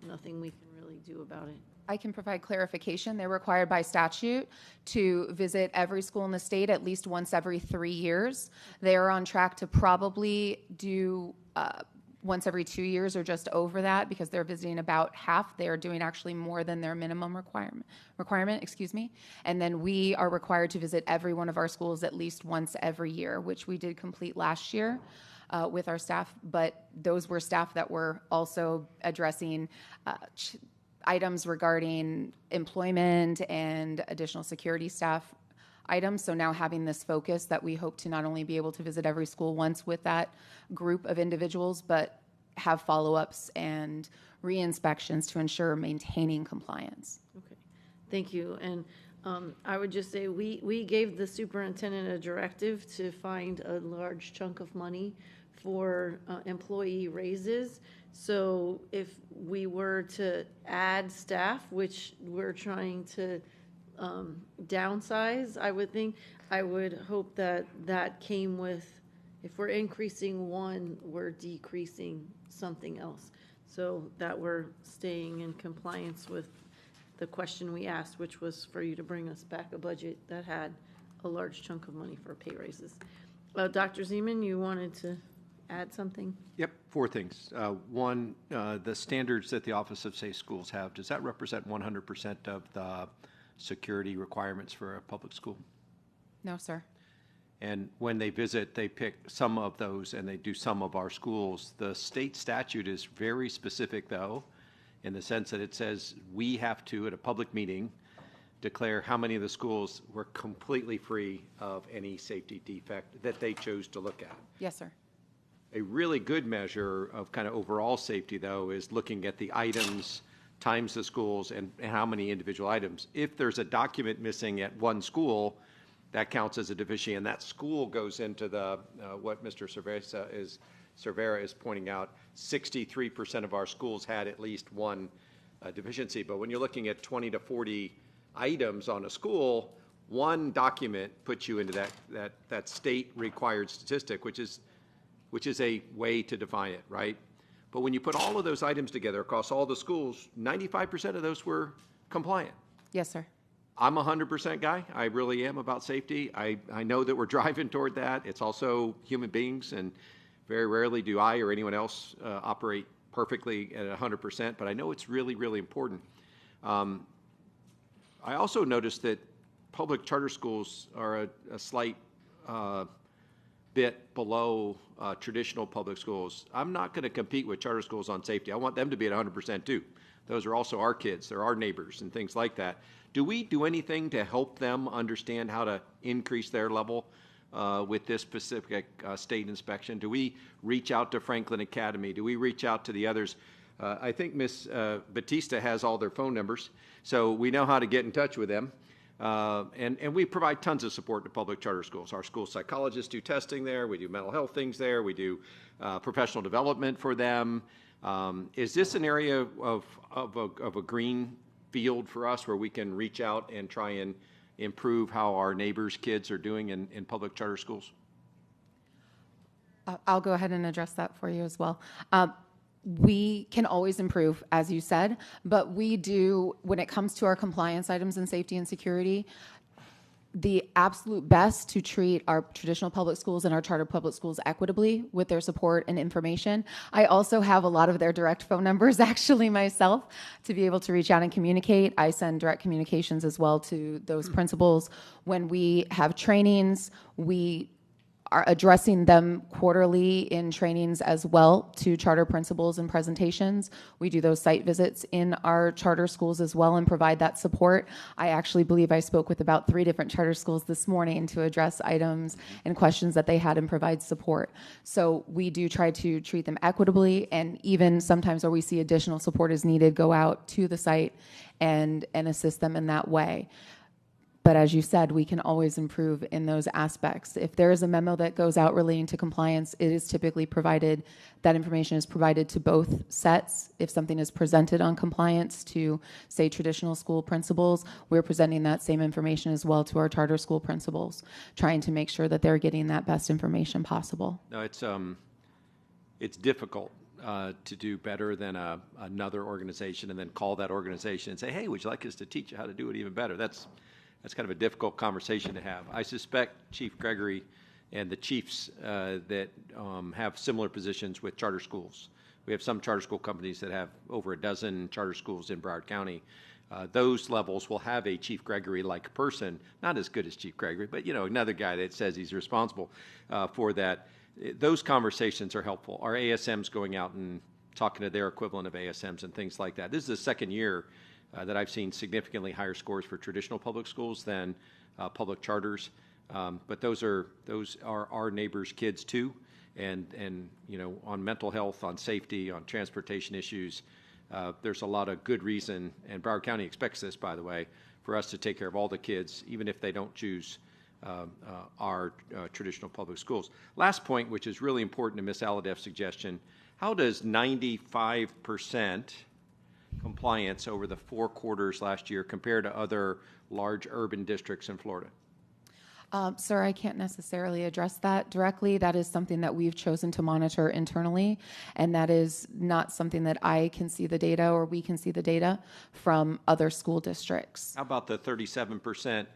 Speaker 1: nothing we can really do about it.
Speaker 9: I can provide clarification. They're required by statute to visit every school in the state at least once every 3 years. They are on track to probably do once every 2 years or just over that, because they're visiting about half. They are doing actually more than their minimum requirement, excuse me. And then we are required to visit every one of our schools at least once every year, which we did complete last year. with our staff, but those were staff that were also addressing items regarding employment and additional security staff items. So now having this focus that we hope to not only be able to visit every school once with that group of individuals, but have follow-ups and re-inspections to ensure maintaining compliance.
Speaker 1: Okay, thank you. And I would just say we gave the superintendent a directive to find a large chunk of money for employee raises. So if we were to add staff, which we're trying to downsize, I would hope that that came with, if we're increasing one, we're decreasing something else. So that we're staying in compliance with the question we asked, which was for you to bring us back a budget that had a large chunk of money for pay raises. Dr. Zeman, you wanted to add something?
Speaker 16: Yep, 4 things. One, the standards that the Office of Safe Schools have, does that represent 100% of the security requirements for a public school?
Speaker 9: No, sir.
Speaker 16: And when they visit, they pick some of those and they do some of our schools. The state statute is very specific, though, in the sense that it says we have to, at a public meeting, declare how many of the schools were completely free of any safety defect that they chose to look at.
Speaker 9: Yes, sir.
Speaker 16: A really good measure of kind of overall safety, though, is looking at the items times the schools and how many individual items. If there's a document missing at one school, that counts as a deficiency, and that school goes into the what Mr. Cervera is pointing out. 63% of our schools had at least one deficiency. But when you're looking at 20 to 40 items on a school, one document puts you into that state required statistic, which is a way to define it, right? But when you put all of those items together across all the schools, 95% of those were compliant.
Speaker 9: Yes, sir.
Speaker 16: I'm a 100% guy. I really am about safety. I know that we're driving toward that. It's also human beings, and very rarely do I or anyone else operate perfectly at 100%, but I know it's really, really important. I also noticed that public charter schools are a slight bit below traditional public schools. I'm not going to compete with charter schools on safety. I want them to be at 100% too. Those are also our kids. They're our neighbors and things like that. Do we do anything to help them understand how to increase their level with this specific state inspection? Do we reach out to Franklin Academy? Do we reach out to the others? I think Ms. Batista has all their phone numbers, so we know how to get in touch with them. And we provide tons of support to public charter schools. Our school psychologists do testing there. We do mental health things there. We do professional development for them. Is this an area of a green field for us where we can reach out and try and improve how our neighbors' kids are doing in public charter schools?
Speaker 9: I'll go ahead and address that for you as well. We can always improve, as you said, but we do, when it comes to our compliance items in safety and security, the absolute best to treat our traditional public schools and our charter public schools equitably with their support and information. I also have a lot of their direct phone numbers actually myself to be able to reach out and communicate. I send direct communications as well to those principals. When we have trainings, we are addressing them quarterly in trainings as well to charter principals and presentations. We do those site visits in our charter schools as well and provide that support. I actually believe I spoke with about 3 different charter schools this morning to address items and questions that they had and provide support. So we do try to treat them equitably, and even sometimes where we see additional support is needed, go out to the site and assist them in that way. But as you said, we can always improve in those aspects. If there is a memo that goes out relating to compliance, it is typically provided, that information is provided to both sets. If something is presented on compliance to, say, traditional school principals, we're presenting that same information as well to our charter school principals, trying to make sure that they're getting that best information possible.
Speaker 16: No, it's difficult to do better than another organization and then call that organization and say, hey, would you like us to teach you how to do it even better? That's kind of a difficult conversation to have. I suspect Chief Gregory and the chiefs that have similar positions with charter schools. We have some charter school companies that have over a dozen charter schools in Broward County. Those levels will have a Chief Gregory-like person, not as good as Chief Gregory, but another guy that says he's responsible for that. those conversations are helpful. Our ASMs going out and talking to their equivalent of ASMs and things like that. This is the second year that I've seen significantly higher scores for traditional public schools than public charters. But those are our neighbors' kids too, and on mental health, on safety, on transportation issues. There's a lot of good reason, and Broward County expects this, by the way, for us to take care of all the kids, even if they don't choose our traditional public schools. Last point, which is really important to Ms. Aladef's suggestion: how does 95% compliance over the 4 quarters last year compare to other large urban districts in Florida?
Speaker 9: Sir, I can't necessarily address that directly. That is something that we've chosen to monitor internally, and that is not something that I can see the data or we can see the data from other school districts.
Speaker 16: How about the 37%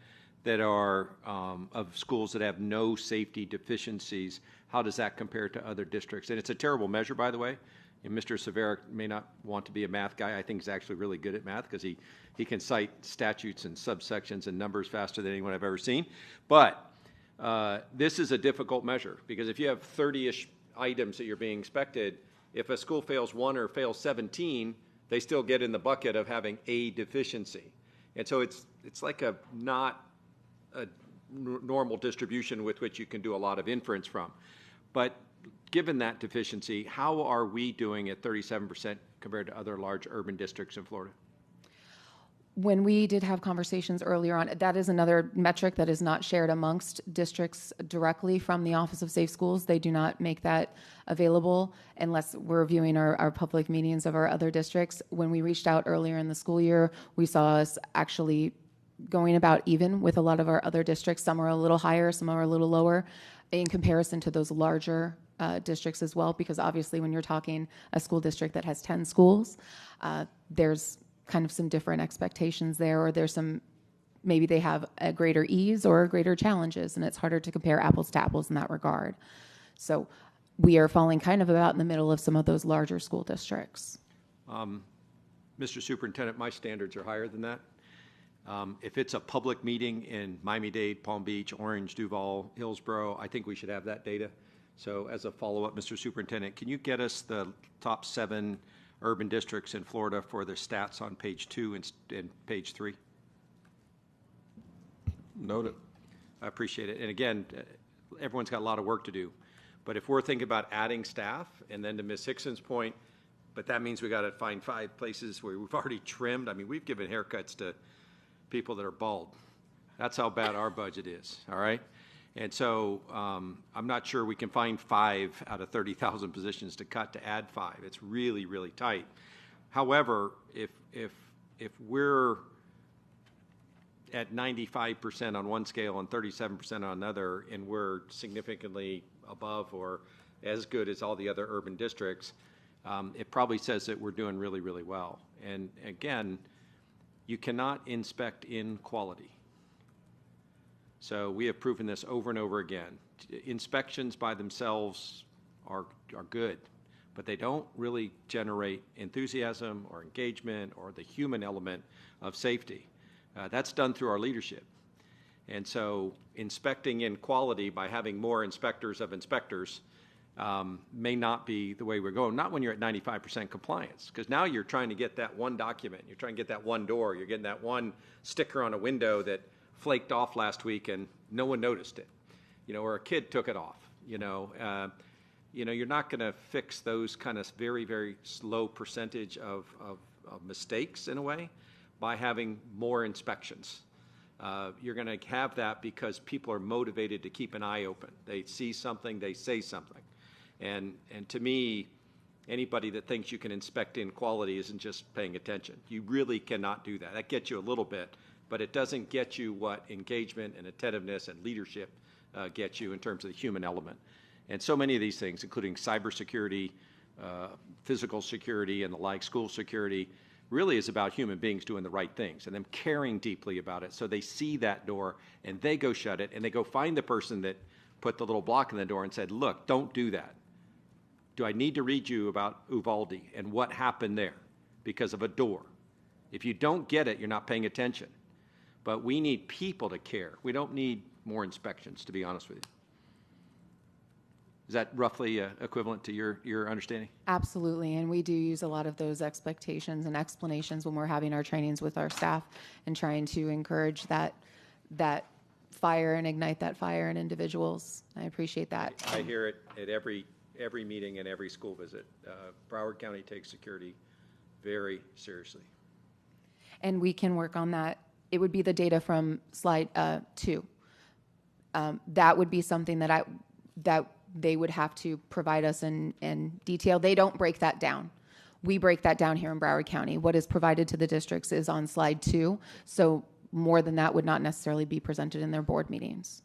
Speaker 16: that are of schools that have no safety deficiencies? How does that compare to other districts? And it's a terrible measure, by the way. And Mr. Severa may not want to be a math guy. I think he's actually really good at math because he can cite statutes and subsections and numbers faster than anyone I've ever seen. But this is a difficult measure because if you have 30-ish items that you're being inspected, if a school fails 1 or fails 17, they still get in the bucket of having a deficiency. And so it's like not a normal distribution with which you can do a lot of inference from. But given that deficiency, how are we doing at 37% compared to other large urban districts in Florida?
Speaker 9: When we did have conversations earlier on, that is another metric that is not shared amongst districts directly from the Office of Safe Schools. They do not make that available unless we're viewing our public meetings of our other districts. When we reached out earlier in the school year, we saw us actually going about even with a lot of our other districts. Some are a little higher, some are a little lower in comparison to those larger districts as well, because obviously when you're talking a school district that has 10 schools, there's kind of some different expectations there, or there's some, maybe they have a greater ease or greater challenges, and it's harder to compare apples to apples in that regard. So we are falling kind of about in the middle of some of those larger school districts.
Speaker 16: Mr. Superintendent, my standards are higher than that. If it's a public meeting in Miami-Dade, Palm Beach, Orange, Duval, Hillsborough, I think we should have that data. So as a follow-up, Mr. Superintendent, can you get us the top 7 urban districts in Florida for the stats on page 2 and page 3?
Speaker 11: Noted.
Speaker 16: I appreciate it. And again, everyone's got a lot of work to do. But if we're thinking about adding staff, and then to Ms. Hickson's point, but that means we got to find 5 places where we've already trimmed. I mean, we've given haircuts to people that are bald. That's how bad our budget is, all right? And so I'm not sure we can find 5 out of 30,000 positions to cut to add 5. It's really, really tight. However, if we're at 95% on one scale and 37% on another, and we're significantly above or as good as all the other urban districts, it probably says that we're doing really, really well. And again, you cannot inspect inequality. So we have proven this over and over again. Inspections by themselves are good, but they don't really generate enthusiasm or engagement or the human element of safety. That's done through our leadership. And so inspecting inequality by having more inspectors of inspectors may not be the way we're going, not when you're at 95% compliance, because now you're trying to get that one document, you're trying to get that one door, you're getting that one sticker on a window that flaked off last week and no one noticed it, or a kid took it off, you're not going to fix those kind of very, very slow percentage of mistakes in a way by having more inspections. You're going to have that because people are motivated to keep an eye open. They see something, they say something. And to me, anybody that thinks you can inspect inequality isn't just paying attention. You really cannot do that. That gets you a little bit, but it doesn't get you what engagement and attentiveness and leadership get you in terms of the human element. And so many of these things, including cybersecurity, physical security and the like, school security, really is about human beings doing the right things and them caring deeply about it. So they see that door and they go shut it and they go find the person that put the little block in the door and said, look, don't do that. Do I need to read you about Uvalde and what happened there because of a door? If you don't get it, you're not paying attention. But we need people to care. We don't need more inspections, to be honest with you. Is that roughly equivalent to your understanding?
Speaker 12: Absolutely, and we do use a lot of those expectations and explanations when we're having our trainings with our staff and trying to encourage that fire and ignite that fire in individuals. I appreciate that.
Speaker 16: I hear it at every meeting and every school visit. Broward County takes security very seriously.
Speaker 12: And we can work on that. It would be the data from slide 2. That would be something that they would have to provide us in detail. They don't break that down. We break that down here in Broward County. What is provided to the districts is on slide 2. So more than that would not necessarily be presented in their board meetings.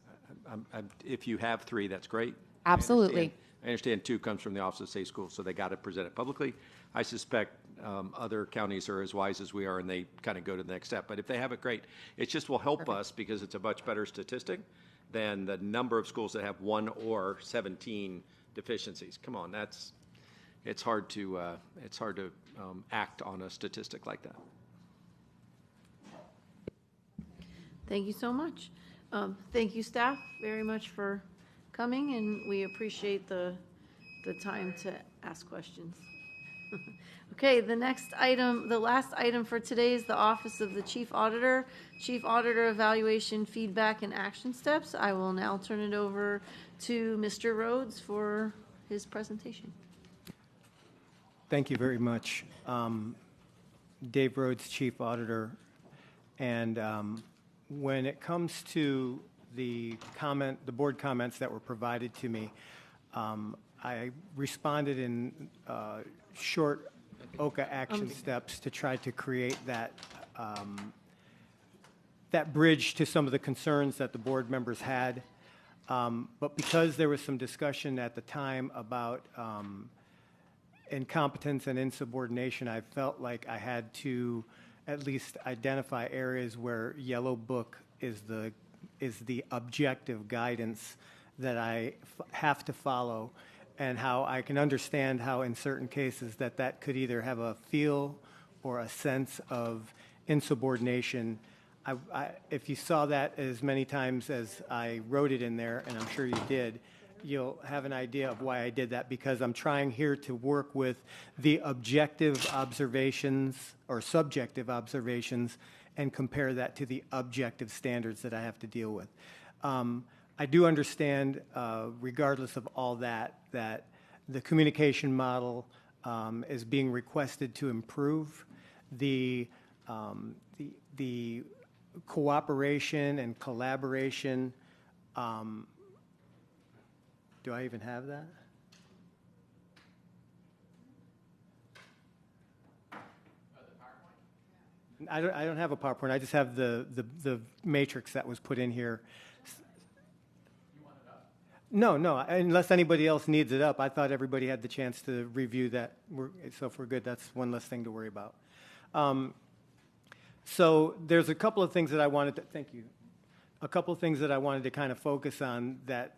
Speaker 16: If you have 3, that's great.
Speaker 12: Absolutely.
Speaker 16: I understand 2 comes from the Office of State Schools, so they got to present it publicly. I suspect other counties are as wise as we are, and they kind of go to the next step. But if they have it, great. It just will help us because it's a much better statistic than the number of schools that have 1 or 17 deficiencies. Come on, it's hard to act on a statistic like that.
Speaker 1: Thank you so much. Thank you, staff, very much for coming, and we appreciate the time to ask questions. Okay, the last item for today is the Office of the Chief Auditor Evaluation, Feedback, and Action Steps. I will now turn it over to Mr. Rhodes for his presentation.
Speaker 17: Thank you very much. Dave Rhodes, Chief Auditor, and when it comes to the board comments that were provided to me, I responded in short OCA action steps to try to create that bridge to some of the concerns that the board members had. But because there was some discussion at the time about incompetence and insubordination, I felt like I had to at least identify areas where Yellow Book is the objective guidance that I have to follow, and how I can understand how in certain cases that could either have a feel or a sense of insubordination. If you saw that as many times as I wrote it in there, and I'm sure you did, you'll have an idea of why I did that, because I'm trying here to work with the objective observations or subjective observations and compare that to the objective standards that I have to deal with. I do understand, regardless of all that the communication model is being requested to improve. The cooperation and collaboration. Do I even have that? I don't have a PowerPoint. I just have the matrix that was put in here. No, unless anybody else needs it up. I thought everybody had the chance to review that. So if we're good, that's one less thing to worry about. So there's a couple of things that I wanted to, thank you. A couple of things that I wanted to kind of focus on that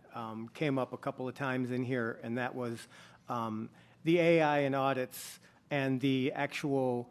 Speaker 17: came up a couple of times in here, and that was the AI and audits and the actual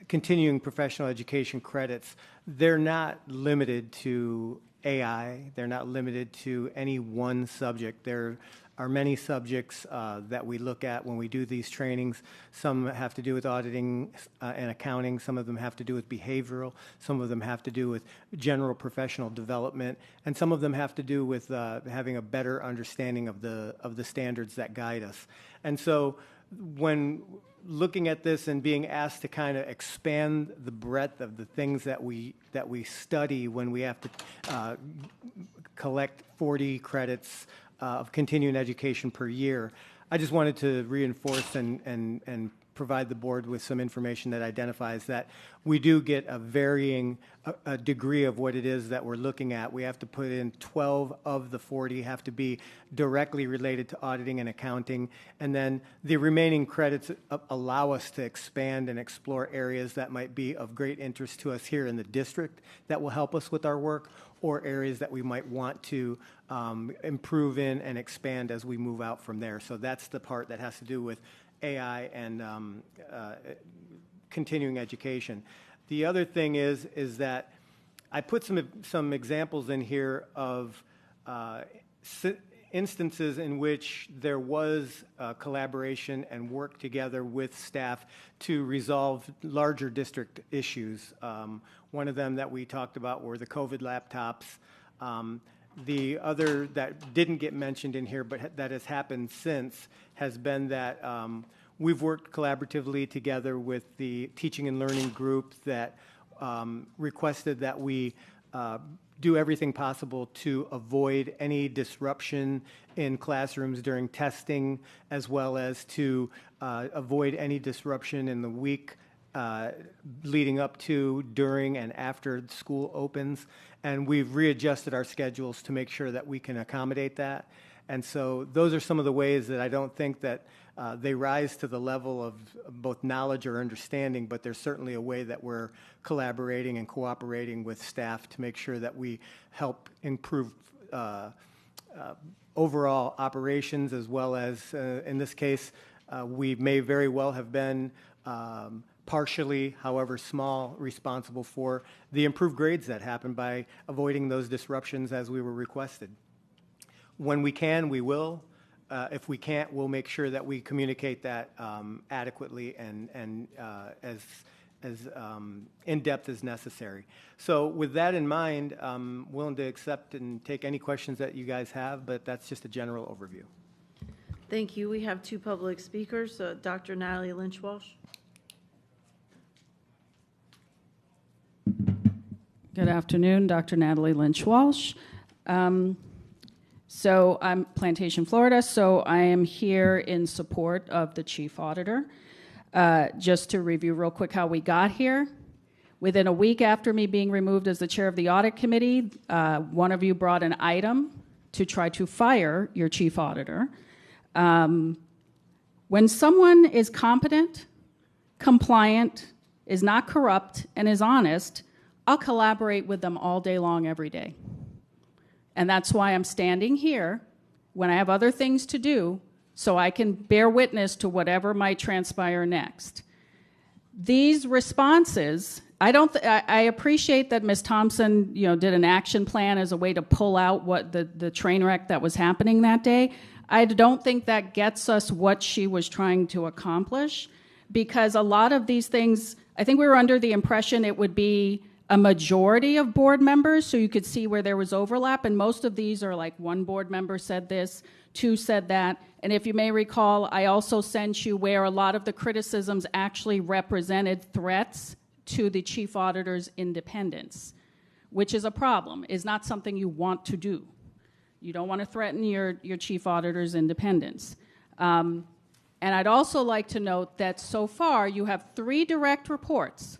Speaker 17: continuing professional education credits. They're not limited to AI. They're not limited to any one subject. There are many subjects that we look at when we do these trainings. Some have to do with auditing and accounting. Some of them have to do with behavioral. Some of them have to do with general professional development. And some of them have to do with having a better understanding of the standards that guide us. And so when looking at this and being asked to kind of expand the breadth of the things that we study when we have to collect 40 credits of continuing education per year, I just wanted to reinforce and provide the board with some information that identifies that we do get a varying degree of what it is that we're looking at. We have to put in 12 of the 40 have to be directly related to auditing and accounting, and then the remaining credits allow us to expand and explore areas that might be of great interest to us here in the district that will help us with our work, or areas that we might want to improve in and expand as we move out from there. So that's the part that has to do with AI and continuing education. The other thing is that I put some examples in here of instances in which there was collaboration and work together with staff to resolve larger district issues. One of them that we talked about were the COVID laptops. The other that didn't get mentioned in here, but that has happened since, has been that we've worked collaboratively together with the teaching and learning group that requested that we do everything possible to avoid any disruption in classrooms during testing, as well as to avoid any disruption in the week leading up to, during, and after school opens. And we've readjusted our schedules to make sure that we can accommodate that. And so those are some of the ways that I don't think that they rise to the level of both knowledge or understanding, but there's certainly a way that we're collaborating and cooperating with staff to make sure that we help improve overall operations, as well as, in this case, we may very well have been partially, however small, responsible for the improved grades that happened by avoiding those disruptions as we were requested. When we can, we will. If we can't, we'll make sure that we communicate that adequately and as in-depth as necessary. So with that in mind, I'm willing to accept and take any questions that you guys have, but that's just a general overview.
Speaker 1: Thank you. We have two public speakers, Dr. Natalie Lynch-Walsh.
Speaker 14: Good afternoon, Dr. Natalie Lynch-Walsh. So I'm Plantation, Florida, so I am here in support of the chief auditor. Just to review real quick how we got here. Within a week after me being removed as the chair of the audit committee, one of you brought an item to try to fire your chief auditor. When someone is competent, compliant, is not corrupt, and is honest, I'll collaborate with them all day long, every day. And that's why I'm standing here when I have other things to do, so I can bear witness to whatever might transpire next. These responses, I appreciate that Ms. Thompson, did an action plan as a way to pull out what the train wreck that was happening that day. I don't think that gets us what she was trying to accomplish, because a lot of these things, I think we were under the impression it would be a majority of board members, so you could see where there was overlap, and most of these are like one board member said this, two said that, and if you may recall, I also sent you where a lot of the criticisms actually represented threats to the chief auditor's independence, which is a problem, is not something you want to do. You don't want to threaten your chief auditor's independence. And I'd also like to note that so far you have 3 direct reports.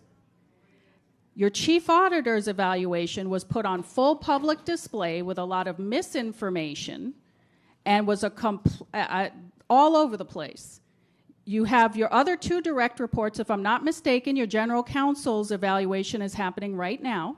Speaker 14: Your chief auditor's evaluation was put on full public display with a lot of misinformation and was all over the place. You have your other 2 direct reports. If I'm not mistaken, your general counsel's evaluation is happening right now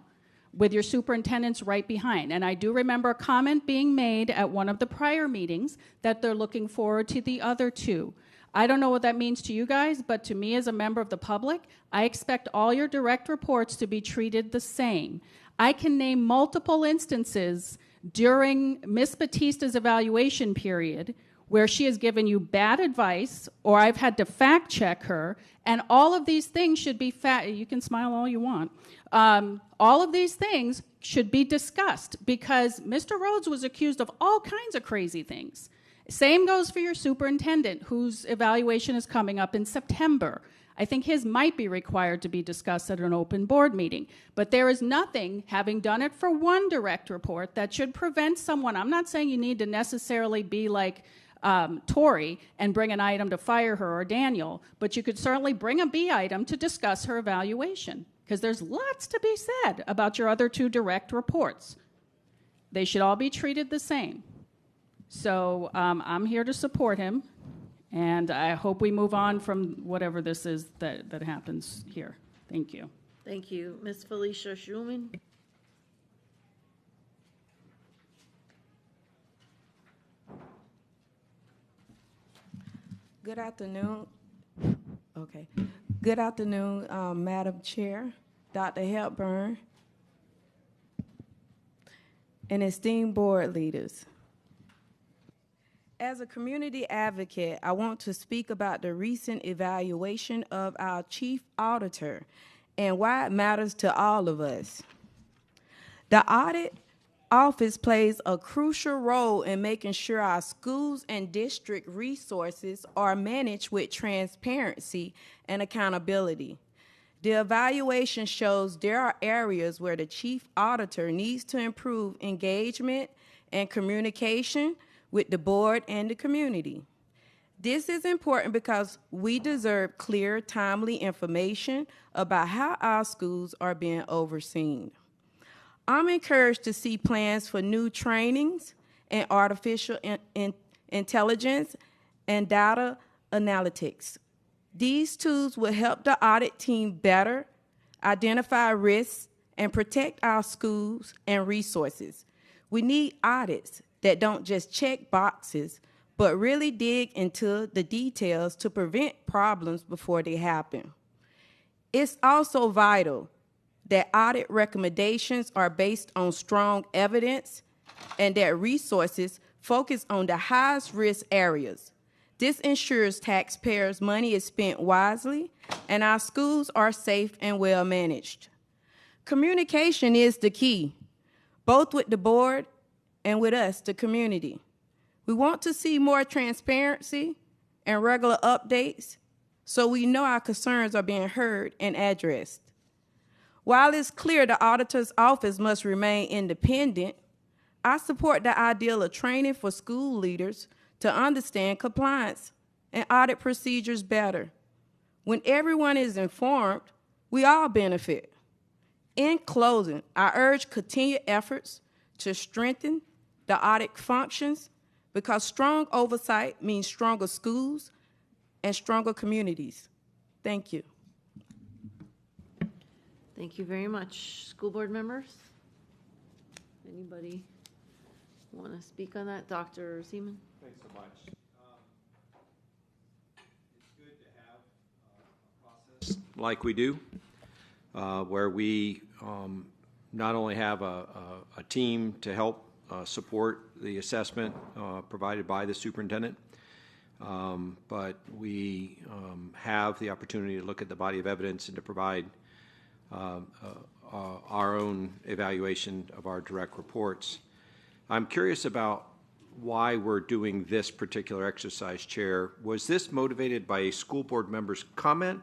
Speaker 14: with your superintendents right behind. And I do remember a comment being made at one of the prior meetings that they're looking forward to the other 2. I don't know what that means to you guys, but to me as a member of the public, I expect all your direct reports to be treated the same. I can name multiple instances during Ms. Batista's evaluation period where she has given you bad advice, or I've had to fact check her, and all of these things should be you can smile all you want. All of these things should be discussed, because Mr. Rhodes was accused of all kinds of crazy things. Same goes for your superintendent, whose evaluation is coming up in September. I think his might be required to be discussed at an open board meeting. But there is nothing, having done it for one direct report, that should prevent someone. I'm not saying you need to necessarily be like Tori and bring an item to fire her, or Daniel, but you could certainly bring a B item to discuss her evaluation, because there's lots to be said about your other 2 direct reports. They should all be treated the same. So I'm here to support him, and I hope we move on from whatever this is that happens here. Thank you.
Speaker 1: Thank you. Ms. Felicia Schulman.
Speaker 7: Good afternoon. Okay. Good afternoon, Madam Chair, Dr. Hepburn, and esteemed board leaders. As a community advocate, I want to speak about the recent evaluation of our chief auditor and why it matters to all of us. The audit office plays a crucial role in making sure our schools and district resources are managed with transparency and accountability. The evaluation shows there are areas where the chief auditor needs to improve engagement and communication with the board and the community. This is important because we deserve clear, timely information about how our schools are being overseen. I'm encouraged to see plans for new trainings in artificial intelligence and data analytics. These tools will help the audit team better identify risks and protect our schools and resources. We need audits that don't just check boxes, but really dig into the details to prevent problems before they happen. It's also vital that audit recommendations are based on strong evidence and that resources focus on the highest risk areas. This ensures taxpayers' money is spent wisely and our schools are safe and well managed. Communication is the key, both with the board and with us, the community. We want to see more transparency and regular updates so we know our concerns are being heard and addressed. While it's clear the auditor's office must remain independent, I support the ideal of training for school leaders to understand compliance and audit procedures better. When everyone is informed, we all benefit. In closing, I urge continued efforts to strengthen the audit functions because strong oversight means stronger schools and stronger communities. Thank you.
Speaker 1: Thank you very much. School board members? Anybody want to speak on that? Dr. Seaman?
Speaker 16: Thanks so much. It's good to have a process like we do, where we not only have a team to help support the assessment provided by the superintendent, but we have the opportunity to look at the body of evidence and to provide our own evaluation of our direct reports. I'm curious about why we're doing this particular exercise, Chair. Was this motivated by a school board member's comment?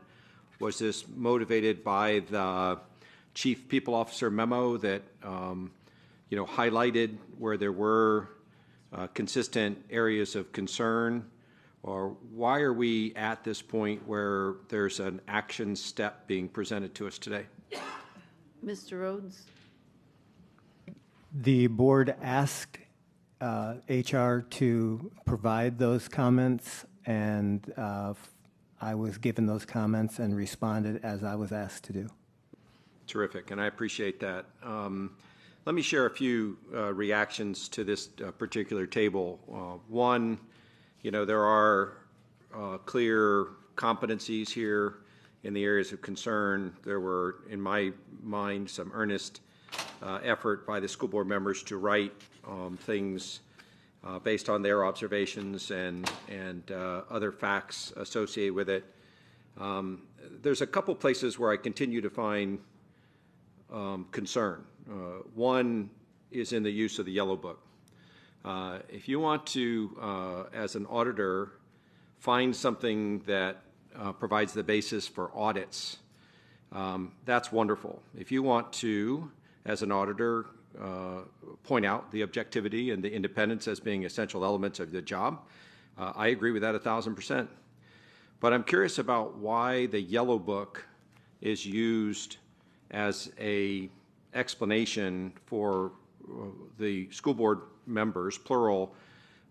Speaker 16: Was this motivated by the Chief People Officer memo that highlighted where there were consistent areas of concern? Or why are we at this point where there's an action step being presented to us today?
Speaker 1: Mr. Rhodes?
Speaker 17: The board asked HR to provide those comments, and I was given those comments and responded as I was asked to do.
Speaker 16: Terrific, and I appreciate that. Let me share a few reactions to this particular table. One, there are clear competencies here in the areas of concern. There were, in my mind, some earnest effort by the school board members to write things based on their observations and other facts associated with it. There's a couple places where I continue to find concern. One is in the use of the yellow book. If you want to, as an auditor, find something that provides the basis for audits, that's wonderful. If you want to, as an auditor, point out the objectivity and the independence as being essential elements of the job, I agree with that 1,000%. But I'm curious about why the yellow book is used as a explanation for the school board members, plural,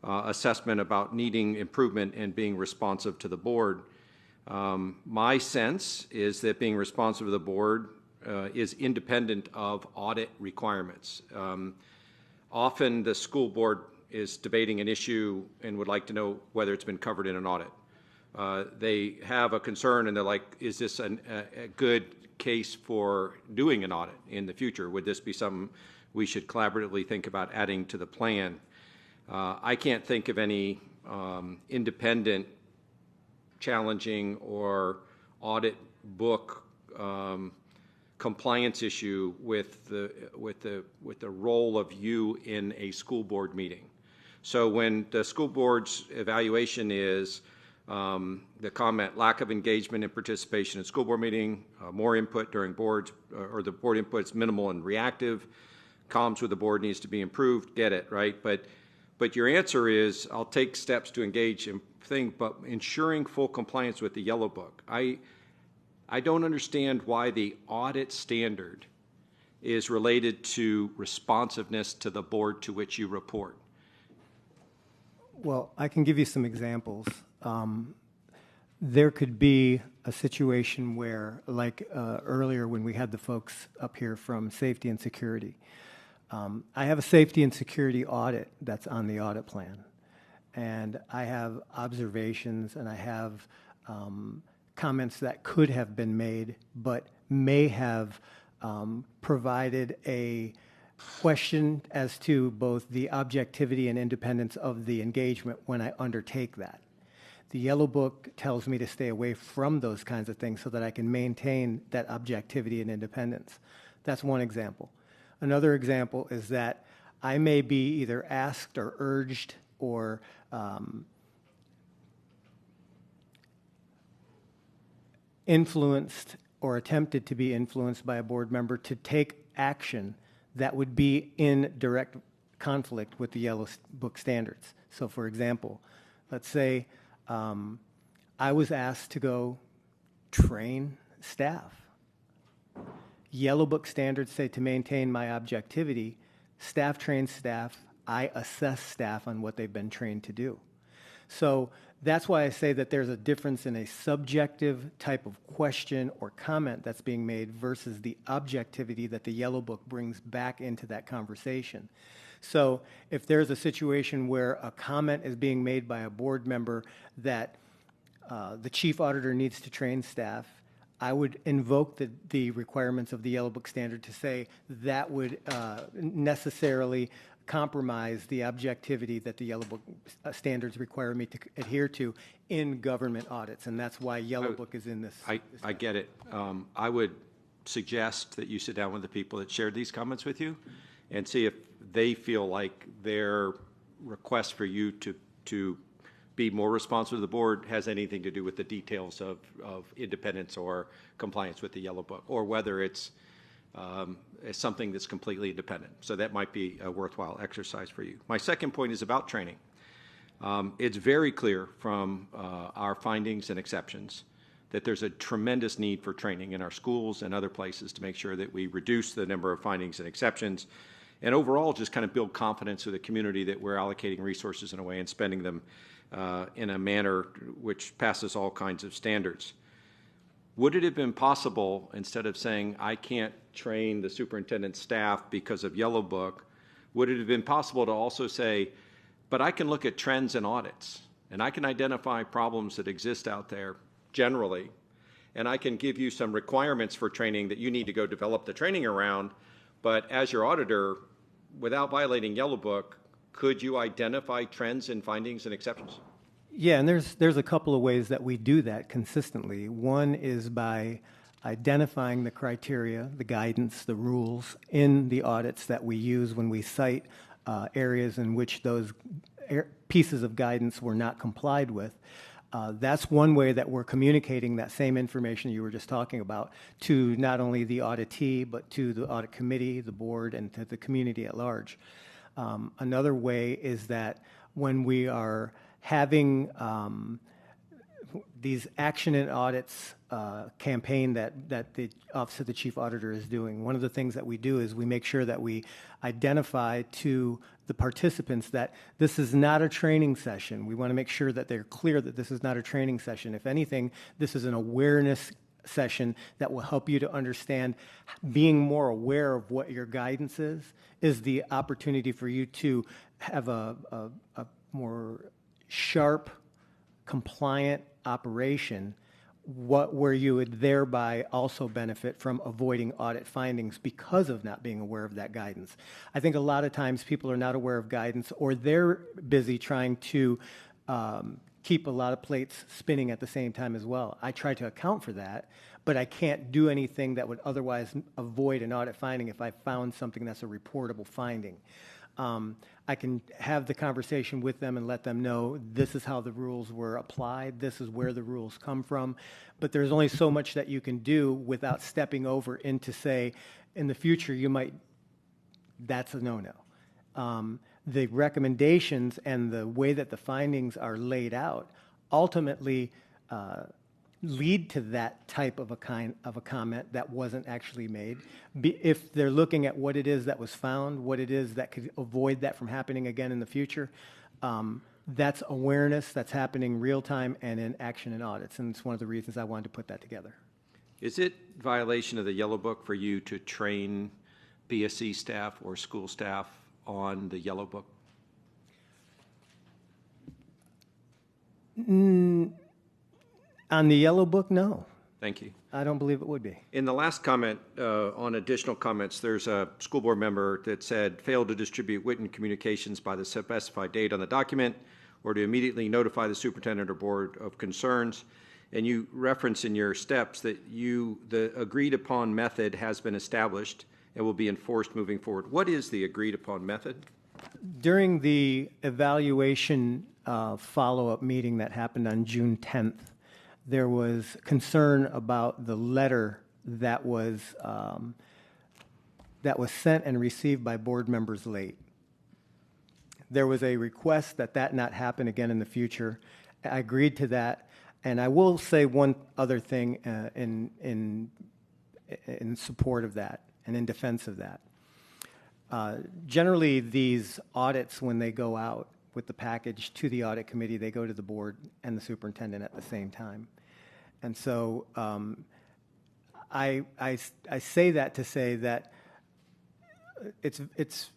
Speaker 16: assessment about needing improvement and being responsive to the board. My sense is that being responsive to the board is independent of audit requirements. Often the school board is debating an issue and would like to know whether it's been covered in an audit. They have a concern and they're like, is this a good case for doing an audit in the future? Would this be something we should collaboratively think about adding to the plan? I can't think of any independent, challenging, or audit book compliance issue with the role of you in a school board meeting. So when the school board's evaluation is the comment, lack of engagement and participation in school board meeting, more input during boards, or the board input is minimal and reactive, comms with the board needs to be improved, get it, right? But your answer is, I'll take steps to engage in thing, but ensuring full compliance with the Yellow Book. I don't understand why the audit standard is related to responsiveness to the board to which you report.
Speaker 17: Well, I can give you some examples. There could be a situation where, like earlier when we had the folks up here from safety and security, I have a safety and security audit that's on the audit plan. And I have observations and I have comments that could have been made, but may have provided a question as to both the objectivity and independence of the engagement when I undertake that. The Yellow Book tells me to stay away from those kinds of things so that I can maintain that objectivity and independence. That's one example. Another example is that I may be either asked or urged or influenced or attempted to be influenced by a board member to take action that would be in direct conflict with the Yellow Book standards. So for example, let's say I was asked to go train staff. Yellow Book standards say to maintain my objectivity, staff trains staff, I assess staff on what they've been trained to do. So that's why I say that there's a difference in a subjective type of question or comment that's being made versus the objectivity that the Yellow Book brings back into that conversation. So if there's a situation where a comment is being made by a board member that the chief auditor needs to train staff, I would invoke the requirements of the Yellow Book standard to say that would necessarily compromise the objectivity that the Yellow Book standards require me to adhere to in government audits, and that's why Yellow Book is in this.
Speaker 16: I get it. I would suggest that you sit down with the people that shared these comments with you and see if they feel like their request for you to be more responsive to the board has anything to do with the details of independence or compliance with the Yellow Book, or whether it's something that's completely independent. So that might be a worthwhile exercise for you. My second point is about training. It's very clear from our findings and exceptions that there's a tremendous need for training in our schools and other places to make sure that we reduce the number of findings and exceptions, and overall just kind of build confidence with the community that we're allocating resources in a way and spending them in a manner which passes all kinds of standards. Would it have been possible, instead of saying, I can't train the superintendent's staff because of Yellow Book, would it have been possible to also say, but I can look at trends and audits, and I can identify problems that exist out there generally, and I can give you some requirements for training that you need to go develop the training around, but as your auditor, without violating Yellow Book, could you identify trends and findings and exceptions?
Speaker 17: Yeah, and there's a couple of ways that we do that consistently. One is by identifying the criteria, the guidance, the rules in the audits that we use when we cite areas in which those pieces of guidance were not complied with. That's one way that we're communicating that same information you were just talking about to not only the auditee, but to the audit committee, the board, and to the community at large. Another way is that when we are having these action and audits campaign that the Office of the Chief Auditor is doing, one of the things that we do is we make sure that we identify to the participants that this is not a training session. We want to make sure that they're clear that this is not a training session. If anything, this is an awareness session that will help you to understand being more aware of what your guidance is the opportunity for you to have a more sharp, compliant operation, where you would thereby also benefit from avoiding audit findings because of not being aware of that guidance. I think a lot of times people are not aware of guidance, or they're busy trying to keep a lot of plates spinning at the same time as well. I try to account for that, but I can't do anything that would otherwise avoid an audit finding if I found something that's a reportable finding. I can have the conversation with them and let them know this is how the rules were applied, this is where the rules come from, but there's only so much that you can do without stepping over into, say, in the future you might, that's a no-no. The recommendations and the way that the findings are laid out ultimately lead to that type of a comment that wasn't actually made. If they're looking at what it is that was found, what it is that could avoid that from happening again in the future, that's awareness that's happening real time and in action and audits, and it's one of the reasons I wanted to put that together.
Speaker 16: Is it violation of the Yellow Book for you to train BSC staff or school staff on the Yellow Book?
Speaker 17: On the Yellow Book, no.
Speaker 16: Thank you.
Speaker 17: I don't believe it would be.
Speaker 16: In the last comment, on additional comments, there's a school board member that said, failed to distribute written communications by the specified date on the document or to immediately notify the superintendent or board of concerns. And you reference in your steps that the agreed upon method has been established and will be enforced moving forward. What is the agreed upon method?
Speaker 17: During the evaluation follow-up meeting that happened on June 10th, there was concern about the letter that was sent and received by board members late. There was a request that that not happen again in the future. I agreed to that, and I will say one other thing in support of that and in defense of that. Generally, these audits, when they go out with the package to the audit committee, they go to the board and the superintendent at the same time. And so I say that to say that it's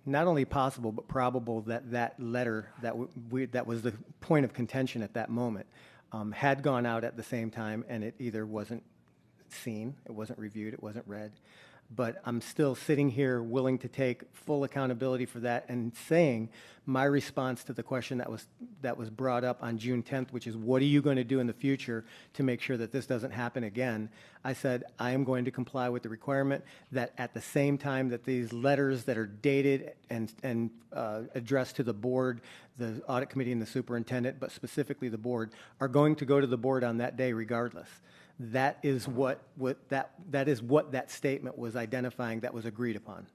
Speaker 17: not only possible but probable that that letter that was the point of contention at that moment had gone out at the same time, and it either wasn't seen, it wasn't reviewed, it wasn't read. But I'm still sitting here willing to take full accountability for that and saying my response to the question that was brought up on June 10th, which is what are you going to do in the future to make sure that this doesn't happen again? I said I am going to comply with the requirement that at the same time that these letters that are dated and addressed to the board, the audit committee and the superintendent, but specifically the board, are going to go to the board on that day regardless. That is what that statement was identifying that was agreed upon.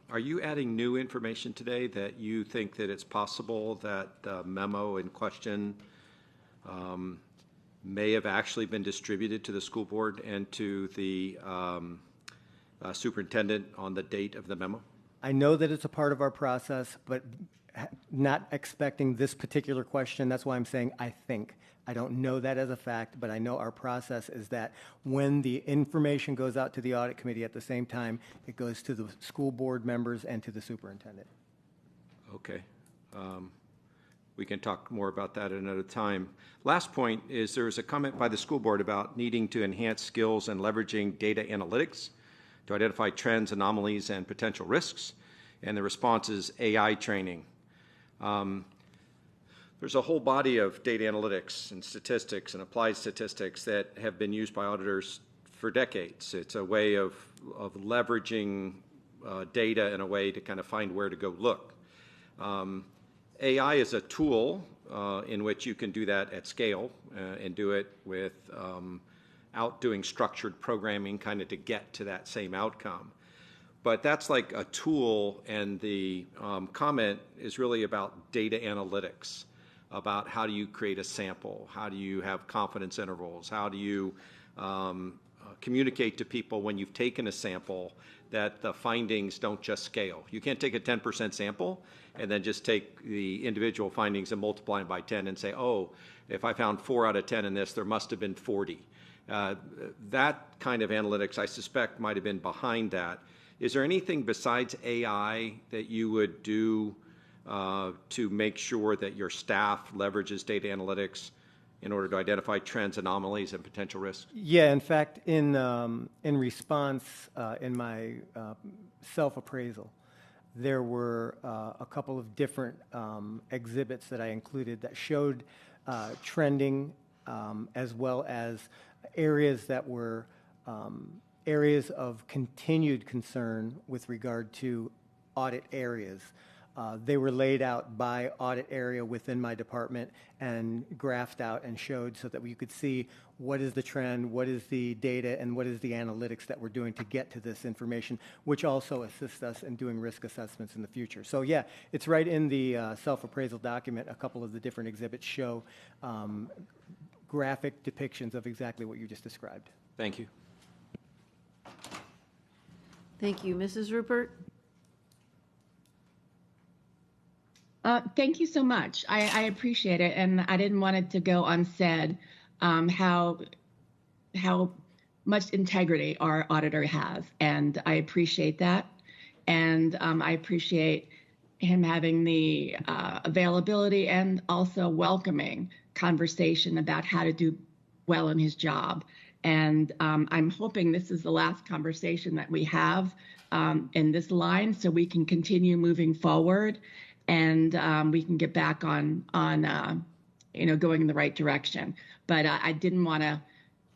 Speaker 16: Are you adding new information today that you think that it's possible that the memo in question may have actually been distributed to the school board and to the superintendent on the date of the memo?
Speaker 17: I know that it's a part of our process, but not expecting this particular question. That's why I'm saying I think. I don't know that as a fact, but I know our process is that when the information goes out to the audit committee at the same time, it goes to the school board members and to the superintendent.
Speaker 16: Okay. We can talk more about that at another time. Last point is there was a comment by the school board about needing to enhance skills and leveraging data analytics to identify trends, anomalies, and potential risks. And the response is AI training. There's a whole body of data analytics and statistics and applied statistics that have been used by auditors for decades. It's a way of leveraging data in a way to kind of find where to go look. AI is a tool in which you can do that at scale and do it without doing structured programming kind of to get to that same outcome. But that's like a tool, and the comment is really about data analytics, about how do you create a sample, how do you have confidence intervals, how do you communicate to people when you've taken a sample that the findings don't just scale. You can't take a 10% sample and then just take the individual findings and multiply them by 10 and say, oh, if I found 4 out of 10 in this, there must have been 40. That kind of analytics, I suspect, might have been behind that. Is there anything besides AI that you would do to make sure that your staff leverages data analytics in order to identify trends, anomalies, and potential risks?
Speaker 17: Yeah, in fact, in response, in my self-appraisal, there were a couple of different exhibits that I included that showed trending as well as areas that were areas of continued concern with regard to audit areas. They were laid out by audit area within my department and graphed out and showed so that you could see what is the trend, what is the data, and what is the analytics that we're doing to get to this information, which also assists us in doing risk assessments in the future. So yeah, it's right in the self-appraisal document. A couple of the different exhibits show graphic depictions of exactly what you just described.
Speaker 16: Thank you.
Speaker 1: Thank you. Mrs. Rupert?
Speaker 4: Thank you so much. I appreciate it, and I didn't want it to go unsaid how much integrity our auditor has, and I appreciate that. And I appreciate him having the availability and also welcoming conversation about how to do well in his job. And I'm hoping this is the last conversation that we have in this line, so we can continue moving forward and we can get back on going in the right direction. But I didn't want to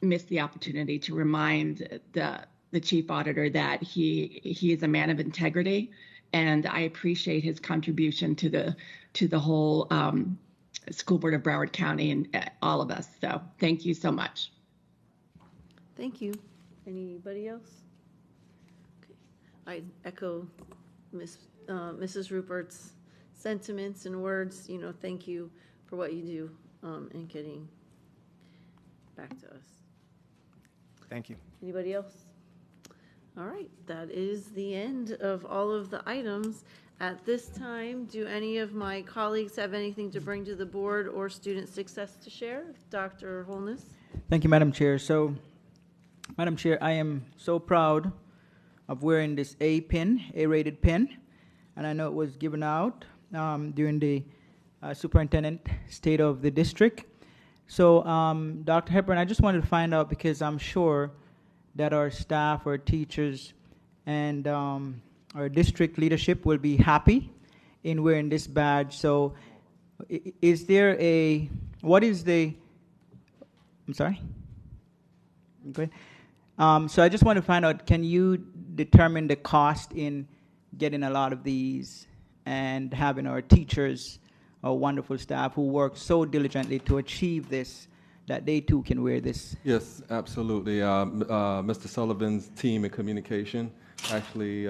Speaker 4: miss the opportunity to remind the chief auditor that he is a man of integrity, and I appreciate his contribution to the whole school board of Broward County and all of us. So thank you so much.
Speaker 1: Thank you. Anybody else? Okay. I echo Mrs. Rupert's sentiments and words. Thank you for what you do in getting back to us.
Speaker 17: Thank you.
Speaker 1: Anybody else? All right, that is the end of all of the items. At this time, do any of my colleagues have anything to bring to the board or student success to share? Dr. Holness?
Speaker 23: Thank you, Madam Chair. So, Madam Chair, I am so proud of wearing this A-rated pin, and I know it was given out during the superintendent state of the district. So, Dr. Hepburn, I just wanted to find out, because I'm sure that our staff, our teachers, and our district leadership will be happy in wearing this badge. So, is there what is the, I'm sorry? Go ahead. So I just want to find out, can you determine the cost in getting a lot of these and having our teachers, our wonderful staff who work so diligently to achieve this, that they too can wear this?
Speaker 11: Yes, absolutely. Mr. Sullivan's team in communication actually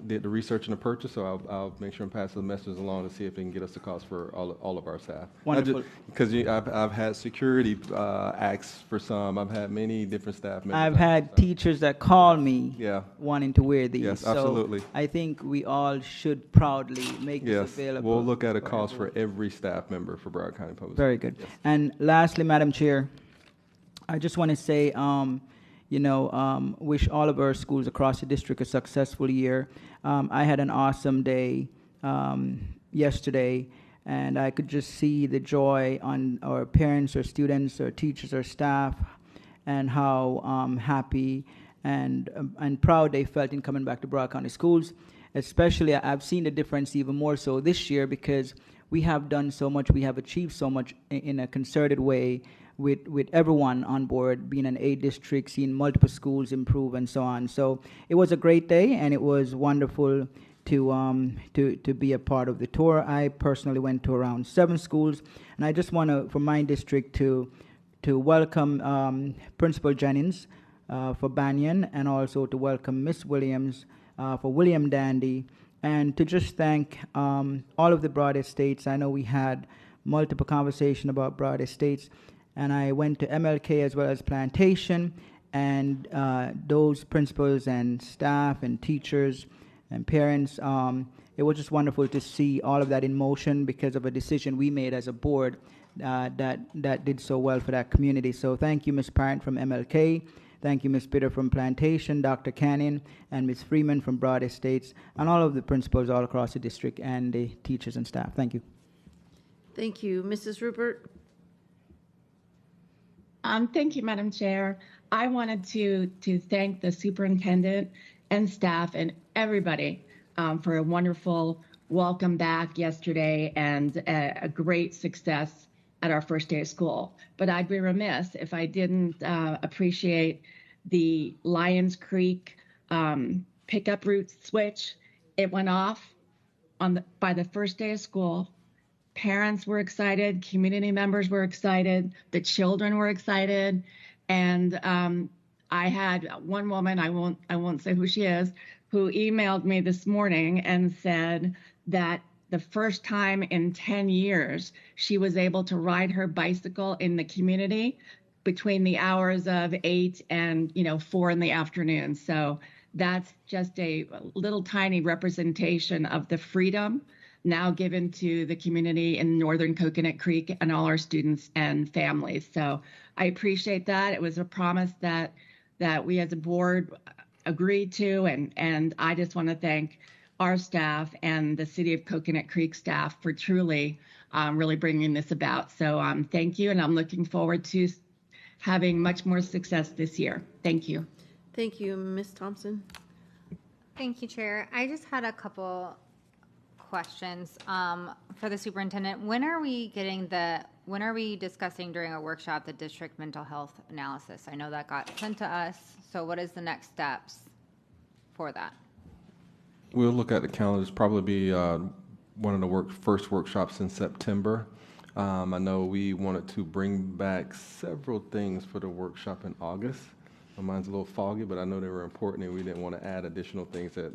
Speaker 11: did the research and the purchase, so I'll make sure and pass the message along to see if they can get us the cost for all of our staff.
Speaker 23: Wonderful.
Speaker 11: Because I've had security acts for some. I've had many different staff members.
Speaker 23: I've had teachers that call me wanting to wear these.
Speaker 11: Yes, absolutely.
Speaker 23: So I think we all should proudly make this available.
Speaker 11: We'll look at a cost for every staff member for Broward County Public Schools.
Speaker 23: Very good.
Speaker 11: Yes.
Speaker 23: And lastly, Madam Chair, I just want to say, wish all of our schools across the district a successful year. I had an awesome day yesterday, and I could just see the joy on our parents, our students, our teachers, our staff, and how happy and proud they felt in coming back to Broward County Schools. Especially, I've seen the difference even more so this year, because we have done so much, we have achieved so much in a concerted way, with everyone on board, being an A district, seeing multiple schools improve and so on. So it was a great day, and it was wonderful to be a part of the tour. I personally went to around 7 schools, and I just want to, for my district, to welcome Principal Jennings for Banyan, and also to welcome Miss Williams for William Dandy, and to just thank all of the Broward Estates. I know we had multiple conversations about Broward Estates, and I went to MLK as well as Plantation, and those principals and staff and teachers and parents, it was just wonderful to see all of that in motion because of a decision we made as a board that did so well for that community. So thank you, Ms. Parent from MLK. Thank you, Ms. Bitter from Plantation, Dr. Cannon, and Ms. Freeman from Broward Estates, and all of the principals all across the district, and the teachers and staff. Thank you.
Speaker 1: Thank you. Mrs. Rupert?
Speaker 4: Thank you, Madam Chair. I wanted to thank the superintendent and staff and everybody for a wonderful welcome back yesterday and a great success at our first day of school. But I'd be remiss if I didn't appreciate the Lions Creek pickup route switch. It went off by the first day of school. Parents were excited, community members were excited, the children were excited, and I had one woman, I won't say who she is, who emailed me this morning and said that the first time in 10 years she was able to ride her bicycle in the community between the hours of 8 and 4 in the afternoon. So that's just a little tiny representation of the freedom now given to the community in northern Coconut Creek and all our students and families. So I appreciate that. It was a promise that we as a board agreed to, and I just want to thank our staff and the City of Coconut Creek staff for truly really bringing this about. So thank you, and I'm looking forward to having much more success this year. Thank you.
Speaker 1: Thank you, Ms. Thompson.
Speaker 8: Thank you, Chair. I just had a couple questions for the superintendent. When are we discussing during a workshop the district mental health analysis? I know that got sent to us. So what is the next steps for that?
Speaker 11: We'll look at the calendars, probably be one of the first workshops in September. I know we wanted to bring back several things for the workshop in August. My mind's a little foggy, but I know they were important, and we didn't want to add additional things that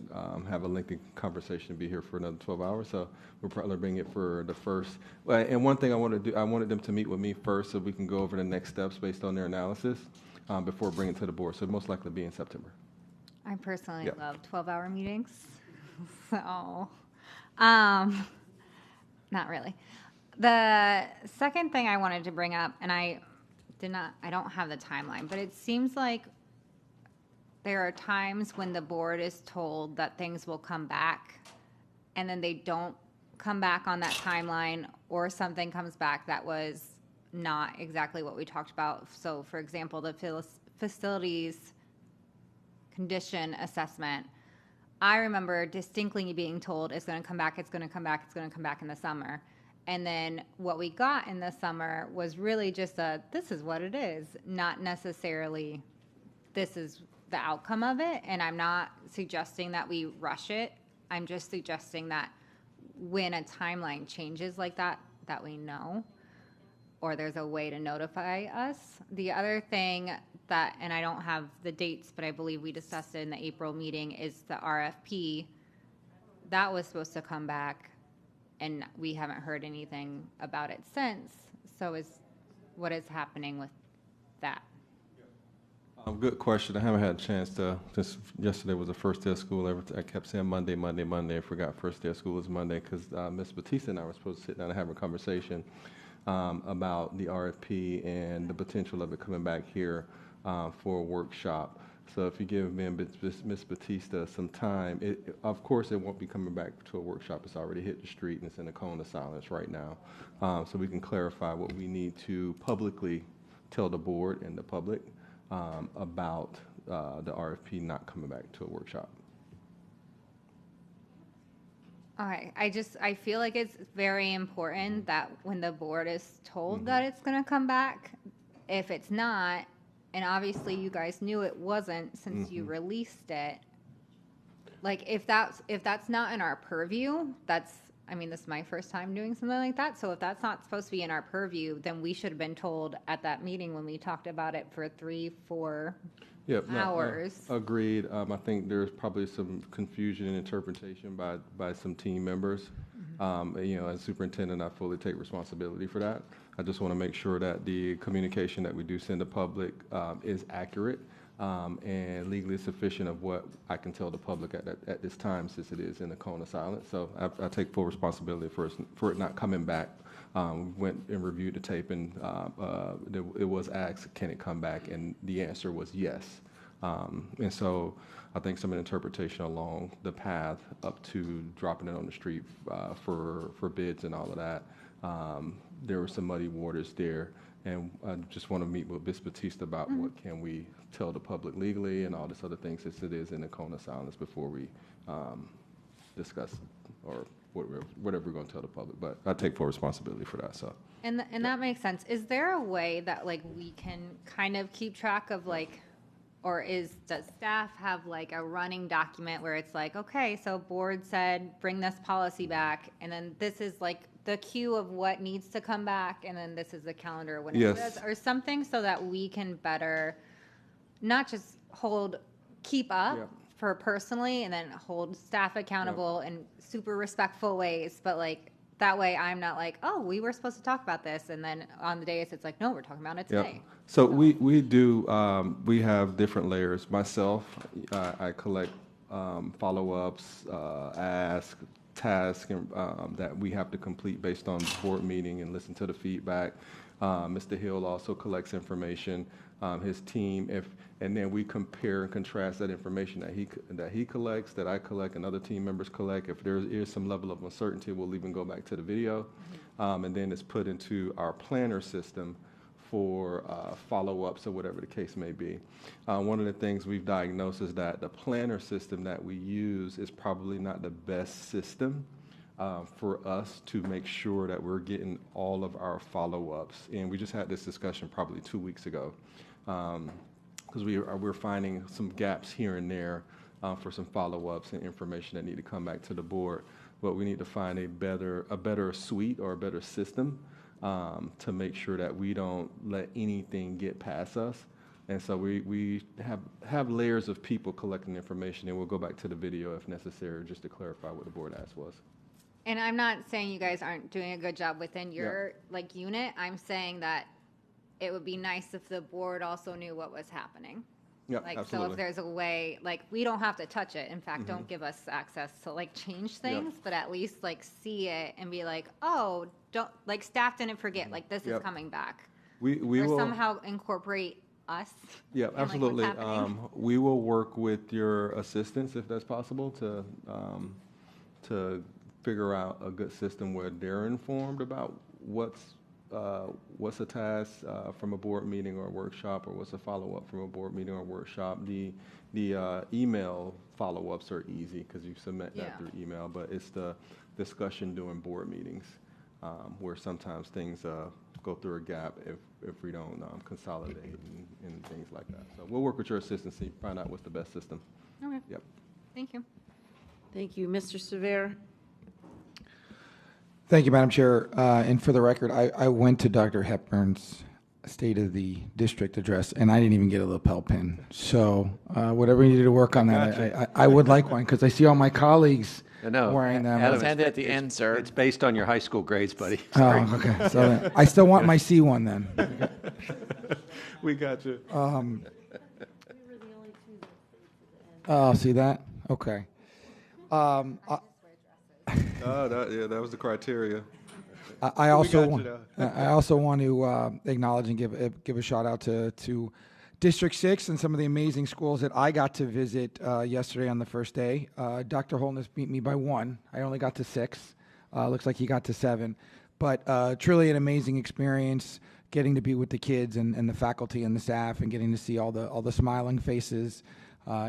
Speaker 11: have a lengthy conversation and be here for another 12 hours. So we'll probably bring it for the first. And one thing I wanted to do, I wanted them to meet with me first so we can go over the next steps based on their analysis before bringing it to the board. So most likely be in September.
Speaker 8: I personally love 12-hour meetings, so not really. The second thing I wanted to bring up, and I don't have the timeline, but it seems like there are times when the board is told that things will come back, and then they don't come back on that timeline, or something comes back that was not exactly what we talked about. So, for example, the facilities condition assessment, I remember distinctly being told it's going to come back, it's going to come back, it's going to come back in the summer. And then what we got in the summer was really just this is what it is, not necessarily this is the outcome of it. And I'm not suggesting that we rush it. I'm just suggesting that when a timeline changes like that, that we know, or there's a way to notify us. The other thing that, and I don't have the dates, but I believe we discussed it in the April meeting, is the RFP. That was supposed to come back, and we haven't heard anything about it since. So what is happening with that?
Speaker 11: Good question. I haven't had a chance to, just yesterday was the first day of school. I kept saying Monday. I forgot first day of school is Monday because Ms. Batista and I were supposed to sit down and have a conversation about the RFP and the potential of it coming back here for a workshop. So if you give me and Ms. Batista some time, of course it won't be coming back to a workshop. It's already hit the street and it's in a cone of silence right now. So we can clarify what we need to publicly tell the board and the public about the RFP not coming back to a workshop.
Speaker 8: Okay, I feel like it's very important that when the board is told that it's going to come back, if it's not, and obviously you guys knew it wasn't since you released it, like if that's not in our purview, this is my first time doing something like that. So if that's not supposed to be in our purview, then we should have been told at that meeting when we talked about it for 3-4 hours.
Speaker 11: Agreed. I think there's probably some confusion and interpretation by some team members. As superintendent, I fully take responsibility for that. I just want to make sure that the communication that we do send the public is accurate and legally sufficient of what I can tell the public at this time, since it is in the cone of silence. So I take full responsibility for it not coming back. We went and reviewed the tape, and it was asked, can it come back? And the answer was yes. And so I think some interpretation along the path up to dropping it on the street for bids and all of that, there were some muddy waters there. And I just want to meet with Ms. Batista about what can we tell the public legally and all this other things, since it is in the cone of silence before we discuss or whatever we're going to tell the public. But I take full responsibility for that. So.
Speaker 8: And that makes sense. Is there a way that like we can kind of keep track of like, or does staff have like a running document where it's like, okay, so board said bring this policy back, and then this is like the queue of what needs to come back, and then this is the calendar when it does, or something, so that we can better not just keep up for personally, and then hold staff accountable in super respectful ways, but like that way I'm not like, oh, we were supposed to talk about this, and then on the days it's like, no, we're talking about it today.
Speaker 11: So we do, we have different layers. Myself, I collect follow-ups, ask, tasks that we have to complete based on board meeting and listen to the feedback. Mr. Hill also collects information, his team, and then we compare and contrast that information that he collects, that I collect, and other team members collect. If there is some level of uncertainty, we'll even go back to the video, and then it's put into our planner system for follow-ups or whatever the case may be. One of the things we've diagnosed is that the planner system that we use is probably not the best system for us to make sure that we're getting all of our follow-ups. And we just had this discussion probably 2 weeks ago, because we're finding some gaps here and there for some follow-ups and information that need to come back to the board. But we need to find a better suite or a better system to make sure that we don't let anything get past us. And so we have layers of people collecting information, and we'll go back to the video if necessary, just to clarify what the board ask was.
Speaker 8: And I'm not saying you guys aren't doing a good job within your like unit. I'm saying that it would be nice if the board also knew what was happening.
Speaker 11: Yeah,
Speaker 8: like,
Speaker 11: absolutely.
Speaker 8: so if there's a way, like, we don't have to touch it. In fact, don't give us access to like change things, but at least like see it and be like, oh, don't, like, staff didn't forget, like this is coming back.
Speaker 11: We
Speaker 8: or
Speaker 11: will
Speaker 8: somehow incorporate us.
Speaker 11: Yeah, absolutely.
Speaker 8: Like, what's happening.
Speaker 11: We will work with your assistants if that's possible to figure out a good system where they're informed about what's a task from a board meeting or a workshop, or what's a follow-up from a board meeting or a workshop. The email follow-ups are easy because you submit that through email, but it's the discussion during board meetings where sometimes things go through a gap if we don't consolidate and things like that. So we'll work with your assistants and find out what's the best system.
Speaker 8: Okay.
Speaker 11: Yep.
Speaker 8: Thank you.
Speaker 1: Thank you. Mr. Severe?
Speaker 24: Thank you, Madam Chair. And for the record, I went to Dr. Hepburn's State of the District address, and I didn't even get a lapel pin. So whatever you need to work on that, I would like one, because I see all my colleagues wearing them.
Speaker 21: Adam, send it at the end, sir.
Speaker 20: It's based on your high school grades, buddy.
Speaker 24: Oh, okay. So then, I still want my C one then.
Speaker 11: We got you.
Speaker 24: Oh, see that? Okay.
Speaker 11: That was the criteria.
Speaker 24: I also want to acknowledge and give a shout out to District 6 and some of the amazing schools that I got to visit yesterday on the first day. Dr. Holness beat me by 1. I only got to 6. Looks like he got to 7. But truly an amazing experience getting to be with the kids and the faculty and the staff, and getting to see all the smiling faces.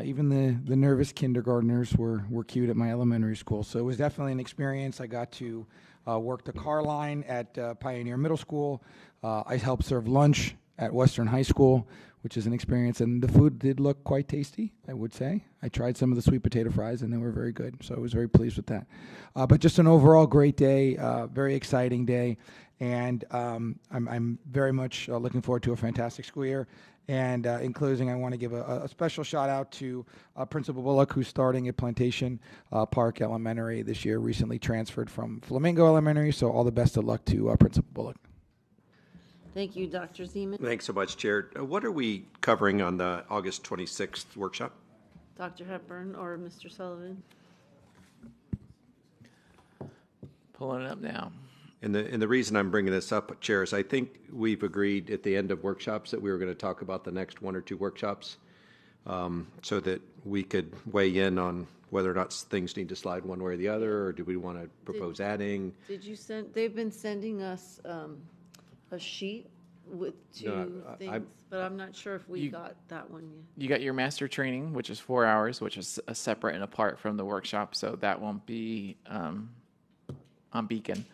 Speaker 24: Even the nervous kindergartners were cute at my elementary school. So it was definitely an experience. I got to work the car line at Pioneer Middle School. I helped serve lunch at Western High School, which is an experience. And the food did look quite tasty, I would say. I tried some of the sweet potato fries, and they were very good. So I was very pleased with that. But just an overall great day, very exciting day. And I'm very much looking forward to a fantastic school year. And in closing, I want to give a special shout out to Principal Bullock, who's starting at Plantation Park Elementary this year, recently transferred from Flamingo Elementary. So all the best of luck to Principal Bullock.
Speaker 1: Thank you, Dr. Zeman.
Speaker 20: Thanks so much, Chair. What are we covering on the August 26th workshop?
Speaker 1: Dr. Hepburn or Mr. Sullivan?
Speaker 21: Pulling it up now.
Speaker 20: And the reason I'm bringing this up, Chair, is I think we've agreed at the end of workshops that we were going to talk about the next 1 or 2 workshops, so that we could weigh in on whether or not things need to slide one way or the other, or do we want to propose adding?
Speaker 1: Did you send? They've been sending us a sheet with two
Speaker 5: No,
Speaker 1: things, but I'm not sure if we got that one yet.
Speaker 21: You got your master training, which is 4 hours, which is a separate and apart from the workshop, so that won't be on Beacon.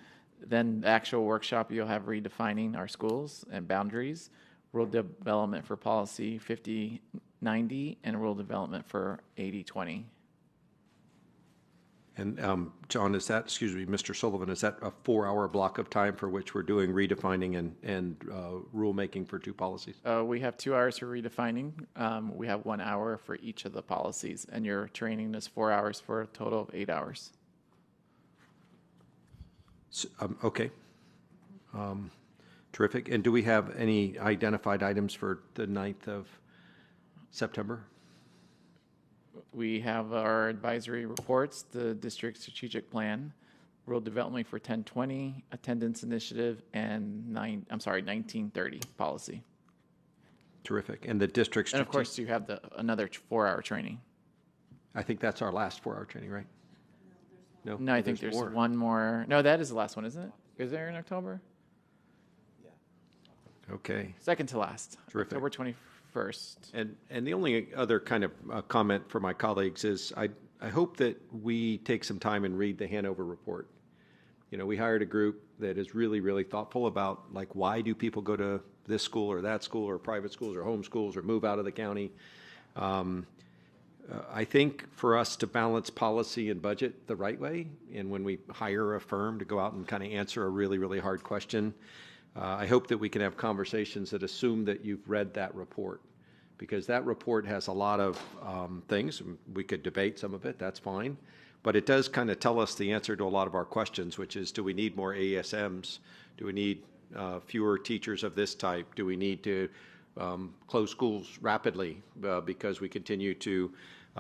Speaker 21: Then the actual workshop, you'll have redefining our schools and boundaries, rule development for policy 5090, and rule development for 8020.
Speaker 16: And John, is that, excuse me, Mr. Sullivan, is that a 4-hour block of time for which we're doing redefining and rulemaking for 2 policies?
Speaker 21: We have 2 hours for redefining. We have 1 hour for each of the policies, and your training is 4 hours for a total of 8 hours.
Speaker 16: Okay. Terrific. And do we have any identified items for the 9th of September?
Speaker 21: We have our advisory reports, the district strategic plan, rule development for 1020, attendance initiative, and 1930 policy.
Speaker 16: Terrific. And the district
Speaker 21: And of course, you have another 4-hour training.
Speaker 16: I think that's our last 4-hour training, right?
Speaker 21: No, I think there's one more. No, that is the last one, isn't it? Is there in October?
Speaker 16: Okay.
Speaker 21: Second to last.
Speaker 16: Terrific.
Speaker 21: October 21st.
Speaker 16: And the only other kind of comment for my colleagues is I hope that we take some time and read the Hanover report. You know, we hired a group that is really, really thoughtful about, like, why do people go to this school or that school or private schools or home schools or move out of the county? I think for us to balance policy and budget the right way, and when we hire a firm to go out and kind of answer a really, really hard question, I hope that we can have conversations that assume that you've read that report, because that report has a lot of things. We could debate some of it, that's fine, but it does kind of tell us the answer to a lot of our questions, which is, do we need more ASMs? Do we need fewer teachers of this type? Do we need to close schools rapidly because we continue to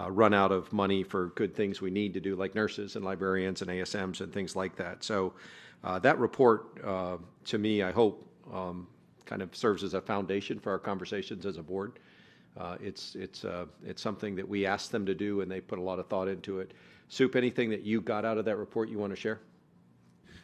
Speaker 16: run out of money for good things we need to do, like nurses and librarians and ASMs and things like that? So that report, to me, I hope, kind of serves as a foundation for our conversations as a board. It's something that we asked them to do, and they put a lot of thought into it. Soup, anything that you got out of that report you want to share?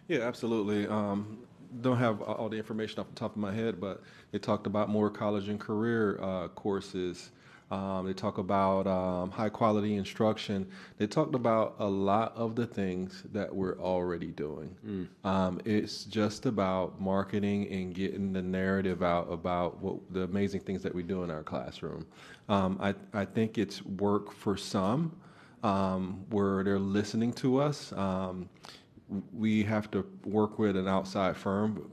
Speaker 11: Yeah, absolutely. Don't have all the information off the top of my head, but they talked about more college and career courses. They talk about high quality instruction. They talked about a lot of the things that we're already doing. It's just about marketing and getting the narrative out about the amazing things that we do in our classroom. I think it's work for some where they're listening to us. We have to work with an outside firm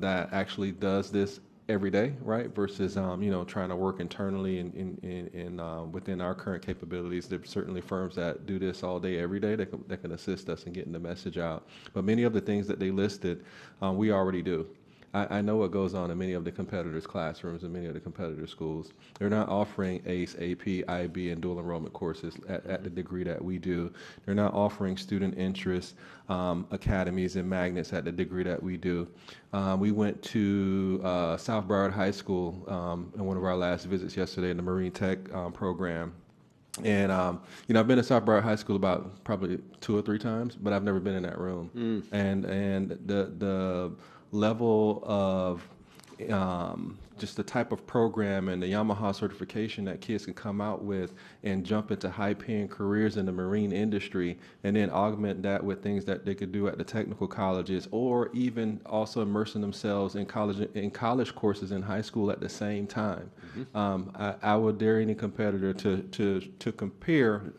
Speaker 11: that actually does this every day, right? Versus trying to work internally and within our current capabilities. There's certainly firms that do this all day, every day that can assist us in getting the message out. But many of the things that they listed, we already do. I know what goes on in many of the competitors' classrooms and many of the competitor schools. They're not offering ACE, AP, IB, and dual enrollment courses at the degree that we do. They're not offering student interest academies and magnets at the degree that we do. We went to South Broward High School in one of our last visits yesterday in the Marine Tech program. And, I've been to South Broward High School about probably 2 or 3 times, but I've never been in that room. And the level of just the type of program and the Yamaha certification that kids can come out with and jump into high-paying careers in the marine industry, and then augment that with things that they could do at the technical colleges, or even also immersing themselves in college courses in high school at the same time. I would dare any competitor to compare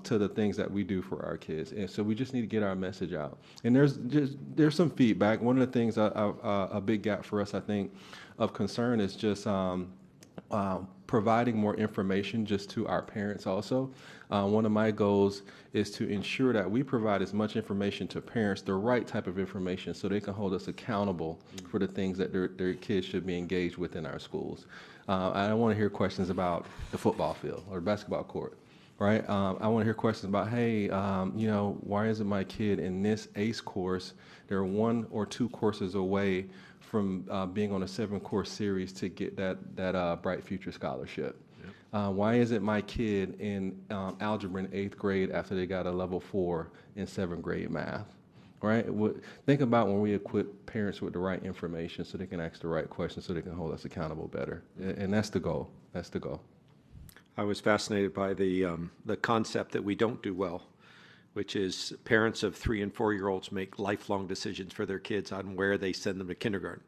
Speaker 11: to the things that we do for our kids. And so we just need to get our message out. And there's some feedback. One of the things, a big gap for us, I think, of concern is just providing more information just to our parents also. One of my goals is to ensure that we provide as much information to parents, the right type of information, so they can hold us accountable for the things that their kids should be engaged with in our schools. I don't want to hear questions about the football field or the basketball court. Right? I want to hear questions about, hey, why isn't my kid in this ACE course? They're 1 or 2 courses away from being on a 7-course series to get that Bright Future Scholarship. Why isn't my kid in algebra in 8th grade after they got a level 4 in 7th grade math? right? Think about when we equip parents with the right information so they can ask the right questions so they can hold us accountable better. And that's the goal. That's the goal.
Speaker 16: I was fascinated by the concept that we don't do well, which is parents of 3 and 4-year-olds make lifelong decisions for their kids on where they send them to kindergarten.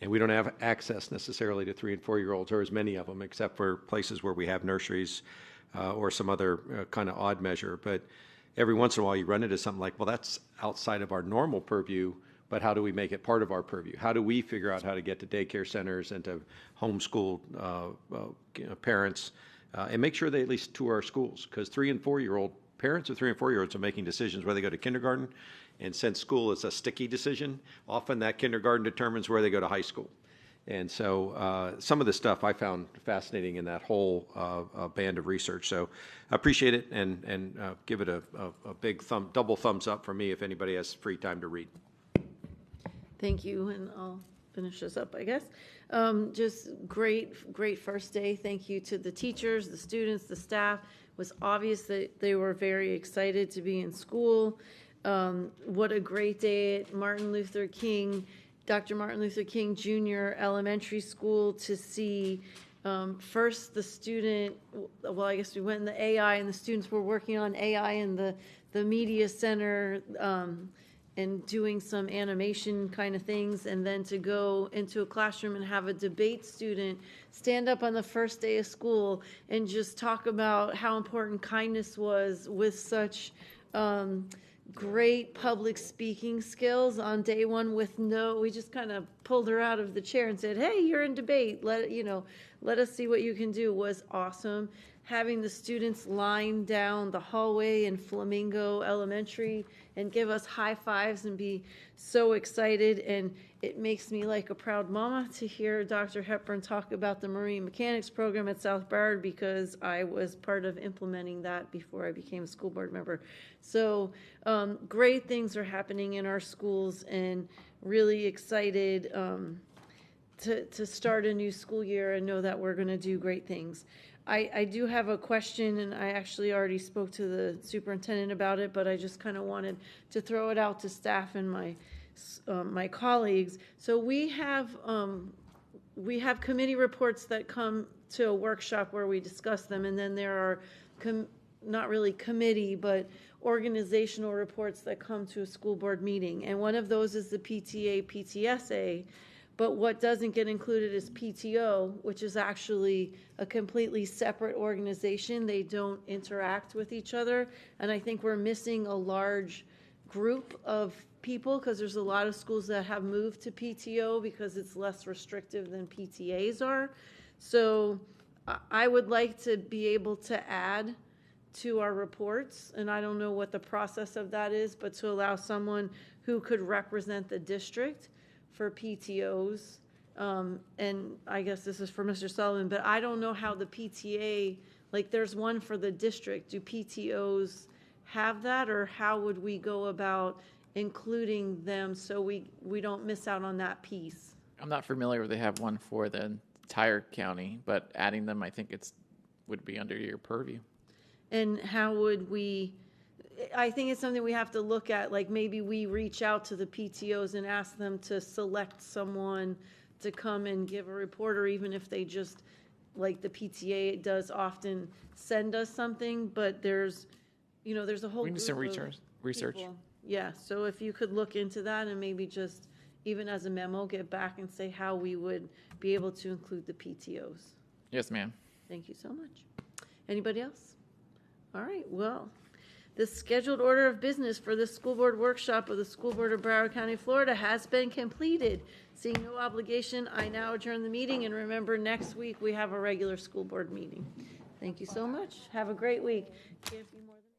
Speaker 16: And we don't have access necessarily to 3 and 4-year-olds, or as many of them, except for places where we have nurseries or some other kind of odd measure. But every once in a while you run into something like, well, that's outside of our normal purview, but how do we make it part of our purview? How do we figure out how to get to daycare centers and to homeschool parents and make sure they at least tour our schools? Because 3 and 4-year-old parents of 3 and 4-year-olds are making decisions whether they go to kindergarten, and since school is a sticky decision, often that kindergarten determines where they go to high school. And so some of the stuff I found fascinating in that whole band of research. So I appreciate it, and give it a big double thumbs up for me if anybody has free time to read.
Speaker 1: Thank you, and I'll finish this up, I guess. Just great first day. Thank you to the teachers, the students, the staff. It was obvious that they were very excited to be in school. What a great day at Dr. Martin Luther King Jr. Elementary School to see first the student, well, I guess we went in the AI, and the students were working on AI in the media center and doing some animation kind of things, and then to go into a classroom and have a debate student stand up on the first day of school and just talk about how important kindness was with such great public speaking skills on day one. We just kind of pulled her out of the chair and said, hey, you're in debate, let us see what you can do, was awesome. Having the students line down the hallway in Flamingo Elementary and give us high fives and be so excited, and it makes me like a proud mama to hear Dr. Hepburn talk about the marine mechanics program at South Broward, because I was part of implementing that before I became a school board member. So great things are happening in our schools, and really excited to start a new school year and know that we're going to do great things. I do have a question, and I actually already spoke to the superintendent about it, but I just kind of wanted to throw it out to staff and my colleagues. So we have committee reports that come to a workshop where we discuss them, and then there are not really committee, but organizational reports that come to a school board meeting. And one of those is the PTA, PTSA. But what doesn't get included is PTO, which is actually a completely separate organization. They don't interact with each other. And I think we're missing a large group of people, because there's a lot of schools that have moved to PTO because it's less restrictive than PTAs are. So I would like to be able to add to our reports, and I don't know what the process of that is, but to allow someone who could represent the district for PTOs, and I guess this is for Mr. Sullivan, but I don't know how the PTA, like there's one for the district. Do PTOs have that, or how would we go about including them so we don't miss out on that piece?
Speaker 21: I'm not familiar if they have one for the entire county, but adding them, I think would be under your purview.
Speaker 1: And how would we, I think it's something we have to look at, like maybe we reach out to the PTOs and ask them to select someone to come and give a report, or even if they just, like the PTA does often send us something, but there's a whole
Speaker 21: We need some research.
Speaker 1: People. Yeah, so if you could look into that and maybe just, even as a memo, get back and say how we would be able to include the PTOs.
Speaker 21: Yes, ma'am.
Speaker 1: Thank you so much. Anybody else? All right, well, the scheduled order of business for the school board workshop of the School Board of Broward County, Florida has been completed. Seeing no obligation, I now adjourn the meeting, and remember, next week we have a regular school board meeting. Thank you so much. Have a great week. Can't be more than